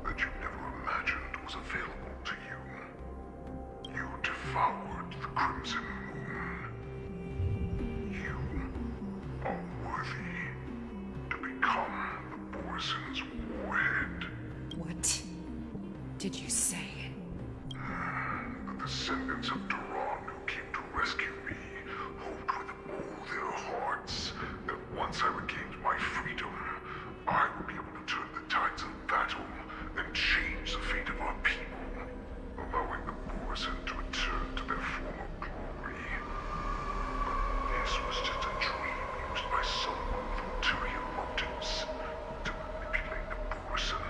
[SPEAKER 21] that you never imagined was available to you. You devoured the Crimson Moon. You are worthy to become the Borson's warhead.
[SPEAKER 12] What did you say?
[SPEAKER 21] The descendants of Duran who came to rescue me hoped with all their hearts that once I regained my freedom, I would be able to turn the tides of battle and change the fate of our people, allowing the Borson to return to their former glory. But this was just a dream used by someone with ulterior motives to manipulate the Borson.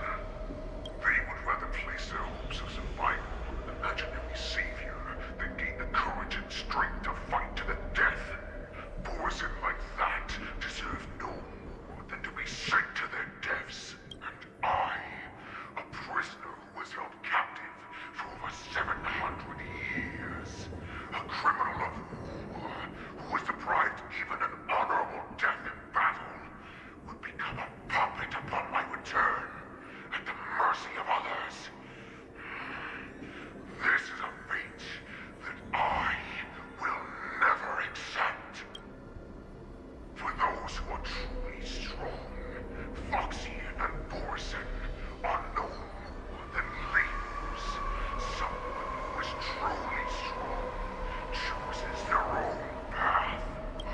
[SPEAKER 21] They would rather place their hopes of survival on an imaginary savior than gain the courage and strength to fight to the death. Borson like that deserve no more than to be sent to their deaths. And I, a prisoner who was held captive for over 700 years, a criminal of war who was deprived even an honorable death in battle, would become a puppet upon my return, at the mercy of others. This is a fate that I will never accept. For those who are truly strong, Foxian and Borson are no more than labels. Someone who is truly strong chooses their own path. I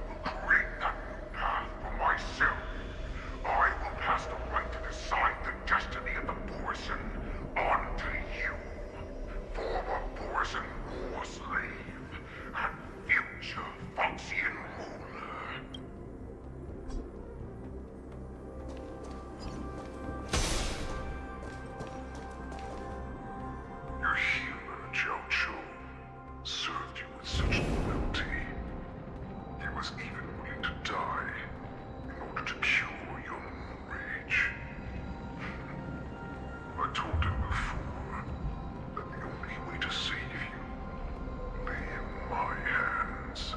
[SPEAKER 21] will create that new path for myself. I will pass the right to decide the destiny of the Borson on to you, former Borson war slave and future Foxian ruler. Your healer, Jiao Cho, served you with such loyalty. He was even willing to die in order to cure your moon rage. I told him before that the only way to save you lay in my hands.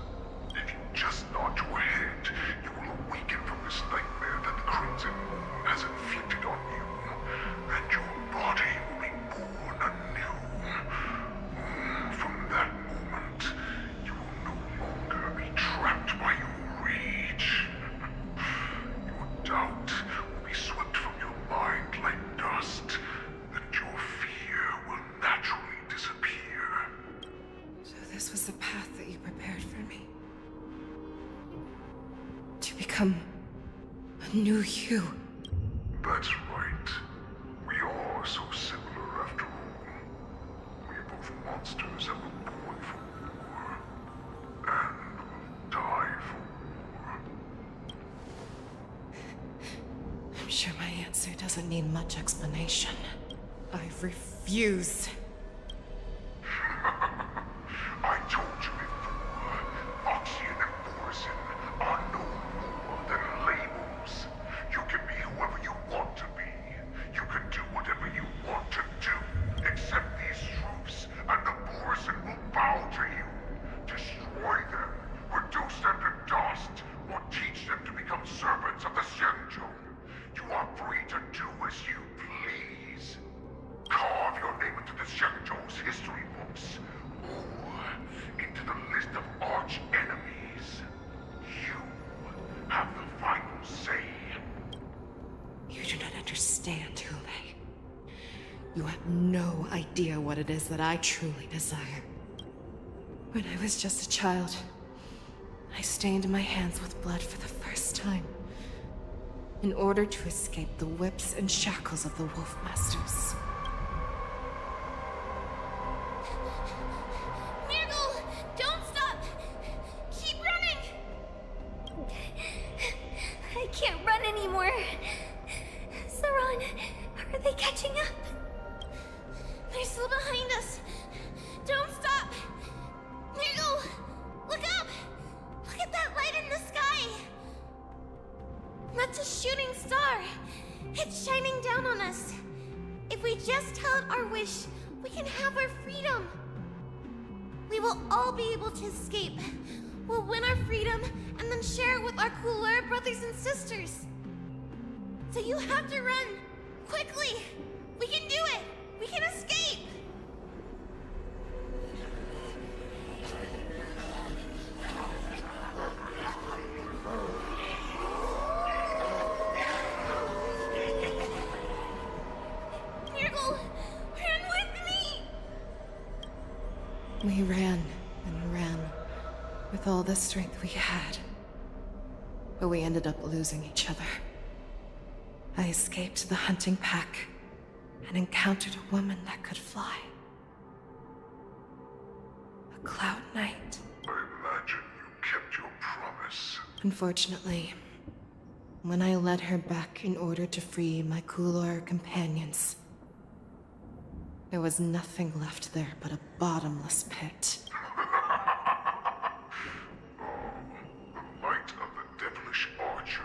[SPEAKER 21] If you just nod your head, you will awaken from this nightmare that the Crimson Moon has inflicted on you, and your body will be born anew. From that moment, you will no longer be trapped by your rage. Your doubt will be swept from your mind like dust, and your fear will naturally disappear.
[SPEAKER 12] So this was the path that you prepared for me? To become a new you?
[SPEAKER 21] That's right. We are so similar after all. We are both monsters that were born for war, and will die for war.
[SPEAKER 12] I'm sure my answer doesn't need much explanation. I refuse.
[SPEAKER 21] I told you before, Foxian and Borson are no more than labels. You can be whoever you want to be. You can do whatever you want to do. Accept these troops, and the Borson will bow to you. Destroy them, reduce them to dust, or teach them to become servants of the Xianzhou. You are free to do as you please. Carve your name into the Xianzhou's history books, or into the list of arch enemies. You have the final say.
[SPEAKER 12] You do not understand, Hule. You have no idea what it is that I truly desire. When I was just a child, I stained my hands with blood for the first time, in order to escape the whips and shackles of the Wolf Masters.
[SPEAKER 5] Mirgle! Don't stop! They're still behind us. Don't stop. Niggle, look up. Look at that light in the sky. That's a shooting star. It's shining down on us. If we just tell it our wish, we can have our freedom. We will all be able to escape. We'll win our freedom and then share it with our cooler brothers and sisters. So you have to run. Quickly. We can do it. We can escape. Nurgle, run with me.
[SPEAKER 12] We ran and ran with all the strength we had. But we ended up losing each other. I escaped the hunting pack and encountered a woman that could fly. A Cloud Knight.
[SPEAKER 21] I imagine you kept your promise.
[SPEAKER 12] Unfortunately, when I led her back in order to free my Kulor companions, there was nothing left there but a bottomless pit.
[SPEAKER 21] The light of the devilish archer.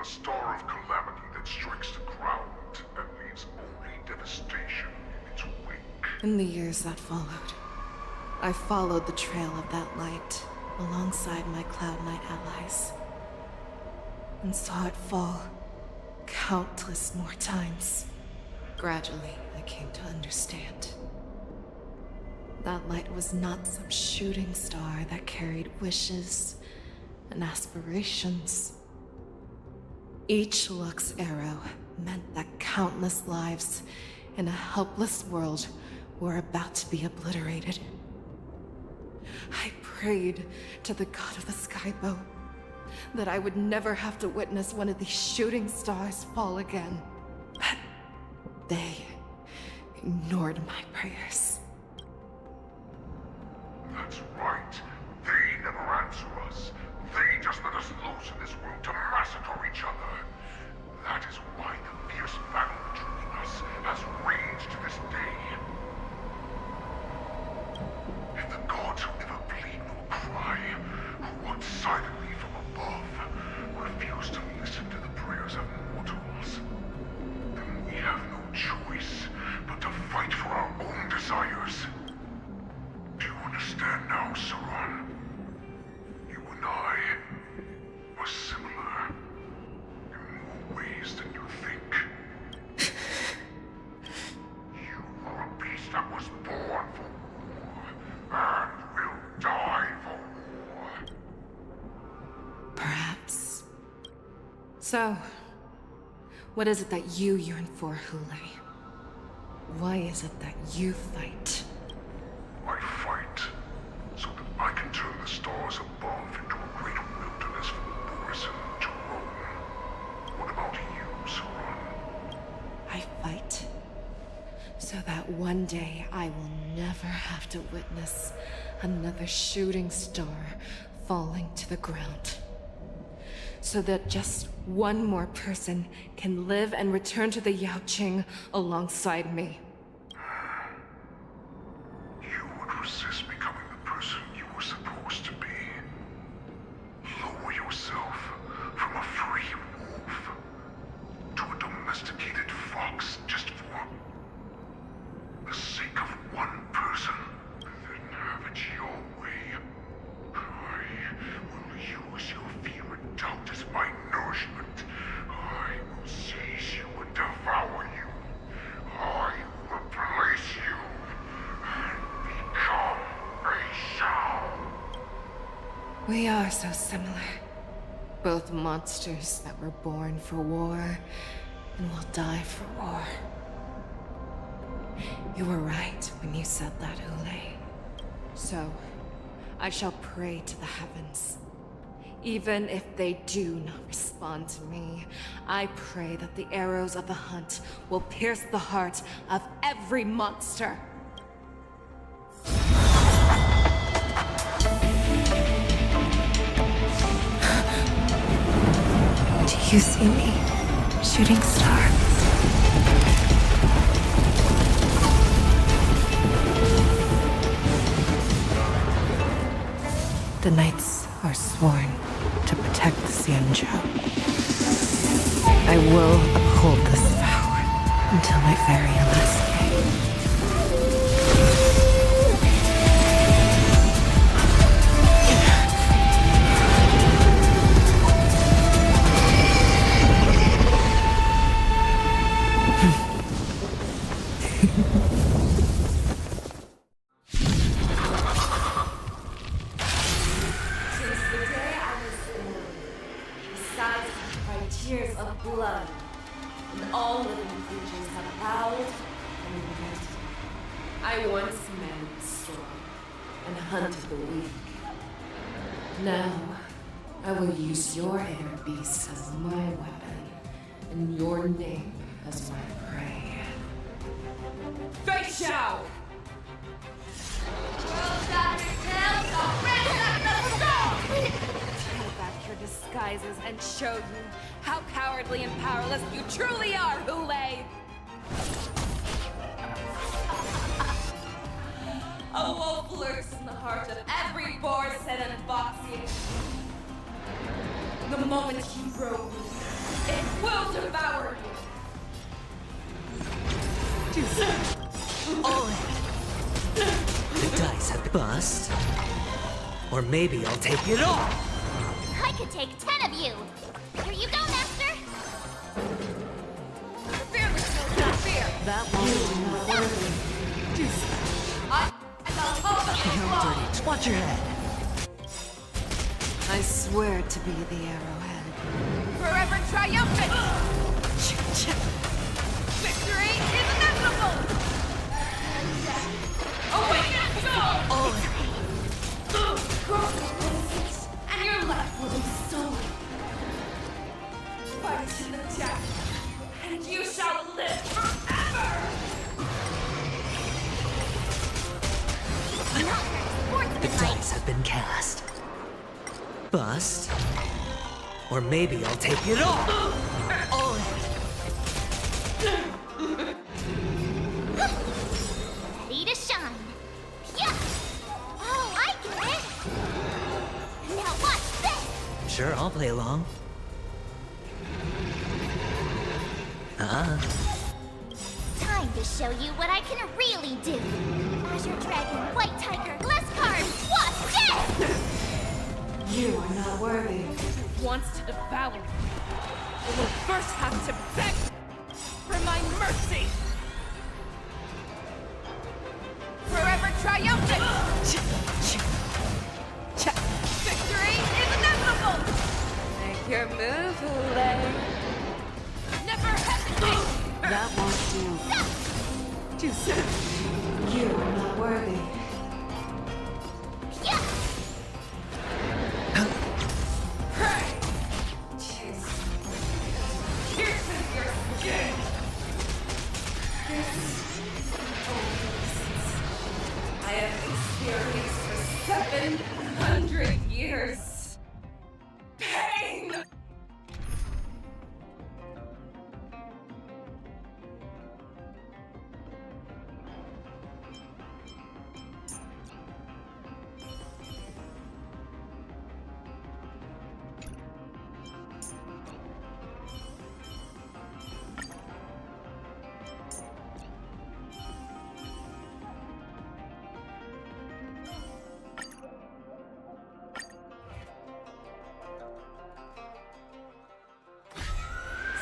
[SPEAKER 21] A star of calamity that strikes the ground and leaves only devastation in its wake.
[SPEAKER 12] In the years that followed, I followed the trail of that light alongside my Cloud Knight allies, and saw it fall countless more times. Gradually, I came to understand. That light was not some shooting star that carried wishes and aspirations. Each Lux arrow meant that countless lives in a helpless world were about to be obliterated. I prayed to the god of the skybow that I would never have to witness one of these shooting stars fall again. But they ignored my prayers.
[SPEAKER 21] That's right. They never answer us. They just let us loose in this world to massacre each other. That is why the fierce battle between us has raged to this day. And the gods who never bleed nor cry, who watch silently from above, refuse to listen to the prayers of mortals. Then we have no choice but to fight for our own desires. Do you understand now, Saran? You and I are similar in more ways than you think. You are a beast that was born for war and will die for war.
[SPEAKER 12] Perhaps. So, what is it that you yearn for, Hule? Why is it that you fight?
[SPEAKER 21] I fight so that I can turn the stars above into a great wilderness for the Borisin to roam. What about you, Saran?
[SPEAKER 12] I fight so that one day I will never have to witness another shooting star falling to the ground. So that just one more person can live and return to the Yaoqing alongside me.
[SPEAKER 21] You would resist becoming the person you were supposed to be. Lower yourself from a free wolf to a domesticated fox just for the sake of one person. Then have it your way. I will use your fear and doubt as my nourishment. I will seize you and devour you. I will replace you and become a shell.
[SPEAKER 12] We are so similar. Both monsters that were born for war and will die for war. You were right when you said that, Hule. So, I shall pray to the heavens. Even if they do not respond to me, I pray that the arrows of the hunt will pierce the heart of every monster. Do you see me, shooting star?
[SPEAKER 6] The knights are sworn to protect the Xianzhou. I will uphold this vow until my very last day.
[SPEAKER 20] Since the day I was born, besides my tears of blood, and all living creatures have howled and lamented. I once manned the storm and hunted the weak. Now, I will use your inner beast as my weapon, and your name as my prey. Fei Xiao!
[SPEAKER 15] Tear back your disguises and show you how cowardly and powerless you truly are, Hule! A wolf lurks in the heart of every Borset and Foxian. The moment you grow weak, it will devour you.
[SPEAKER 9] All in. The dice have bust. Or maybe I'll take it all.
[SPEAKER 14] I could take 10 of you. Here you go, Master.
[SPEAKER 15] Fear the children of fear.
[SPEAKER 20] That won't do not worthy.
[SPEAKER 9] Watch your head.
[SPEAKER 12] I swear to be the arrowhead.
[SPEAKER 15] Forever triumphant! Victory is inevitable! Awaken soul! And your life will be stolen. Fight to the death, and you shall live forever!
[SPEAKER 9] The dice have been cast. Bust. Or maybe I'll take it all. All in.
[SPEAKER 14] Ready to shine. Yeah! Oh, I get it! Now watch this!
[SPEAKER 9] Sure, I'll play along.
[SPEAKER 14] Time to show you what I can really do. Azure Dragon, White Tiger, Gliscard, watch this!
[SPEAKER 20] You are not worthy.
[SPEAKER 15] Wants to devour me. It will first have to beg for my mercy! Forever triumphant! Victory is inevitable!
[SPEAKER 12] Make your move, Hule.
[SPEAKER 15] Never hesitate!
[SPEAKER 20] That won't do.
[SPEAKER 15] Too soon!
[SPEAKER 20] You are not worthy.
[SPEAKER 15] Pray! Pierces your skin! This I have experienced for 700 years. Pain!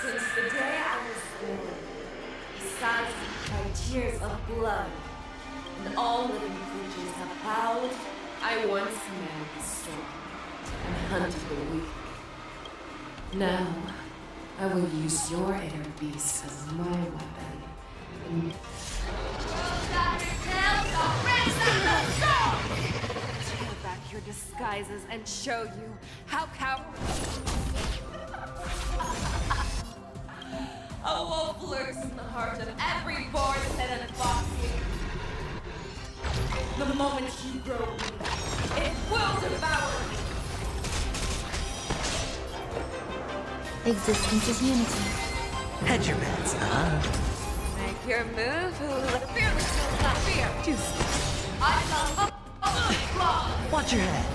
[SPEAKER 15] Since the day I was born, besides my tears of blood, and all living creatures have howled, I once manned the storm and hunted the weak. Now, I will use your inner beast as my weapon. Tear back your disguises and show you how a wolf lurks in the heart of every Borset and Foxian. The moment you grow weak, it will devour you.
[SPEAKER 14] Existence is unity.
[SPEAKER 9] Hedge your bets,
[SPEAKER 12] Make your move, Hule.
[SPEAKER 15] Fear the children of fear. I shall
[SPEAKER 9] Watch your head.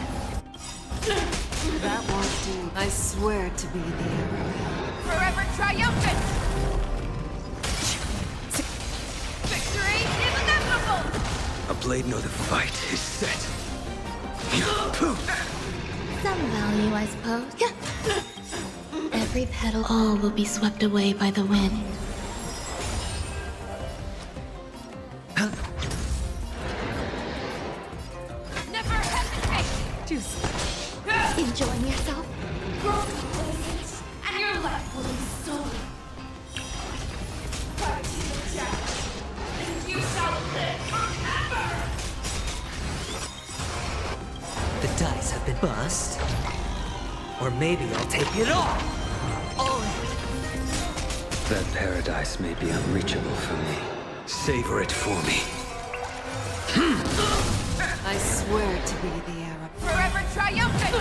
[SPEAKER 12] That won't do. I swear to be the arrowhead.
[SPEAKER 15] Forever triumphant! Victory is inevitable!
[SPEAKER 13] A blade know the fight is set.
[SPEAKER 1] Some value, I suppose. Every petal, all will be swept away by the wind.
[SPEAKER 15] Never hesitate!
[SPEAKER 1] Enjoying yourself?
[SPEAKER 15] Grow complacent, and your life will be stolen. Fight to the death, and you shall live forever!
[SPEAKER 9] The dice have been bust. Or maybe I'll take it all!
[SPEAKER 8] That paradise may be unreachable for me. Savor it for me.
[SPEAKER 12] I swear to be the arrow.
[SPEAKER 15] Forever triumphant!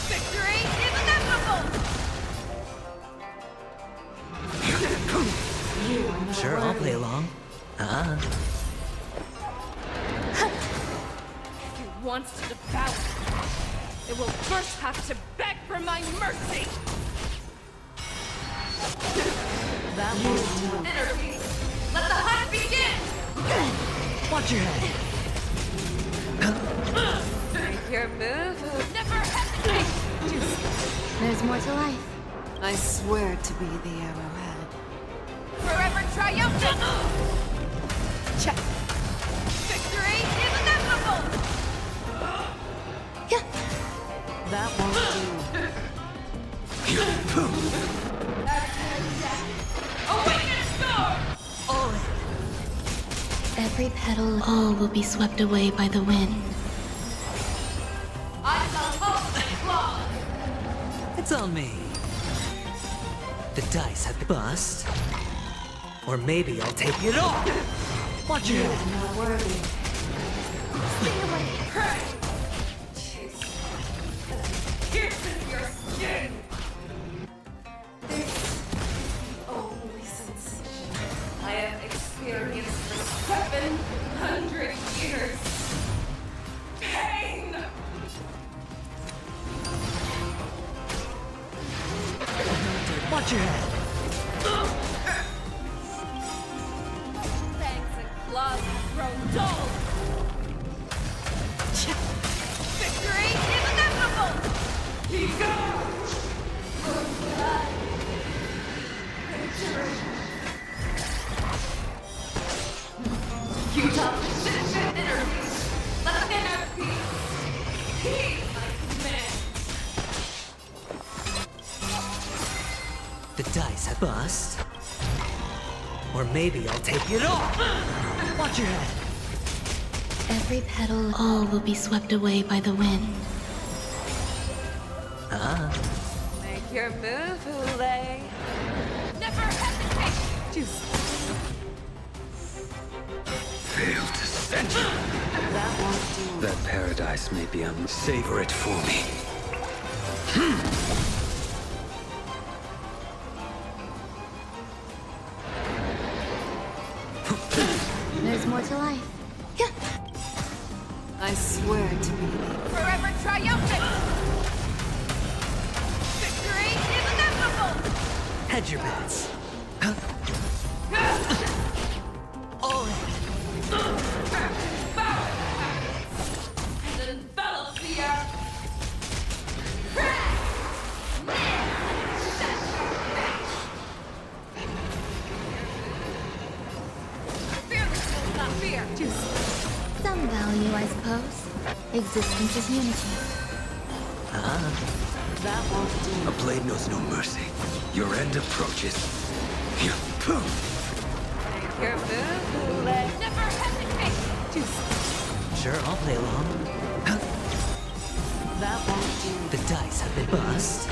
[SPEAKER 15] Victory is inevitable!
[SPEAKER 9] Sure, I'll play along.
[SPEAKER 15] If it wants to devour, it will first have to beg for my mercy!
[SPEAKER 12] That won't do.
[SPEAKER 15] Energy! Let the hunt begin!
[SPEAKER 9] Watch your head.
[SPEAKER 12] Make your move.
[SPEAKER 15] Never hesitate!
[SPEAKER 1] There's more to life.
[SPEAKER 12] I swear to be the arrowhead.
[SPEAKER 15] Forever triumphant! Check! Victory is inevitable!
[SPEAKER 12] That won't do.
[SPEAKER 15] Awaken storm!
[SPEAKER 1] Every petal, all will be swept away by the wind.
[SPEAKER 15] I shall hold the claw!
[SPEAKER 9] It's on me. The dice have been bust. Or maybe I'll take it all. Watch your head.
[SPEAKER 15] Not worthy. Stay away! Hurry! Pierces your skin! This only sensation I have experienced for 700 years. Pain!
[SPEAKER 9] Watch your head.
[SPEAKER 15] Fangs and claws have grown dull. Victory is inevitable! Futile position energy! Let inner peace! Heed my command!
[SPEAKER 9] The dice have bust. Or maybe I'll take it all. Watch your head.
[SPEAKER 1] Every petal, all will be swept away by the wind.
[SPEAKER 12] Make your move, Hule.
[SPEAKER 15] Never hesitate!
[SPEAKER 8] Fail to send.
[SPEAKER 12] That won't do.
[SPEAKER 8] That paradise may be savor it for me.
[SPEAKER 1] There's more to life.
[SPEAKER 12] I swear to be the
[SPEAKER 15] Forever triumphant! Victory is inevitable!
[SPEAKER 9] Hedge your bets.
[SPEAKER 15] And envelop the earth! Fearless will not fear!
[SPEAKER 1] Some value, I suppose. Existence is unity.
[SPEAKER 12] That won't do.
[SPEAKER 13] A blade knows no mercy. Your end approaches.
[SPEAKER 12] Make your move, Hule.
[SPEAKER 15] Never hesitate!
[SPEAKER 9] Sure, I'll play along.
[SPEAKER 12] That won't do.
[SPEAKER 9] The dice have been bust.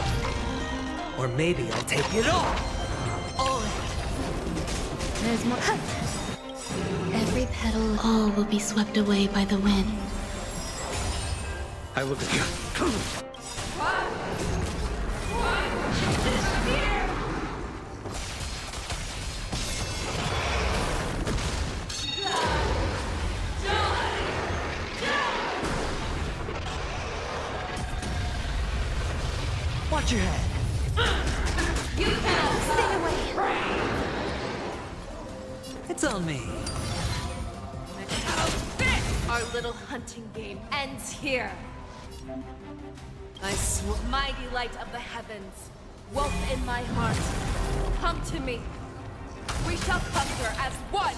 [SPEAKER 9] Or maybe I'll take it all.
[SPEAKER 1] There's more. Every petal, all will be swept away by the wind.
[SPEAKER 8] I will.
[SPEAKER 9] Watch your head.
[SPEAKER 14] You cannot stay away.
[SPEAKER 9] It's on me.
[SPEAKER 15] Our little hunting game ends here. I swear, mighty light of the heavens, wealth in my heart, come to me. We shall conquer as one.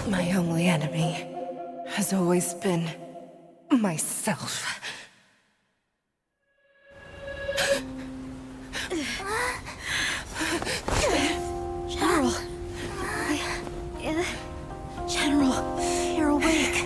[SPEAKER 15] My only enemy has always been myself.
[SPEAKER 2] General. General, you're awake.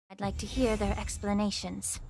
[SPEAKER 14] I'd like to hear their explanations.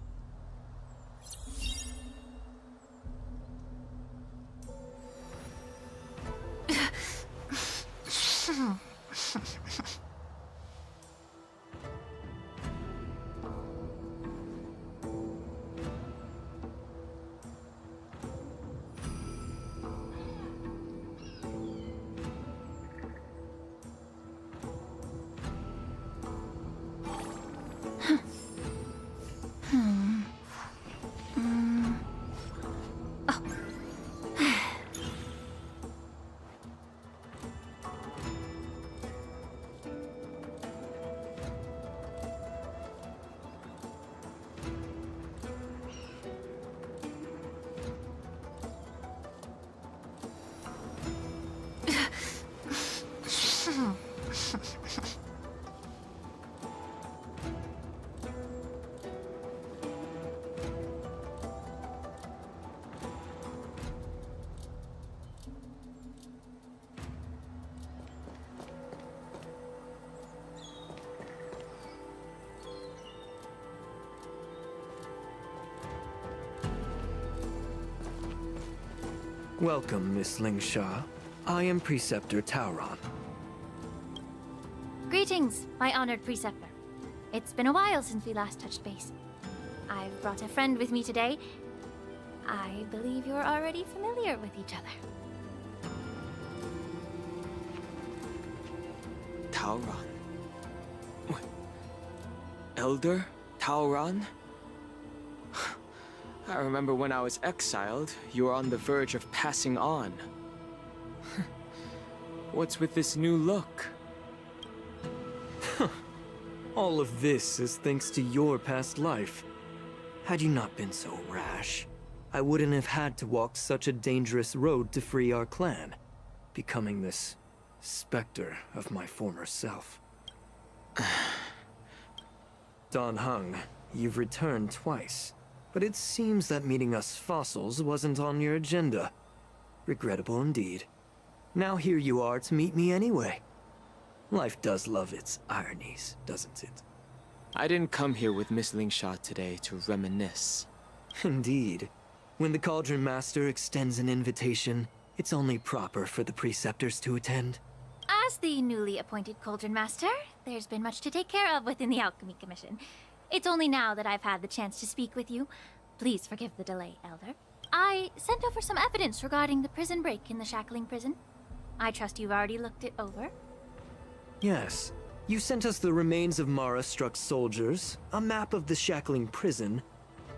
[SPEAKER 8] Welcome, Miss Lingsha. I am Preceptor Tauron.
[SPEAKER 14] Greetings, my honored preceptor. It's been a while since we last touched base. I've brought a friend with me today. I believe you're already familiar with each other.
[SPEAKER 8] Tauron? What? Elder Tauron? I remember when I was exiled, you were on the verge of passing on. What's with this new look? All of this is thanks to your past life. Had you not been so rash, I wouldn't have had to walk such a dangerous road to free our clan, becoming this specter of my former self. Dan Heng, you've returned twice. But it seems that meeting us fossils wasn't on your agenda. Regrettable indeed. Now here you are to meet me anyway. Life does love its ironies, doesn't it? I didn't come here with Miss Lingsha today to reminisce. Indeed. When the Cauldron Master extends an invitation, it's only proper for the Preceptors to attend.
[SPEAKER 14] As the newly appointed Cauldron Master, there's been much to take care of within the Alchemy Commission. It's only now that I've had the chance to speak with you. Please forgive the delay, Elder. I sent over some evidence regarding the prison break in the Shackling Prison. I trust you've already looked it over.
[SPEAKER 8] Yes. You sent us the remains of Mara-struck soldiers, a map of the Shackling Prison,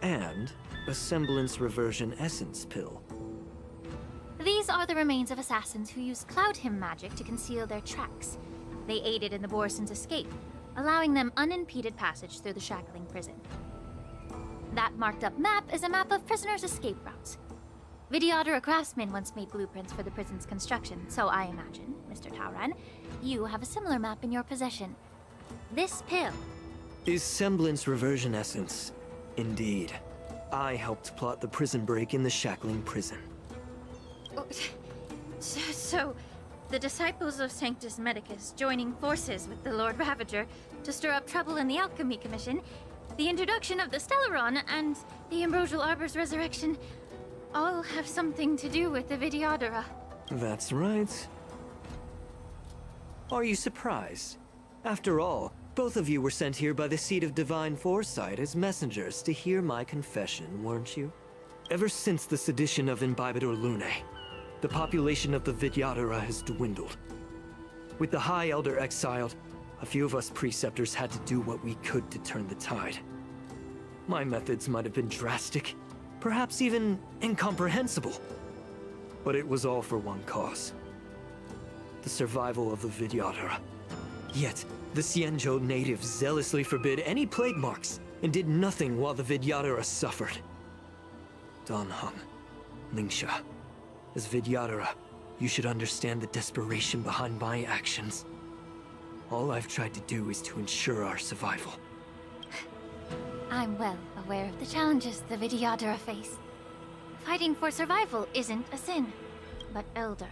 [SPEAKER 8] and a semblance reversion essence pill.
[SPEAKER 14] These are the remains of assassins who used Cloud Hymn magic to conceal their tracks. They aided in the Borisons' escape, allowing them unimpeded passage through the shackling prison. That marked-up map is a map of prisoners' escape routes. Vidyadhara craftsmen once made blueprints for the prison's construction, so I imagine, Mr. Tauran, you have a similar map in your possession. This pill.
[SPEAKER 9] Is semblance reversion essence. Indeed. I helped plot the prison break in the shackling prison.
[SPEAKER 14] So, the disciples of Sanctus Medicus joining forces with the Lord Ravager to stir up trouble in the Alchemy Commission, the introduction of the Stellaron, and the Ambrosial Arbor's resurrection all have something to do with the Vidyadhara.
[SPEAKER 9] That's right. Are you surprised? After all, both of you were sent here by the Seat of Divine Foresight as messengers to hear my confession, weren't you? Ever since the sedition of Imbibitor Lunae, the population of the Vidyadhara has dwindled. With the High Elder exiled, a few of us preceptors had to do what we could to turn the tide. My methods might have been drastic, perhaps even incomprehensible. But it was all for one cause. The survival of the Vidyadhara. Yet, the Xianzhou natives zealously forbid any plague marks, and did nothing while the Vidyadhara suffered. Dan Heng, Lingsha, as Vidyadhara, you should understand the desperation behind my actions. All I've tried to do is to ensure our survival.
[SPEAKER 14] I'm well aware of the challenges the Vidyadhara face. Fighting for survival isn't a sin, but Elder,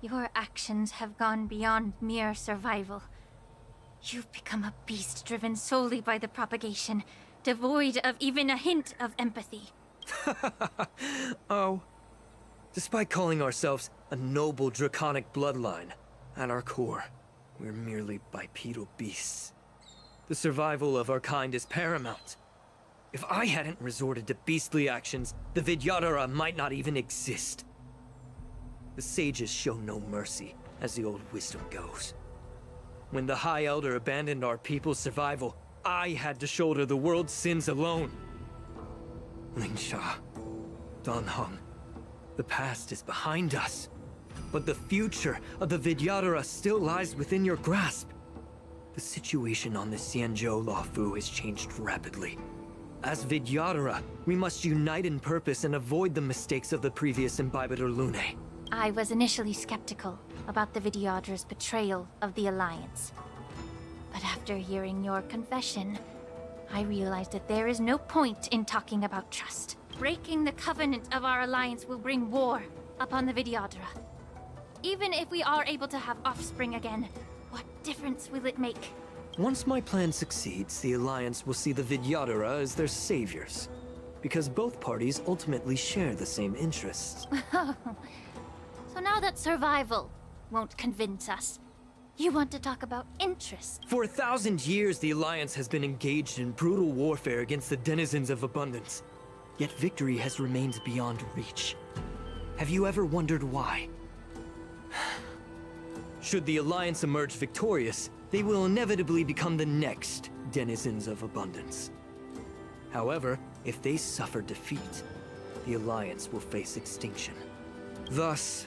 [SPEAKER 14] your actions have gone beyond mere survival. You've become a beast driven solely by the propagation, devoid of even a hint of empathy.
[SPEAKER 9] Oh. Despite calling ourselves a noble draconic bloodline, at our core, we're merely bipedal beasts. The survival of our kind is paramount. If I hadn't resorted to beastly actions, the Vidyadhara might not even exist. The sages show no mercy, as the old wisdom goes. When the High Elder abandoned our people's survival, I had to shoulder the world's sins alone. Lingsha, Dan Heng, the past is behind us, but the future of the Vidyadhara still lies within your grasp. The situation on the Xianzhou Luofu has changed rapidly. As Vidyadhara, we must unite in purpose and avoid the mistakes of the previous Imbibitor Lunae.
[SPEAKER 14] I was initially skeptical about the Vidyadhara's betrayal of the Alliance. But after hearing your confession, I realized that there is no point in talking about trust. Breaking the covenant of our alliance will bring war upon the Vidyadhara. Even if we are able to have offspring again, what difference will it make?
[SPEAKER 9] Once my plan succeeds, the Alliance will see the Vidyadhara as their saviors. Because both parties ultimately share the same interests.
[SPEAKER 14] So now that survival won't convince us, you want to talk about interest?
[SPEAKER 9] For 1,000 years, the Alliance has been engaged in brutal warfare against the denizens of abundance. Yet victory has remained beyond reach. Have you ever wondered why? Should the Alliance emerge victorious, they will inevitably become the next denizens of abundance. However, if they suffer defeat, the Alliance will face extinction. Thus,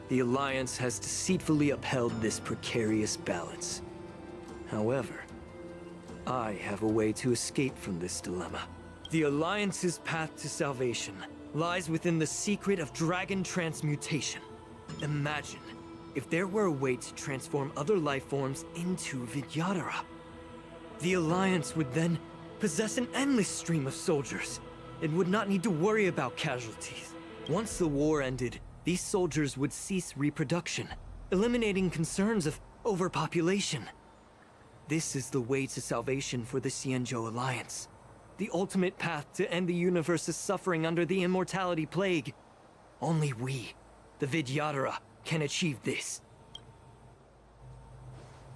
[SPEAKER 9] the Alliance has deceitfully upheld this precarious balance. However, I have a way to escape from this dilemma. The Alliance's path to salvation lies within the secret of dragon transmutation. Imagine if there were a way to transform other life forms into Vidyadhara. The Alliance would then possess an endless stream of soldiers and would not need to worry about casualties. Once the war ended, these soldiers would cease reproduction, eliminating concerns of overpopulation. This is the way to salvation for the Xianzhou Alliance. The ultimate path to end the universe's suffering under the immortality plague. Only we, the Vidyadhara, can achieve this.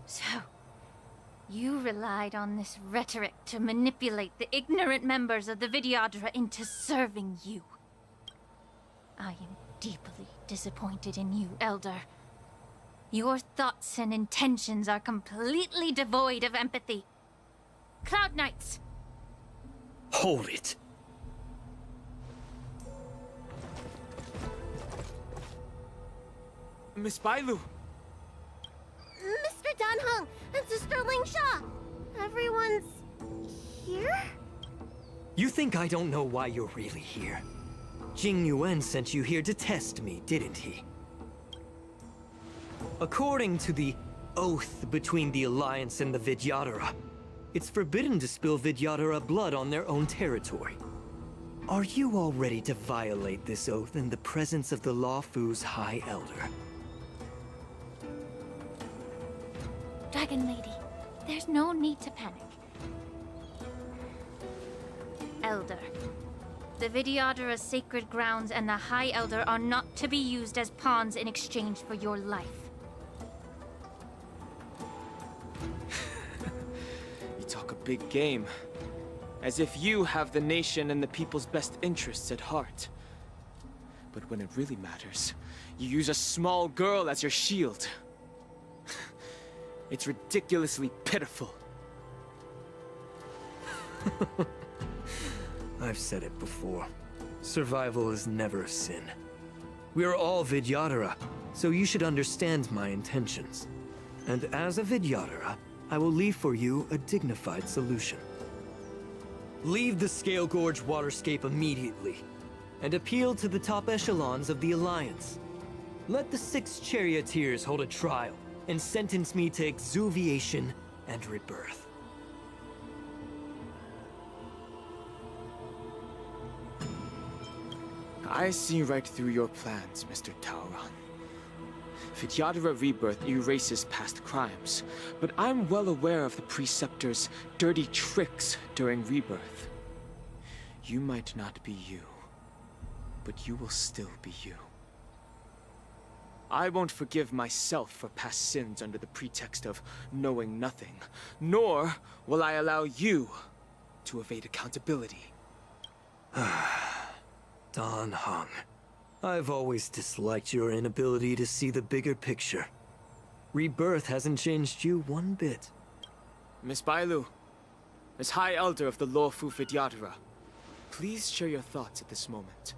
[SPEAKER 14] So, you relied on this rhetoric to manipulate the ignorant members of the Vidyadhara into serving you. I am deeply disappointed in you, Elder. Your thoughts and intentions are completely devoid of empathy. Cloud Knights!
[SPEAKER 9] Hold it.
[SPEAKER 11] Miss Bailu!
[SPEAKER 5] Mr. Danheng and Sister Lingsha! Everyone's here?
[SPEAKER 9] You think I don't know why you're really here? Jing Yuan sent you here to test me, didn't he? According to the oath between the Alliance and the Vidyadhara, it's forbidden to spill Vidyadhara blood on their own territory. Are you all ready to violate this oath in the presence of the Luofu's High Elder?
[SPEAKER 14] Dragon Lady, there's no need to panic. Elder, the Vidyadhara's sacred grounds and the High Elder are not to be used as pawns in exchange for your life.
[SPEAKER 11] You talk a big game. As if you have the nation and the people's best interests at heart. But when it really matters, you use a small girl as your shield. It's ridiculously pitiful.
[SPEAKER 9] I've said it before. Survival is never a sin. We are all Vidyadhara, so you should understand my intentions. And as a Vidyadhara, I will leave for you a dignified solution. Leave the Scale Gorge waterscape immediately, and appeal to the top echelons of the Alliance. Let the 6 charioteers hold a trial, and sentence me to exuviation and rebirth.
[SPEAKER 11] I see right through your plans, Mr. Taoran. Vidyadhara Rebirth erases past crimes, but I'm well aware of the Preceptor's dirty tricks during Rebirth. You might not be you, but you will still be you. I won't forgive myself for past sins under the pretext of knowing nothing, nor will I allow you to evade accountability.
[SPEAKER 9] Danheng, I've always disliked your inability to see the bigger picture. Rebirth hasn't changed you one bit.
[SPEAKER 11] Miss Bailu, as High Elder of the Luofu Vidyadhara, please share your thoughts at this moment.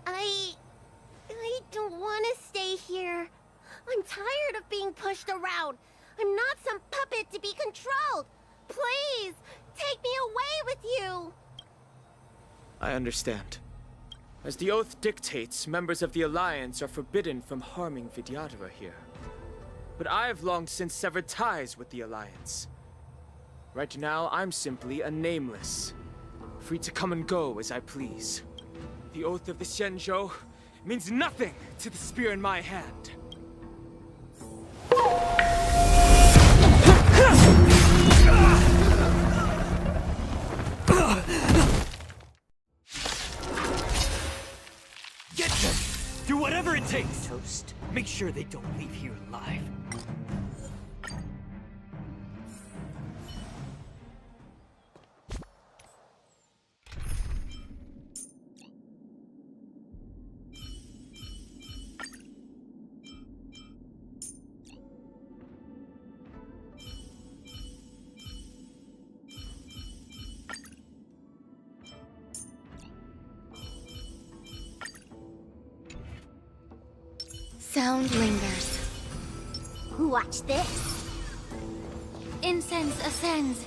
[SPEAKER 5] I don't want to stay here. I'm tired of being pushed around. I'm not some puppet to be controlled. Please, take me away with you.
[SPEAKER 11] I understand. As the oath dictates, members of the Alliance are forbidden from harming Vidyadhara here. But I've long since severed ties with the Alliance. Right now, I'm simply a nameless, free to come and go as I please. The oath of the Xianzhou means nothing to the spear in my hand.
[SPEAKER 9] Get them! Do whatever it takes! Toast. Make sure they don't leave here alive.
[SPEAKER 5] Sound lingers. Watch this.
[SPEAKER 14] Incense ascends.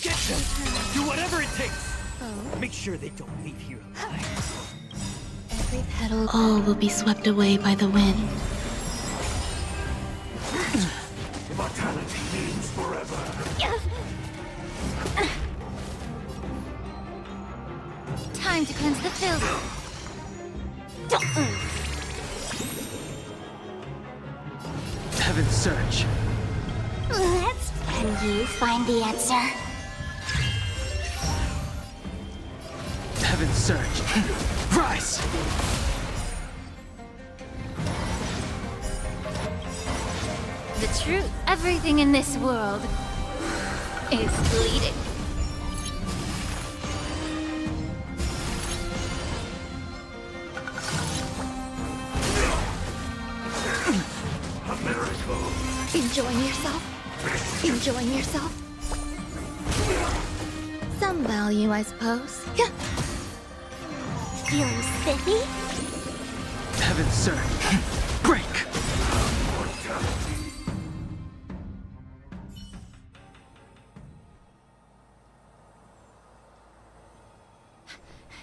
[SPEAKER 9] Get them! Do whatever it takes! Make sure they don't leave here alive.
[SPEAKER 1] Every petal, all will be swept away by the wind.
[SPEAKER 21] Immortality means forever.
[SPEAKER 14] Time to cleanse the filth.
[SPEAKER 11] Heaven's Surge.
[SPEAKER 5] Can you find the answer?
[SPEAKER 11] Heaven's Surge. Rise!
[SPEAKER 14] The truth. Everything in this world is bleeding.
[SPEAKER 1] Enjoying yourself? Enjoying yourself? Some value, I suppose.
[SPEAKER 5] Feeling spiffy?
[SPEAKER 11] Heavens, sir. Break!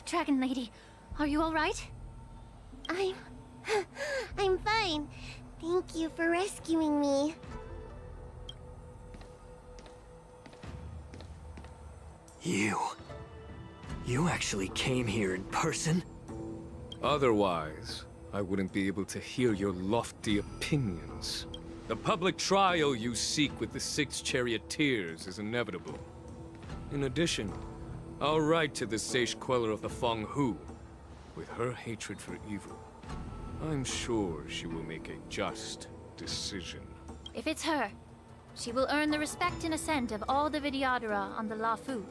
[SPEAKER 5] Dragon Lady, are you alright? I'm fine. Thank you for rescuing me.
[SPEAKER 9] You actually came here in person?
[SPEAKER 17] Otherwise, I wouldn't be able to hear your lofty opinions. The public trial you seek with the 6 charioteers is inevitable. In addition, I'll write to the Sage Queller of the Feng Hu. With her hatred for evil, I'm sure she will make a just decision.
[SPEAKER 14] If it's her, she will earn the respect and assent of all the Vidyadhara on the Lafu.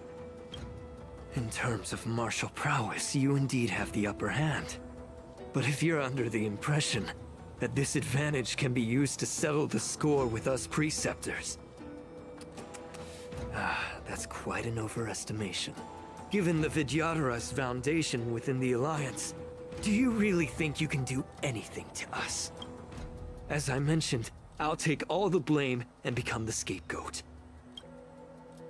[SPEAKER 9] In terms of martial prowess, you indeed have the upper hand. But if you're under the impression that this advantage can be used to settle the score with us preceptors, that's quite an overestimation. Given the Vidyadhara's foundation within the Alliance, do you really think you can do anything to us? As I mentioned, I'll take all the blame and become the scapegoat.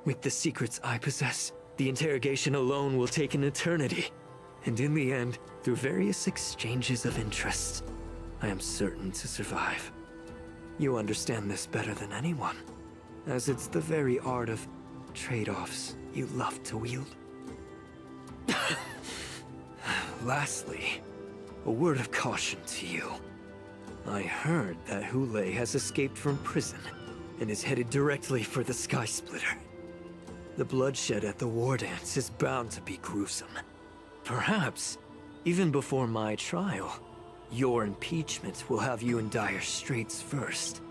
[SPEAKER 9] With the secrets I possess, the interrogation alone will take an eternity. And in the end, through various exchanges of interest, I am certain to survive. You understand this better than anyone, as it's the very art of trade-offs you love to wield. Lastly, a word of caution to you. I heard that Hule has escaped from prison and is headed directly for the Sky Splitter. The bloodshed at the war dance is bound to be gruesome. Perhaps, even before my trial, your impeachment will have you in dire straits first.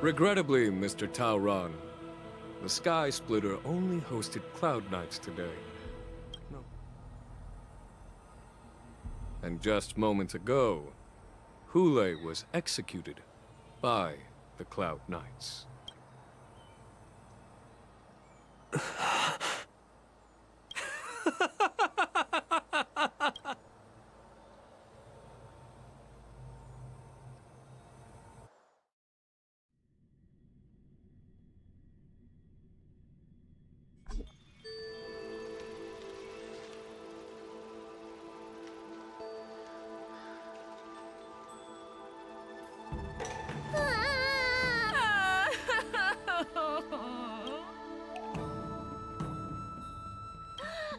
[SPEAKER 17] Regrettably, Mr. Taoran, the Sky Splitter only hosted Cloud Knights today. No. And just moments ago, Hule was executed by the Cloud Knights.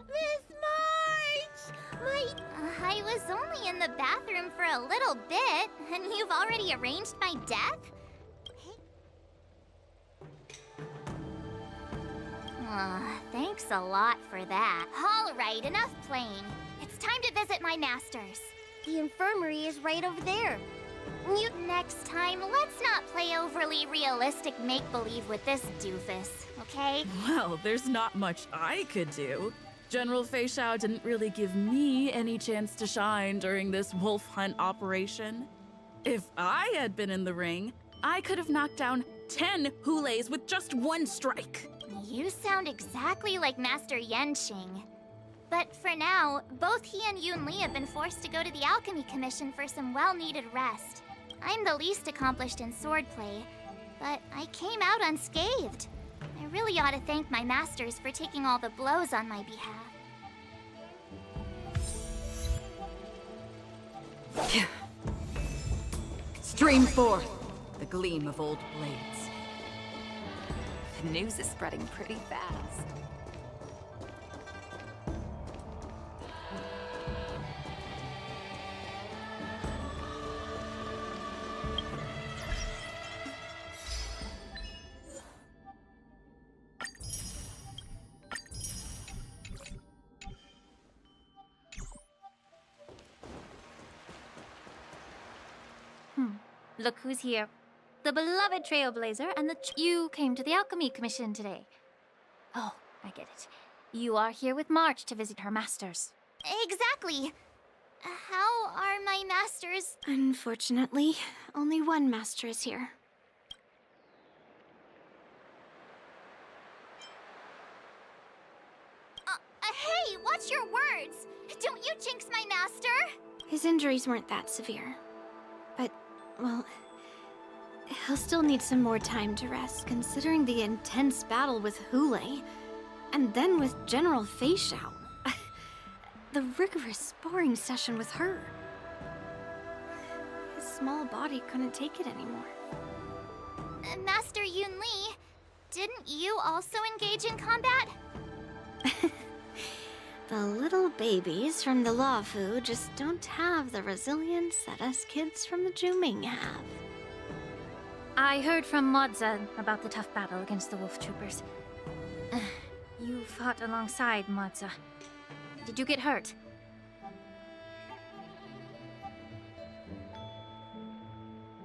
[SPEAKER 5] Miss March! I was only in the bathroom for a little bit, and you've already arranged my death? Thanks a lot for that. All right, enough playing. It's time to visit my masters. The infirmary is right over there. Next time, let's not play overly realistic make-believe with this doofus, okay?
[SPEAKER 7] Well, there's not much I could do. General Fei Xiao didn't really give me any chance to shine during this wolf hunt operation. If I had been in the ring, I could have knocked down 10 Hules with just one strike.
[SPEAKER 5] You sound exactly like Master Yenqing. But for now, both he and Yun Li have been forced to go to the Alchemy Commission for some well-needed rest. I'm the least accomplished in swordplay, but I came out unscathed. I really ought to thank my masters for taking all the blows on my behalf.
[SPEAKER 19] Stream forth the gleam of old blades. The news is spreading pretty fast.
[SPEAKER 14] Look who's here. The beloved Trailblazer and you came to the Alchemy Commission today. Oh, I get it. You are here with March to visit her masters.
[SPEAKER 5] Exactly. How are my masters?
[SPEAKER 1] Unfortunately, only one master is here.
[SPEAKER 14] Hey, watch your words! Don't you jinx my master!
[SPEAKER 1] His injuries weren't that severe. But, well, he'll still need some more time to rest, considering the intense battle with Hule. And then with General Fei Xiao. The rigorous sparring session with her. His small body couldn't take it anymore.
[SPEAKER 14] Master Yun Li, didn't you also engage in combat?
[SPEAKER 1] The little babies from the Luofu just don't have the resilience that us kids from the Zhuming have.
[SPEAKER 14] I heard from Modza about the tough battle against the wolf troopers. You fought alongside Modza. Did you get hurt?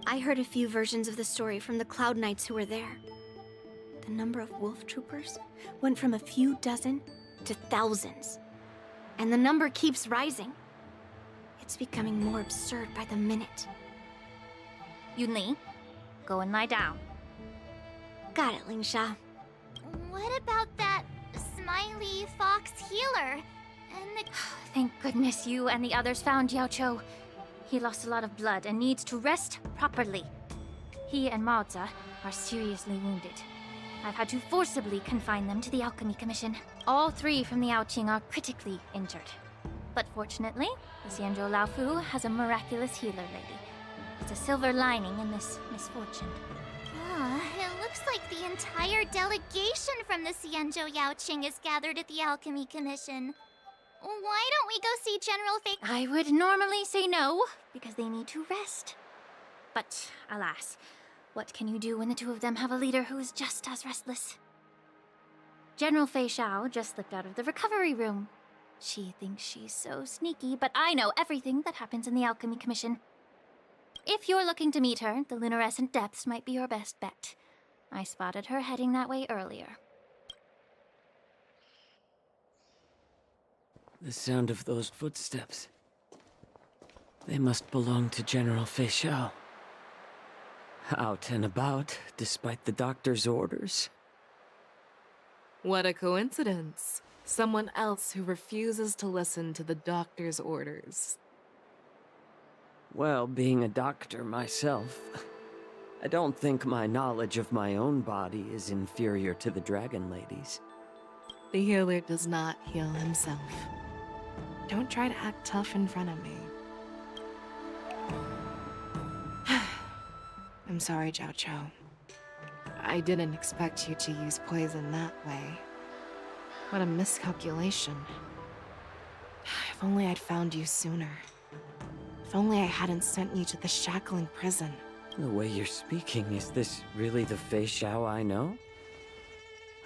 [SPEAKER 1] I heard a few versions of the story from the Cloud Knights who were there. The number of wolf troopers went from a few dozen to thousands. And the number keeps rising. It's becoming more absurd by the minute.
[SPEAKER 14] Yun Li, go and lie down.
[SPEAKER 1] Got it, Lingsha.
[SPEAKER 14] What about that smiley fox healer? And the... Thank goodness you and the others found Yao Cho. He lost a lot of blood and needs to rest properly. He and Maoza are seriously wounded. I've had to forcibly confine them to the Alchemy Commission. All three from the Yaoqing are critically injured. But fortunately, the Xianzhou Laofu has a miraculous healer lady. It's a silver lining in this misfortune. It looks like the entire delegation from the Xianzhou Yaoqing is gathered at the Alchemy Commission. Why don't we go see General Fei? I would normally say no, because they need to rest. But alas, what can you do when the two of them have a leader who is just as restless? General Fei Xiao just slipped out of the recovery room. She thinks she's so sneaky, but I know everything that happens in the Alchemy Commission. If you're looking to meet her, the luminescent depths might be your best bet. I spotted her heading that way earlier.
[SPEAKER 8] The sound of those footsteps. They must belong to General Fei Xiao. Out and about, despite the doctor's orders.
[SPEAKER 12] What a coincidence. Someone else who refuses to listen to the doctor's orders.
[SPEAKER 8] Well, being a doctor myself, I don't think my knowledge of my own body is inferior to the Dragon Lady's.
[SPEAKER 12] The healer does not heal himself. Don't try to act tough in front of me. I'm sorry, Zhao Cho. I didn't expect you to use poison that way. What a miscalculation. If only I'd found you sooner. If only I hadn't sent you to the shackling prison.
[SPEAKER 8] The way you're speaking, is this really the Fei Xiao I know?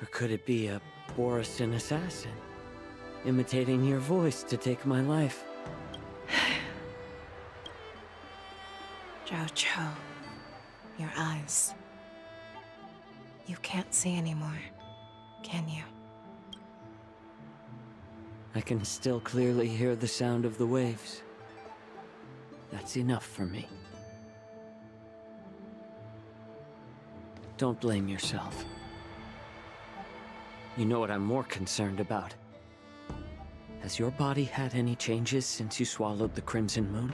[SPEAKER 8] Or could it be a Borisin assassin, imitating your voice to take my life?
[SPEAKER 12] Zhao Cho, your eyes. You can't see anymore, can you?
[SPEAKER 8] I can still clearly hear the sound of the waves. That's enough for me. Don't blame yourself. You know what I'm more concerned about? Has your body had any changes since you swallowed the Crimson Moon?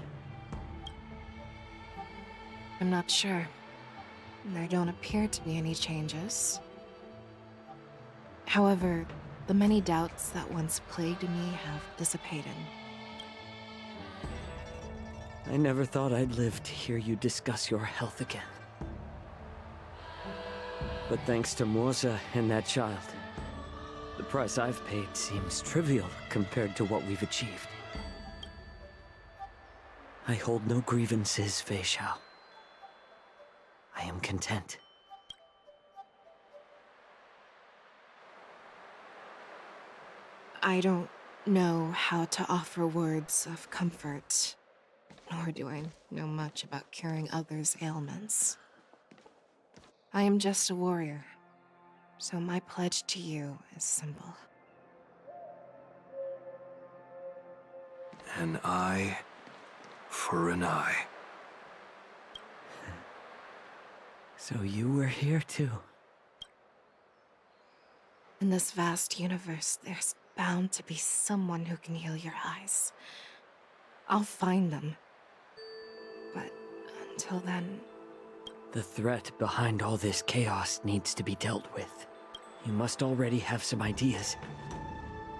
[SPEAKER 12] I'm not sure. There don't appear to be any changes. However, the many doubts that once plagued me have dissipated.
[SPEAKER 8] I never thought I'd live to hear you discuss your health again. But thanks to Moza and that child, the price I've paid seems trivial compared to what we've achieved. I hold no grievances, Fei Xiao. I am content.
[SPEAKER 12] I don't know how to offer words of comfort, nor do I know much about curing others' ailments. I am just a warrior, so my pledge to you is simple.
[SPEAKER 21] An eye for an eye.
[SPEAKER 8] So you were here too.
[SPEAKER 12] In this vast universe, there's bound to be someone who can heal your eyes. I'll find them. But until then...
[SPEAKER 8] The threat behind all this chaos needs to be dealt with. You must already have some ideas.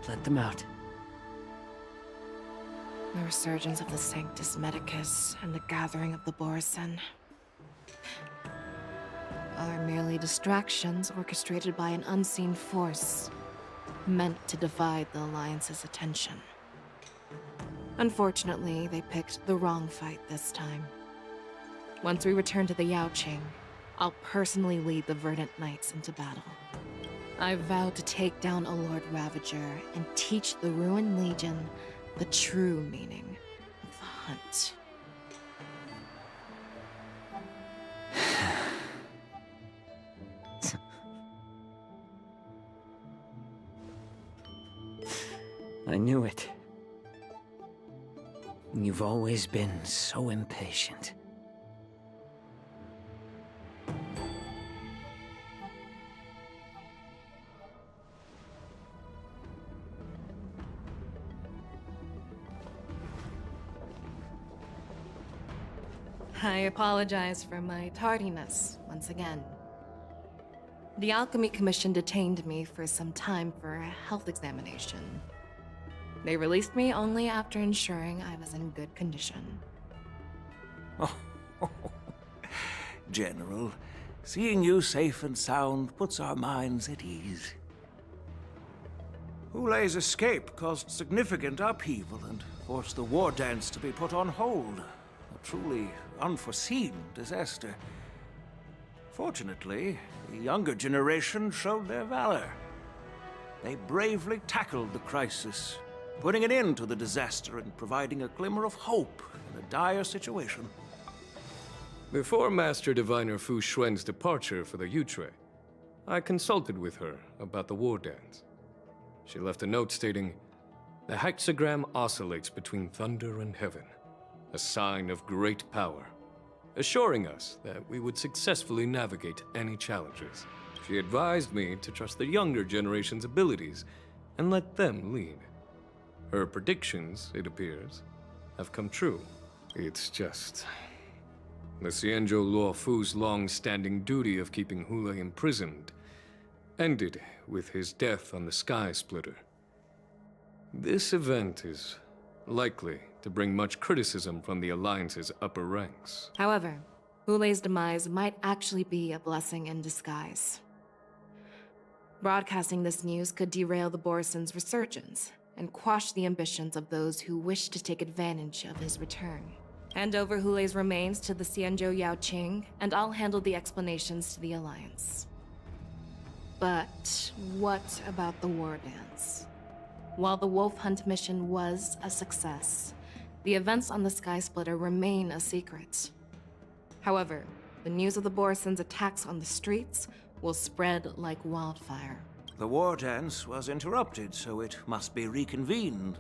[SPEAKER 8] Let them out.
[SPEAKER 12] The resurgence of the Sanctus Medicus and the gathering of the Borison are merely distractions orchestrated by an unseen force, meant to divide the Alliance's attention. Unfortunately, they picked the wrong fight this time. Once we return to the Yaoqing, I'll personally lead the Verdant Knights into battle. I vow to take down a Lord Ravager and teach the Ruined Legion the true meaning of the hunt.
[SPEAKER 8] I knew it. You've always been so impatient.
[SPEAKER 12] I apologize for my tardiness once again. The Alchemy Commission detained me for some time for a health examination. They released me only after ensuring I was in good condition.
[SPEAKER 3] Oh, General, seeing you safe and sound puts our minds at ease. Hulei's escape caused significant upheaval and forced the war dance to be put on hold. A truly unforeseen disaster. Fortunately, the younger generation showed their valor. They bravely tackled the crisis, putting an end to the disaster and providing a glimmer of hope in a dire situation.
[SPEAKER 17] Before Master Diviner Fu Xuan's departure for the Yutre, I consulted with her about the war dance. She left a note stating, "The hexagram oscillates between thunder and heaven, a sign of great power, assuring us that we would successfully navigate any challenges. She advised me to trust the younger generation's abilities and let them lead. Her predictions, it appears, have come true. It's just... the Xianzhou Luofu's long-standing duty of keeping Hulei imprisoned ended with his death on the Sky Splitter. This event is likely to bring much criticism from the Alliance's upper ranks.
[SPEAKER 12] However, Hulei's demise might actually be a blessing in disguise. Broadcasting this news could derail the Borison's resurgence and quash the ambitions of those who wish to take advantage of his return. Hand over Hulei's remains to the Xianzhou Yaoqing, and I'll handle the explanations to the Alliance. But what about the war dance? While the Wolf Hunt mission was a success, the events on the Sky Splitter remain a secret. However, the news of the Borison's attacks on the streets will spread like wildfire.
[SPEAKER 3] The war dance was interrupted, so it must be reconvened.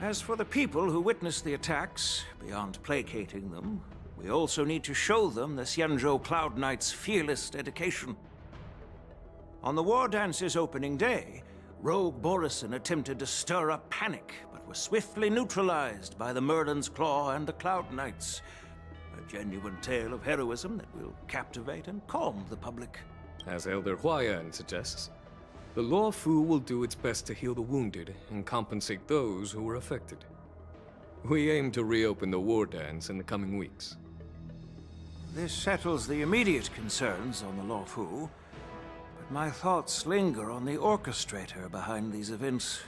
[SPEAKER 3] As for the people who witnessed the attacks, beyond placating them, we also need to show them the Xianzhou Cloud Knight's fearless dedication. On the war dance's opening day, rogue Borison attempted to stir up panic, but was swiftly neutralized by the Merlin's Claw and the Cloud Knights. A genuine tale of heroism that will captivate and calm the public.
[SPEAKER 17] As Elder Huayan suggests, the Luofu will do its best to heal the wounded and compensate those who were affected. We aim to reopen the war dance in the coming weeks.
[SPEAKER 3] This settles the immediate concerns on the Luofu, but my thoughts linger on the orchestrator behind these events.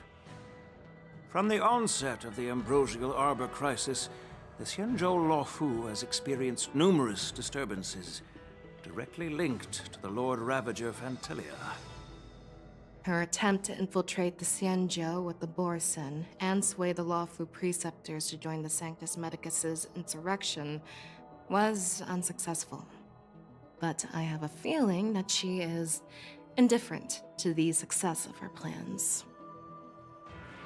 [SPEAKER 3] From the onset of the Ambrosial Arbor crisis, the Xianzhou Luofu has experienced numerous disturbances, directly linked to the Lord Ravager Fantilia.
[SPEAKER 12] Her attempt to infiltrate the Xianzhou with the Borison and sway the Luofu preceptors to join the Sanctus Medicus's insurrection was unsuccessful. But I have a feeling that she is indifferent to the success of her plans.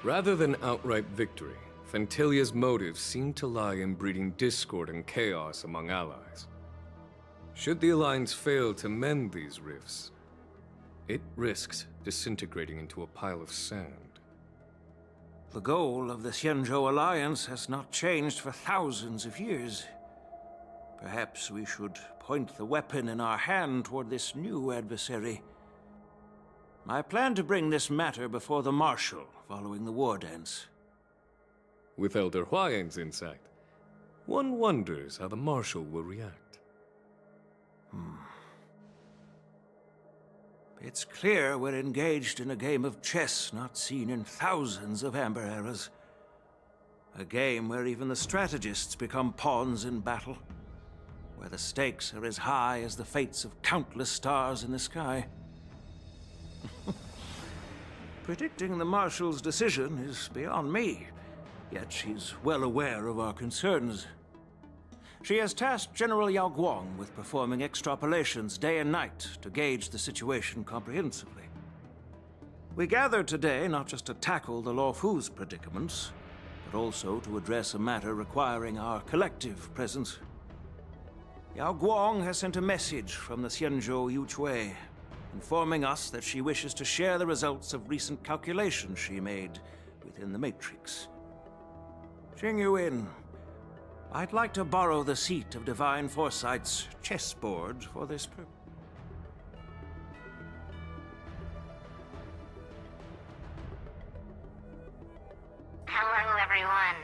[SPEAKER 17] Rather than outright victory, Fantilia's motives seem to lie in breeding discord and chaos among allies. Should the Alliance fail to mend these rifts, it risks disintegrating into a pile of sand.
[SPEAKER 3] The goal of the Xianzhou Alliance has not changed for thousands of years. Perhaps we should point the weapon in our hand toward this new adversary. I plan to bring this matter before the Marshal following the war dance.
[SPEAKER 17] With Elder Huayan's insight, one wonders how the Marshal will react.
[SPEAKER 3] It's clear we're engaged in a game of chess not seen in thousands of Amber eras. A game where even the strategists become pawns in battle, where the stakes are as high as the fates of countless stars in the sky. Predicting the Marshal's decision is beyond me, yet she's well aware of our concerns. She has tasked General Yao Guang with performing extrapolations day and night to gauge the situation comprehensively. We gathered today not just to tackle the Luofu's predicaments, but also to address a matter requiring our collective presence. Yao Guang has sent a message from the Xianzhou Yuchui, informing us that she wishes to share the results of recent calculations she made within the Matrix. Jing Yuan, I'd like to borrow the seat of Divine Foresight's chessboard for this purpose.
[SPEAKER 18] Hello, everyone.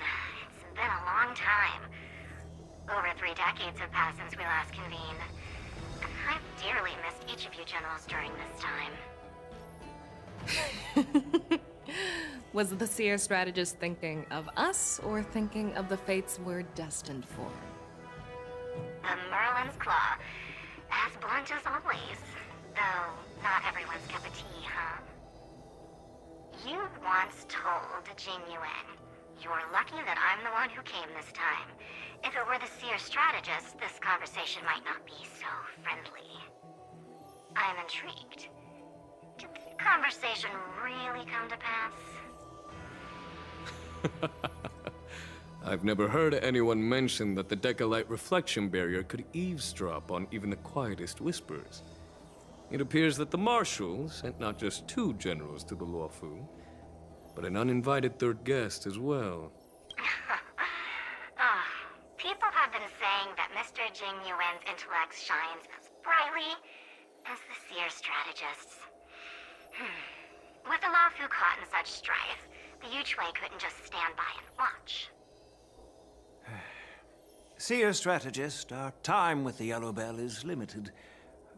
[SPEAKER 18] It's been a long time. Over 3 decades have passed since we last convened. And I've dearly missed each of you generals during this time.
[SPEAKER 12] Was the seer strategist thinking of us or thinking of the fates we're destined for?
[SPEAKER 18] The Merlin's Claw. As blunt as always. Though, not everyone's cup of tea, huh? You once told Jing Yuan, "You're lucky that I'm the one who came this time. If it were the seer strategist, this conversation might not be so friendly." I'm intrigued. Did the conversation really come to pass?
[SPEAKER 17] I've never heard anyone mention that the Decalite reflection barrier could eavesdrop on even the quietest whispers. It appears that the Marshal sent not just 2 generals to the Luofu, but an uninvited 3rd guest as well.
[SPEAKER 18] People have been saying that Mr. Jing Yuan's intellect shines as brightly as the seer strategist's. With the Luofu caught in such strife, the Yuchui couldn't just stand by and watch.
[SPEAKER 3] Seer strategist, our time with the Yellow Bell is limited.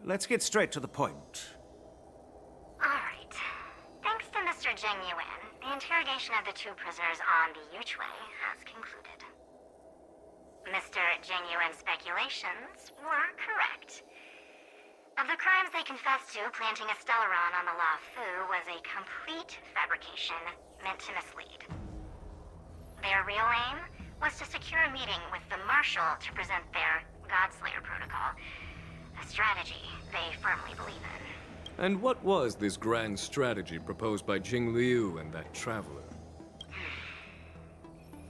[SPEAKER 3] Let's get straight to the point.
[SPEAKER 18] Alright. Thanks to Mr. Jing Yuan, the interrogation of the 2 prisoners on the Yuchui has concluded. Mr. Jing Yuan's speculations were correct. Of the crimes they confessed to, planting a Stellaron on the Luofu was a complete fabrication meant to mislead. Their real aim was to secure a meeting with the Marshal to present their Godslayer protocol, a strategy they firmly believe in.
[SPEAKER 17] And what was this grand strategy proposed by Jing Liu and that traveler?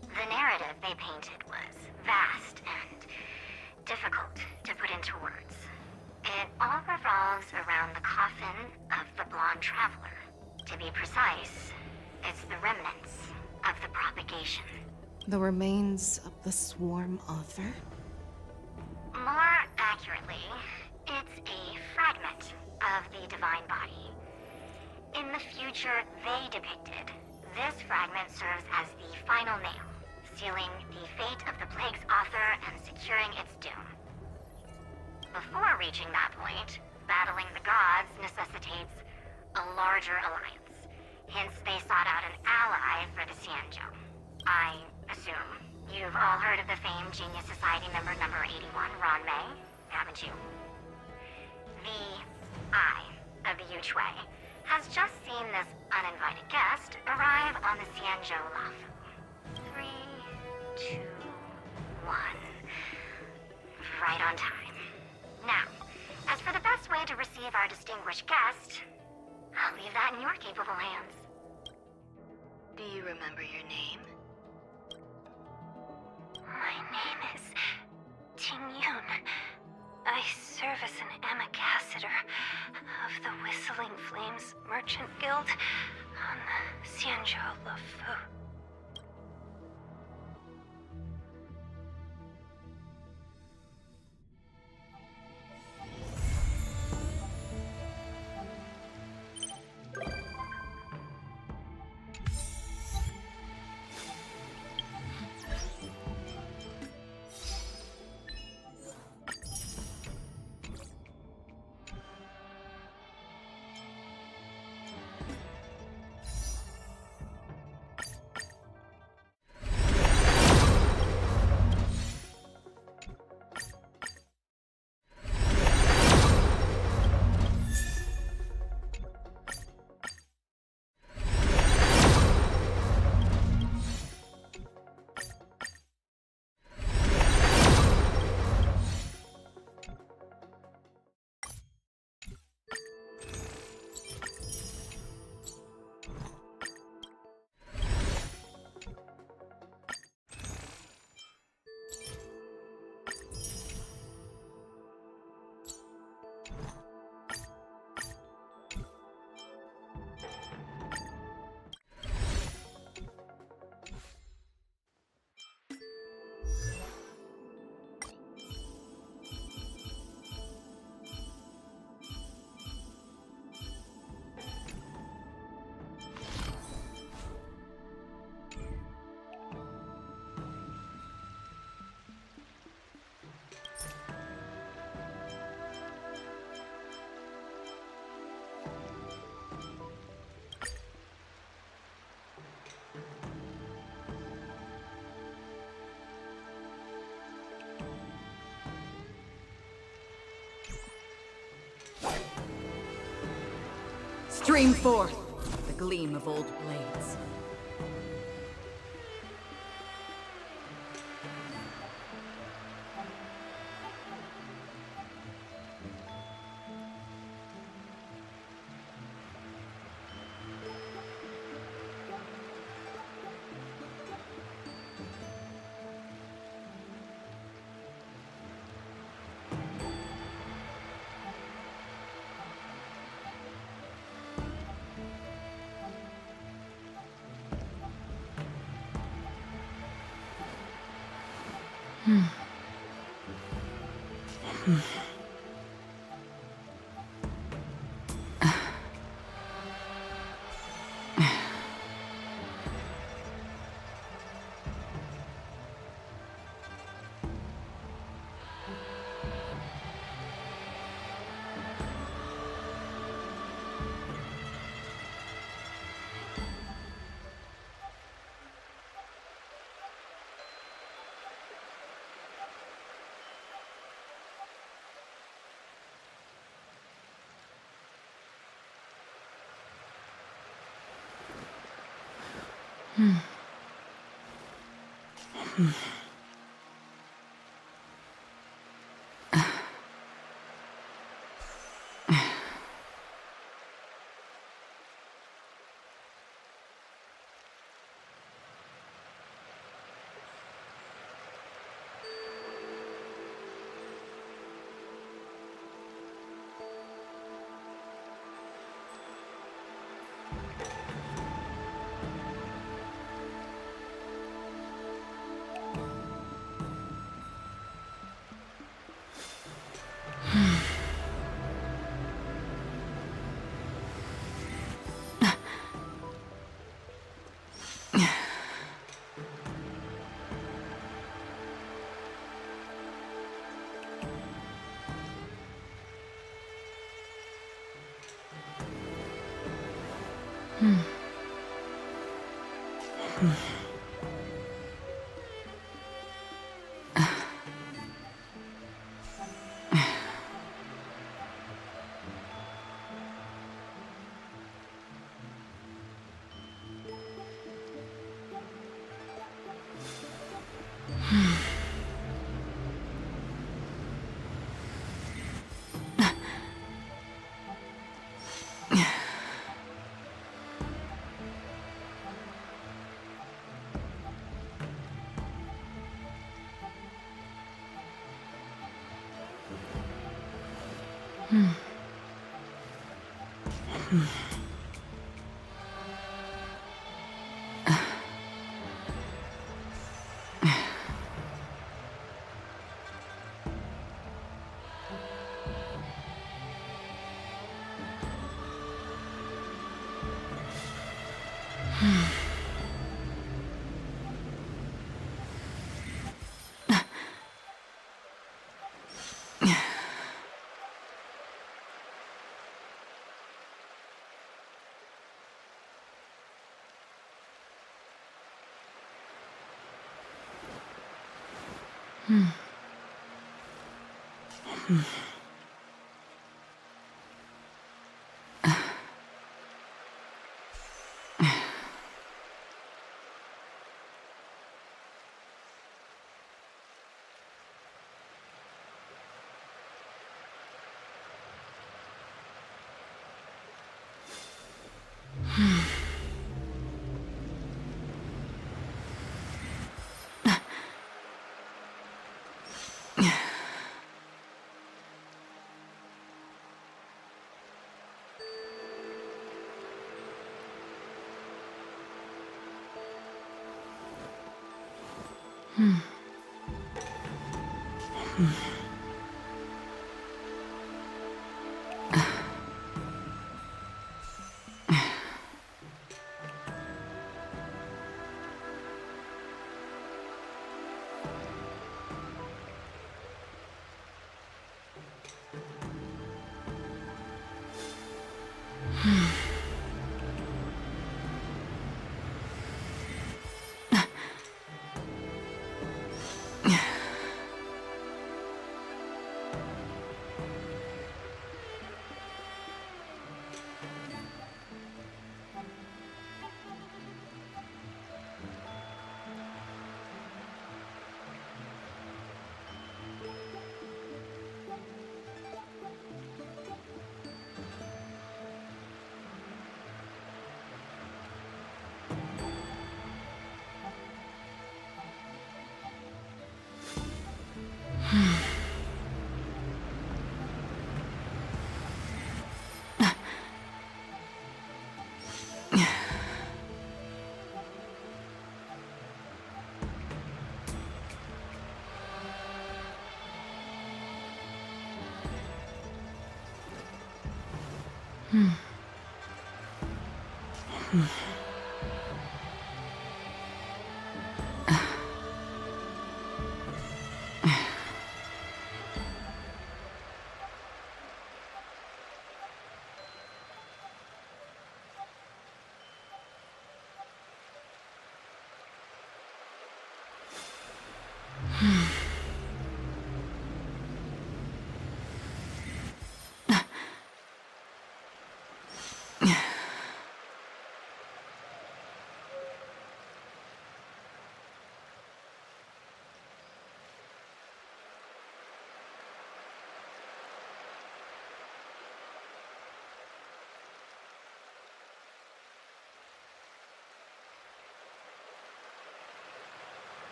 [SPEAKER 18] The narrative they painted was vast and difficult to put into words. It all revolves around the coffin of the blonde traveler. To be precise, it's the remnants of the propagation.
[SPEAKER 12] The remains of the swarm author?
[SPEAKER 18] More accurately, it's a fragment of the divine body. In the future they depicted, this fragment serves as the final nail, sealing the fate of the plague's author and securing its doom. Before reaching that point, battling the gods necessitates a larger alliance. Hence, they sought out an ally for the Xianzhou. I assume you've all heard of the famed Genius Society member number 81, Ron Mei, haven't you? The Eye of the Yuchui has just seen this uninvited guest arrive on the Xianzhou Luofu. 3, 2, 1. Right on time. Now, as for the best way to receive our distinguished guest, I'll leave that in your capable hands.
[SPEAKER 15] Do you remember your name?
[SPEAKER 18] My name is Ting Yun. I serve as an ambassador of the Whistling Flames Merchant Guild on the Xianzhou Luofu.
[SPEAKER 19] Stream forth the gleam of old blades.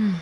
[SPEAKER 6] Hmm.